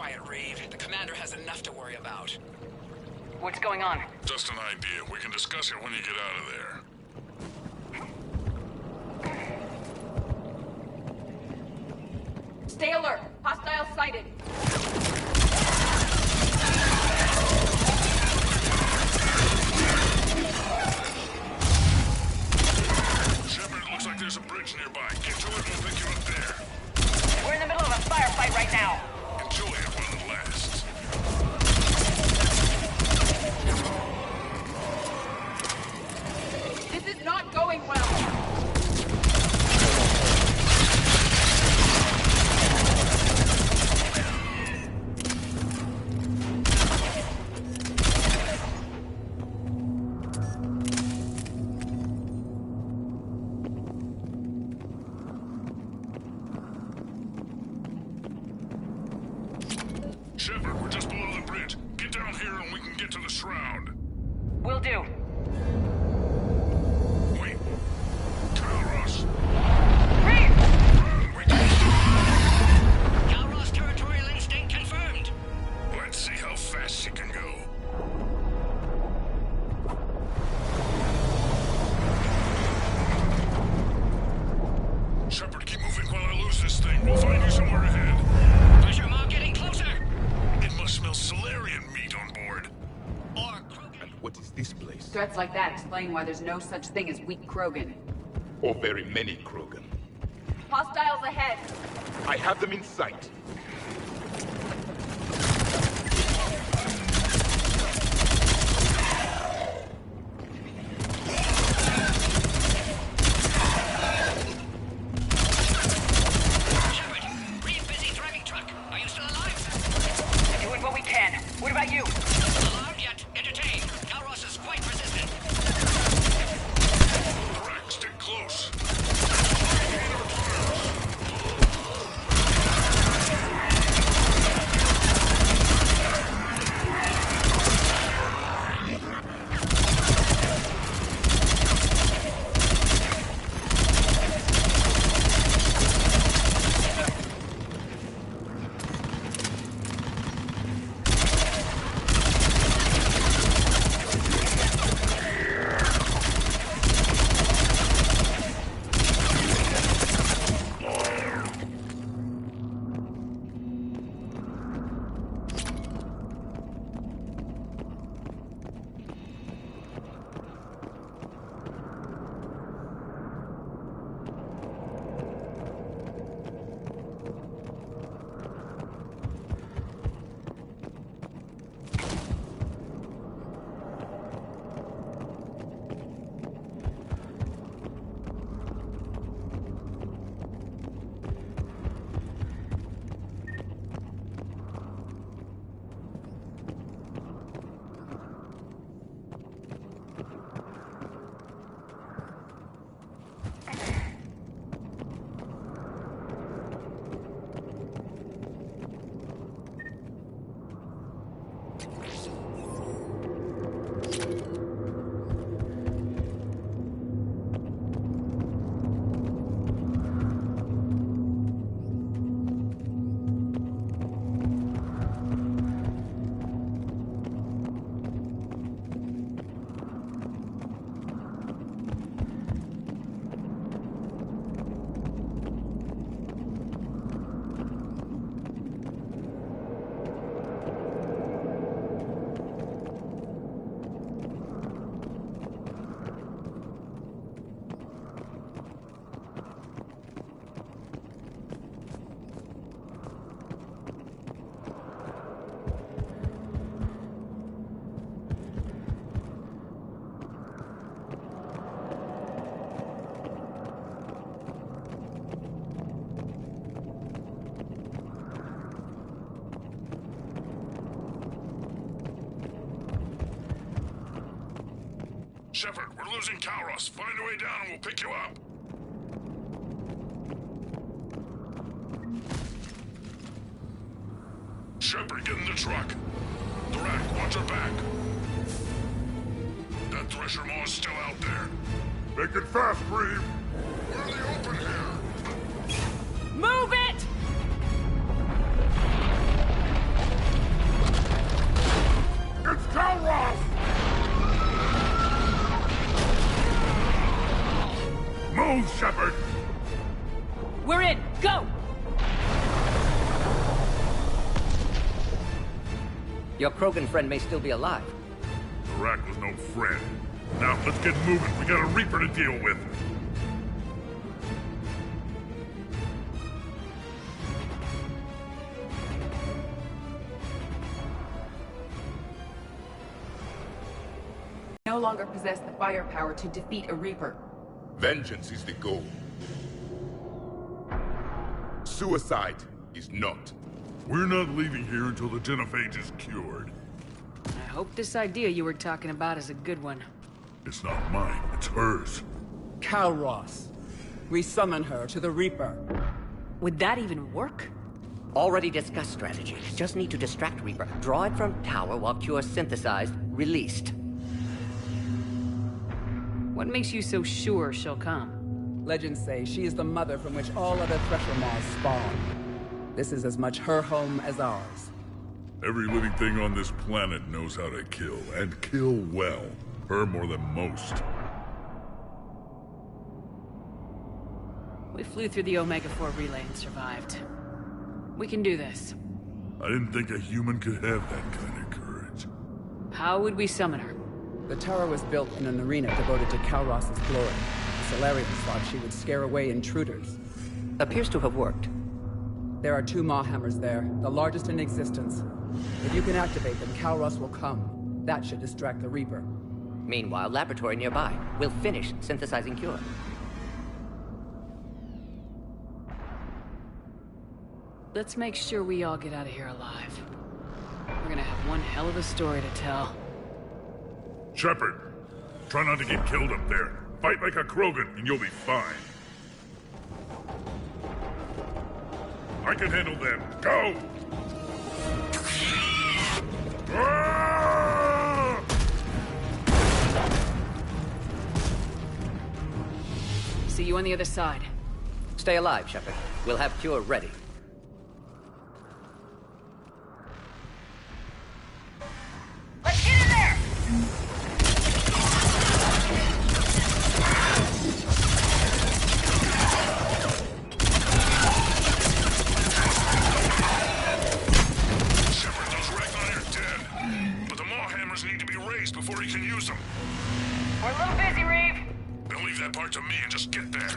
quiet, Reeve. The commander has enough to worry about. What's going on? Just an idea. We can discuss it when you get out of there. Stay alert! Hostile sighted! Shepard, it looks like there's a bridge nearby. Get to it and we'll pick you up there. We're in the middle of a firefight right now. Enjoy it while it lasts. This is not going well! Shepard, we're just below the bridge. Get down here and we can get to the shroud. Will do. Wait. Calros. Calros territorial instinct confirmed. Let's see how fast she can go. Shepard, keep moving while I lose this thing. We'll find you somewhere ahead. Pressure mob getting closer. It must smell Solarian meat on board. Or Krogan. And what is this place? Threats like that explain why there's no such thing as weak Krogan. Or very many Krogan. Hostiles ahead! I have them in sight. Shepard, Reeve busy driving truck. Are you still alive? Doing what we can. What about you? Alarmed yet? Entertained. Calros is quite persistent. Rack, stick close. Shepard, we're losing Calros. Find a way down and we'll pick you up. Shepard, get in the truck. The Rack, watch her back. That Thresher Maw is still out there. Make it fast, Reeve! We're in the open here. Move it! Move, Shepard! We're in! Go! Your Krogan friend may still be alive. Iraq was no friend. Now, let's get moving. We got a Reaper to deal with. No longer possess the firepower to defeat a Reaper. Vengeance is the goal. Suicide is not. We're not leaving here until the Genophage is cured. I hope this idea you were talking about is a good one. It's not mine, it's hers. Kalros. We summon her to the Reaper. Would that even work? Already discussed strategy. Just need to distract Reaper. Draw it from tower while Cure synthesized, released. What makes you so sure she'll come? Legends say she is the mother from which all other Thresher Maws spawn. This is as much her home as ours. Every living thing on this planet knows how to kill, and kill well. Her more than most. We flew through the Omega-4 relay and survived. We can do this. I didn't think a human could have that kind of courage. How would we summon her? The tower was built in an arena devoted to Kalros' glory. The Solarians thought she would scare away intruders. Appears to have worked. There are 2 Maw hammers there, the largest in existence. If you can activate them, Kalros will come. That should distract the Reaper. Meanwhile, laboratory nearby. We'll finish synthesizing Cure. Let's make sure we all get out of here alive. We're gonna have one hell of a story to tell. Shepard, try not to get killed up there. Fight like a Krogan, and you'll be fine. I can handle them. Go! Ah! See you on the other side. Stay alive, Shepard. We'll have Cure ready. Let's get in there! Shepard, those Ragnar are dead. But the Maw hammers need to be raised before he can use them. We're a little busy, Reeve. Then leave that part to me and just get there.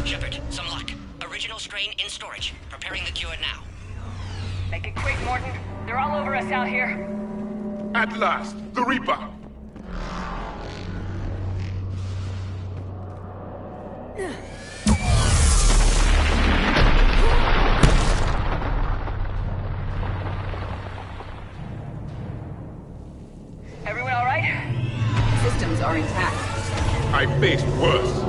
Shepard, some luck. Original strain in storage. Preparing the Cure now. Make it quick, Morton. They're all over us out here. At last, the Reaper! Everyone all right? Systems are intact. I faced worse.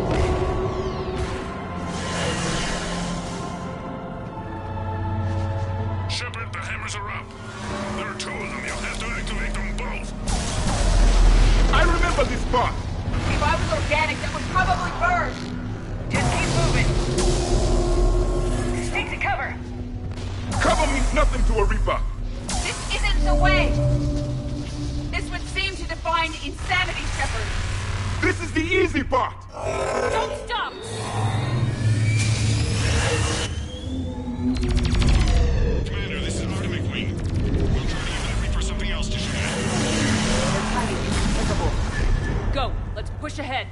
Shepard, the hammers are up. There are 2 of them. You'll have to activate them both. I remember this part. If I was organic, that would probably burn. Just keep moving. Stick to cover. Cover means nothing to a Reaper. This isn't the way. This would seem to define insanity, Shepard. This is the easy part. Don't stop! Commander, this is Artemis Wing. We'll try to use that Reaper something else to shoot at. Their timing is impeccable. Go! Let's push ahead!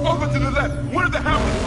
Over to the left. Where are the hammers?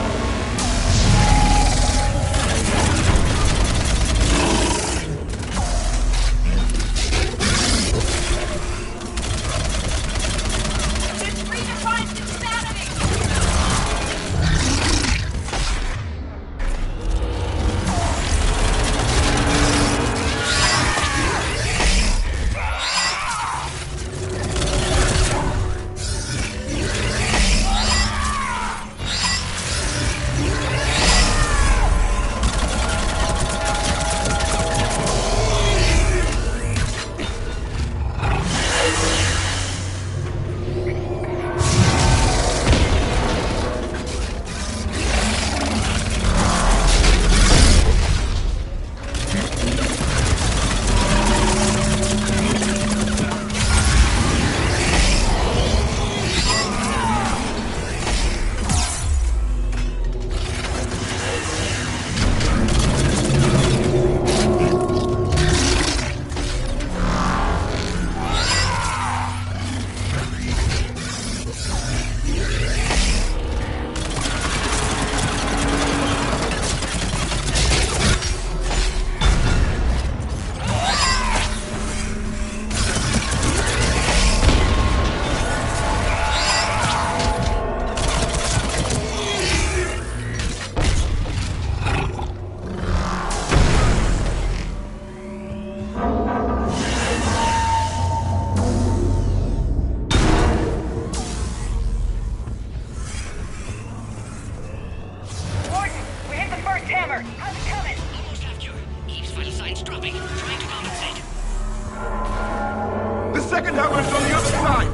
second tower's on the other side!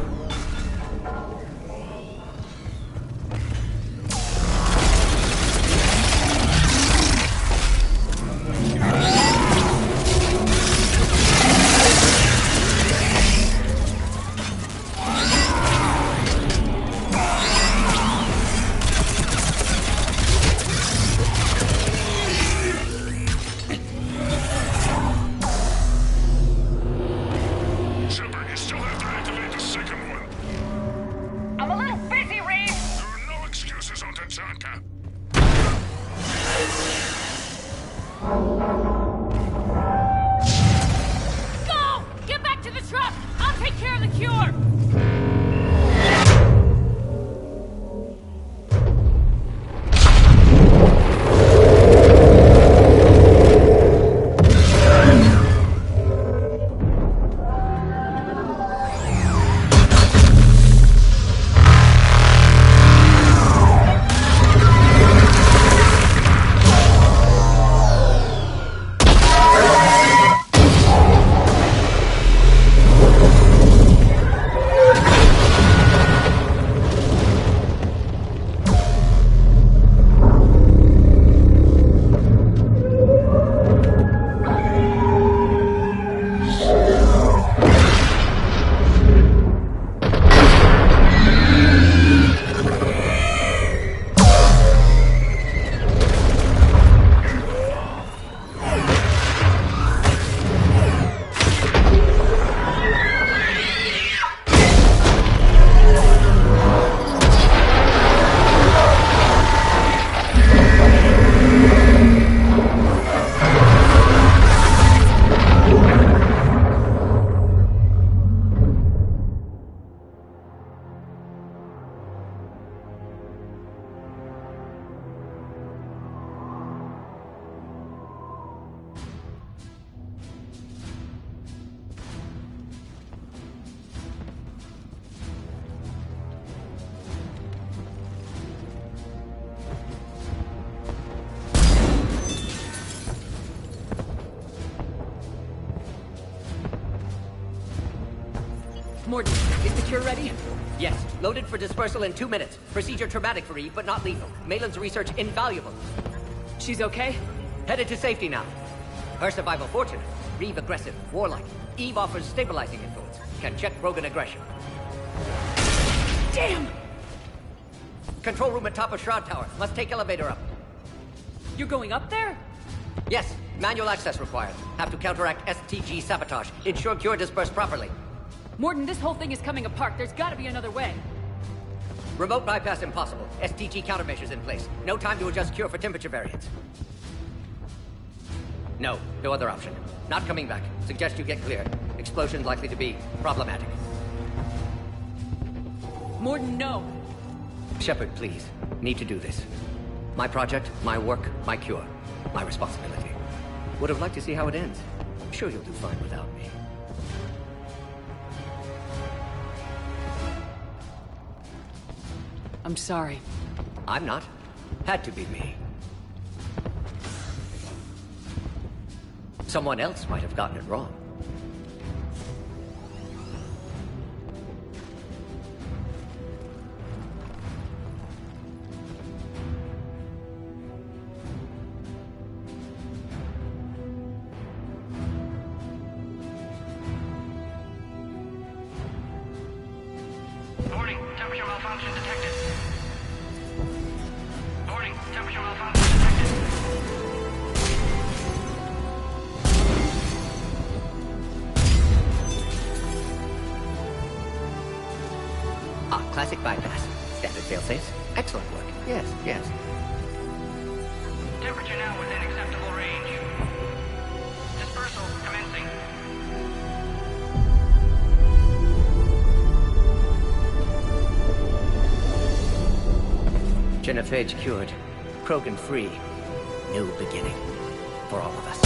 Morton, is the cure ready? Yes. Loaded for dispersal in 2 minutes. Procedure traumatic for Eve, but not lethal. Malin's research invaluable. She's okay? Headed to safety now. Her survival fortunate. Reeve aggressive, warlike. Eve offers stabilizing influence. Can check Rogan aggression. Damn! Control room at top of Shroud Tower. Must take elevator up. You're going up there? Yes. Manual access required. Have to counteract STG sabotage. Ensure cure dispersed properly. Morton, this whole thing is coming apart. There's gotta be another way. Remote bypass impossible. STG countermeasures in place. No time to adjust cure for temperature variance. No other option. Not coming back. Suggest you get clear. Explosion likely to be problematic. Morton, no. Shepard, please. Need to do this. My project, my work, my cure. My responsibility. Would have liked to see how it ends. Sure you'll do fine without me. I'm sorry. I'm not. Had to be me. Someone else might have gotten it wrong. Warning, temperature malfunction detected. Warning, temperature malfunction detected. Classic bypass. Standard failsafes. Excellent work. Yes. Temperature now within acceptable range. Dispersal commencing. Genophage cured. Krogan free. New beginning. For all of us.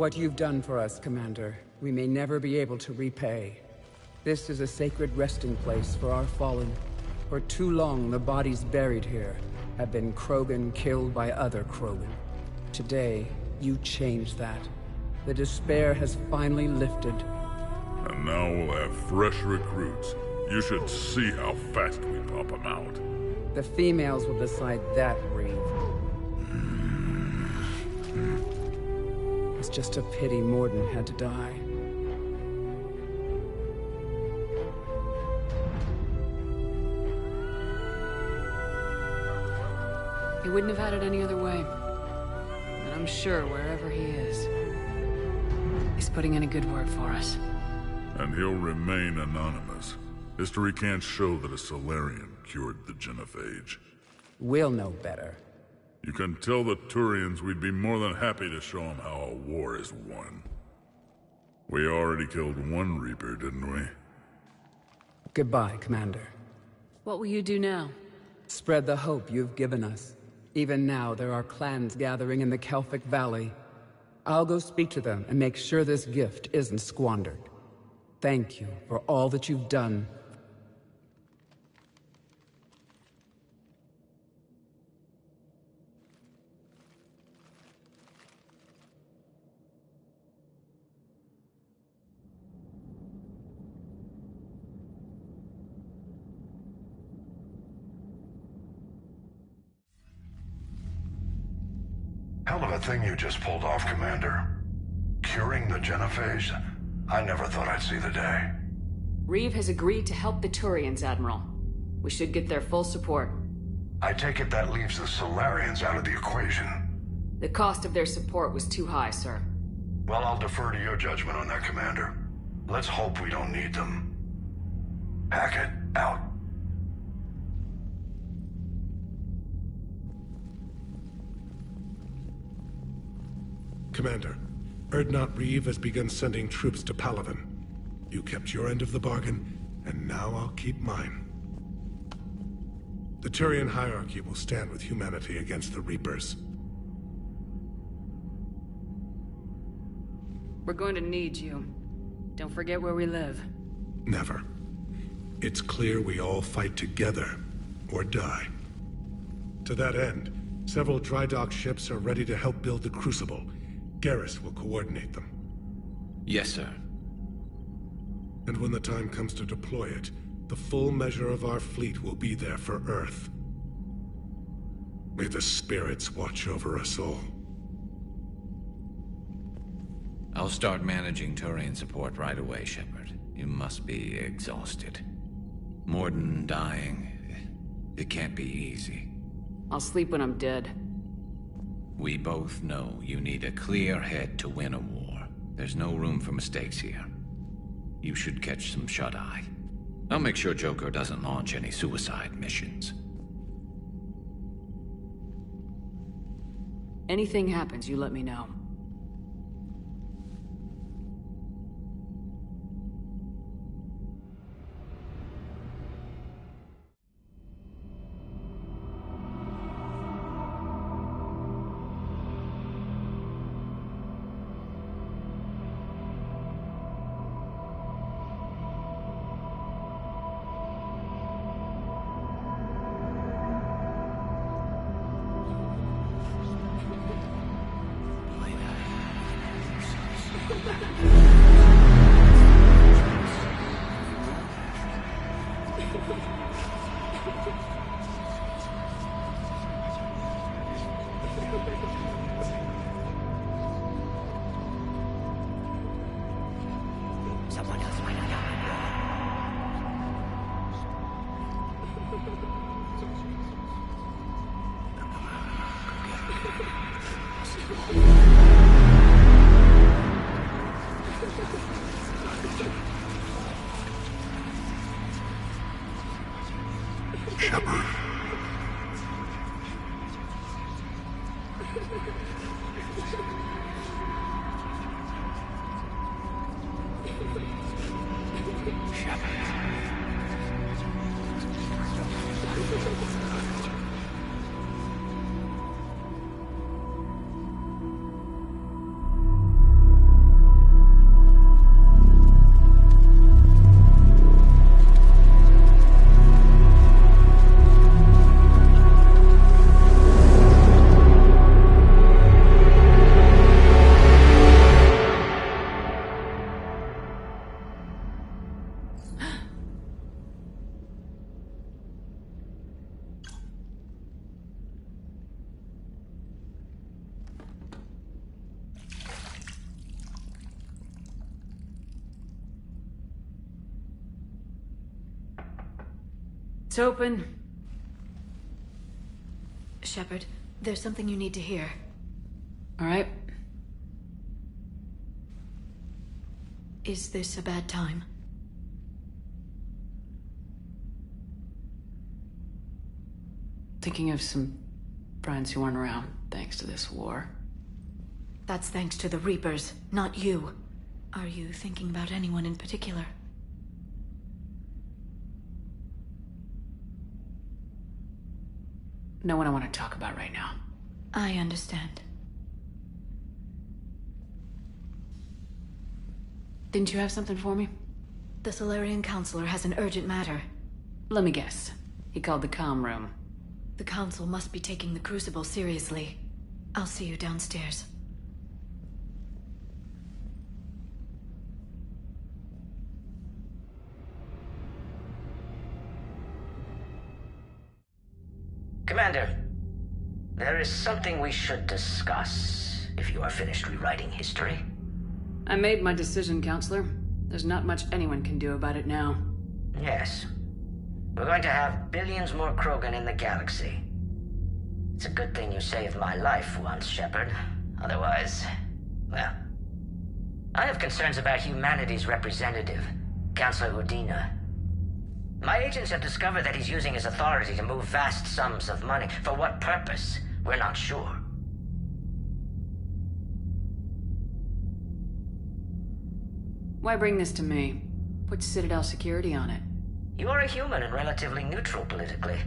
what you've done for us, Commander, we may never be able to repay. This is a sacred resting place for our fallen. For too long, the bodies buried here have been Krogan killed by other Krogan. Today, you changed that. The despair has finally lifted. And now we'll have fresh recruits. You should see how fast we pop them out. The females will decide that, Reeve. It's just a pity Morden had to die. He wouldn't have had it any other way. And I'm sure wherever he is, he's putting in a good word for us. And he'll remain anonymous. History can't show that a Solarian cured the genophage. We'll know better. You can tell the Turians we'd be more than happy to show them how a war is won. We already killed one Reaper, didn't we? Goodbye, Commander. What will you do now? Spread the hope you've given us. Even now, there are clans gathering in the Kelphic Valley. I'll go speak to them and make sure this gift isn't squandered. Thank you for all that you've done. Hell of a thing you just pulled off, Commander. Curing the genophage? I never thought I'd see the day. Reeve has agreed to help the Turians, Admiral. We should get their full support. I take it that leaves the Solarians out of the equation. The cost of their support was too high, sir. Well, I'll defer to your judgment on that, Commander. Let's hope we don't need them. Hackett, out. Commander, Erdnot Reeve has begun sending troops to Palaven. You kept your end of the bargain, and now I'll keep mine. The Turian hierarchy will stand with humanity against the Reapers. We're going to need you. Don't forget where we live. Never. It's clear we all fight together, or die. To that end, several dry dock ships are ready to help build the Crucible. Garrus will coordinate them. Yes, sir. And when the time comes to deploy it, the full measure of our fleet will be there for Earth. May the spirits watch over us all. I'll start managing Turian support right away, Shepard. You must be exhausted. Morden dying, it can't be easy. I'll sleep when I'm dead. We both know you need a clear head to win a war. There's no room for mistakes here. You should catch some shut-eye. I'll make sure Joker doesn't launch any suicide missions. Anything happens, you let me know. Someone else might not know. Shepard. It's open. Shepard, there's something you need to hear. All right. Is this a bad time? Thinking of some friends who aren't around thanks to this war. That's thanks to the Reapers, not you. Are you thinking about anyone in particular? No one I want to talk about right now. I understand. Didn't you have something for me? The Solarian Counselor has an urgent matter. Let me guess. He called the comm room. The Council must be taking the Crucible seriously. I'll see you downstairs. Commander, there is something we should discuss, if you are finished rewriting history. I made my decision, Counselor. There's not much anyone can do about it now. Yes. We're going to have billions more Krogan in the galaxy. It's a good thing you saved my life once, Shepard. Otherwise, well... I have concerns about humanity's representative, Councilor Udina. My agents have discovered that he's using his authority to move vast sums of money. For what purpose? We're not sure. Why bring this to me? Put Citadel security on it. You are a human and relatively neutral politically.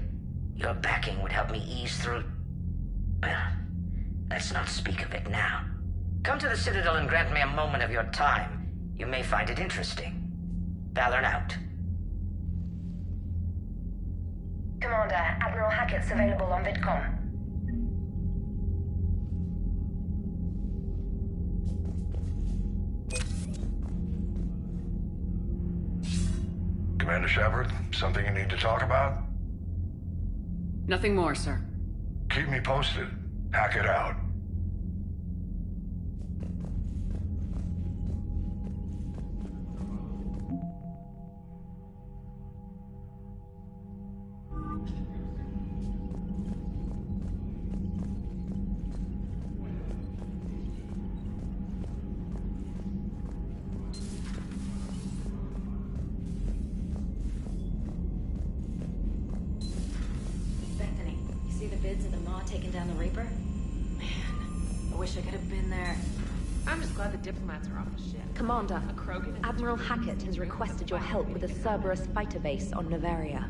Your backing would help me ease through... Well, let's not speak of it now. Come to the Citadel and grant me a moment of your time. You may find it interesting. Valorn out. Commander, Admiral Hackett's available on VidCom. Commander Shepard, something you need to talk about? Nothing more, sir. Keep me posted. Hackett out. Taking down the Reaper? Man, I wish I could have been there. I'm just glad the diplomats are off the ship. Commander, Admiral Hackett has requested your help with a Cerberus fighter base on Novaria.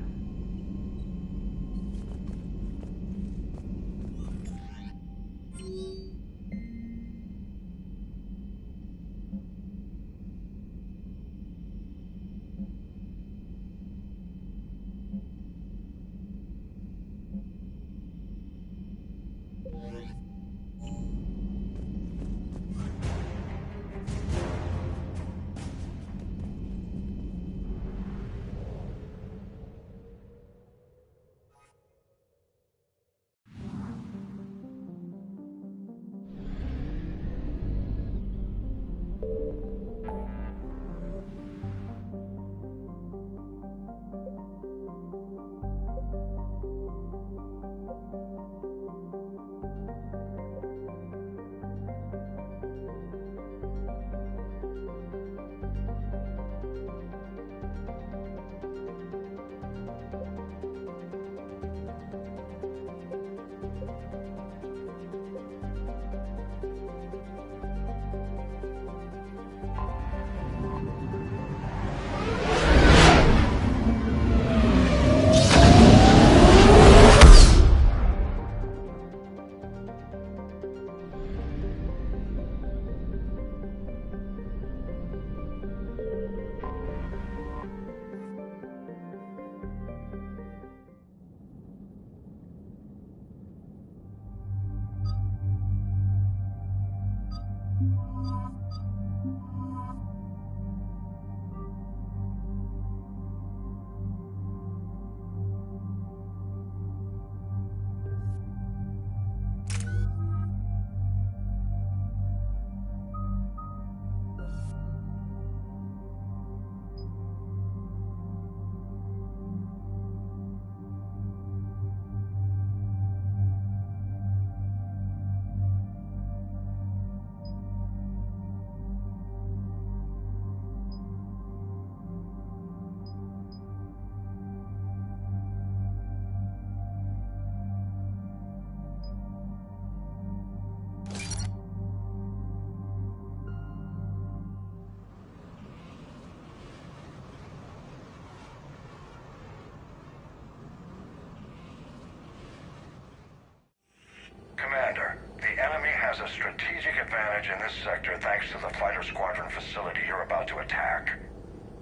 advantage in this sector thanks to the fighter squadron facility you're about to attack.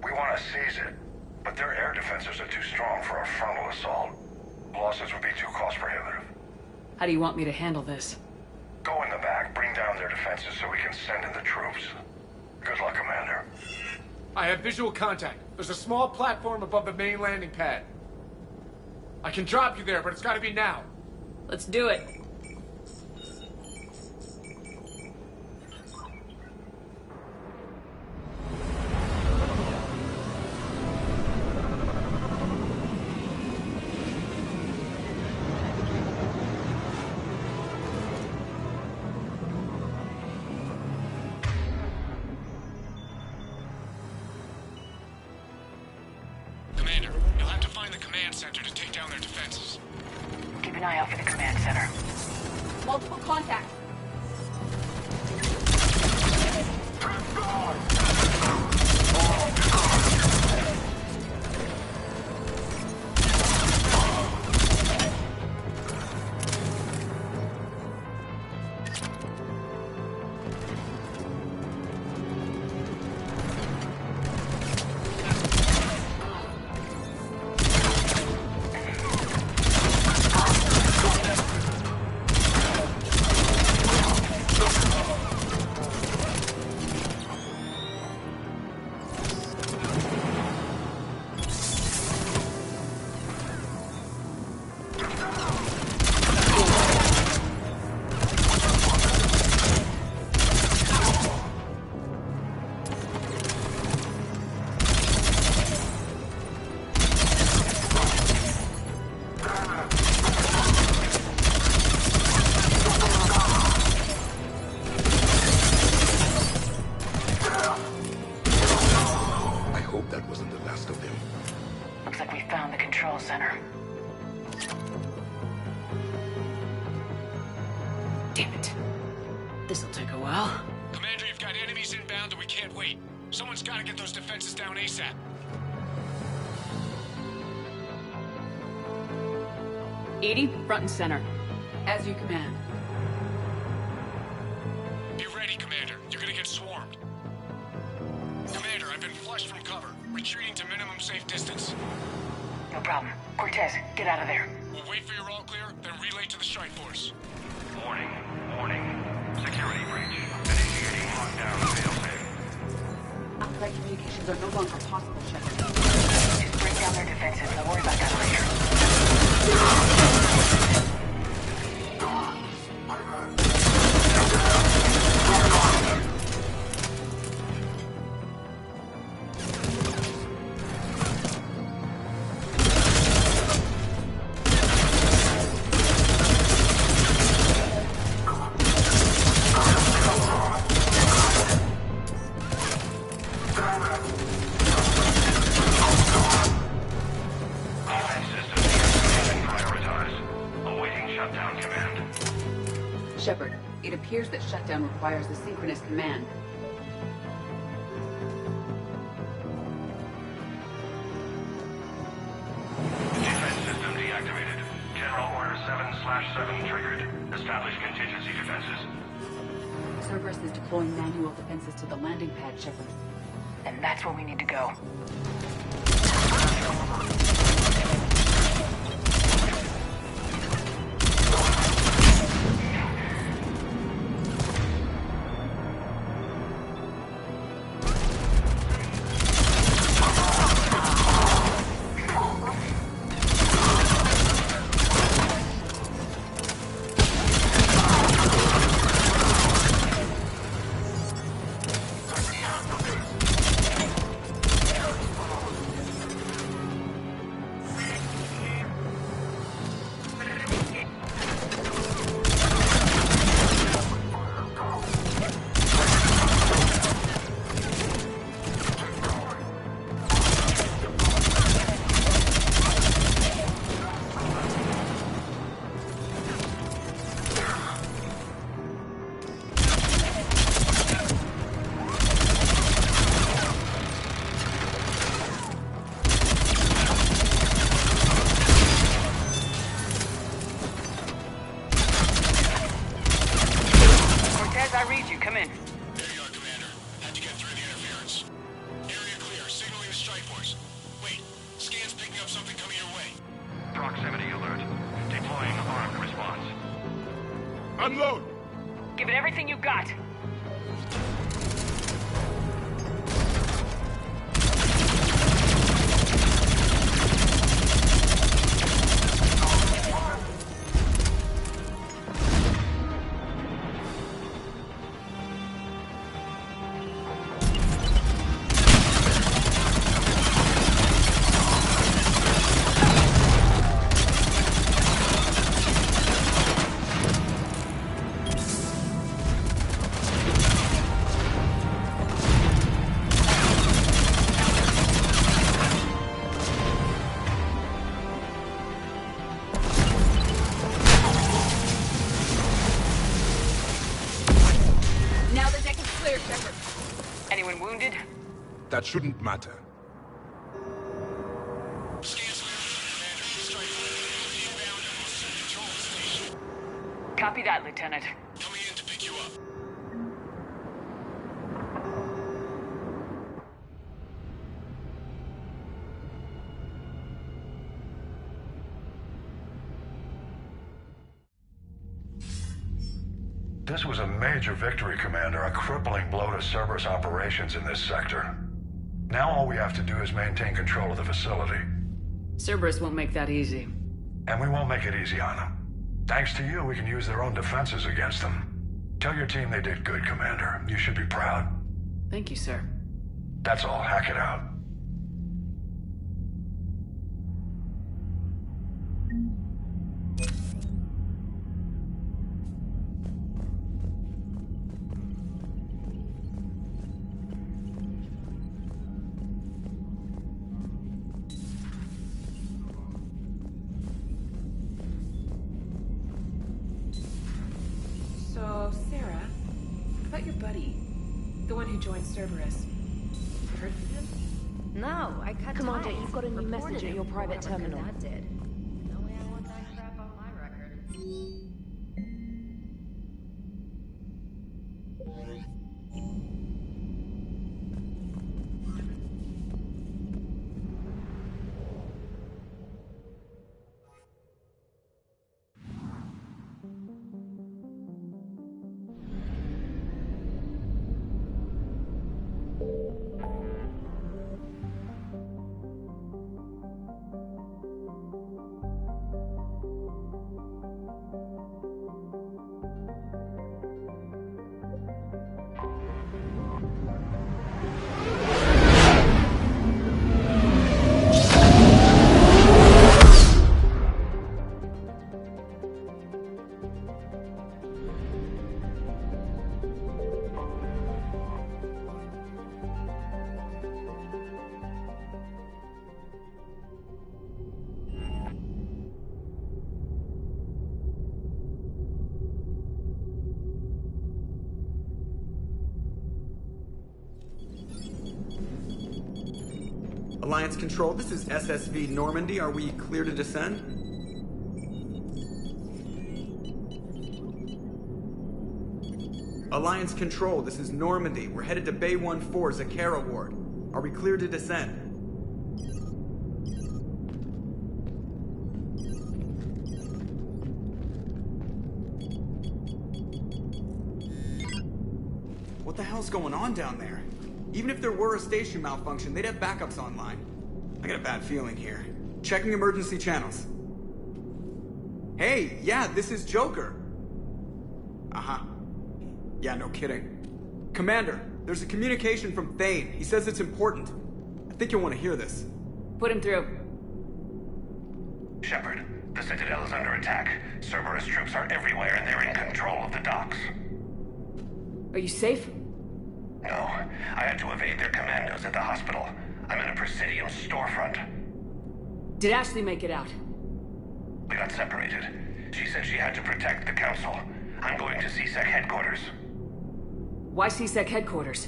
We want to seize it, but their air defenses are too strong for a frontal assault. Losses would be too cost prohibitive. How do you want me to handle this? Go in the back, bring down their defenses so we can send in the troops. Good luck, Commander. I have visual contact. There's a small platform above the main landing pad. I can drop you there, but it's gotta be now. Let's do it. Commander, you'll have to find the command center to take down their defenses. Keep an eye out for the command center. Multiple contacts. center. Damn it. This'll take a while. Commander, you've got enemies inbound and we can't wait. Someone's got to get those defenses down ASAP. Edie, front and center. As you command. Be ready, Commander. You're gonna get swarmed. Commander, I've been flushed from cover. Retreating to minimum safe distance. No problem. Cortez, get out of there. We'll wait for your all clear, then relay to the strike force. Warning. Security breach. Initiating lockdown failsafe. Outside communications are no longer possible, Shepard. Just break down their defenses. I'll worry about that later. Shepard, it appears that shutdown requires a synchronous command. Defense system deactivated. General Order 7/7 triggered. Establish contingency defenses. Cerberus is deploying manual defenses to the landing pad, Shepard. And that's where we need to go. Picking up something coming your way. Proximity alert. Deploying armed response. Unload! Give it everything you got. Now the deck is clear, Shepard. Anyone wounded? That shouldn't matter. Copy that, Lieutenant. Coming in to pick you up. This was a major victory, Commander. A crippling blow to Cerberus operations in this sector. Now all we have to do is maintain control of the facility. Cerberus won't make that easy. And we won't make it easy on them. Thanks to you, we can use their own defenses against them. Tell your team they did good, Commander. You should be proud. Thank you, sir. That's all. Hack it out. So, Sarah, about your buddy, the one who joined Cerberus. Heard from him? No, I cut Commander, ties. you've got a new Reported message at him your for private whatever good terminal. That did. No way I want that crap on my record. Alliance Control, this is SSV Normandy. Are we clear to descend? Alliance Control, this is Normandy. We're headed to Bay 1-4, Zakara Ward. Are we clear to descend? What the hell's going on down there? Even if there were a station malfunction, they'd have backups online. I got a bad feeling here. Checking emergency channels. Hey, yeah, this is Joker. Uh-huh. Yeah, no kidding. Commander, there's a communication from Thane. He says it's important. I think you'll want to hear this. Put him through. Shepard, the Citadel is under attack. Cerberus troops are everywhere and they're in control of the docks. Are you safe? No, I had to evade their commandos at the hospital. I'm in a Presidium storefront. Did Ashley make it out? We got separated. She said she had to protect the Council. I'm going to CSEC headquarters. Why CSEC headquarters?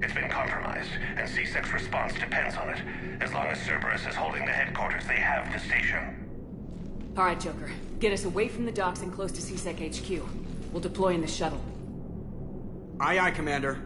It's been compromised, and CSEC's response depends on it. As long as Cerberus is holding the headquarters, they have the station. All right, Joker. Get us away from the docks and close to CSEC HQ. We'll deploy in the shuttle. Aye, aye, Commander.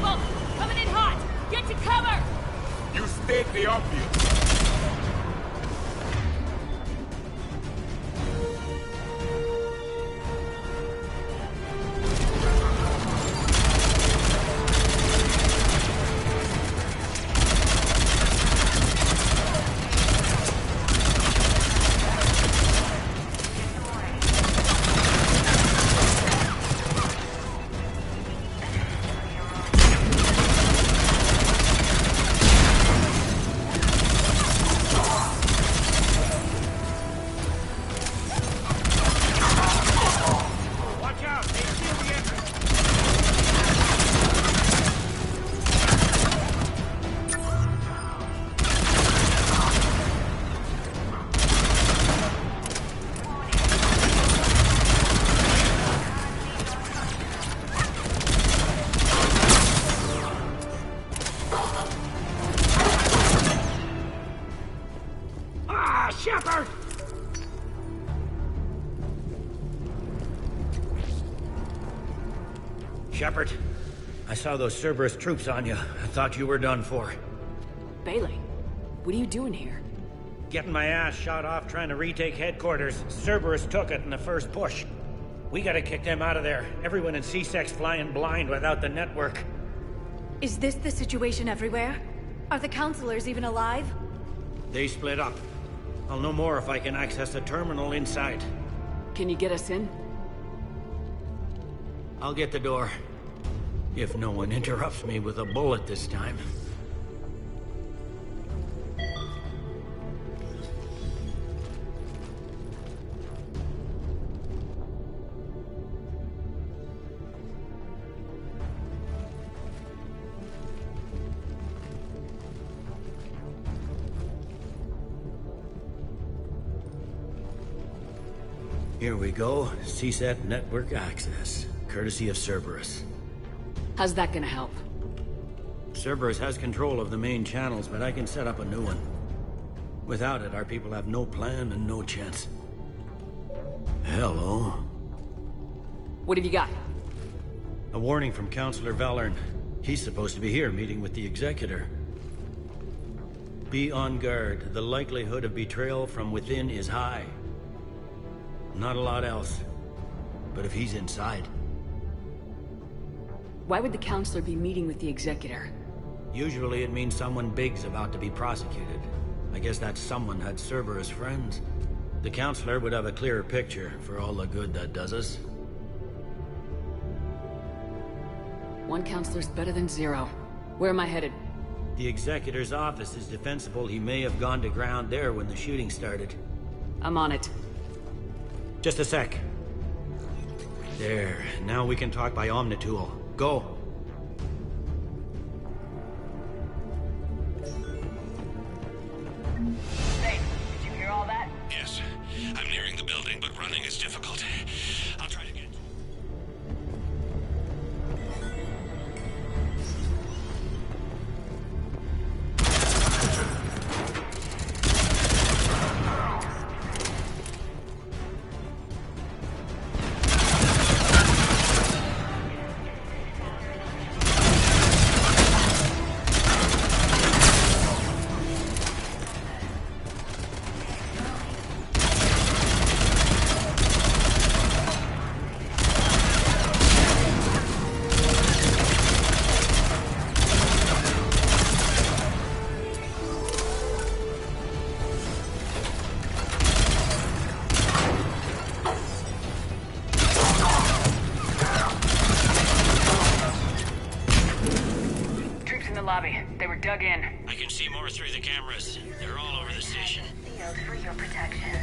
people! Coming in hot! Get to cover! You state the obvious. Shepard! Shepard, I saw those Cerberus troops on you. I thought you were done for. Bailey, what are you doing here? Getting my ass shot off trying to retake headquarters. Cerberus took it in the first push. We gotta kick them out of there. Everyone in C-Sec's flying blind without the network. Is this the situation everywhere? Are the counselors even alive? They split up. I'll know more if I can access the terminal inside. Can you get us in? I'll get the door. If no one interrupts me with a bullet this time. Here we go. CSAT network access, courtesy of Cerberus. How's that gonna help? Cerberus has control of the main channels, but I can set up a new one. Without it, our people have no plan and no chance. Hello. What have you got? A warning from Counselor Valern. He's supposed to be here meeting with the Executor. Be on guard. The likelihood of betrayal from within is high. Not a lot else. But if he's inside... Why would the Counselor be meeting with the Executor? Usually it means someone big's about to be prosecuted. I guess that someone had Cerberus friends. The Counselor would have a clearer picture for all the good that does us. One Counselor's better than zero. Where am I headed? The Executor's office is defensible. He may have gone to ground there when the shooting started. I'm on it. Just a sec. There. Now we can talk by Omnitool. Go. Hey, did you hear all that? Yes. I'm nearing the building, but running is difficult. I'll try to get... They were dug in. I can see more through the cameras. They're all over the station. Field for your protection.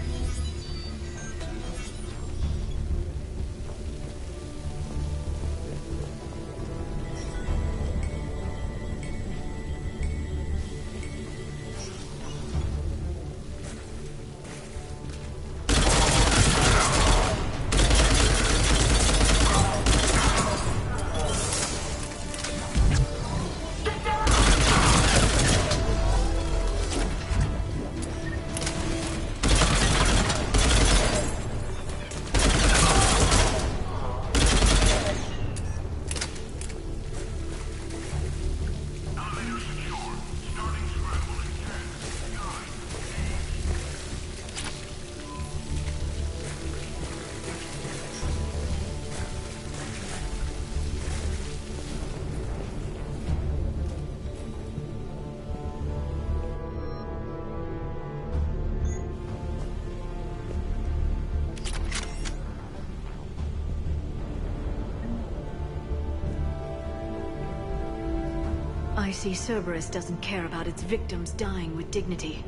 I see Cerberus doesn't care about its victims dying with dignity.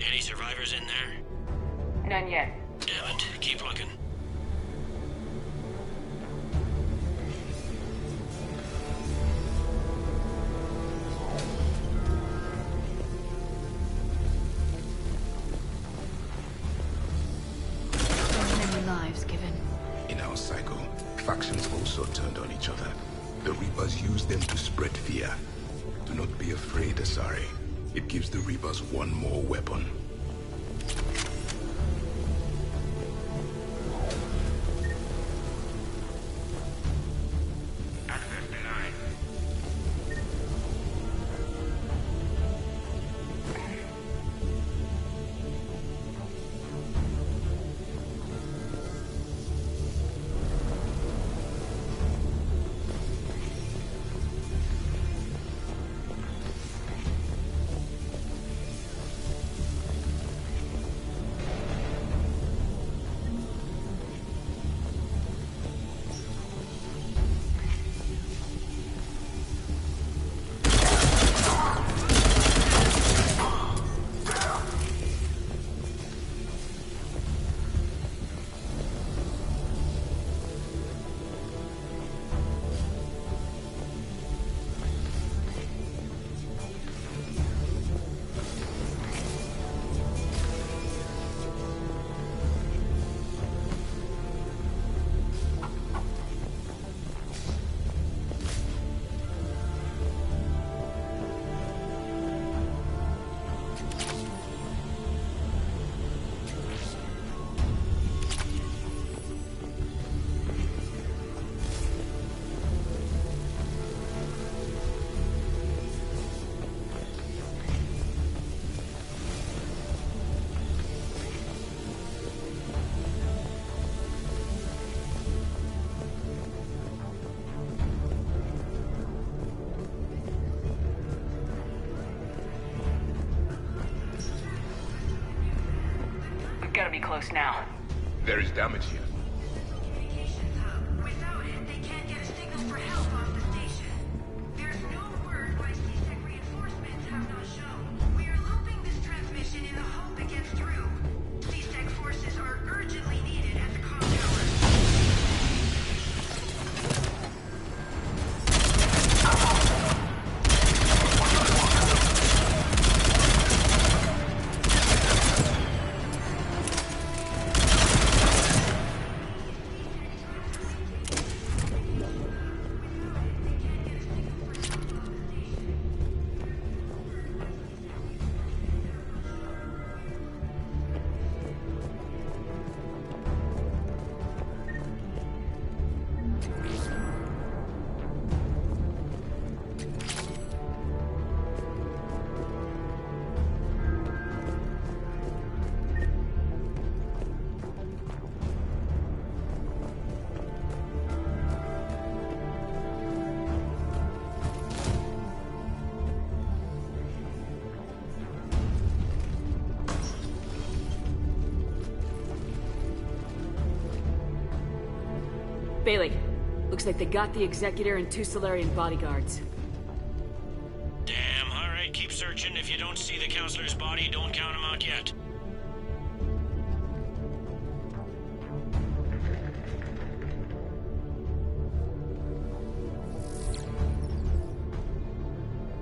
Any survivors in there? None yet. Damn it. Keep looking. So many lives given. In our cycle, factions also turned on each other. The Reapers used them to spread fear. Do not be afraid, Asari. It gives the Reapers one more weapon. Access denied. Gotta be close now. There is damage here. Without it, they can't get a signal for help off the station. There's no word why C-Sec reinforcements have not shown. We are looping this transmission in the hope it gets through. C-Sec forces are urgently needed at the comm tower. Bailey, looks like they got the Executor and 2 Solarian bodyguards. Damn, alright, keep searching. If you don't see the counselor's body, don't count him out yet.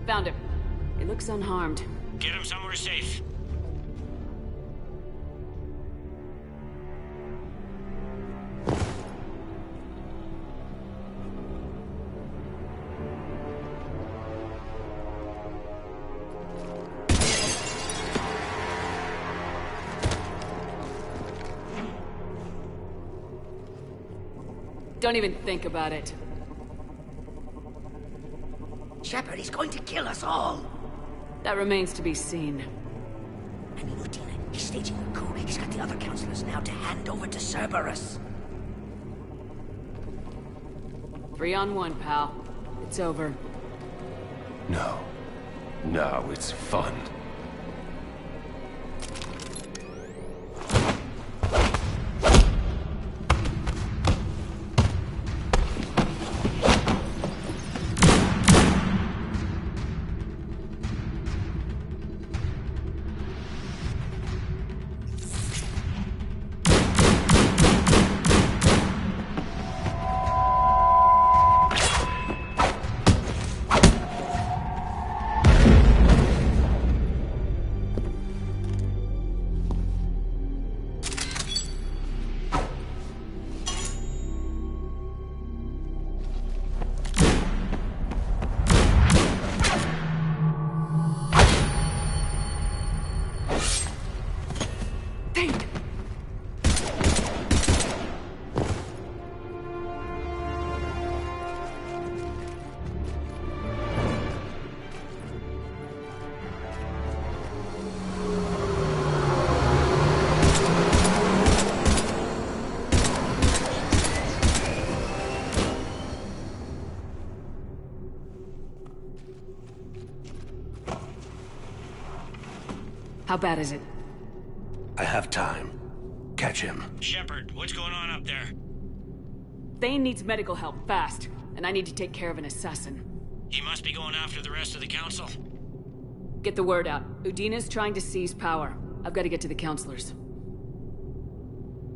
Found him. He looks unharmed. Get him somewhere safe. Don't even think about it. Shepard, he's going to kill us all. That remains to be seen. And Lieutenant, he's staging a coup. He's got the other counselors now to hand over to Cerberus. 3-on-1, pal. It's over. No. No, it's fun. How bad is it? I have time. Catch him. Shepard, what's going on up there? Thane needs medical help, fast. And I need to take care of an assassin. He must be going after the rest of the council. Get the word out. Udina's trying to seize power. I've got to get to the counselors.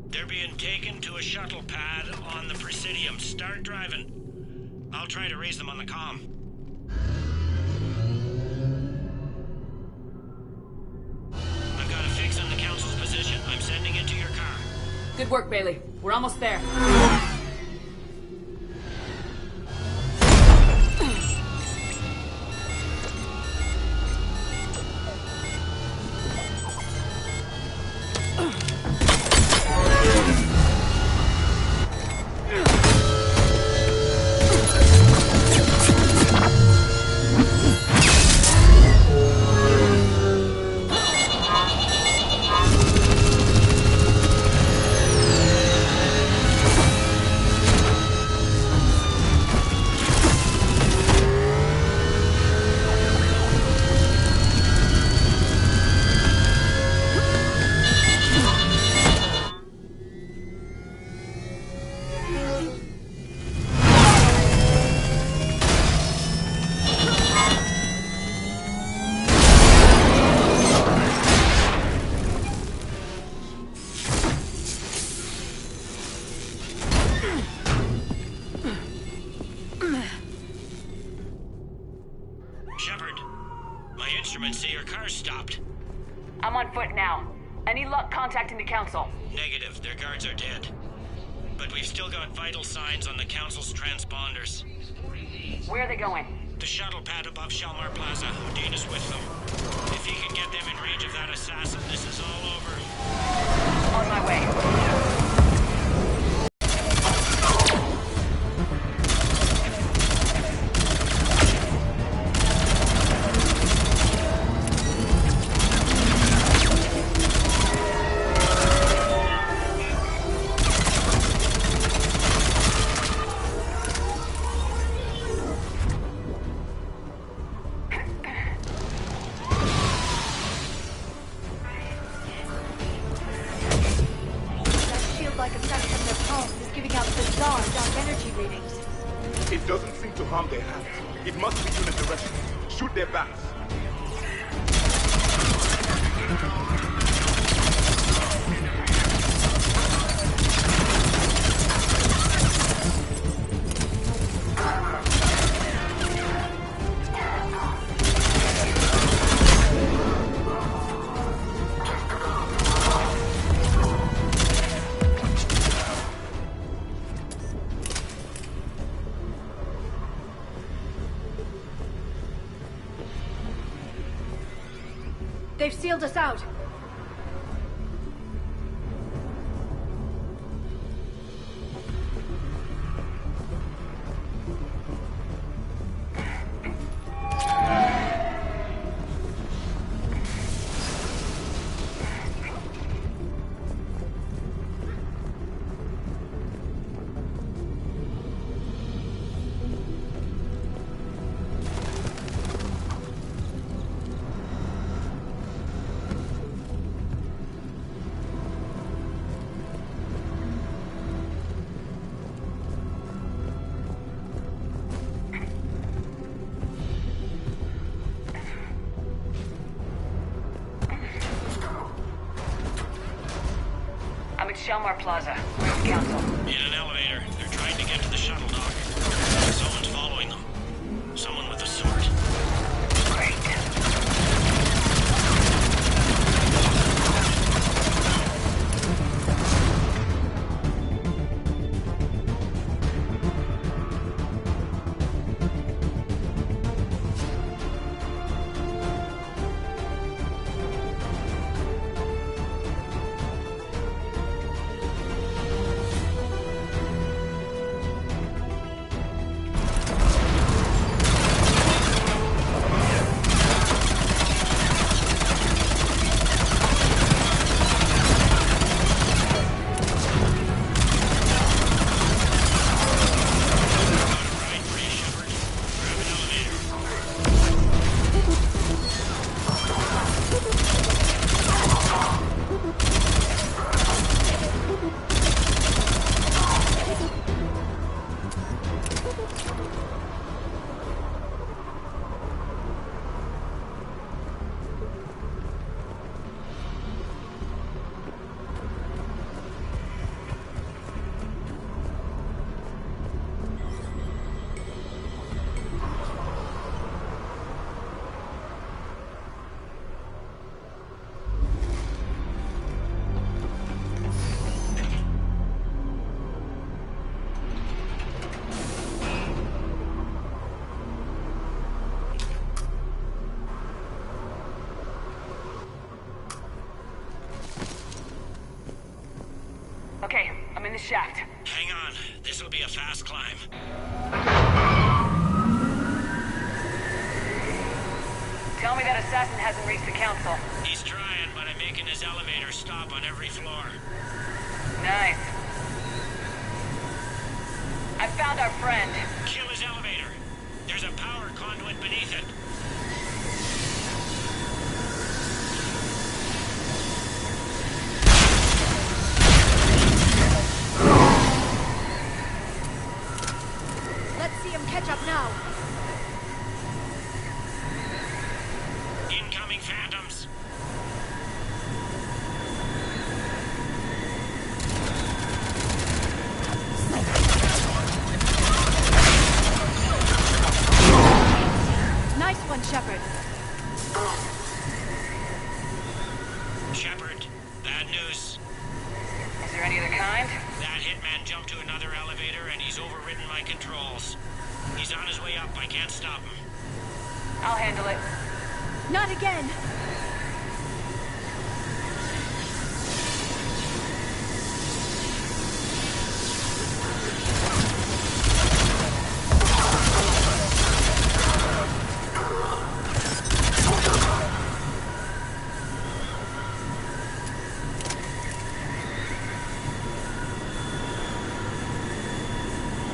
They're being taken to a shuttle pad on the Presidium. Start driving. I'll try to raise them on the comm. I've got a fix on the council's position. I'm sending it to your car. Good work, Bailey. We're almost there. Shepard, my instruments say your car's stopped. I'm on foot now. Any luck contacting the council? Negative. Their guards are dead. But we've still got vital signs on the council's transponders. Where are they going? The shuttle pad above Shelmar Plaza. Udina's with them. If he can get them in range of that assassin, this is all over. On my way. It doesn't seem to harm their hands. It must be unidirectional. Shoot their backs. They've sealed us out. it's Shelmar Plaza. Where's the council? In an elevator. They're trying to get to the shuttle dock. Someone's following them. Someone with a sword. Great. Okay, I'm in the shaft. Hang on. This'll be a fast climb. Tell me that assassin hasn't reached the council. He's trying, but I'm making his elevator stop on every floor. Nice. I found our friend. Kill his elevator. There's a power conduit beneath it. Let's see him catch up now. Incoming phantoms. Nice one, Shepard. Shepard, bad news. Is there any other kind? That hitman jumped to another elevator and he's overridden my controls. He's on his way up. I can't stop him. I'll handle it. Not again.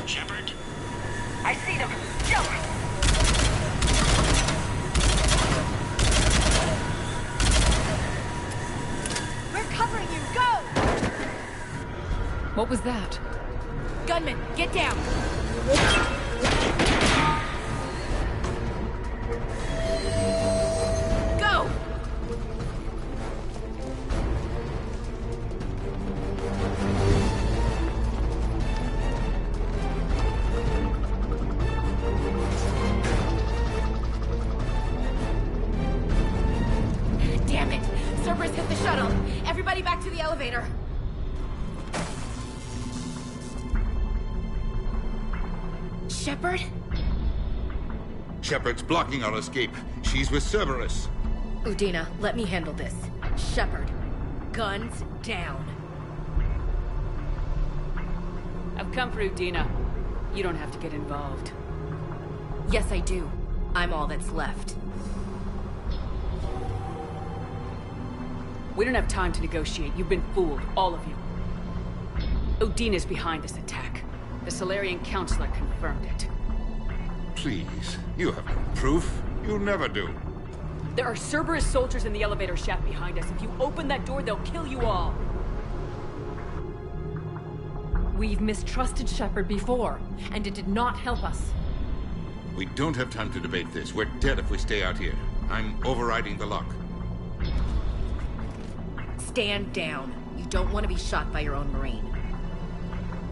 Shepard? I see them. Jump! We're covering you. Go! What was that? Gunman, get down. Go! Damn it! Cerberus hit the shuttle. Everybody back to the elevator. Shepard? Shepard's blocking our escape. She's with Cerberus. Udina, let me handle this. Shepard, guns down. I've come for Udina. You don't have to get involved. Yes, I do. I'm all that's left. We don't have time to negotiate. You've been fooled, all of you. Udina's behind this attack. The Solarian Councilor confirmed it. Please, you have no proof. You never do. There are Cerberus soldiers in the elevator shaft behind us. If you open that door, they'll kill you all. We've mistrusted Shepard before, and it did not help us. We don't have time to debate this. We're dead if we stay out here. I'm overriding the lock. Stand down. You don't want to be shot by your own Marine.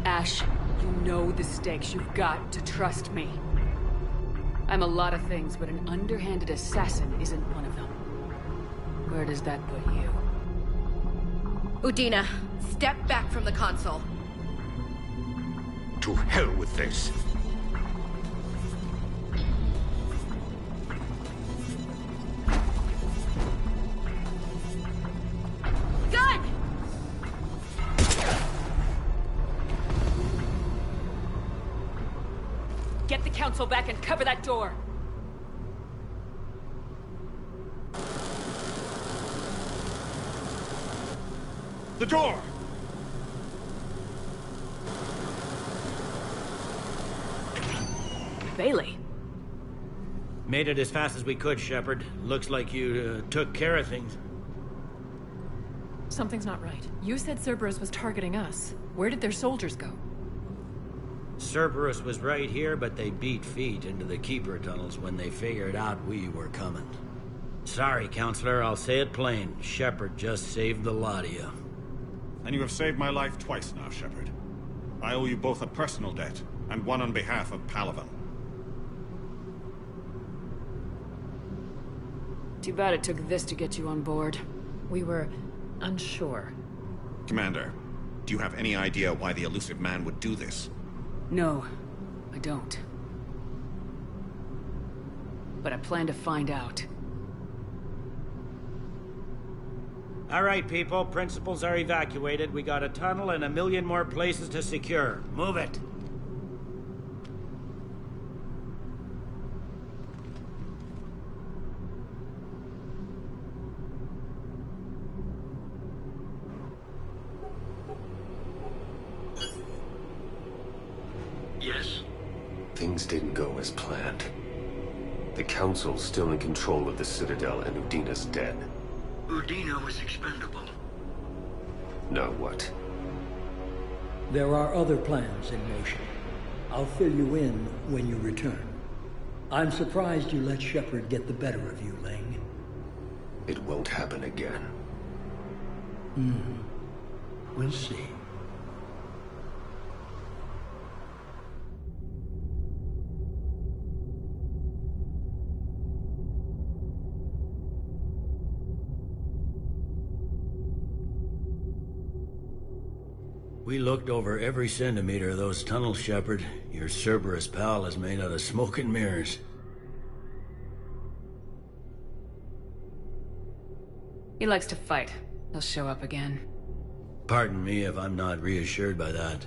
Ash, you know the stakes. You've got to trust me. I'm a lot of things, but an underhanded assassin isn't one of them. Where does that put you? Udina, step back from the console. To hell with this. Gun! Get the council back and cover that door! The door! Bailey. Made it as fast as we could, Shepard. Looks like you took care of things. Something's not right. You said Cerberus was targeting us. Where did their soldiers go? Cerberus was right here, but they beat feet into the Keeper tunnels when they figured out we were coming. Sorry, Counselor, I'll say it plain. Shepard just saved the lot of you. And you have saved my life twice now, Shepard. I owe you both a personal debt, and one on behalf of Palaven. Too bad it took this to get you on board. We were unsure. Commander, do you have any idea why the elusive man would do this? No, I don't. But I plan to find out. All right, people. Principals are evacuated. We got a tunnel and 1 million more places to secure. Move it. Yes? Things didn't go as planned. The Council's still in control of the Citadel and Udina's dead. Udina was expendable. Now what? There are other plans in motion. I'll fill you in when you return. I'm surprised you let Shepard get the better of you, Ling. It won't happen again. We'll see. We looked over every centimeter of those tunnels, Shepard. Your Cerberus pal is made out of smoke and mirrors. He likes to fight. He'll show up again. Pardon me if I'm not reassured by that.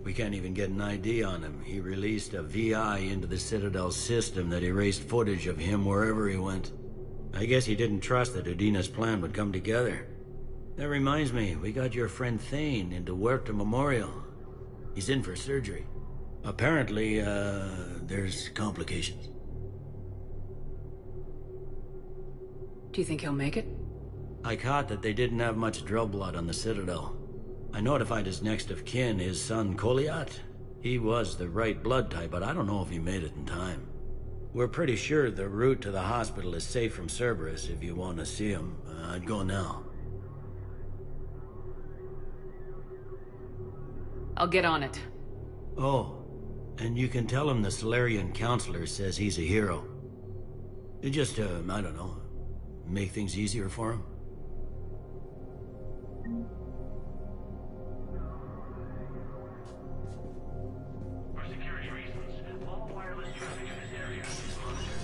We can't even get an ID on him. He released a VI into the Citadel system that erased footage of him wherever he went. I guess he didn't trust that Udina's plan would come together. That reminds me, we got your friend Thane into Huerta Memorial. He's in for surgery. Apparently, there's complications. Do you think he'll make it? I caught that they didn't have much drill blood on the Citadel. I notified his next of kin, his son Koliat. He was the right blood type, but I don't know if he made it in time. We're pretty sure the route to the hospital is safe from Cerberus. If you want to see him, I'd go now. I'll get on it. Oh, and you can tell him the Solarian Counselor says he's a hero. Just, I don't know, make things easier for him. For security reasons, all wireless traffic in this area is monitored.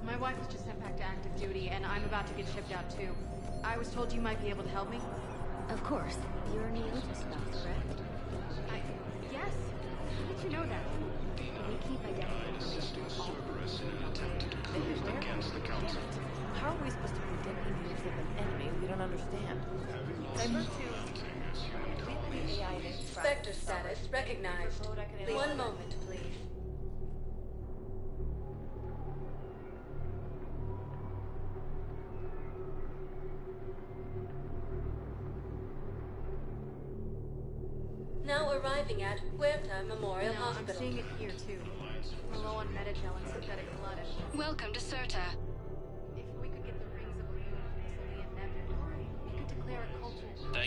My wife was just sent back to active duty, and I'm about to get shipped out too. I was told you might be able to help me. Of course. You're an elite spouse, correct? Yes. How did you know that? We keep identifying Assisting Cerberus in an attempt to prove against the Council. How are we supposed to predict the moves of an enemy we don't understand? Divert to... Spectre status recognized. 1 moment, please. Now arriving at Huerta Memorial Hospital. I'm seeing it here too. We're low on Medi-gel and synthetic blood. Welcome to Certa.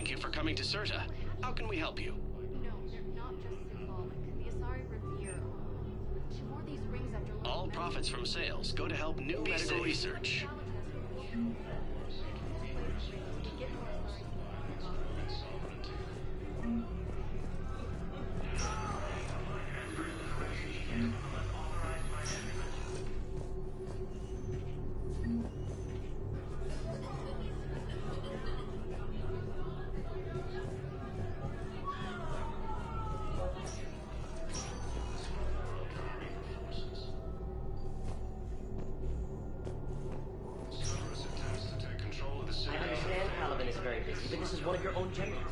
Thank you for coming to Serta. How can we help you? No, they're not just symbolic. The Asari revere. She wore these rings after learning All profits from sales go to help new medical research. I understand Paladin is very busy, but this is one of your own generals.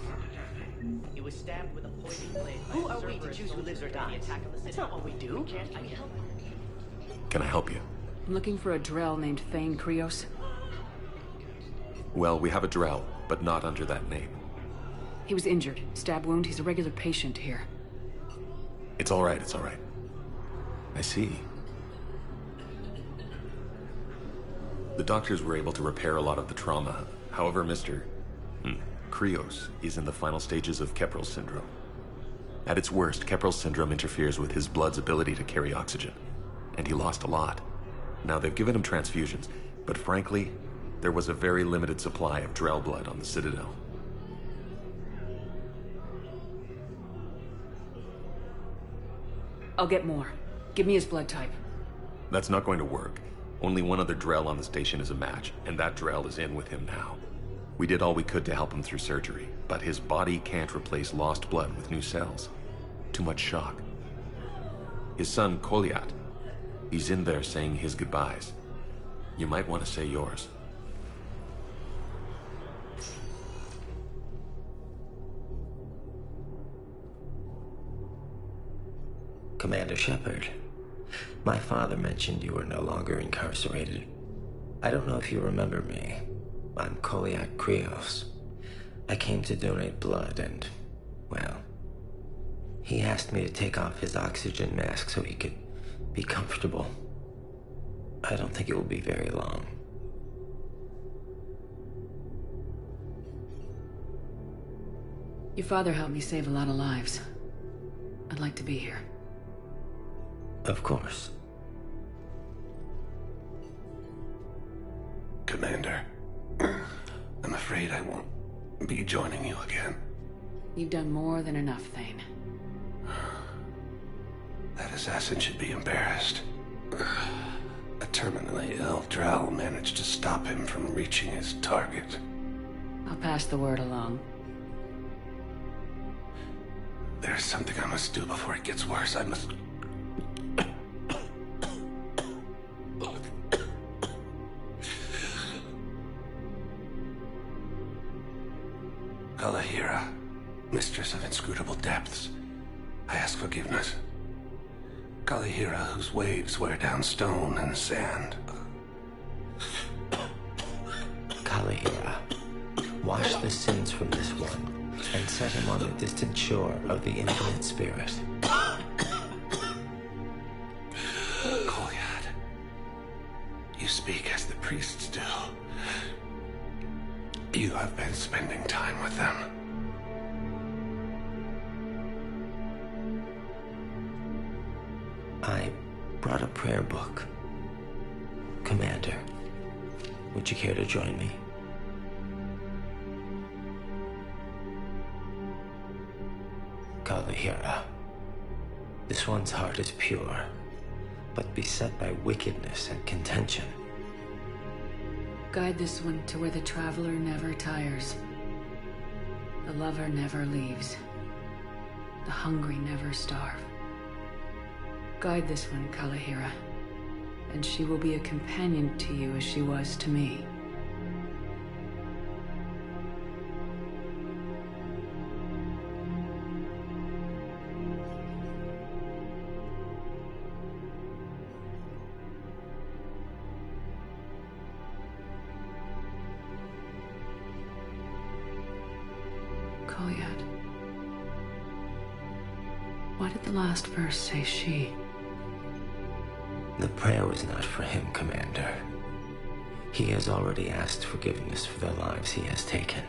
He was stabbed with a poisoned blade. Who are we to choose who lives or dies? That's not what we do. Can we help? Can I help you? I'm looking for a Drell named Thane Krios. Well, we have a Drell, but not under that name. He was injured. Stab wound. He's a regular patient here. It's all right, it's all right. I see. The doctors were able to repair a lot of the trauma. However, Mr. Krios is in the final stages of Keprel's syndrome. At its worst, Keprel's syndrome interferes with his blood's ability to carry oxygen, and he lost a lot. Now, they've given him transfusions, but frankly, there was a very limited supply of Drell blood on the Citadel. I'll get more. Give me his blood type. That's not going to work. Only one other Drell on the station is a match, and that Drell is in with him now. We did all we could to help him through surgery, but his body can't replace lost blood with new cells. Too much shock. His son, Kolyat, he's in there saying his goodbyes. You might want to say yours. Commander Shepard, my father mentioned you were no longer incarcerated. I don't know if you remember me. I'm Kolyat Krios. I came to donate blood and, well, he asked me to take off his oxygen mask so he could be comfortable. I don't think it will be very long. Your father helped me save a lot of lives. I'd like to be here. Of course. Commander, I'm afraid I won't be joining you again. You've done more than enough, Thane. That assassin should be embarrassed. A terminally ill Drell managed to stop him from reaching his target. I'll pass the word along. There's something I must do before it gets worse. I must... Kalahira, mistress of inscrutable depths, I ask forgiveness. Kalahira, whose waves wear down stone and sand. Kalahira, wash the sins from this one and set him on the distant shore of the infinite spirit. Kolyat, you speak as the priests do. You have been spending time with them. I brought a prayer book. Commander, would you care to join me? Kalahira, this one's heart is pure, but beset by wickedness and contention. Guide this one to where the traveler never tires. The lover never leaves. The hungry never starve. Guide this one, Kalahira, and she will be a companion to you as she was to me. Kolyat. Why did the last verse say she? The prayer was not for him, Commander. He has already asked forgiveness for the lives he has taken.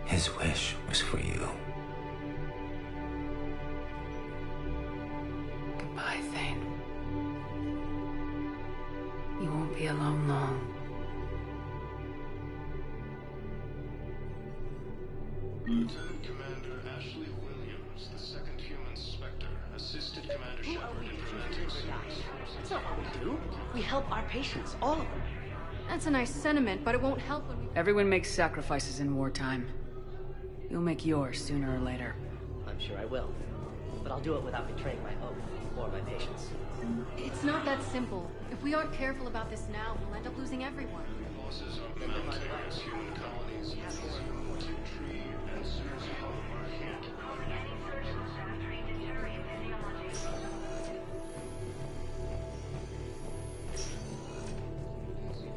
His wish was for you. Goodbye, Thane. You won't be alone long. Lieutenant Commander Ashley Williams, the second human Spectre, assisted Commander Shepard in preventing serious. That's not what we do. We help our patients, all of them. That's a nice sentiment, but it won't help when we... Everyone makes sacrifices in wartime. You'll make yours sooner or later. I'm sure I will. But I'll do it without betraying my oath or my patients. It's not that simple. If we aren't careful about this now, we'll end up losing everyone. Losses of mountains, human colonies, tree, and sewers home are hit.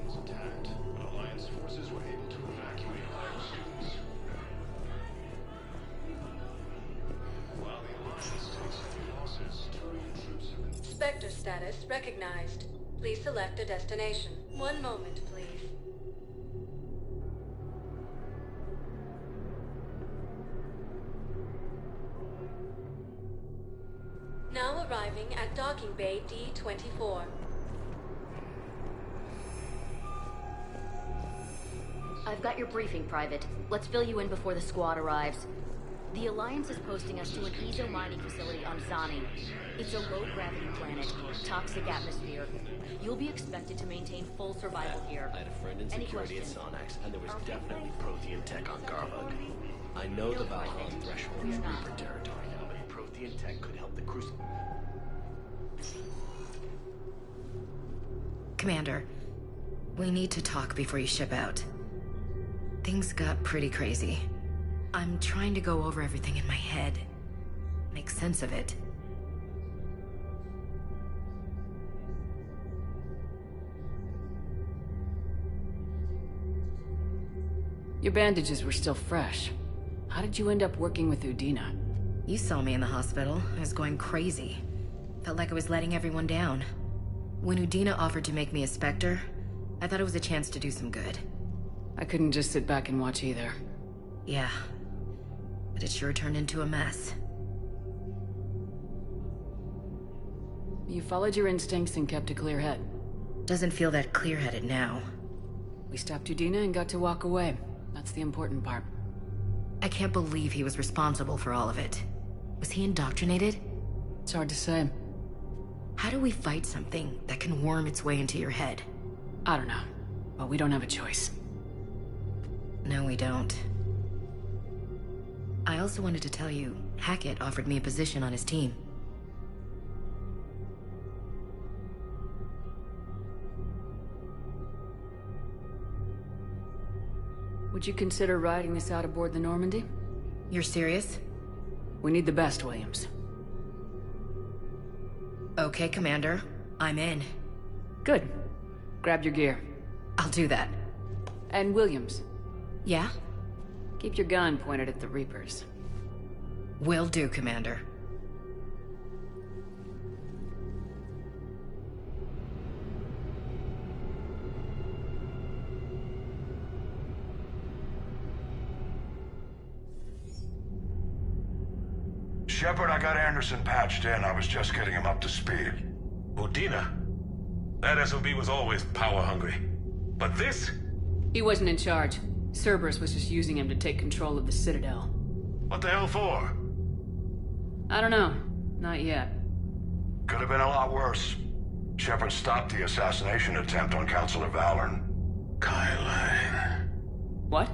Was attacked, but Alliance forces were able to evacuate all students. While the Alliance takes heavy losses, Turian troops have been... Spectre status recognized. Please select a destination. One moment, please. Now arriving at docking bay D-24. I've got your briefing, Private. Let's fill you in before the squad arrives. The Alliance is posting us to an ezo mining facility on Zani. It's a low-gravity planet, toxic atmosphere. You'll be expected to maintain full survival here. I had a friend in security at Sonax, and there was definitely Prothean tech on Garbug. I know the Valhalla threshold is Reaper territory now, but Prothean tech could help the Crucible. Commander, we need to talk before you ship out. Things got pretty crazy. I'm trying to go over everything in my head. Make sense of it. Your bandages were still fresh. How did you end up working with Udina? You saw me in the hospital. I was going crazy. Felt like I was letting everyone down. When Udina offered to make me a Spectre, I thought it was a chance to do some good. I couldn't just sit back and watch either. Yeah. But it sure turned into a mess. You followed your instincts and kept a clear head. Doesn't feel that clear-headed now. We stopped Udina and got to walk away. That's the important part. I can't believe he was responsible for all of it. Was he indoctrinated? It's hard to say. How do we fight something that can worm its way into your head? I don't know, but we don't have a choice. No, we don't. I also wanted to tell you, Hackett offered me a position on his team. Would you consider riding this out aboard the Normandy? You're serious? We need the best, Williams. Okay, Commander. I'm in. Good. Grab your gear. I'll do that. And Williams. Yeah? Keep your gun pointed at the Reapers. Will do, Commander. Shepard, I got Anderson patched in. I was just getting him up to speed. Udina? That SOB was always power-hungry. But this? He wasn't in charge. Cerberus was just using him to take control of the Citadel. What the hell for? I don't know. Not yet. Could have been a lot worse. Shepard stopped the assassination attempt on Councilor Valorn. Kyle. What?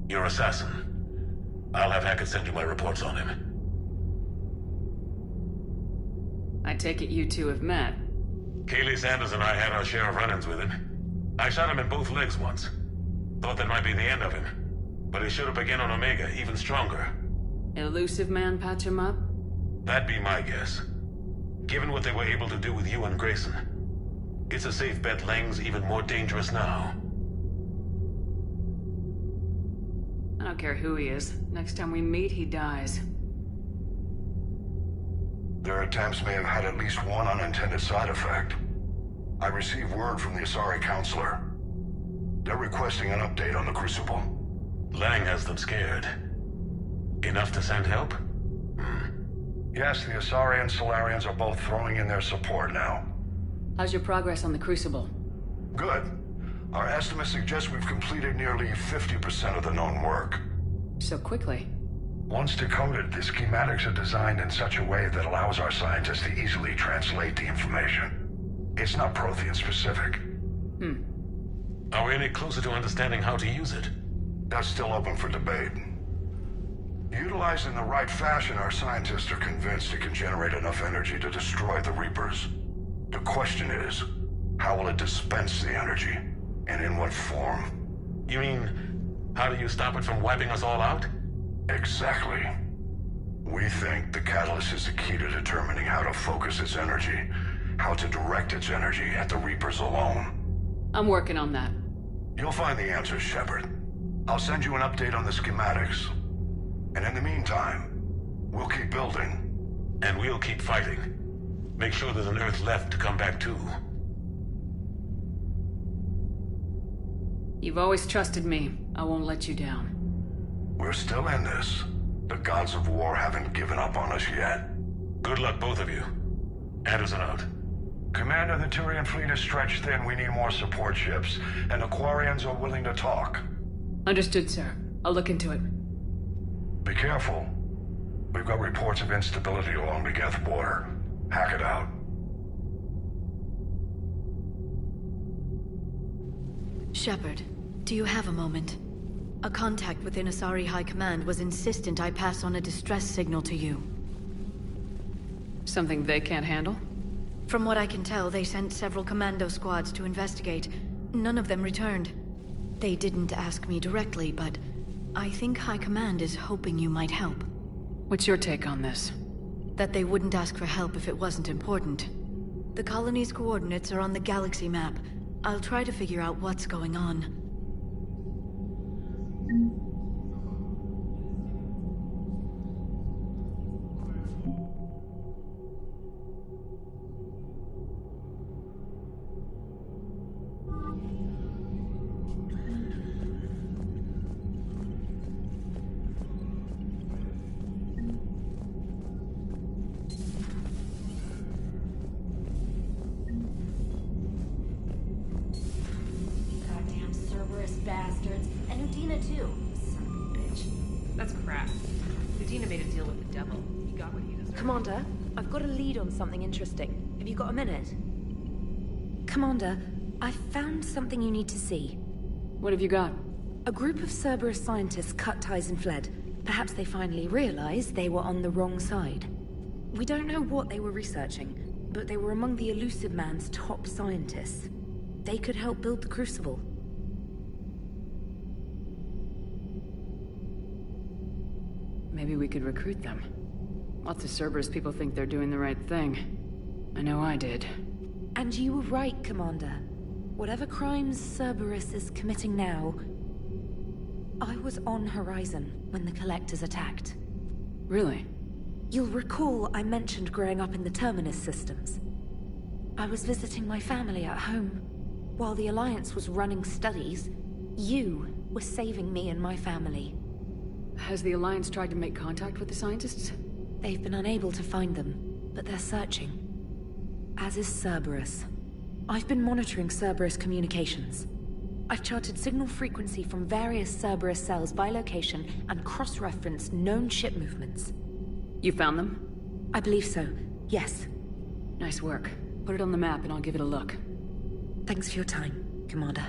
Your assassin. I'll have Hackett send you my reports on him. I take it you two have met. Kaylee Sanders and I had our share of run-ins with him. I shot him in both legs once. Thought that might be the end of him. But he showed up again on Omega, even stronger. Elusive man patch him up? That'd be my guess. Given what they were able to do with you and Grayson. It's a safe bet Lang's even more dangerous now. I don't care who he is. Next time we meet, he dies. Their attempts may have had at least one unintended side effect. I received word from the Asari Counselor. They're requesting an update on the Crucible. Lang has them scared. Enough to send help? Yes, the Asari and Solarians are both throwing in their support now. How's your progress on the Crucible? Good. Our estimates suggest we've completed nearly 50% of the known work. So quickly? Once decoded, the schematics are designed in such a way that allows our scientists to easily translate the information. It's not Prothean specific. Are we any closer to understanding how to use it? That's still open for debate. Utilized in the right fashion, our scientists are convinced it can generate enough energy to destroy the Reapers. The question is, how will it dispense the energy? And in what form? You mean, how do you stop it from wiping us all out? Exactly. We think the catalyst is the key to determining how to focus its energy, how to direct its energy at the Reapers alone. I'm working on that. You'll find the answers, Shepard. I'll send you an update on the schematics. And in the meantime, we'll keep building. And we'll keep fighting. Make sure there's an Earth left to come back to. You've always trusted me. I won't let you down. We're still in this. The gods of war haven't given up on us yet. Good luck, both of you. Anderson out. Commander, the Turian fleet is stretched thin. We need more support ships. And the Quarians are willing to talk. Understood, sir. I'll look into it. Be careful. We've got reports of instability along the Geth border. Hack it out. Shepard, do you have a moment? A contact within Asari High Command was insistent I pass on a distress signal to you. Something they can't handle? From what I can tell, they sent several commando squads to investigate. None of them returned. They didn't ask me directly, but I think High Command is hoping you might help. What's your take on this? That they wouldn't ask for help if it wasn't important. The colony's coordinates are on the galaxy map. I'll try to figure out what's going on. Bastards. And Udina too. Son of a bitch. That's crap. Udina made a deal with the devil. He got what he deserved. Commander, I've got a lead on something interesting. Have you got a minute? Commander, I found something you need to see. What have you got? A group of Cerberus scientists cut ties and fled. Perhaps they finally realized they were on the wrong side. We don't know what they were researching, but they were among the Elusive Man's top scientists. They could help build the Crucible. Maybe we could recruit them. Lots of Cerberus people think they're doing the right thing. I know I did. And you were right, Commander. Whatever crimes Cerberus is committing now, I was on Horizon when the Collectors attacked. Really? You'll recall I mentioned growing up in the Terminus systems. I was visiting my family at home. While the Alliance was running studies, you were saving me and my family. Has the Alliance tried to make contact with the scientists? They've been unable to find them, but they're searching. As is Cerberus. I've been monitoring Cerberus communications. I've charted signal frequency from various Cerberus cells by location and cross-referenced known ship movements. You found them? I believe so, yes. Nice work. Put it on the map and I'll give it a look. Thanks for your time, Commander.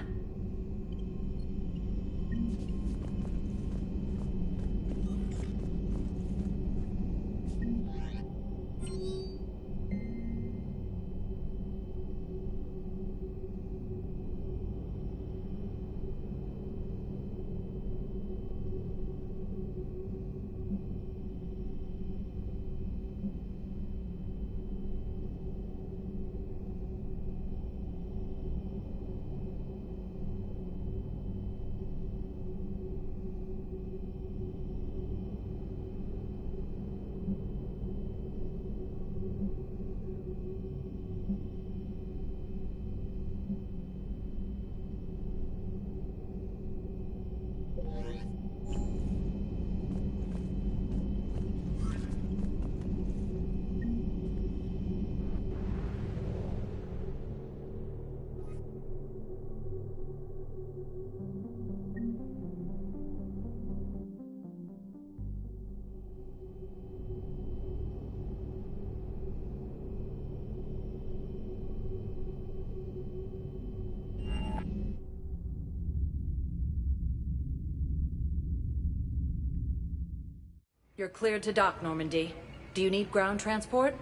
You're cleared to dock, Normandy. Do you need ground transport?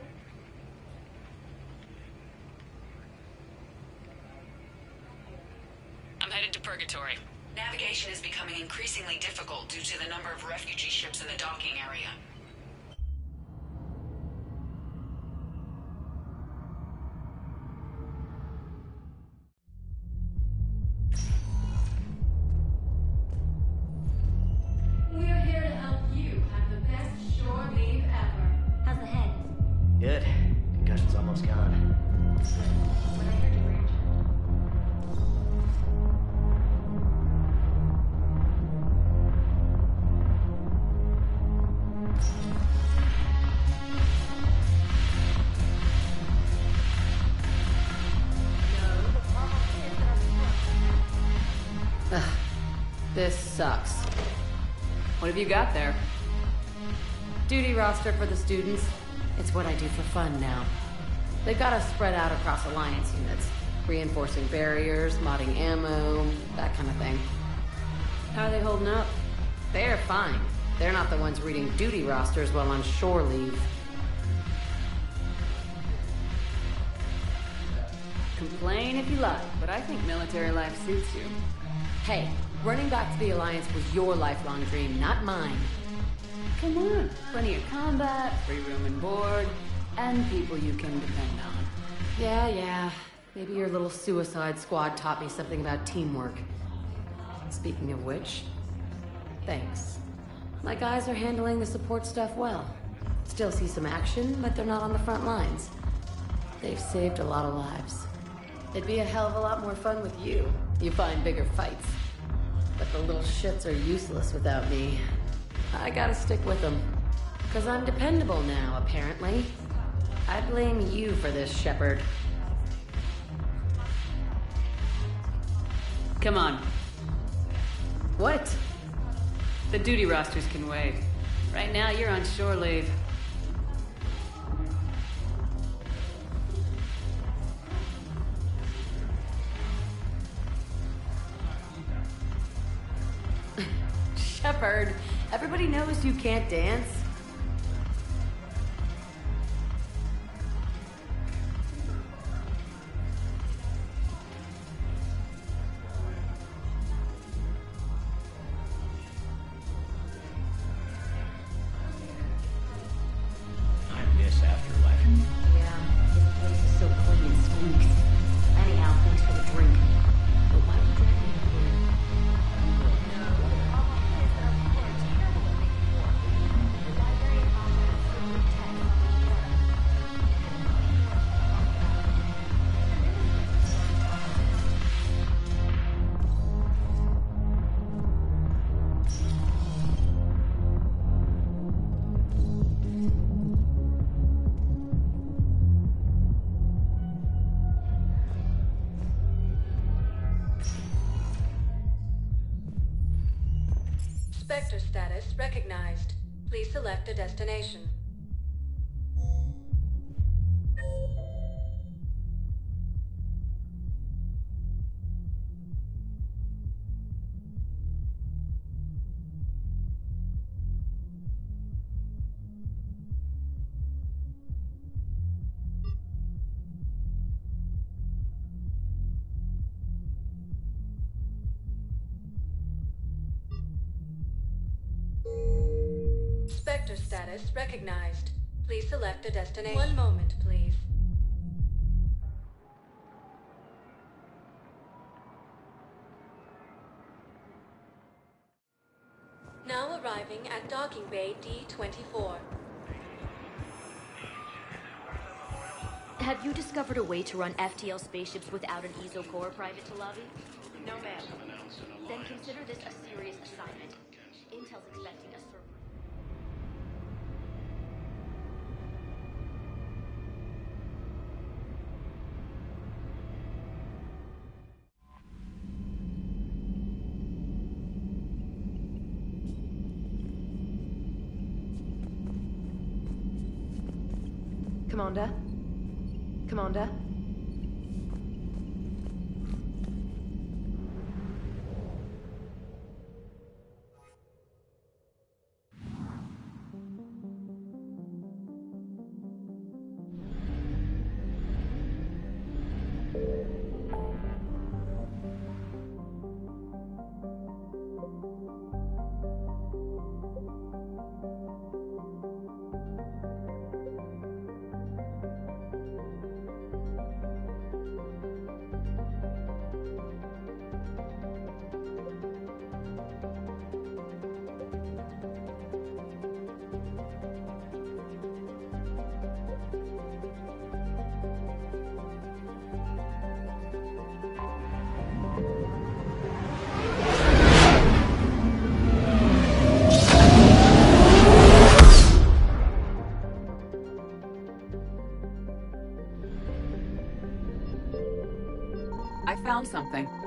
I'm headed to Purgatory. Navigation is becoming increasingly difficult due to the number of refugee ships in the docking area. We're here to help you have the best shore leave ever. How's the head? Good. Concussion's almost gone. When I heard you were injured. Ugh, this sucks. What have you got there? Duty roster for the students. It's what I do for fun now. They've got us spread out across Alliance units. Reinforcing barriers, modding ammo, that kind of thing. How are they holding up? They're fine. They're not the ones reading duty rosters while on shore leave. Complain if you like, but I think military life suits you. Hey, running back to the Alliance was your lifelong dream, not mine. Come on, plenty of combat, free room and board, and people you can depend on. Yeah, maybe your little suicide squad taught me something about teamwork. Speaking of which, thanks. My guys are handling the support stuff well. Still see some action, but they're not on the front lines. They've saved a lot of lives. It'd be a hell of a lot more fun with you. You find bigger fights. But the little shits are useless without me. I gotta stick with them. 'Cause I'm dependable now, apparently. I blame you for this, Shepard. Come on. What? The duty rosters can wait. Right now, you're on shore leave. Shepard, everybody knows you can't dance. I miss Afterlife. Yeah, this place is so clean and squeaks. Anyhow, thanks for the drink. But why would you drink here? Spectre status recognized. Please select a destination. Spectre status recognized. Please select a destination. One moment, please. Now arriving at docking bay D-24. Have you discovered a way to run FTL spaceships without an ESO core, Private Talavi? No, ma'am. Then consider this a serious assignment. Intel's expecting a server. Commander? Commander? something.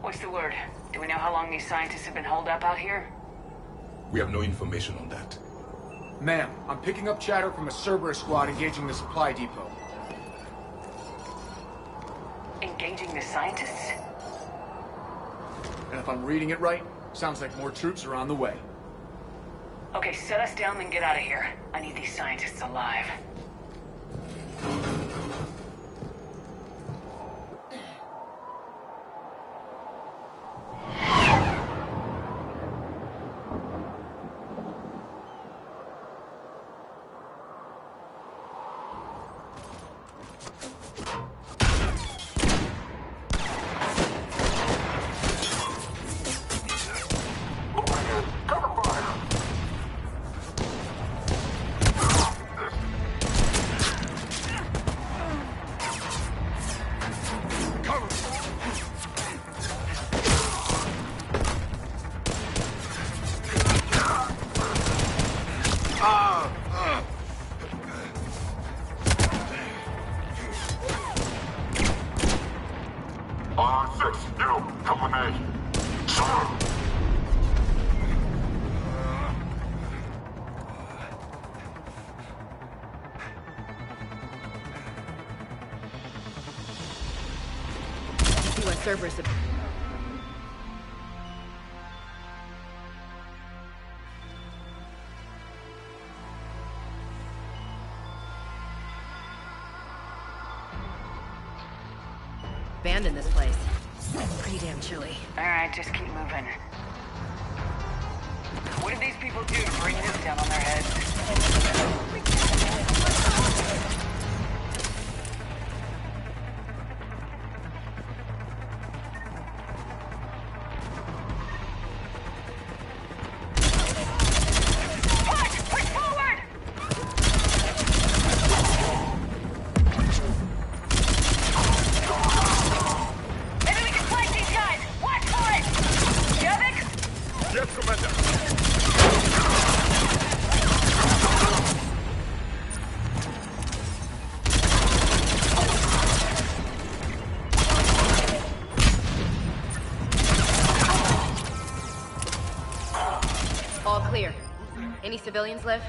What's the word? Do we know how long these scientists have been holed up out here? We have no information on that. Ma'am, I'm picking up chatter from a Cerberus squad engaging the supply depot. Engaging the scientists? And if I'm reading it right, sounds like more troops are on the way. Okay, set us down and get out of here. I need these scientists alive. Cerberus. Abandon this place. Pretty damn chilly. Alright, just keep moving. What did these people do to bring this down on their heads? clear. Any civilians live?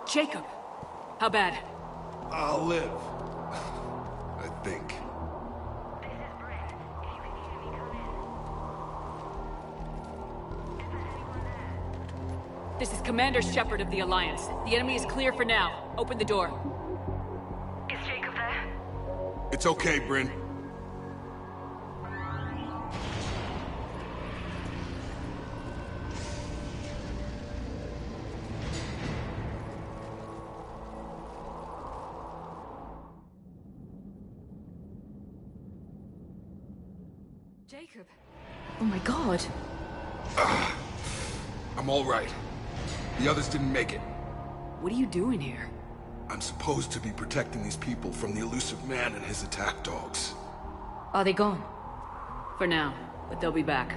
Jacob! How bad? I'll live. I think. This is Commander Shepard of the Alliance. The enemy is clear for now. Open the door. Is Jacob there? It's okay, Bryn. Jacob. Oh my god. I'm all right. The others didn't make it. What are you doing here? I'm supposed to be protecting these people from the elusive man and his attack dogs. Are they gone? For now, but they'll be back.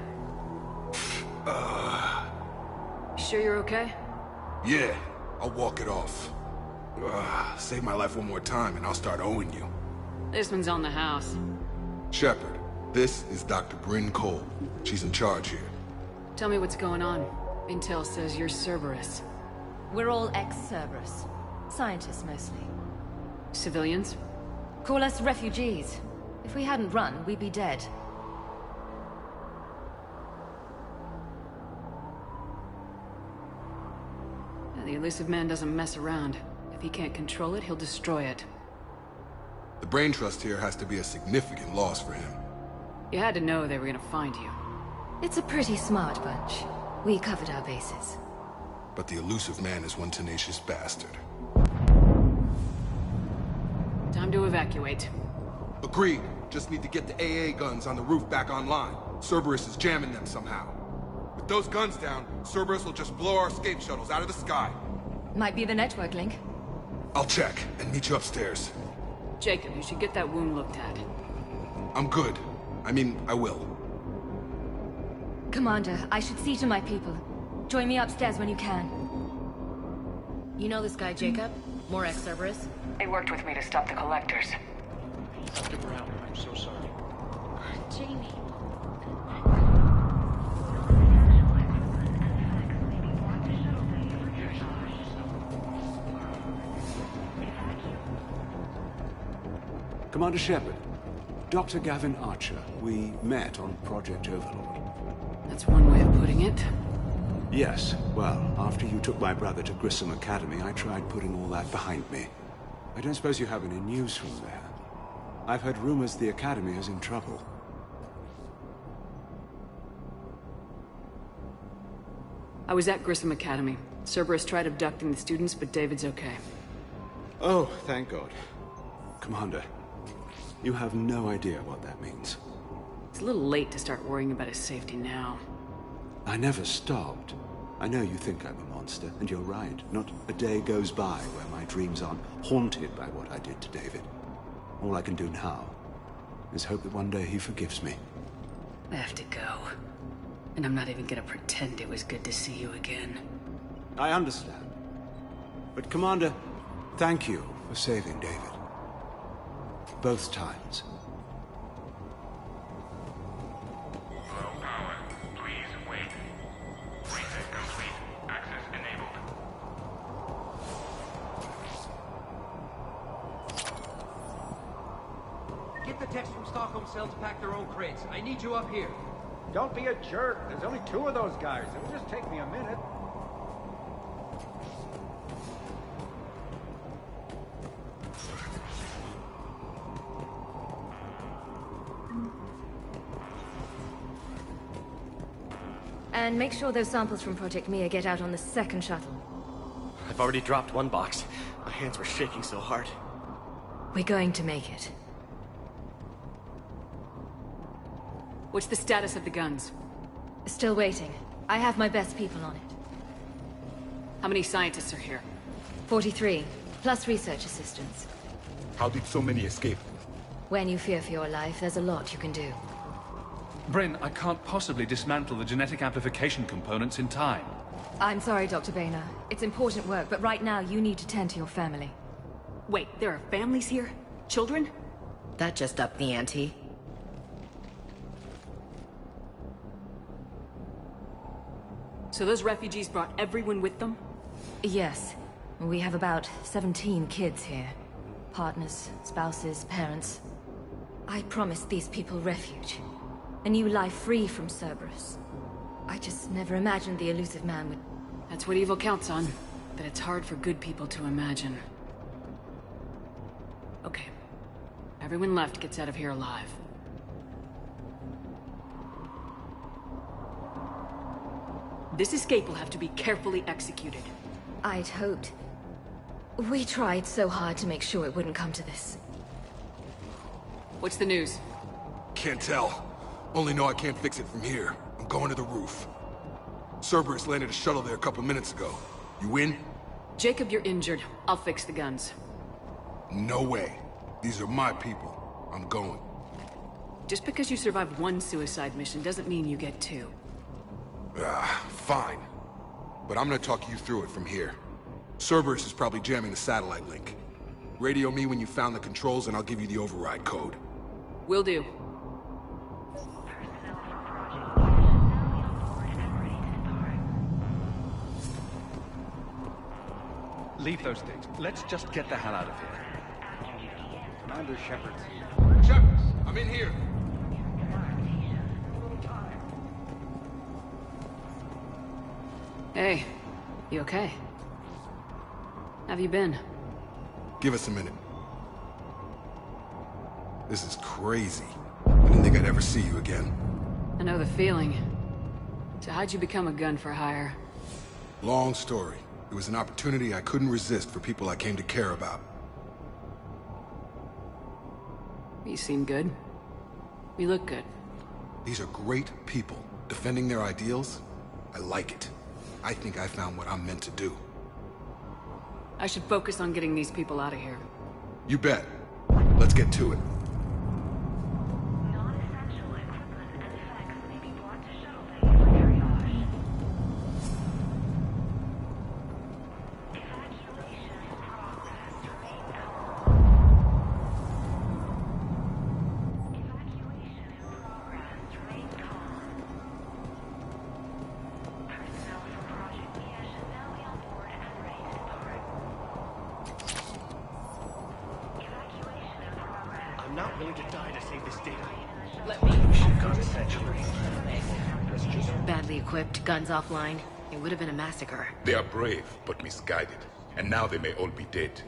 You sure you're okay? Yeah, I'll walk it off. Save my life one more time and I'll start owing you. This one's on the house. Shepard, this is Dr. Bryn Cole. She's in charge here. Tell me what's going on. Intel says you're Cerberus. We're all ex-Cerberus. Scientists, mostly. Civilians? Call us refugees. If we hadn't run, we'd be dead. The elusive man doesn't mess around. If he can't control it, he'll destroy it. The brain trust here has to be a significant loss for him. You had to know they were gonna find you. It's a pretty smart bunch. We covered our bases. But the elusive man is one tenacious bastard. Time to evacuate. Agreed. Just need to get the AA guns on the roof back online. Cerberus is jamming them somehow. With those guns down, Cerberus will just blow our escape shuttles out of the sky. Might be the network link. I'll check and meet you upstairs. Jacob, you should get that wound looked at. I'm good. I mean, I will. Commander, I should see to my people. Join me upstairs when you can. You know this guy, Jacob? More ex-Cerberus? They worked with me to stop the collectors. Dr. Brown, I'm so sorry. Jamie. Commander Shepard, Dr. Gavin Archer, we met on Project Overlord. That's one way of putting it. Yes, well, after you took my brother to Grissom Academy, I tried putting all that behind me. I don't suppose you have any news from there. I've heard rumors the Academy is in trouble. I was at Grissom Academy. Cerberus tried abducting the students, but David's okay. Oh, thank God. Commander, you have no idea what that means. It's a little late to start worrying about his safety now. I never stopped. I know you think I'm a monster, and you're right. Not a day goes by where my dreams aren't haunted by what I did to David. All I can do now is hope that one day he forgives me. I have to go. And I'm not even gonna pretend it was good to see you again. I understand. But Commander, thank you for saving David. Both times. Low power. Please wait. Reset complete. Access enabled. Get the techs from Stockholm Cell to pack their own crates. I need you up here. Don't be a jerk. There's only 2 of those guys. It'll just take me a minute. And make sure those samples from Project Mia get out on the second shuttle. I've already dropped one box. My hands were shaking so hard. We're going to make it. What's the status of the guns? Still waiting. I have my best people on it. How many scientists are here? 43, plus research assistants. How did so many escape? When you fear for your life, there's a lot you can do. Bryn, I can't possibly dismantle the genetic amplification components in time. I'm sorry, Dr. Boehner. It's important work, but right now you need to tend to your family. Wait, there are families here? Children? That just upped the ante. So those refugees brought everyone with them? Yes. We have about 17 kids here. Partners, spouses, parents. I promised these people refuge. A new life free from Cerberus. I just never imagined the elusive man would... That's what evil counts on. That it's hard for good people to imagine. Okay. Everyone left gets out of here alive. This escape will have to be carefully executed. I'd hoped. We tried so hard to make sure it wouldn't come to this. What's the news? Can't tell. Only know I can't fix it from here. I'm going to the roof. Cerberus landed a shuttle there a couple minutes ago. You in? Jacob, you're injured. I'll fix the guns. No way. These are my people. I'm going. Just because you survived one suicide mission doesn't mean you get two. Fine. But I'm gonna talk you through it from here. Cerberus is probably jamming the satellite link. Radio me when you found the controls and I'll give you the override code. Will do. Leave those things. Let's just get the hell out of here. Commander Shepard's here. Shepard, I'm in here. Hey, you okay? Have you been? Give us a minute. This is crazy. I didn't think I'd ever see you again. I know the feeling. So how'd you become a gun for hire? Long story. It was an opportunity I couldn't resist for people I came to care about. You seem good. You look good. These are great people. Defending their ideals, I like it. I think I found what I'm meant to do. I should focus on getting these people out of here. You bet. Let's get to it. Badly equipped, guns offline. It would have been a massacre. They are brave, but misguided. And now they may all be dead.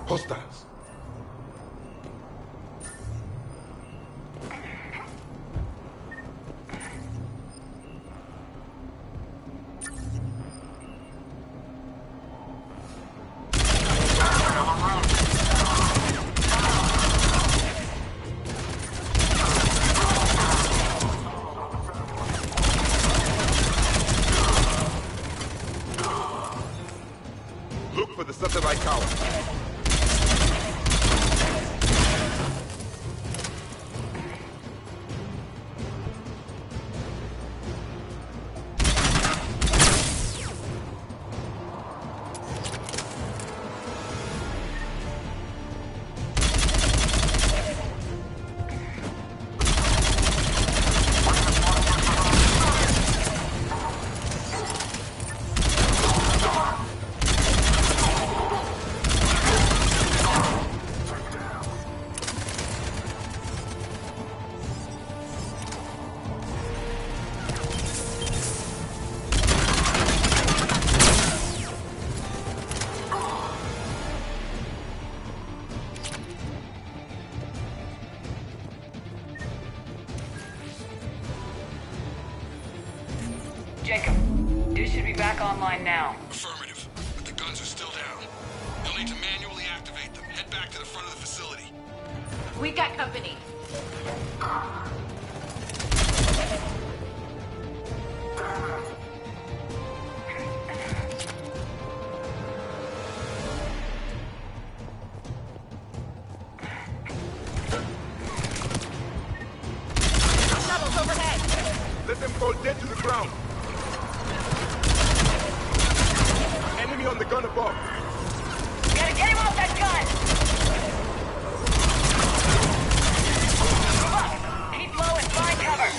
Hostiles. Look for the satellite tower. Jacob, this should be back online now. Affirmative, but the guns are still down. You'll need to manually activate them. Head back to the front of the facility. We got company. Shuttles overhead. Let them fall dead to the ground. Enemy on the gun above. Gotta get him off that gun! Move up! Keep low and find cover!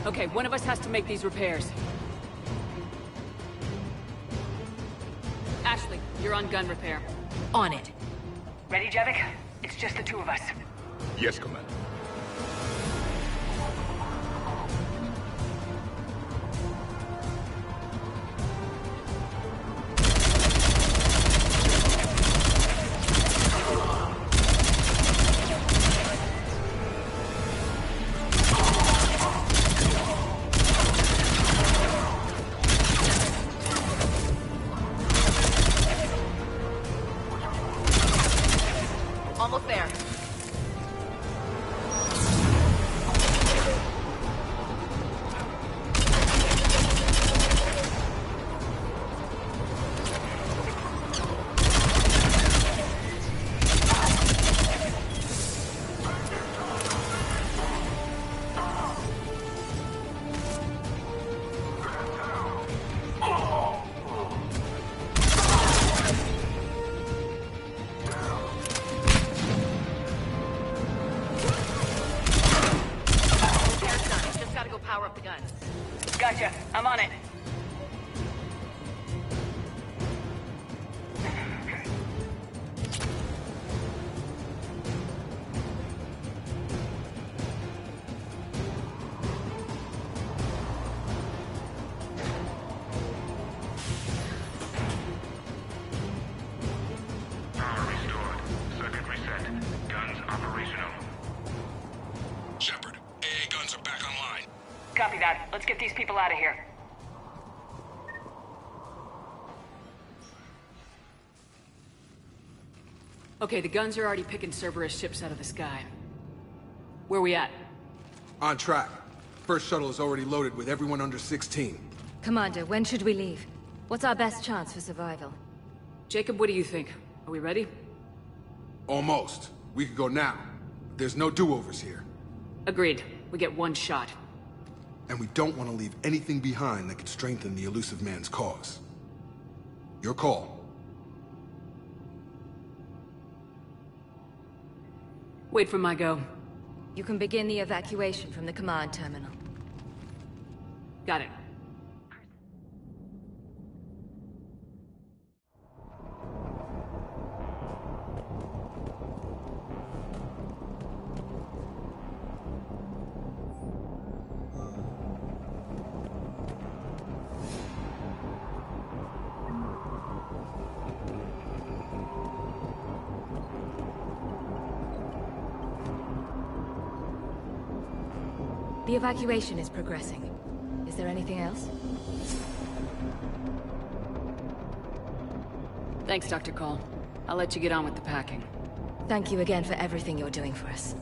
Okay, one of us has to make these repairs. Ashley, you're on gun repair. On it. Ready, Javik? It's just the two of us. Yes, Commander. Almost there. up the guns. Gotcha. I'm on it. Power restored. Circuit reset. Guns operational. Shepard, AA guns are back online. Copy that. Let's get these people out of here. Okay, the guns are already picking Cerberus ships out of the sky. Where we at? On track. First shuttle is already loaded with everyone under 16. Commander, when should we leave? What's our best chance for survival? Jacob, what do you think? Are we ready? Almost. We could go now. There's no do-overs here. Agreed. We get one shot. And we don't want to leave anything behind that could strengthen the elusive man's cause. Your call. Wait for my go. You can begin the evacuation from the command terminal. Got it. The evacuation is progressing. Is there anything else? Thanks, Dr. Cole. I'll let you get on with the packing. Thank you again for everything you're doing for us.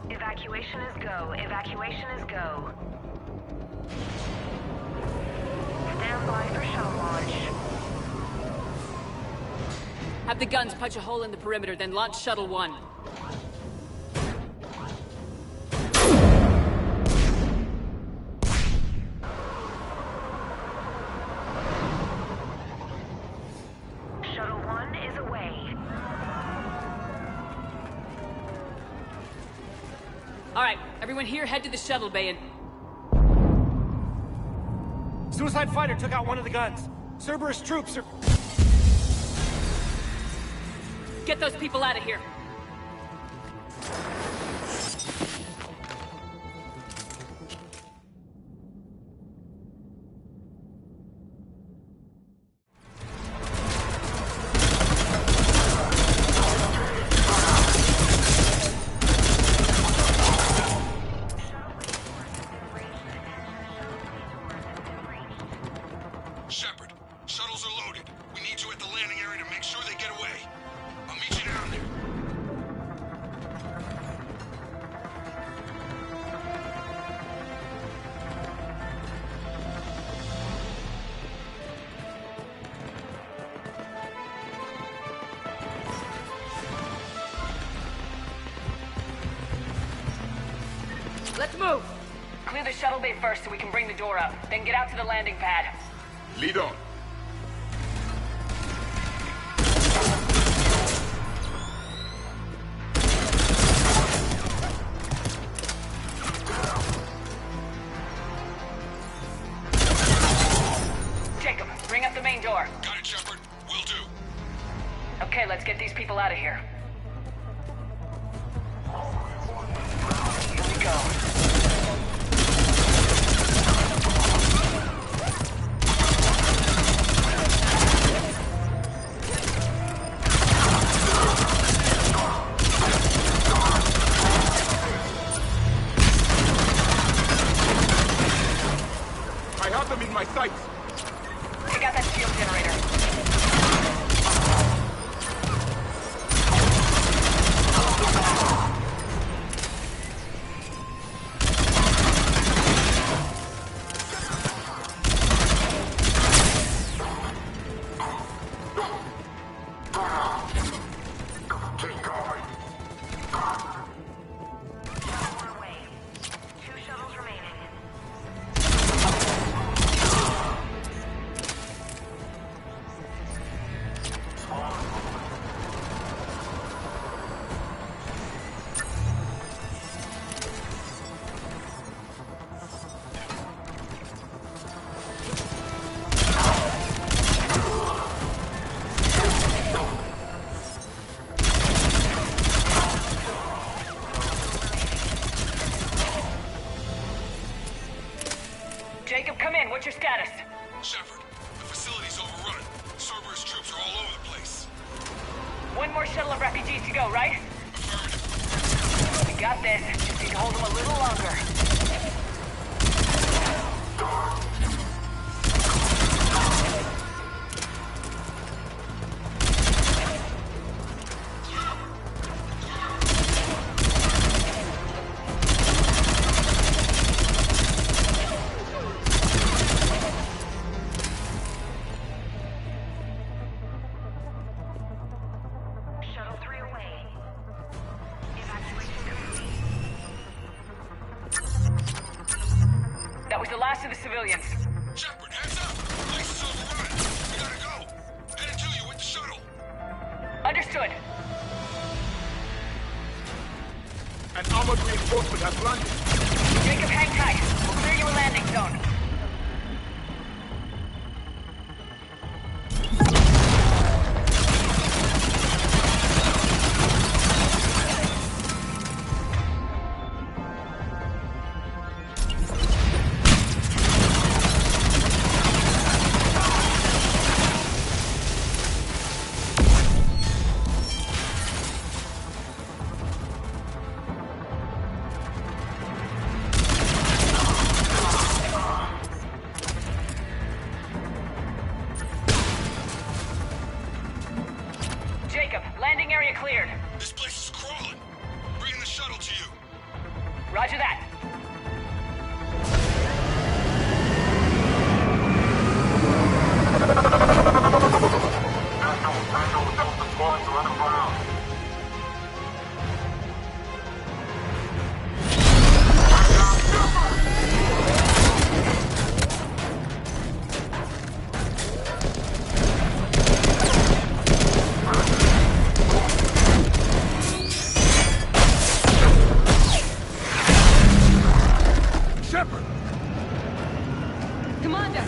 Evacuation is go. Evacuation is go. Stand by for shuttle launch. Have the guns punch a hole in the perimeter, then launch Shuttle 1. Shuttle 1 is away. Alright, everyone here head to the shuttle bay and... Suicide fighter took out one of the guns. Cerberus troops are... Get those people out of here. Shepard, shuttles are loaded. We need you at the landing area to make sure they get away. I'll meet you down there. Let's move! Clear the shuttle bay first so we can bring the door up. Then get out to the landing pad. Lead on. Jacob, bring up the main door. Got it, Shepard. Will do. Okay, let's get these people out of here. Here we go. I have them in my sights. Take out that shield generator. Jacob, come in. What's your status? Shepard, the facility's overrun. Cerberus troops are all over the place. One more shuttle of refugees to go, right? We got this. Just need to hold them a little longer. That was the last of the civilians. Shepard, heads up! The place is overrun. We gotta go. Headed to you with the shuttle. Understood. An armored reinforcement has landed. Jacob, hang tight. We'll clear you a landing zone. Jacob, landing area cleared. This place is crawling. Bringing the shuttle to you. Roger that. Shepard! Commander!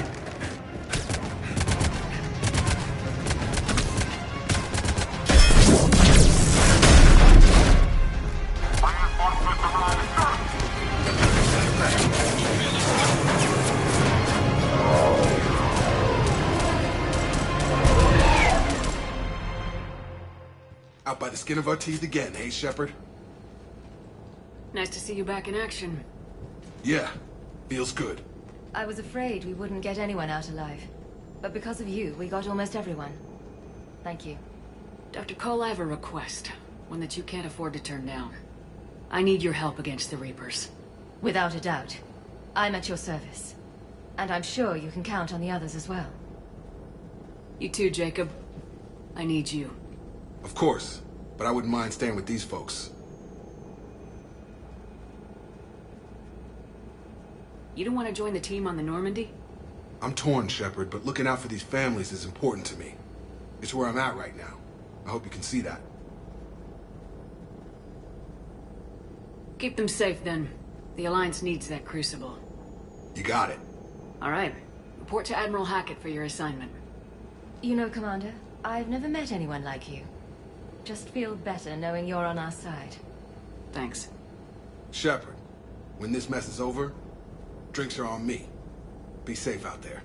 Out by the skin of our teeth again, hey, Shepard? Nice to see you back in action. Yeah, feels good. I was afraid we wouldn't get anyone out alive. But because of you, we got almost everyone. Thank you. Dr. Cole, I have a request. One that you can't afford to turn down. I need your help against the Reapers. Without a doubt. I'm at your service. And I'm sure you can count on the others as well. You too, Jacob. I need you. Of course, but I wouldn't mind staying with these folks. You don't want to join the team on the Normandy? I'm torn, Shepard, but looking out for these families is important to me. It's where I'm at right now. I hope you can see that. Keep them safe, then. The Alliance needs that crucible. You got it. All right. Report to Admiral Hackett for your assignment. You know, Commander, I've never met anyone like you. Just feel better knowing you're on our side. Thanks. Shepard, when this mess is over, drinks are on me. Be safe out there.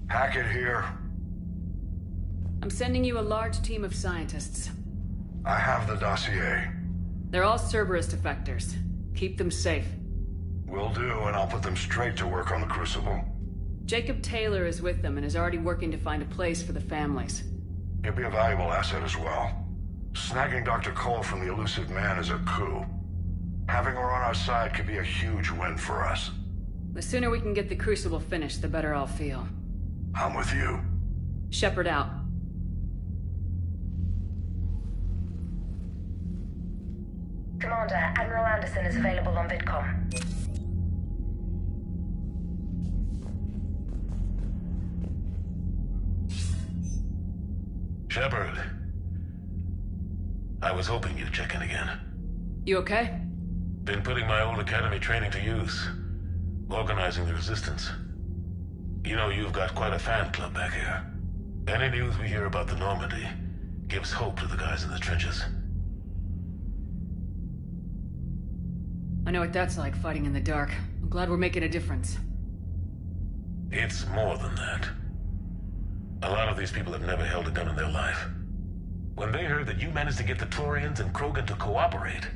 Hackett here. I'm sending you a large team of scientists. I have the dossier. They're all Cerberus defectors. Keep them safe. Will do, and I'll put them straight to work on the Crucible. Jacob Taylor is with them and is already working to find a place for the families. He'll be a valuable asset as well. Snagging Dr. Cole from the elusive man is a coup. Having her on our side could be a huge win for us. The sooner we can get the Crucible finished, the better I'll feel. I'm with you. Shepard out. Commander, Admiral Anderson is available on VidCom. Shepard. I was hoping you'd check in again. You okay? Been putting my old academy training to use. Organizing the resistance. You know, you've got quite a fan club back here. Any news we hear about the Normandy gives hope to the guys in the trenches. I know what that's like, fighting in the dark. I'm glad we're making a difference. It's more than that. A lot of these people have never held a gun in their life. When they heard that you managed to get the Turians and Krogan to cooperate,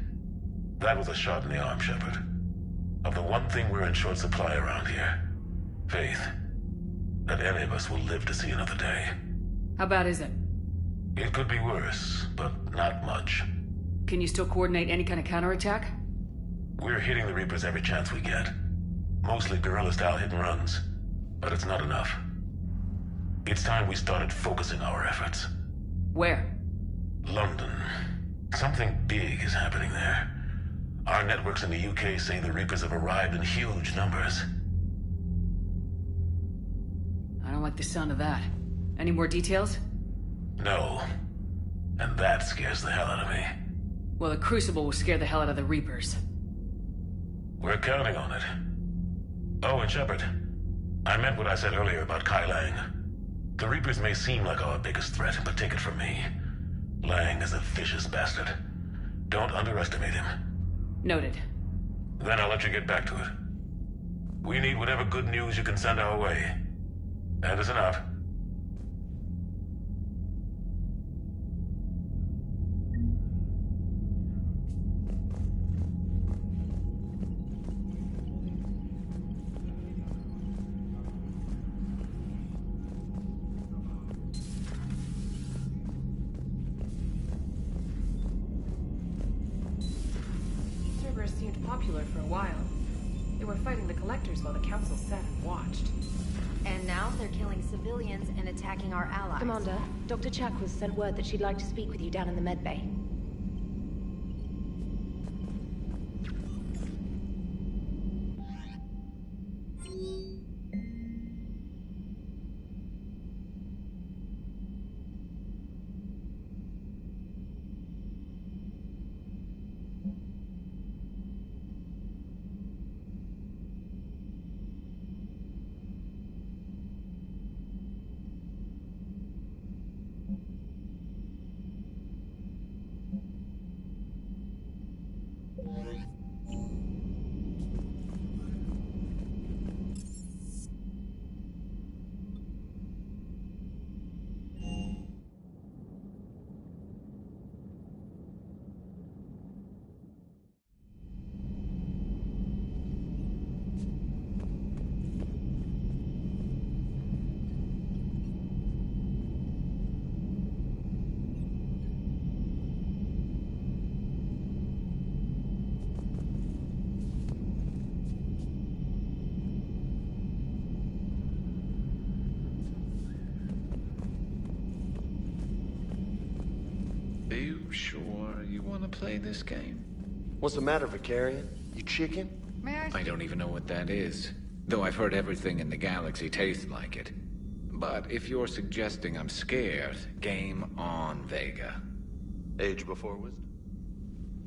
that was a shot in the arm, Shepard. Of the one thing we're in short supply around here, faith. That any of us will live to see another day. How bad is it? It could be worse, but not much. Can you still coordinate any kind of counterattack? We're hitting the Reapers every chance we get. Mostly guerrilla-style hit-and-runs, but it's not enough. It's time we started focusing our efforts. Where? London. Something big is happening there. Our networks in the UK say the Reapers have arrived in huge numbers. I don't like the sound of that. Any more details? No. And that scares the hell out of me. Well, the Crucible will scare the hell out of the Reapers. We're counting on it. Oh, and Shepard, I meant what I said earlier about Kai Lang. The Reapers may seem like our biggest threat, but take it from me. Lang is a vicious bastard. Don't underestimate him. Noted. Then I'll let you get back to it. We need whatever good news you can send our way. Anderson out. Cerberus seemed popular for a while. They were fighting the Collectors while the Council sat and watched. And now they're killing civilians and attacking our allies. Commander, Dr. Chakwas sent word that she'd like to speak with you down in the medbay. Are you sure you want to play this game? What's the matter, Vicarian? You chicken? May I don't even know what that is. Though I've heard everything in the galaxy tastes like it. But if you're suggesting I'm scared, game on, Vega. Age before wisdom.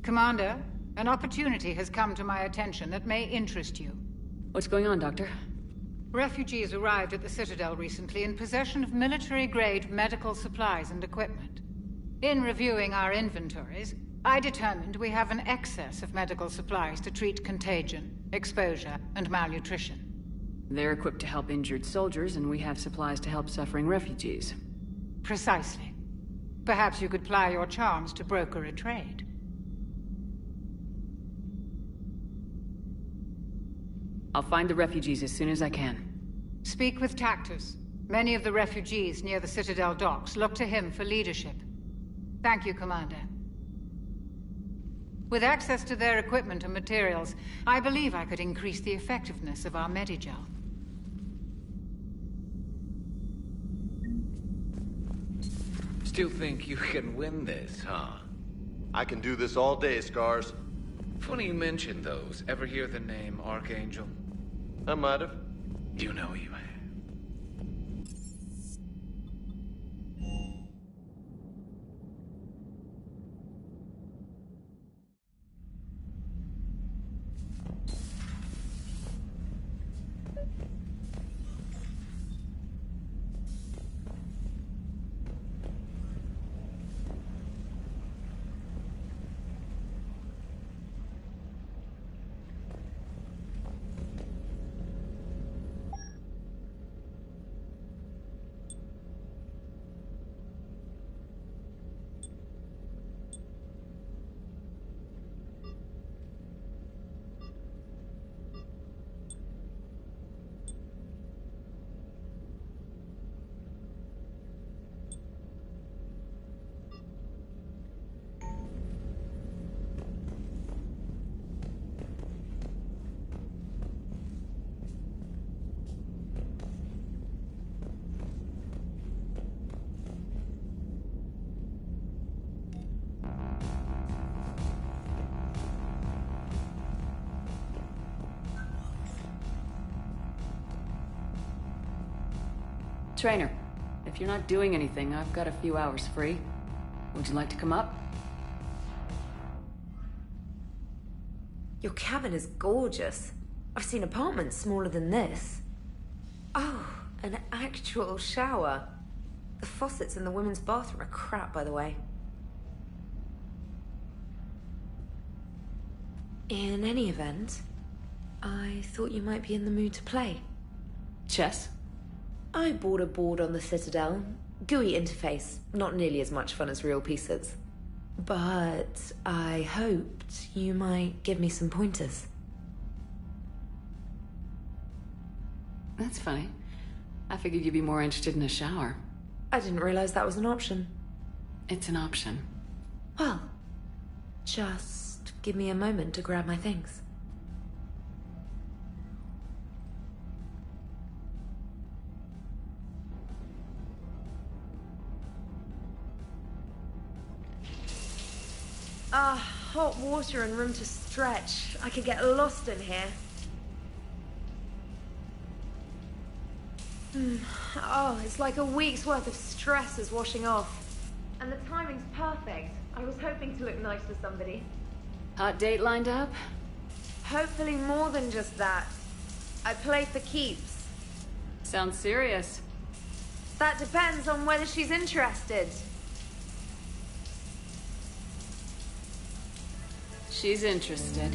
Commander, an opportunity has come to my attention that may interest you. What's going on, Doctor? Refugees arrived at the Citadel recently in possession of military-grade medical supplies and equipment. In reviewing our inventories, I determined we have an excess of medical supplies to treat contagion, exposure, and malnutrition. They're equipped to help injured soldiers, and we have supplies to help suffering refugees. Precisely. Perhaps you could ply your charms to broker a trade. I'll find the refugees as soon as I can. Speak with Tactus. Many of the refugees near the Citadel docks look to him for leadership. Thank you, Commander. With access to their equipment and materials, I believe I could increase the effectiveness of our Medigel. Still think you can win this, huh? I can do this all day, Scars. Funny you mention those. Ever hear the name Archangel? I might have. You know you have. Trainer, if you're not doing anything, I've got a few hours free. Would you like to come up? Your cabin is gorgeous. I've seen apartments smaller than this. Oh, an actual shower. The faucets in the women's bathroom are crap, by the way. In any event, I thought you might be in the mood to play. Chess? I bought a board on the Citadel. GUI interface, not nearly as much fun as real pieces. But I hoped you might give me some pointers. That's funny. I figured you'd be more interested in a shower. I didn't realize that was an option. It's an option. Well, just give me a moment to grab my things. Hot water and room to stretch. I could get lost in here. Oh, it's like a week's worth of stress is washing off. And the timing's perfect. I was hoping to look nice to somebody. Hot date lined up? Hopefully more than just that. I play for keeps. Sounds serious. That depends on whether she's interested. She's interested.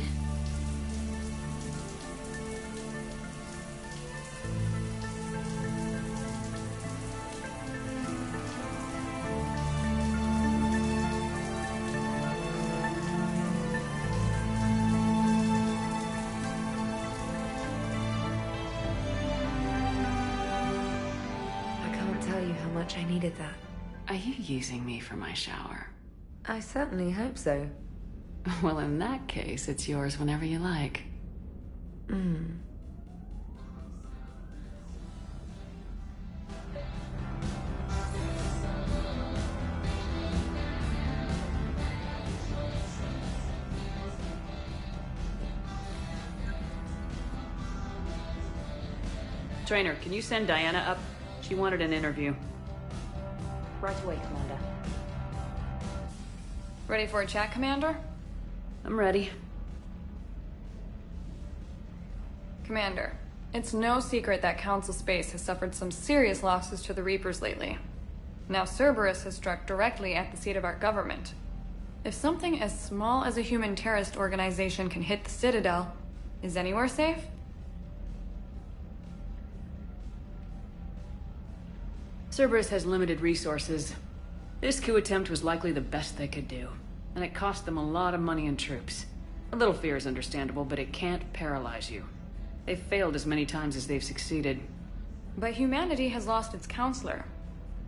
I needed that. Are you using me for my shower? I certainly hope so. Well, in that case, it's yours whenever you like. Trainer, can you send Diana up? She wanted an interview. Right away, Commander. Ready for a chat, Commander? I'm ready. Commander, it's no secret that Council Space has suffered some serious losses to the Reapers lately. Now Cerberus has struck directly at the seat of our government. If something as small as a human terrorist organization can hit the Citadel, is anywhere safe? Cerberus has limited resources. This coup attempt was likely the best they could do, and it cost them a lot of money and troops. A little fear is understandable, but it can't paralyze you. They've failed as many times as they've succeeded. But humanity has lost its counselor.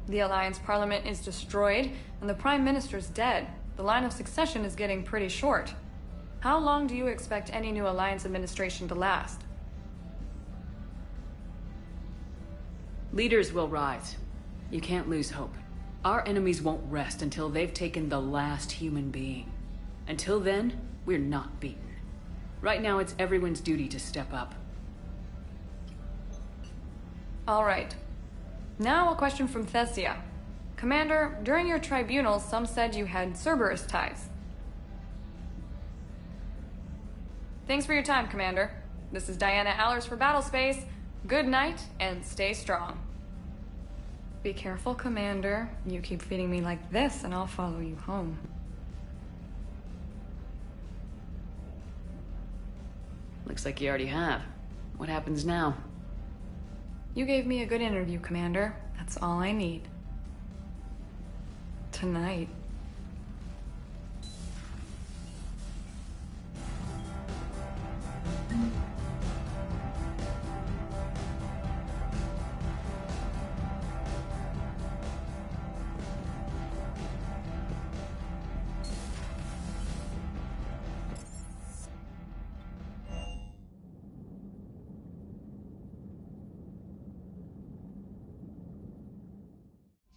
The Alliance Parliament is destroyed, and the Prime Minister's dead. The line of succession is getting pretty short. How long do you expect any new Alliance administration to last? Leaders will rise. You can't lose hope. Our enemies won't rest until they've taken the last human being. Until then, we're not beaten. Right now, it's everyone's duty to step up. All right. Now a question from Thessia. Commander, during your tribunal, some said you had Cerberus ties. Thanks for your time, Commander. This is Diana Allers for Battlespace. Good night, and stay strong. Be careful, Commander. You keep feeding me like this, and I'll follow you home. Looks like you already have. What happens now? You gave me a good interview, Commander. That's all I need. Tonight.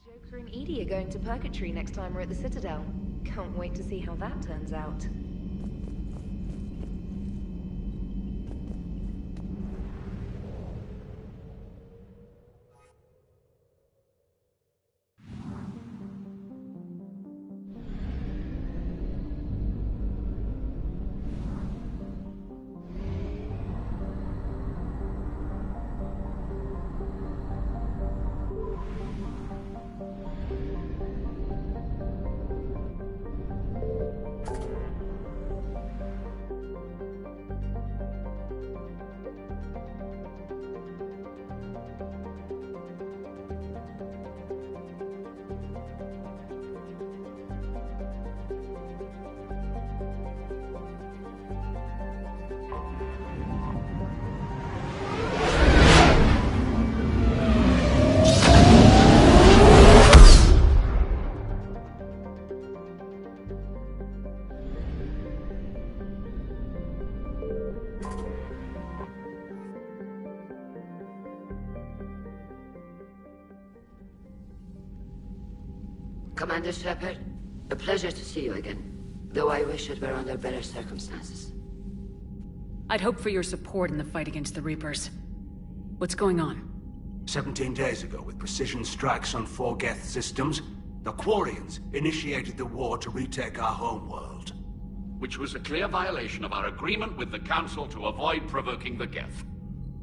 Joker and Edie are going to Purgatory next time we're at the Citadel. Can't wait to see how that turns out. Commander Shepard, a pleasure to see you again. Though I wish it were under better circumstances. I'd hoped for your support in the fight against the Reapers. What's going on? 17 days ago, with precision strikes on 4 Geth systems, the Quarians initiated the war to retake our homeworld. Which was a clear violation of our agreement with the Council to avoid provoking the Geth.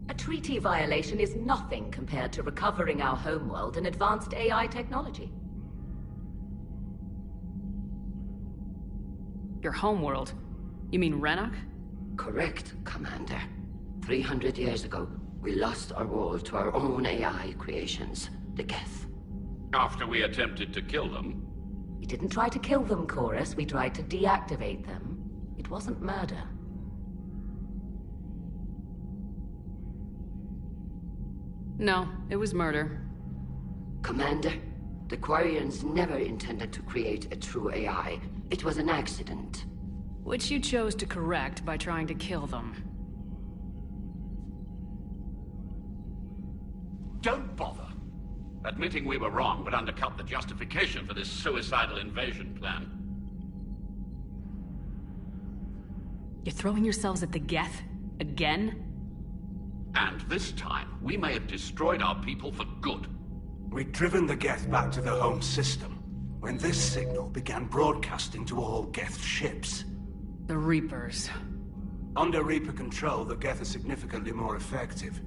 A treaty violation is nothing compared to recovering our homeworld and advanced AI technology. Your homeworld? You mean Renok? Correct, Commander. 300 years ago, we lost our world to our own AI creations, the Geth. After we attempted to kill them? We didn't try to kill them, Chorus. We tried to deactivate them. It wasn't murder. No, it was murder. Commander, the Quarians never intended to create a true AI. It was an accident. Which you chose to correct by trying to kill them. Don't bother. Admitting we were wrong would undercut the justification for this suicidal invasion plan. You're throwing yourselves at the Geth? Again? And this time, we may have destroyed our people for good. We'd driven the Geth back to the home system, when this signal began broadcasting to all Geth ships. The Reapers. Under Reaper control, the Geth are significantly more effective.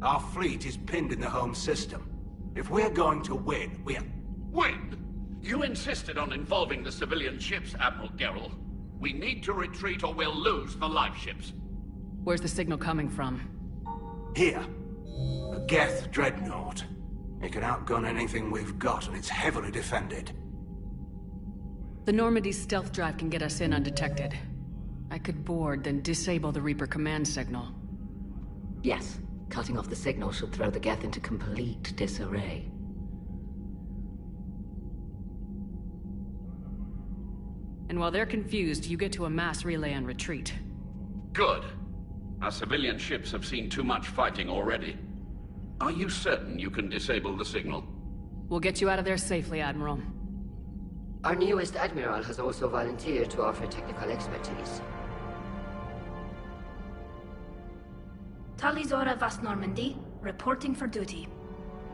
Our fleet is pinned in the home system. If we're going to win, Win? You insisted on involving the civilian ships, Admiral Gerrel. We need to retreat or we'll lose the live ships. Where's the signal coming from? Here. A Geth dreadnought. It can outgun anything we've got, and it's heavily defended. The Normandy's stealth drive can get us in undetected. I could board, then disable the Reaper command signal. Yes. Cutting off the signal should throw the Geth into complete disarray. And while they're confused, you get to a mass relay and retreat. Good. Our civilian ships have seen too much fighting already. Are you certain you can disable the signal? We'll get you out of there safely, Admiral. Our newest Admiral has also volunteered to offer technical expertise. Talizora Vast Normandy, reporting for duty.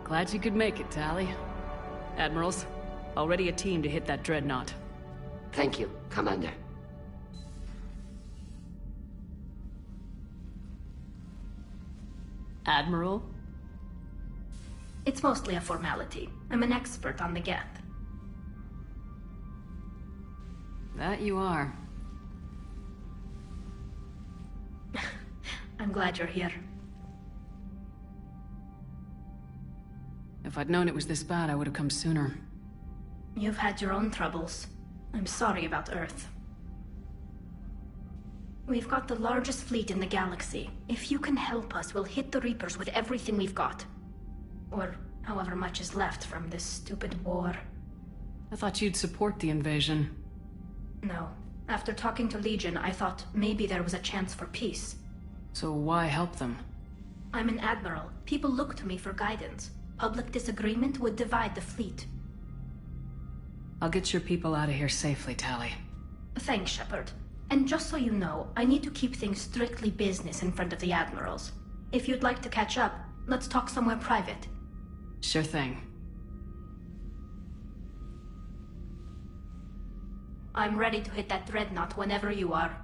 Glad you could make it, Tally. Admirals, already a team to hit that dreadnought. Thank you, Commander. Admiral? It's mostly a formality. I'm an expert on the Geth. That you are. I'm glad you're here. If I'd known it was this bad, I would have come sooner. You've had your own troubles. I'm sorry about Earth. We've got the largest fleet in the galaxy. If you can help us, we'll hit the Reapers with everything we've got. Or however much is left from this stupid war. I thought you'd support the invasion. No. After talking to Legion, I thought maybe there was a chance for peace. So why help them? I'm an admiral. People look to me for guidance. Public disagreement would divide the fleet. I'll get your people out of here safely, Tally. Thanks, Shepard. And just so you know, I need to keep things strictly business in front of the admirals. If you'd like to catch up, let's talk somewhere private. Sure thing. I'm ready to hit that dreadnought whenever you are.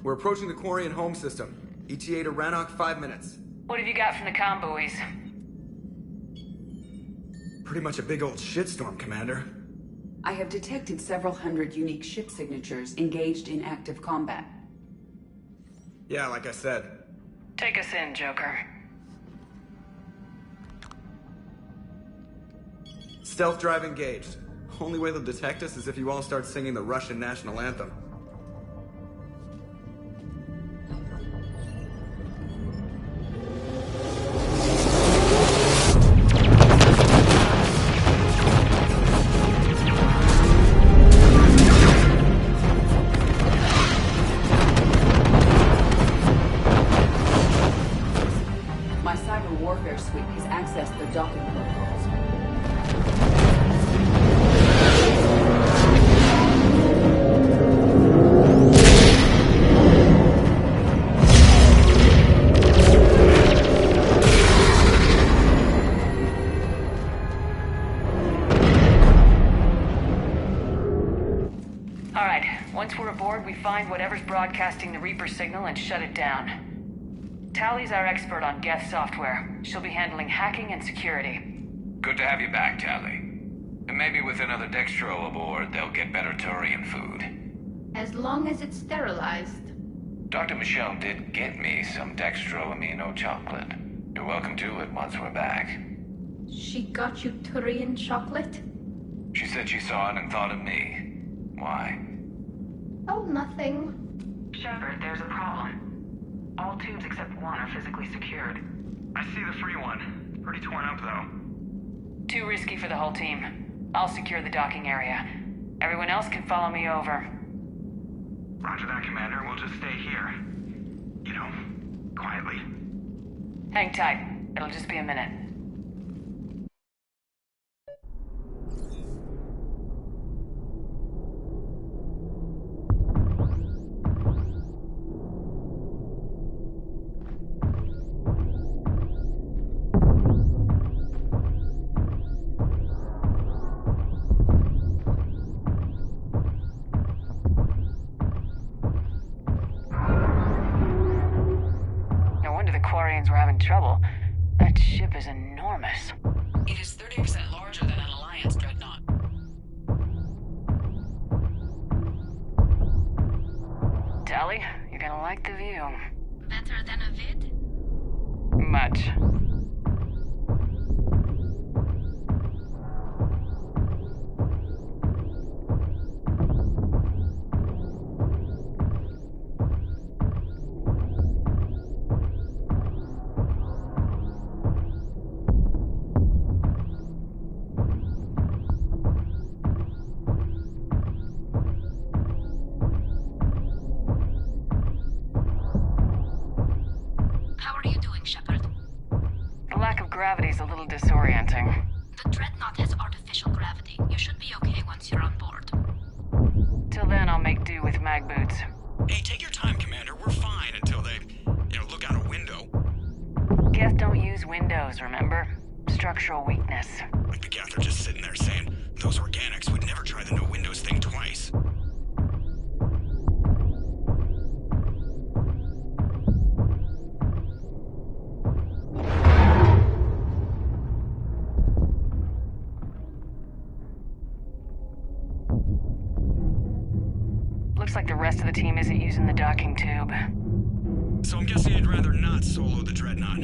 We're approaching the Quarian home system. ETA to Rannoch, 5 minutes. What have you got from the comm buoys? Pretty much a big old shitstorm, Commander. I have detected several hundred unique ship signatures engaged in active combat. Yeah, like I said. Take us in, Joker. Stealth drive engaged. Only way they'll detect us is if you all start singing the Russian national anthem. My cyber warfare suite has accessed the docking protocols. Alright, once we're aboard, we find whatever's broadcasting the Reaper signal and shut it down. Tally's our expert on Geth software. She'll be handling hacking and security. Good to have you back, Tally. And maybe with another Dextro aboard, they'll get better Turian food. As long as it's sterilized. Dr. Michelle did get me some Dextro Amino chocolate. You're welcome to it once we're back. She got you Turian chocolate? She said she saw it and thought of me. Why? Oh, nothing. Shepard, there's a problem. All tubes except one are physically secured. I see the free one. Pretty torn up, though. Too risky for the whole team. I'll secure the docking area. Everyone else can follow me over. Roger that, Commander. We'll just stay here. You know, quietly. Hang tight. It'll just be a minute. We're having trouble. That ship is enormous. It is 30% larger than an Alliance dreadnought. Tally, you're gonna like the view. Better than a vid? Much. Gravity's a little disorienting. The Dreadnought has artificial gravity. You should be okay once you're on board. Till then, I'll make do with mag boots. Hey, take your time, Commander. We're fine until they, look out a window. Geth don't use windows, remember? Structural weakness. Like the Geth are just sitting there saying, those organics would never try the no windows thing twice. Looks like the rest of the team isn't using the docking tube. So I'm guessing you'd rather not solo the Dreadnought.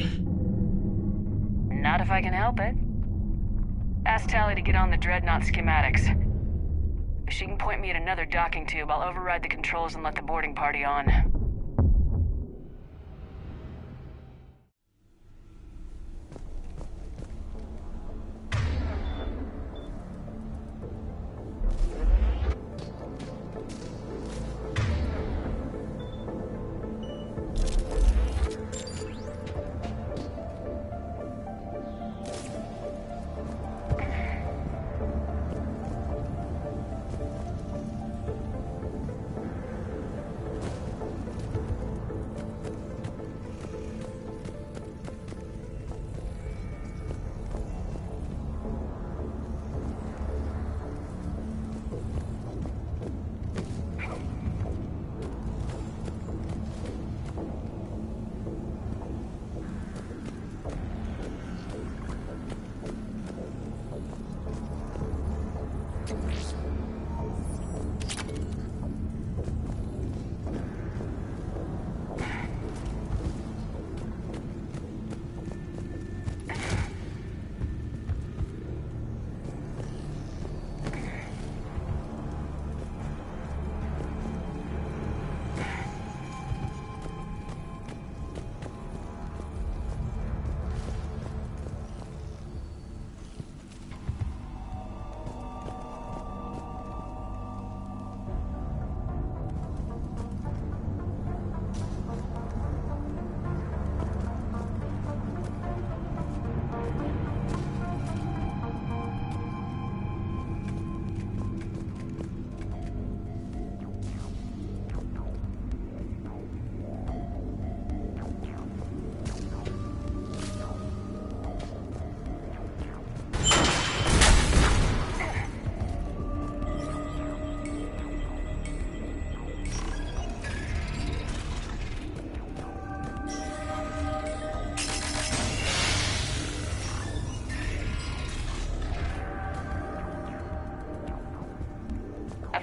Not if I can help it. Ask Tally to get on the Dreadnought schematics. If she can point me at another docking tube, I'll override the controls and let the boarding party on.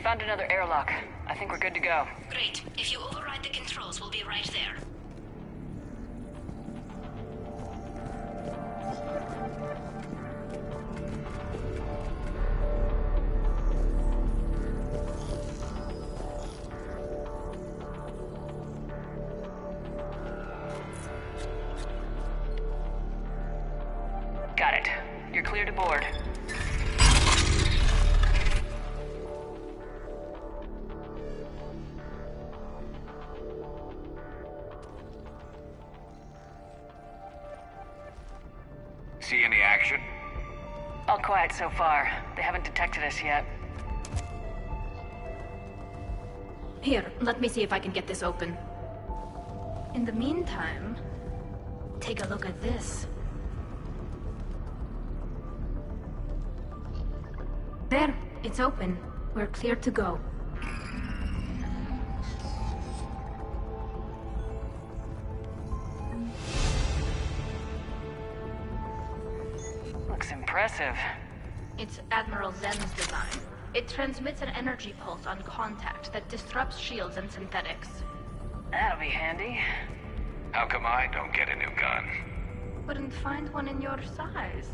Found another airlock. I think we're good to go. Great. If you override the controls, we'll be right there. Got it. You're clear to board. See any action? All quiet so far. They haven't detected us yet. Here, let me see if I can get this open. In the meantime, take a look at this. There, it's open. We're clear to go. Looks impressive. It's Admiral Zen's design. It transmits an energy pulse on contact that disrupts shields and synthetics. That'll be handy. How come I don't get a new gun? Couldn't find one in your size.